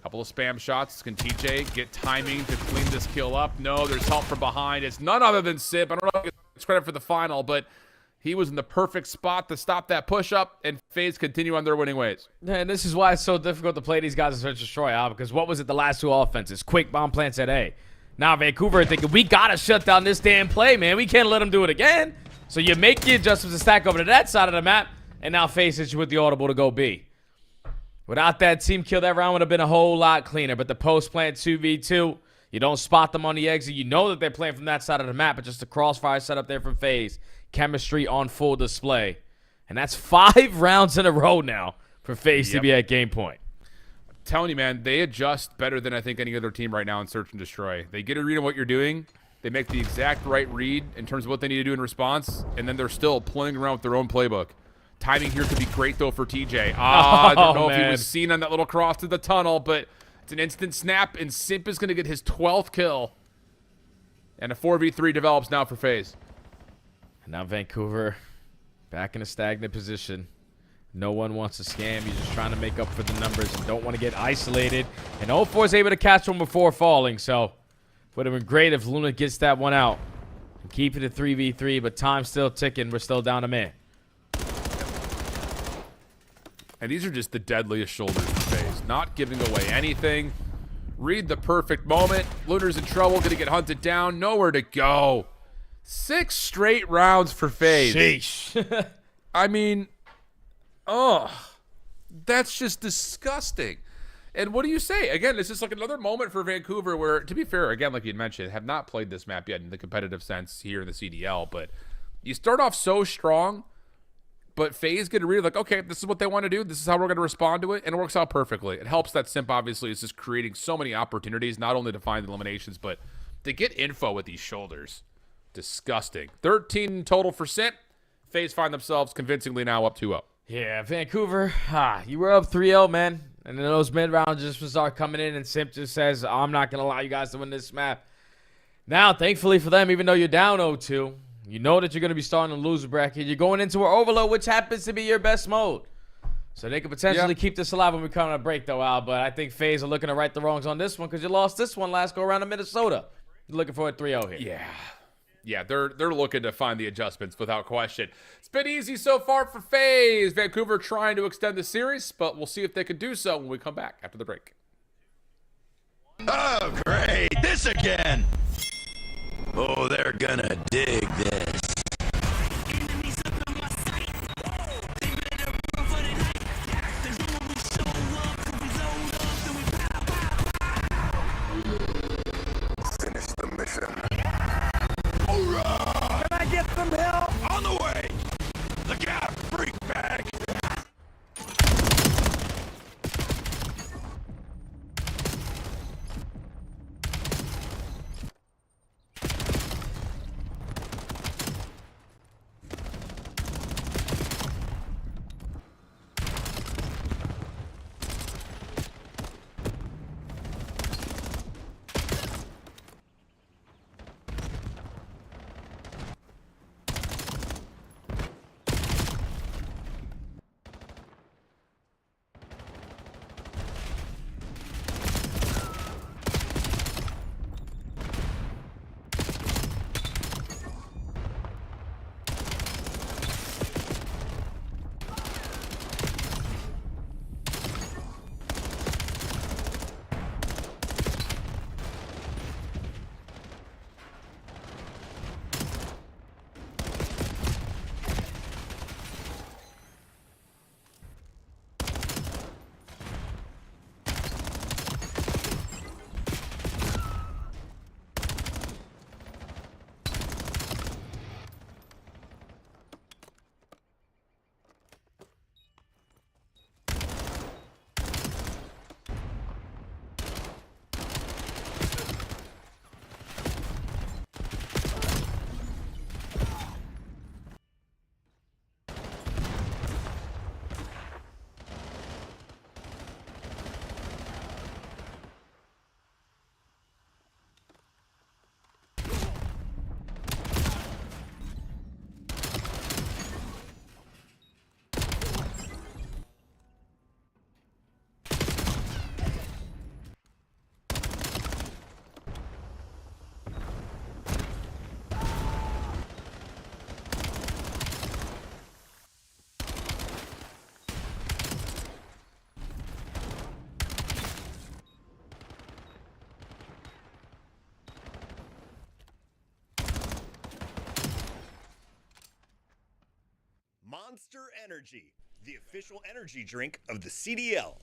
Couple of spam shots. Can TJ get timing to clean this kill up? No, there's help from behind. It's none other than Sip. I don't know if it's credit for the final, but he was in the perfect spot to stop that push-up, and FaZe continue on their winning ways. And this is why it's so difficult to play these guys in Search and Destroy, Al, because what was it the last two offenses? Quick bomb plants at A. Now Vancouver are thinking, we got to shut down this damn play, man. We can't let them do it again. So you make the adjustments to stack over to that side of the map, and now FaZe hits you with the audible to go B. Without that team kill, that round would have been a whole lot cleaner, but the post plant 2v2, you don't spot them on the exit. You know that they're playing from that side of the map, but just a crossfire set up there from FaZe. Chemistry on full display. And that's 5 rounds in a row now for FaZe to be at game point. I'm telling you, man, they adjust better than I think any other team right now in Search and Destroy. They get a read on what you're doing. They make the exact right read in terms of what they need to do in response, and then they're still playing around with their own playbook. Timing here could be great, though, for TJ. I don't know if he was seen on that little cross to the tunnel, but it's an instant snap, and Simp is going to get his 12th kill. And a 4v3 develops now for FaZe. Now Vancouver back in a stagnant position. No one wants to scam. You're just trying to make up for the numbers and don't want to get isolated. And 0-4 is able to catch one before falling, so would have been great if Luna gets that one out. And keep it at 3v3, but time's still ticking. We're still down a man. And these are just the deadliest shoulders for FaZe. Not giving away anything. Read the perfect moment. Luna's in trouble, going to get hunted down. Nowhere to go. 6 straight rounds for FaZe. Sheesh. I mean, oh, that's just disgusting. And what do you say? Again, it's just like another moment for Vancouver where, to be fair, again, like you mentioned, have not played this map yet in the competitive sense here in the CDL. But you start off so strong, but FaZe get a read like, okay, this is what they want to do. This is how we're going to respond to it. And it works out perfectly. It helps that Simp, obviously, is just creating so many opportunities, not only to find eliminations, but to get info with these shoulders. Disgusting. 13 total for Simp. FaZe find themselves convincingly now up 2-0. Yeah, Vancouver, you were up 3-0, man. And then those mid-rounds just start coming in, and Simp just says, I'm not going to allow you guys to win this map. Now, thankfully for them, even though you're down 0-2, you know that you're going to be starting a loser bracket. You're going into an overload, which happens to be your best mode. So they could potentially keep this alive when we come on a break, though, Al. But I think FaZe are looking to right the wrongs on this one because you lost this one last go-around in Minnesota. You're looking for a 3-0 here. Yeah, they're looking to find the adjustments without question. It's been easy so far for FaZe. Vancouver trying to extend the series, but we'll see if they can do so when we come back after the break. Oh, great. This again. Oh, they're gonna dig this. Finish the mission. Can I get some help? On the way. Look out, freak bag. Monster Energy, the official energy drink of the CDL.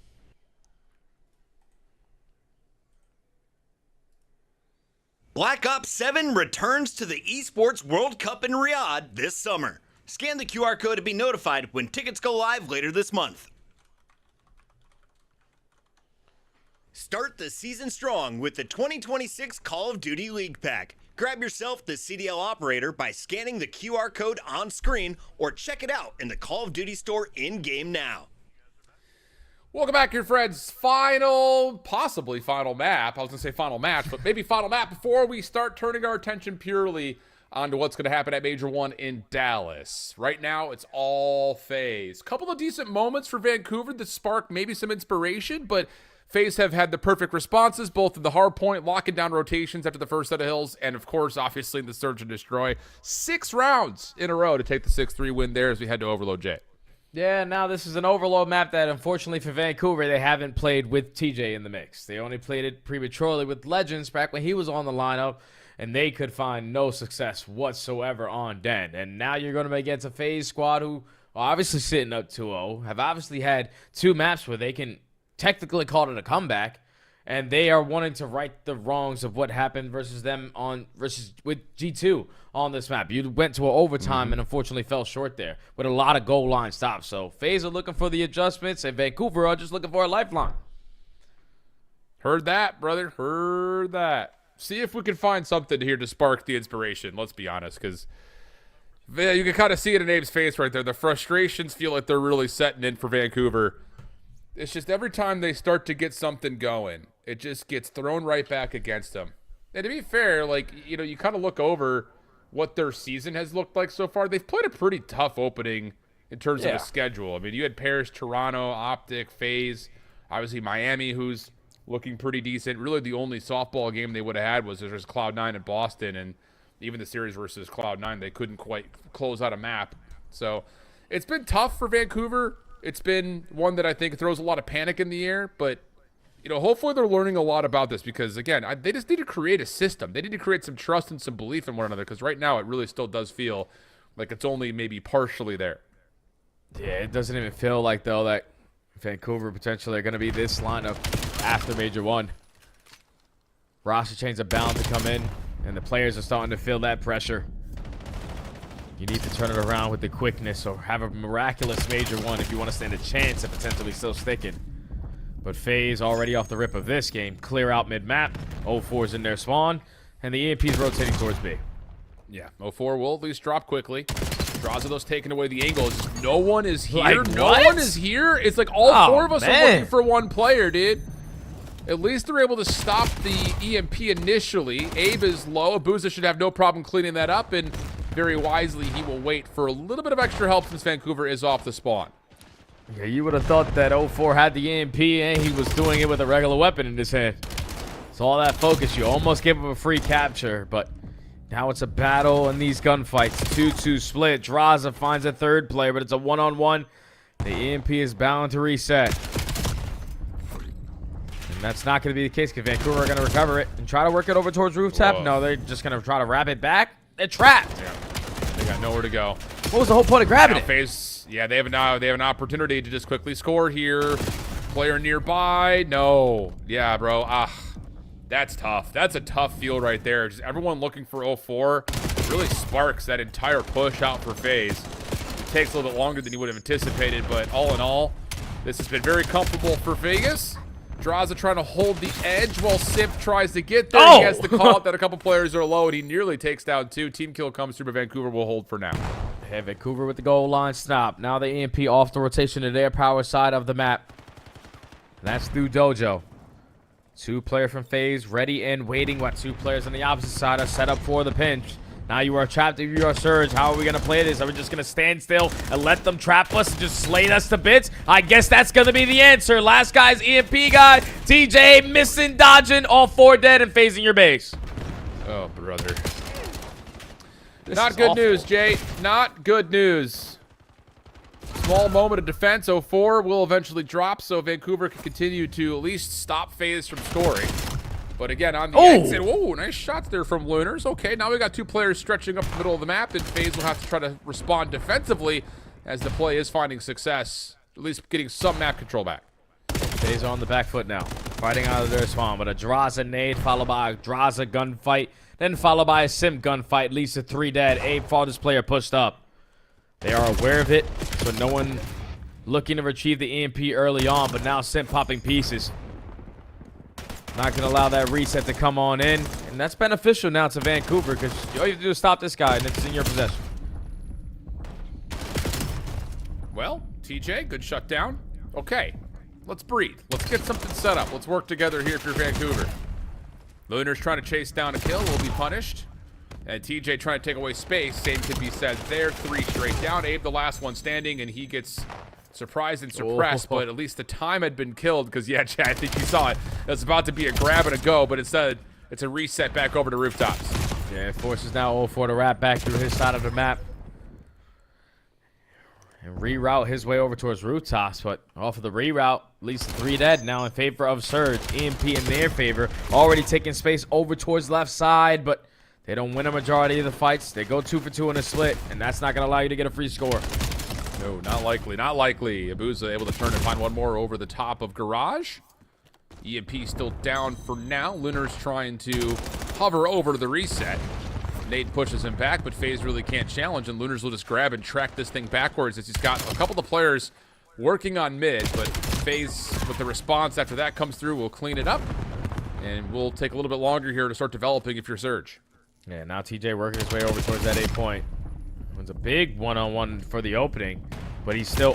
Black Ops 7 returns to the Esports World Cup in Riyadh this summer. Scan the QR code to be notified when tickets go live later this month. Start the season strong with the 2026 Call of Duty League Pack. Grab yourself the CDL operator by scanning the QR code on screen or check it out in the Call of Duty store in-game now. Welcome back, your friends. Possibly final map. I was going to say final match, but maybe final map before we start turning our attention purely onto what's going to happen at Major 1 in Dallas. Right now, it's all FaZe. Couple of decent moments for Vancouver that spark maybe some inspiration, but FaZe have had the perfect responses, both in the hard point, locking down rotations after the first set of hills, and of course, obviously, in the Search and Destroy. 6 rounds in a row to take the 6-3 win there as we head to Overload J. Yeah, now this is an Overload map that, unfortunately for Vancouver, they haven't played with TJ in the mix. They only played it prematurely with Legends back when he was on the lineup, and they could find no success whatsoever on Den. And now you're going to be against a FaZe squad who are obviously sitting up 2-0, have obviously had 2 maps where they can technically call it a comeback, and they are wanting to right the wrongs of what happened versus them with G2 on this map. You went to an overtime and unfortunately fell short there with a lot of goal line stops. So FaZe are looking for the adjustments, and Vancouver are just looking for a lifeline. Heard that, brother. Heard that. See if we can find something here to spark the inspiration. Let's be honest, because you can kind of see it in Abe's face right there. The frustrations feel like they're really setting in for Vancouver. It's just every time they start to get something going, it just gets thrown right back against them. And to be fair, like, you know, you kind of look over what their season has looked like so far. They've played a pretty tough opening in terms of the schedule. I mean, you had Paris, Toronto, Optic, FaZe, obviously Miami, who's looking pretty decent. Really, the only softball game they would have had was there's Cloud9 in Boston, and even the series versus Cloud9, they couldn't quite close out a map. So it's been tough for Vancouver. It's been one that I think throws a lot of panic in the air, but, you know, hopefully they're learning a lot about this because, again, they just need to create a system. They need to create some trust and some belief in one another because right now it really still does feel like it's only maybe partially there. Yeah, it doesn't even feel like, though, that Vancouver potentially are going to be this lineup after Major 1. Roster chains are bound to come in, and the players are starting to feel that pressure. You need to turn it around with the quickness or have a miraculous Major 1 if you want to stand a chance of potentially still sticking. But FaZe already off the rip of this game. Clear out mid-map. 0-4's in their spawn. And the EMP's rotating towards B. Yeah, 0-4 will at least drop quickly. Drazado's taking away the angle. It's just no one is here. Like, no what? one is here. It's like all 4 of us are looking for one player, dude. At least they're able to stop the EMP initially. Abe is low. Abuza should have no problem cleaning that up, and very wisely, he will wait for a little bit of extra help since Vancouver is off the spawn. Yeah, you would have thought that 0-4 had the EMP and he was doing it with a regular weapon in his hand. So all that focus, you almost gave him a free capture, but now it's a battle in these gunfights. 2-2 split. Draza finds a third player, but it's a one-on-one. The EMP is bound to reset. And that's not going to be the case because Vancouver are going to recover it and try to work it over towards rooftop. Whoa. No, they're just going to try to wrap it back. They're trapped. Yeah, they got nowhere to go. What was the whole point of grabbing now it? FaZe, yeah, they have an opportunity to just quickly score here. Player nearby. No. Yeah, bro. That's tough. That's a tough field right there. Just everyone looking for 0-4 really sparks that entire push out for FaZe. It takes a little bit longer than you would have anticipated, but all in all, this has been very comfortable for Vegas. Draza trying to hold the edge while Simp tries to get there. Oh! He has to call out that a couple players are low, and he nearly takes down 2. Team kill comes through, but Vancouver will hold for now. Hey, Vancouver with the goal line stop. Now the EMP off the rotation to their power side of the map. That's through Dojo. 2 player from FaZe ready and waiting. What 2 players on the opposite side are set up for the pinch. Now you are trapped if you are Surge. How are we going to play this? Are we just going to stand still and let them trap us and just slay us to bits? I guess that's going to be the answer. Last guy's EMP guy. TJ missing, dodging, all 4 dead and phasing your base. Oh, brother. This Not good awful. news, Jay. Not good news. Small moment of defense. 0-4 will eventually drop, so Vancouver can continue to at least stop FaZe from scoring. But again, on the exit, whoa, nice shots there from Lunars. Okay, now we got 2 players stretching up the middle of the map, and FaZe will have to try to respond defensively. as the play is finding success, at least getting some map control back. FaZe on the back foot now, fighting out of their spawn, but a Draza nade followed by a Draza gunfight, then followed by a Sim gunfight, leads to 3 dead. Abe fought this player pushed up. They are aware of it, so no one looking to retrieve the EMP early on, but now Sim popping pieces. Not going to allow that reset to come on in, and that's beneficial now to Vancouver, because all you have to do is stop this guy, and it's in your possession. Well, TJ, good shutdown. Okay, let's breathe. Let's get something set up. Let's work together here for Vancouver. Lunar's trying to chase down a kill, will be punished. And TJ trying to take away space, same could be said there. 3 straight down. Abe the last one standing, and he gets surprised and suppressed, but at least the time had been killed, because, yeah, Chad, I think you saw it. It was about to be a grab and a go, but instead, it's a reset back over to rooftops. Yeah, forces now 0-4 to wrap back through his side of the map. And reroute his way over towards rooftops, but off of the reroute, at least 3 dead now in favor of Surge. EMP in their favor, already taking space over towards left side, but they don't win a majority of the fights. They go 2 for 2 in a split, and that's not going to allow you to get a free score. No, not likely, not likely. Abuza able to turn and find one more over the top of Garage. EMP still down for now. Lunar's trying to hover over to the reset. Nate pushes him back, but FaZe really can't challenge, and Lunars will just grab and track this thing backwards as he's got a couple of players working on mid, but FaZe, with the response after that comes through, will clean it up, and we'll take a little bit longer here to start developing if you're Surge. Yeah, now TJ working his way over towards that 8 point. It's a big one-on-one for the opening, but he's still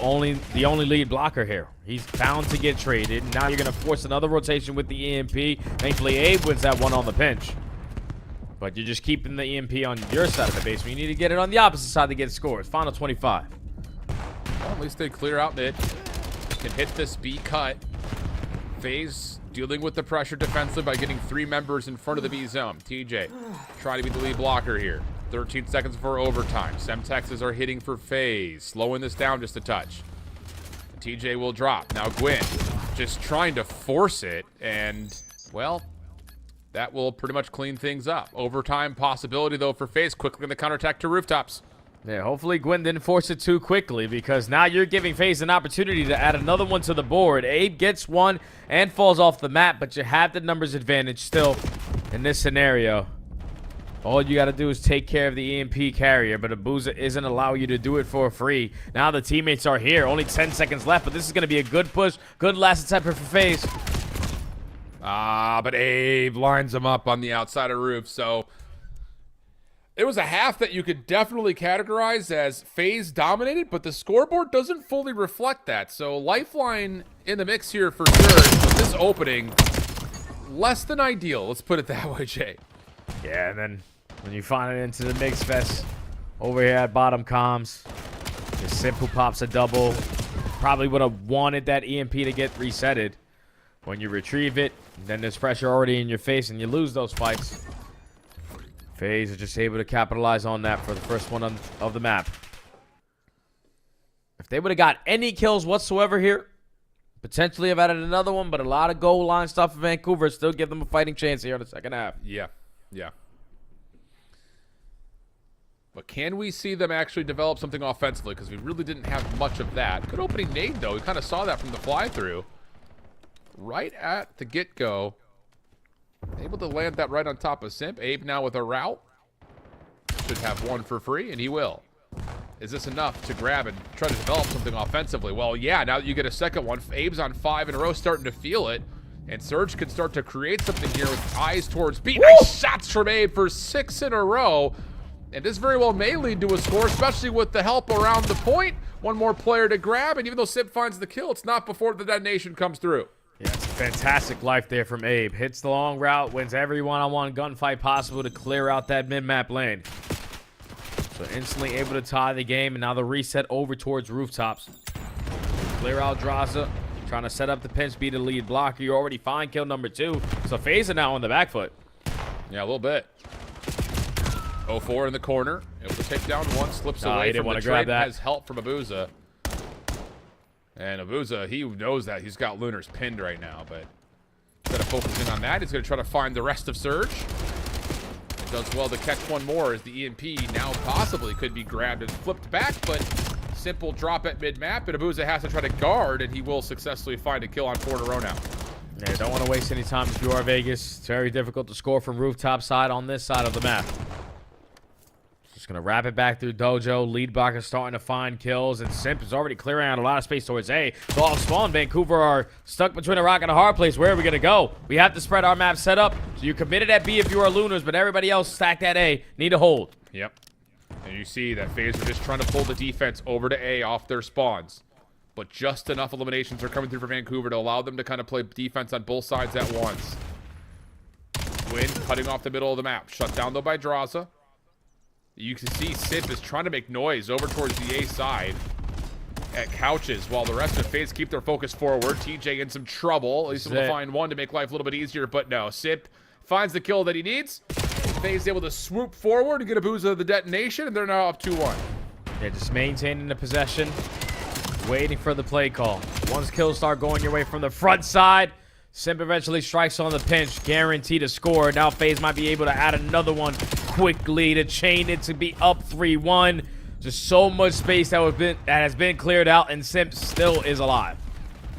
the only lead blocker here. He's bound to get traded. Now you're going to force another rotation with the EMP. Thankfully, Abe wins that one on the pinch. But you're just keeping the EMP on your side of the base. You need to get it on the opposite side to get scores. Final 25. Well, at least they clear out mid. Can hit this B cut. FaZe dealing with the pressure defensively by getting 3 members in front of the B zone. TJ trying to be the lead blocker here. 13 seconds before overtime. Semtexes are hitting for FaZe. Slowing this down just a touch. TJ will drop. Now Gwyn just trying to force it. And, well, that will pretty much clean things up. Overtime possibility, though, for FaZe. Quickly in the counterattack to rooftops. Yeah, hopefully Gwyn didn't force it too quickly, because now you're giving FaZe an opportunity to add another one to the board. Abe gets one and falls off the map, but you have the numbers advantage still in this scenario. All you got to do is take care of the EMP carrier, but Abuza isn't allowing you to do it for free. Now the teammates are here. Only 10 seconds left, but this is going to be a good push. Good last attempt for FaZe. But Abe lines him up on the outside of roof, so it was a half that you could definitely categorize as FaZe dominated, but the scoreboard doesn't fully reflect that. So Lifeline in the mix here for sure, but this opening, less than ideal. Let's put it that way, Jay. Yeah, and then when you find it into the mix fest over here at bottom comms, just simple pops a double. Probably would have wanted that EMP to get resetted. When you retrieve it, then there's pressure already in your face, and you lose those fights. FaZe is just able to capitalize on that for the first one of the map. If they would have got any kills whatsoever here, potentially have added another one, but a lot of goal line stuff for Vancouver still give them a fighting chance here in the second half. Yeah. But can we see them actually develop something offensively? Because we really didn't have much of that. Good opening nade, though. We kind of saw that from the fly-through. Right at the get-go. Able to land that right on top of Simp. Abe now with a route. Should have one for free, and he will. Is this enough to grab and try to develop something offensively? Well, yeah, now that you get a second one, Abe's on 5 in a row, starting to feel it. And Surge can start to create something here with eyes towards B. Nice shots from Abe for 6 in a row. And this very well may lead to a score, especially with the help around the point. One more player to grab, and even though Simp finds the kill, it's not before the detonation comes through. Yeah, it's a fantastic life there from Abe. Hits the long route, wins every one-on-one gunfight possible to clear out that mid-map lane. So instantly able to tie the game, and now the reset over towards rooftops. Clear out Draza, trying to set up the pinch, be the lead blocker. You already find kill number 2. So FaZe are now on the back foot. Yeah, a little bit. 0-4 in the corner. Able to take down one, slips away from the trade. Has help from Abuza. And Abuza, he knows that. He's got Lunars pinned right now, but instead of focusing on that, he's going to try to find the rest of Surge. It does well to catch one more as the EMP now possibly could be grabbed and flipped back, but simple drop at mid-map, and Abuza has to try to guard, and he will successfully find a kill on 4 in a row now. Yeah, don't want to waste any time if you are Vegas. It's very difficult to score from rooftop side on this side of the map. Just going to wrap it back through Dojo. Leadbach is starting to find kills, and Simp is already clearing out a lot of space towards A. So off spawn, Vancouver are stuck between a rock and a hard place. Where are we going to go? We have to spread our map set up. So you committed at B if you are Lunars, but everybody else stacked at A. Need to hold. Yep. And you see that FaZe are just trying to pull the defense over to A off their spawns. But just enough eliminations are coming through for Vancouver to allow them to kind of play defense on both sides at once. Gwyn cutting off the middle of the map. Shut down, though, by Draza. You can see Sip is trying to make noise over towards the A side at Couches, while the rest of FaZe keep their focus forward. TJ in some trouble. At least able to find one to make life a little bit easier, but no. Sip finds the kill that he needs. FaZe able to swoop forward and get Abuza the detonation, and they're now up 2-1. Yeah, just maintaining the possession. Waiting for the play call. Once kills start going your way from the front side, Simp eventually strikes on the pinch, guaranteed to score. Now FaZe might be able to add another one quickly to chain it to be up 3-1. Just so much space that has been cleared out, and Simp still is alive.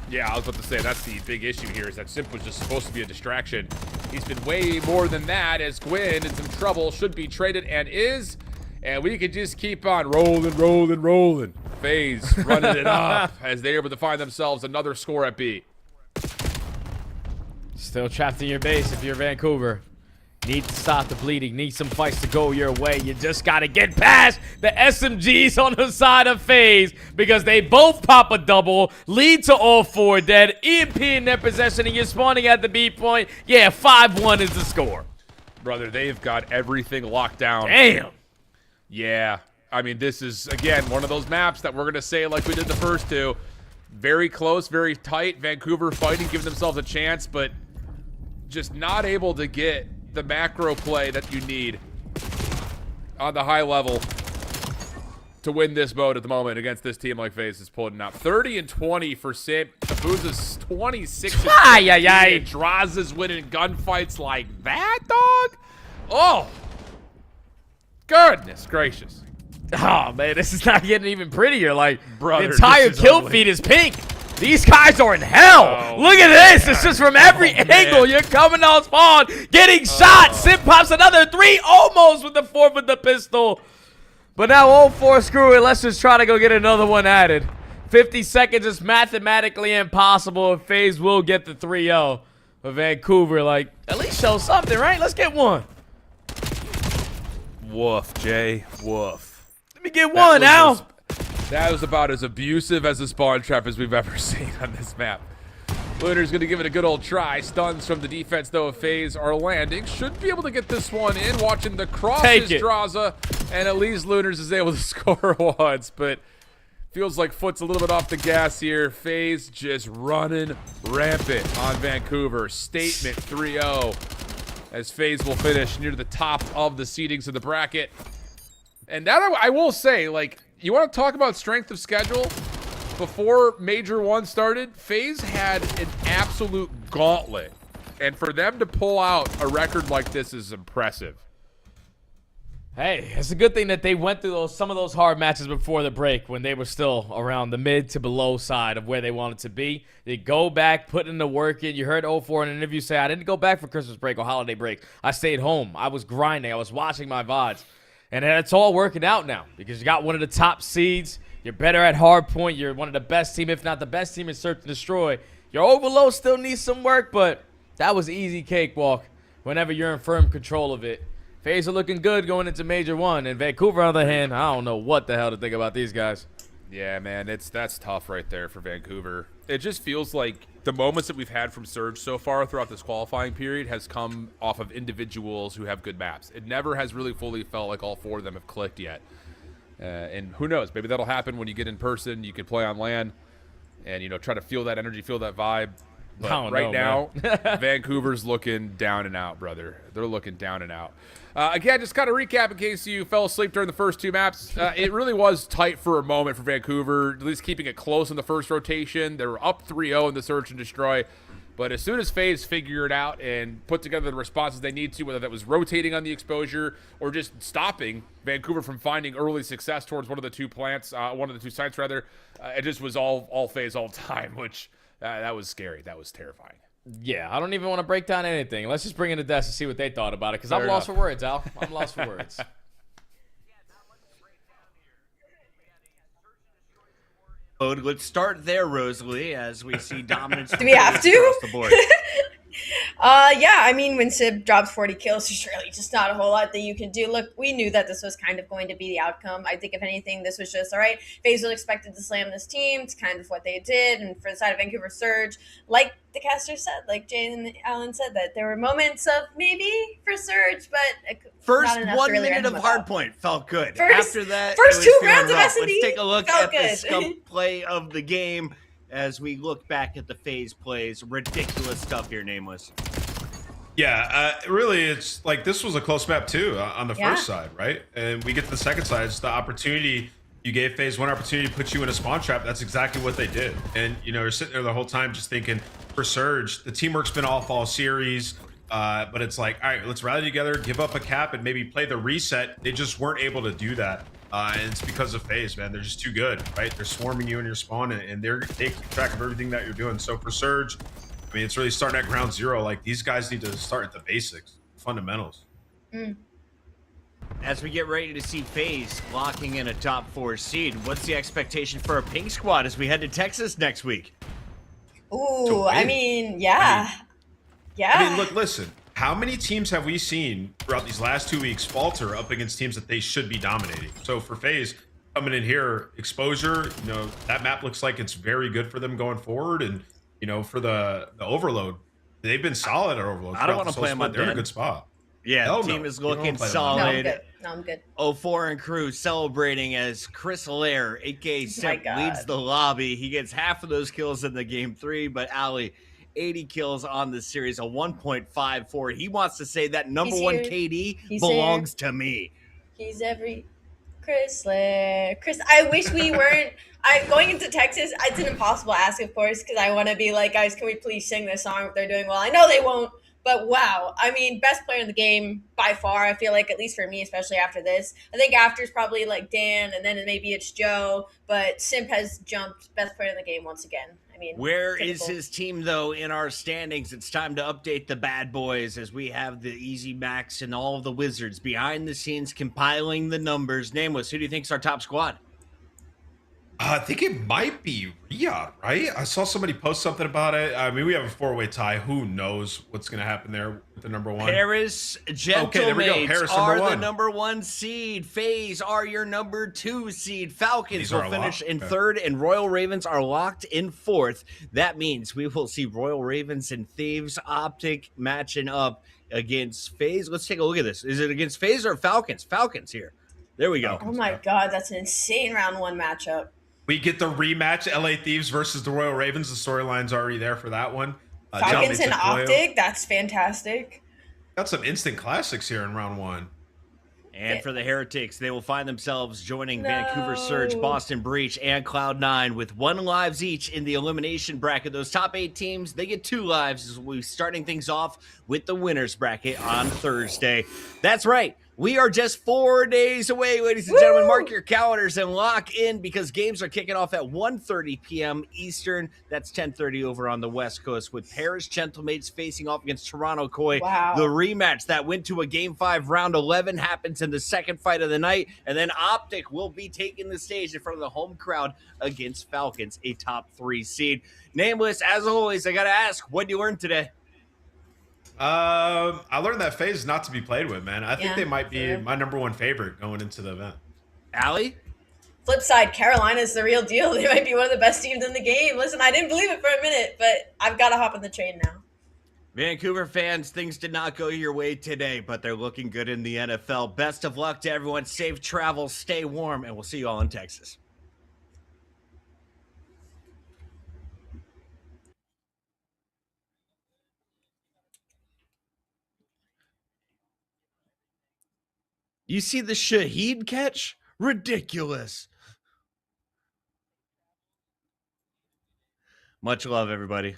Yeah, I was about to say, that's the big issue here, is that Simp was just supposed to be a distraction. He's been way more than that, as Gwyn in some trouble, should be traded, and is. And we could just keep on rolling. FaZe running it up as they're able to find themselves another score at B. Still trapped in your base if you're Vancouver. Need to stop the bleeding. Need some fights to go your way. You just got to get past the SMGs on the side of FaZe because they both pop a double, lead to all 4 dead, EMP in their possession, and you're spawning at the B point. Yeah, 5-1 is the score. Brother, they've got everything locked down. Damn. Yeah. I mean, this is, again, one of those maps that we're going to say like we did the first 2. Very close, very tight. Vancouver fighting, giving themselves a chance, but just not able to get the macro play that you need on the high level to win this mode at the moment against this team like FaZe is pulling out. 30-20 for Simp. Abuza's 26. Draza's winning gunfights like that, dog? Oh. Goodness gracious. Oh, man, this is not getting even prettier. Like, brother, the entire kill feed is pink. These guys are in hell. Oh, look at this. It's just from every angle. You're coming on spawn, getting shot. Simp pops another 3, almost with the 4th with the pistol. But now all 4 screw it. Let's just try to go get another one added. 50 seconds is mathematically impossible. And FaZe will get the 3-0. But Vancouver, like, at least show something, right? Let's get one. Woof, Jay. Woof. Let me get one now. That was about as abusive as a spawn trap as we've ever seen on this map. Lunar's going to give it a good old try. Stuns from the defense, though, of FaZe are landing. Should be able to get this one in. Watching the crosses, Draza. And at least Lunars is able to score once. But feels like foot's a little bit off the gas here. FaZe just running rampant on Vancouver. Statement 3-0. As FaZe will finish near the top of the seedings of the bracket. And that I will say, like, you want to talk about strength of schedule? Before Major 1 started, FaZe had an absolute gauntlet. And for them to pull out a record like this is impressive. Hey, it's a good thing that they went through some of those hard matches before the break when they were still around the mid to below side of where they wanted to be. They go back, put in the work in. You heard 0-4 in an interview say, I didn't go back for Christmas break or holiday break. I stayed home. I was grinding. I was watching my VODs. And it's all working out now because you got one of the top seeds. You're better at hardpoint. You're one of the best team, if not the best team in Search and Destroy. Your overload still needs some work, but that was easy cakewalk whenever you're in firm control of it. FaZe are looking good going into Major 1. And Vancouver, on the other hand, I don't know what the hell to think about these guys. Yeah, man, that's tough right there for Vancouver. It just feels like the moments that we've had from Surge so far throughout this qualifying period has come off of individuals who have good maps. It never has really fully felt like all 4 of them have clicked yet. And who knows? Maybe that'll happen when you get in person. You can play on LAN and, you know, try to feel that energy, feel that vibe. But right now, Vancouver's looking down and out, brother. They're looking down and out. Again, just kind of recap in case you fell asleep during the first 2 maps. It really was tight for a moment for Vancouver, at least keeping it close in the first rotation. They were up 3-0 in the Search and Destroy. But as soon as FaZe figure it out and put together the responses they need to, whether that was rotating on the exposure or just stopping Vancouver from finding early success towards one of the two sites rather, it just was all FaZe all time, which that was scary. That was terrifying. Yeah, I don't even want to break down anything. Let's just bring in the desk and see what they thought about it, because I'm lost for words, Al. I'm lost for words. Let's start there, Rosalie, as we see dominance. Do we have to? Across the board. Yeah, I mean, when Sib drops 40 kills, there's really just not a whole lot that you can do. Look, we knew that this was kind of going to be the outcome. I think, if anything, this was just, all right, FaZe was expected to slam this team. It's kind of what they did. And for the side of Vancouver Surge, like the caster said, like Jane and Alan said, that there were moments of maybe for Surge, but first not enough 1 to really minute write of them Hardpoint felt good. First- After that, first it was two feeling rounds of rough. S&D Let's take a look felt at the good. scum play of the game as we look back at the FaZe plays. Ridiculous stuff here, Nameless. Yeah, really, it's like this was a close map too on the Yeah. first side, right? And we get to the second side. It's the opportunity. You gave FaZe one opportunity to put you in a spawn trap. That's exactly what they did. And, you know, you're sitting there the whole time just thinking, for Surge, the teamwork's been off all series. But it's like, all right, let's rally together, give up a cap, and maybe play the reset. They just weren't able to do that. And it's because of FaZe, man. They're just too good, right? They're swarming you in your spawn, and they keep track of everything that you're doing. So for Surge, I mean, it's really starting at ground zero. Like, these guys need to start at the basics, fundamentals. As we get ready to see FaZe locking in a top 4 seed, what's the expectation for a Pink Squad as we head to Texas next week? Ooh, I mean, yeah. Yeah. I mean, look, listen. How many teams have we seen throughout these last 2 weeks falter up against teams that they should be dominating? So for FaZe, coming in here, exposure, you know, that map looks like it's very good for them going forward. And, you know, for the Overload, they've been solid at Overload. I don't want to play them on They're in a good spot. Yeah, Hell the team no. is You don't looking play them on solid. that. No, I'm good. 04 and crew celebrating as Chris Hilaire, aka Simp, God. leads the lobby. He gets half of those kills in the game 3, but Ali, 80 kills on the series, a 1.54. He wants to say that number He's one here. KD He's belongs to me. He's every Chris Lair. Chris, I wish we weren't. Going into Texas, it's an impossible ask, of course, because I want to be like, guys, can we please sing this song if they're doing well? I know they won't, but wow. I mean, best player in the game by far, I feel like, at least for me, especially after this. I think after is probably like Dan, and then maybe it's Joe, but Simp has jumped best player in the game once again. I mean, Where is typical. his team, though, in our standings? It's time to update the bad boys as we have the Easy Max and all of the Wizards behind the scenes compiling the numbers. Nameless, who do you think's our top squad? I think it might be Riyadh, right? I saw somebody post something about it. I mean, we have a 4-way tie. Who knows what's going to happen there with the number 1? Paris Okay, there we go. Gentlemates Paris, are number the 1. number 1 seed. FaZe are your number 2 seed. Falcons These will are finish locked. in Okay. 3rd, and Royal Ravens are locked in 4th. That means we will see Royal Ravens and Thieves Optic matching up against FaZe. Let's take a look at this. Is it against FaZe or Falcons? Falcons here. There we go. Oh my God, that's an insane round 1 matchup. We get the rematch, LA Thieves versus the Royal Ravens. The storyline's already there for that one. Falcons and Optic, that's fantastic. Got some instant classics here in round 1. And for the Heretics, they will find themselves joining No. Vancouver Surge, Boston Breach, and Cloud9 with 1 lives each in the elimination bracket. Those top 8 teams, they get 2 lives as we're starting things off with the winners bracket on Thursday. That's right. We are just 4 days away, ladies and gentlemen. Mark your calendars and lock in because games are kicking off at 1:30 p.m. Eastern. That's 10:30 over on the West Coast with Paris Gentlemates facing off against Toronto Koi. Wow. The rematch that went to a Game 5 round 11 happens in the second fight of the night. And then Optic will be taking the stage in front of the home crowd against Falcons, a top 3 seed. Nameless, as always, I got to ask, what did you learn today? I learned that FaZe is not to be played with, man. I think Yeah, they might be true. my number 1 favorite going into the event. Allie? Flip side, Carolina's the real deal. They might be one of the best teams in the game. Listen, I didn't believe it for a minute, but I've got to hop on the train now. Vancouver fans, things did not go your way today, but they're looking good in the NFL. Best of luck to everyone. Safe travel, stay warm, and we'll see you all in Texas. You see the Shaheed catch? Ridiculous. Much love, everybody.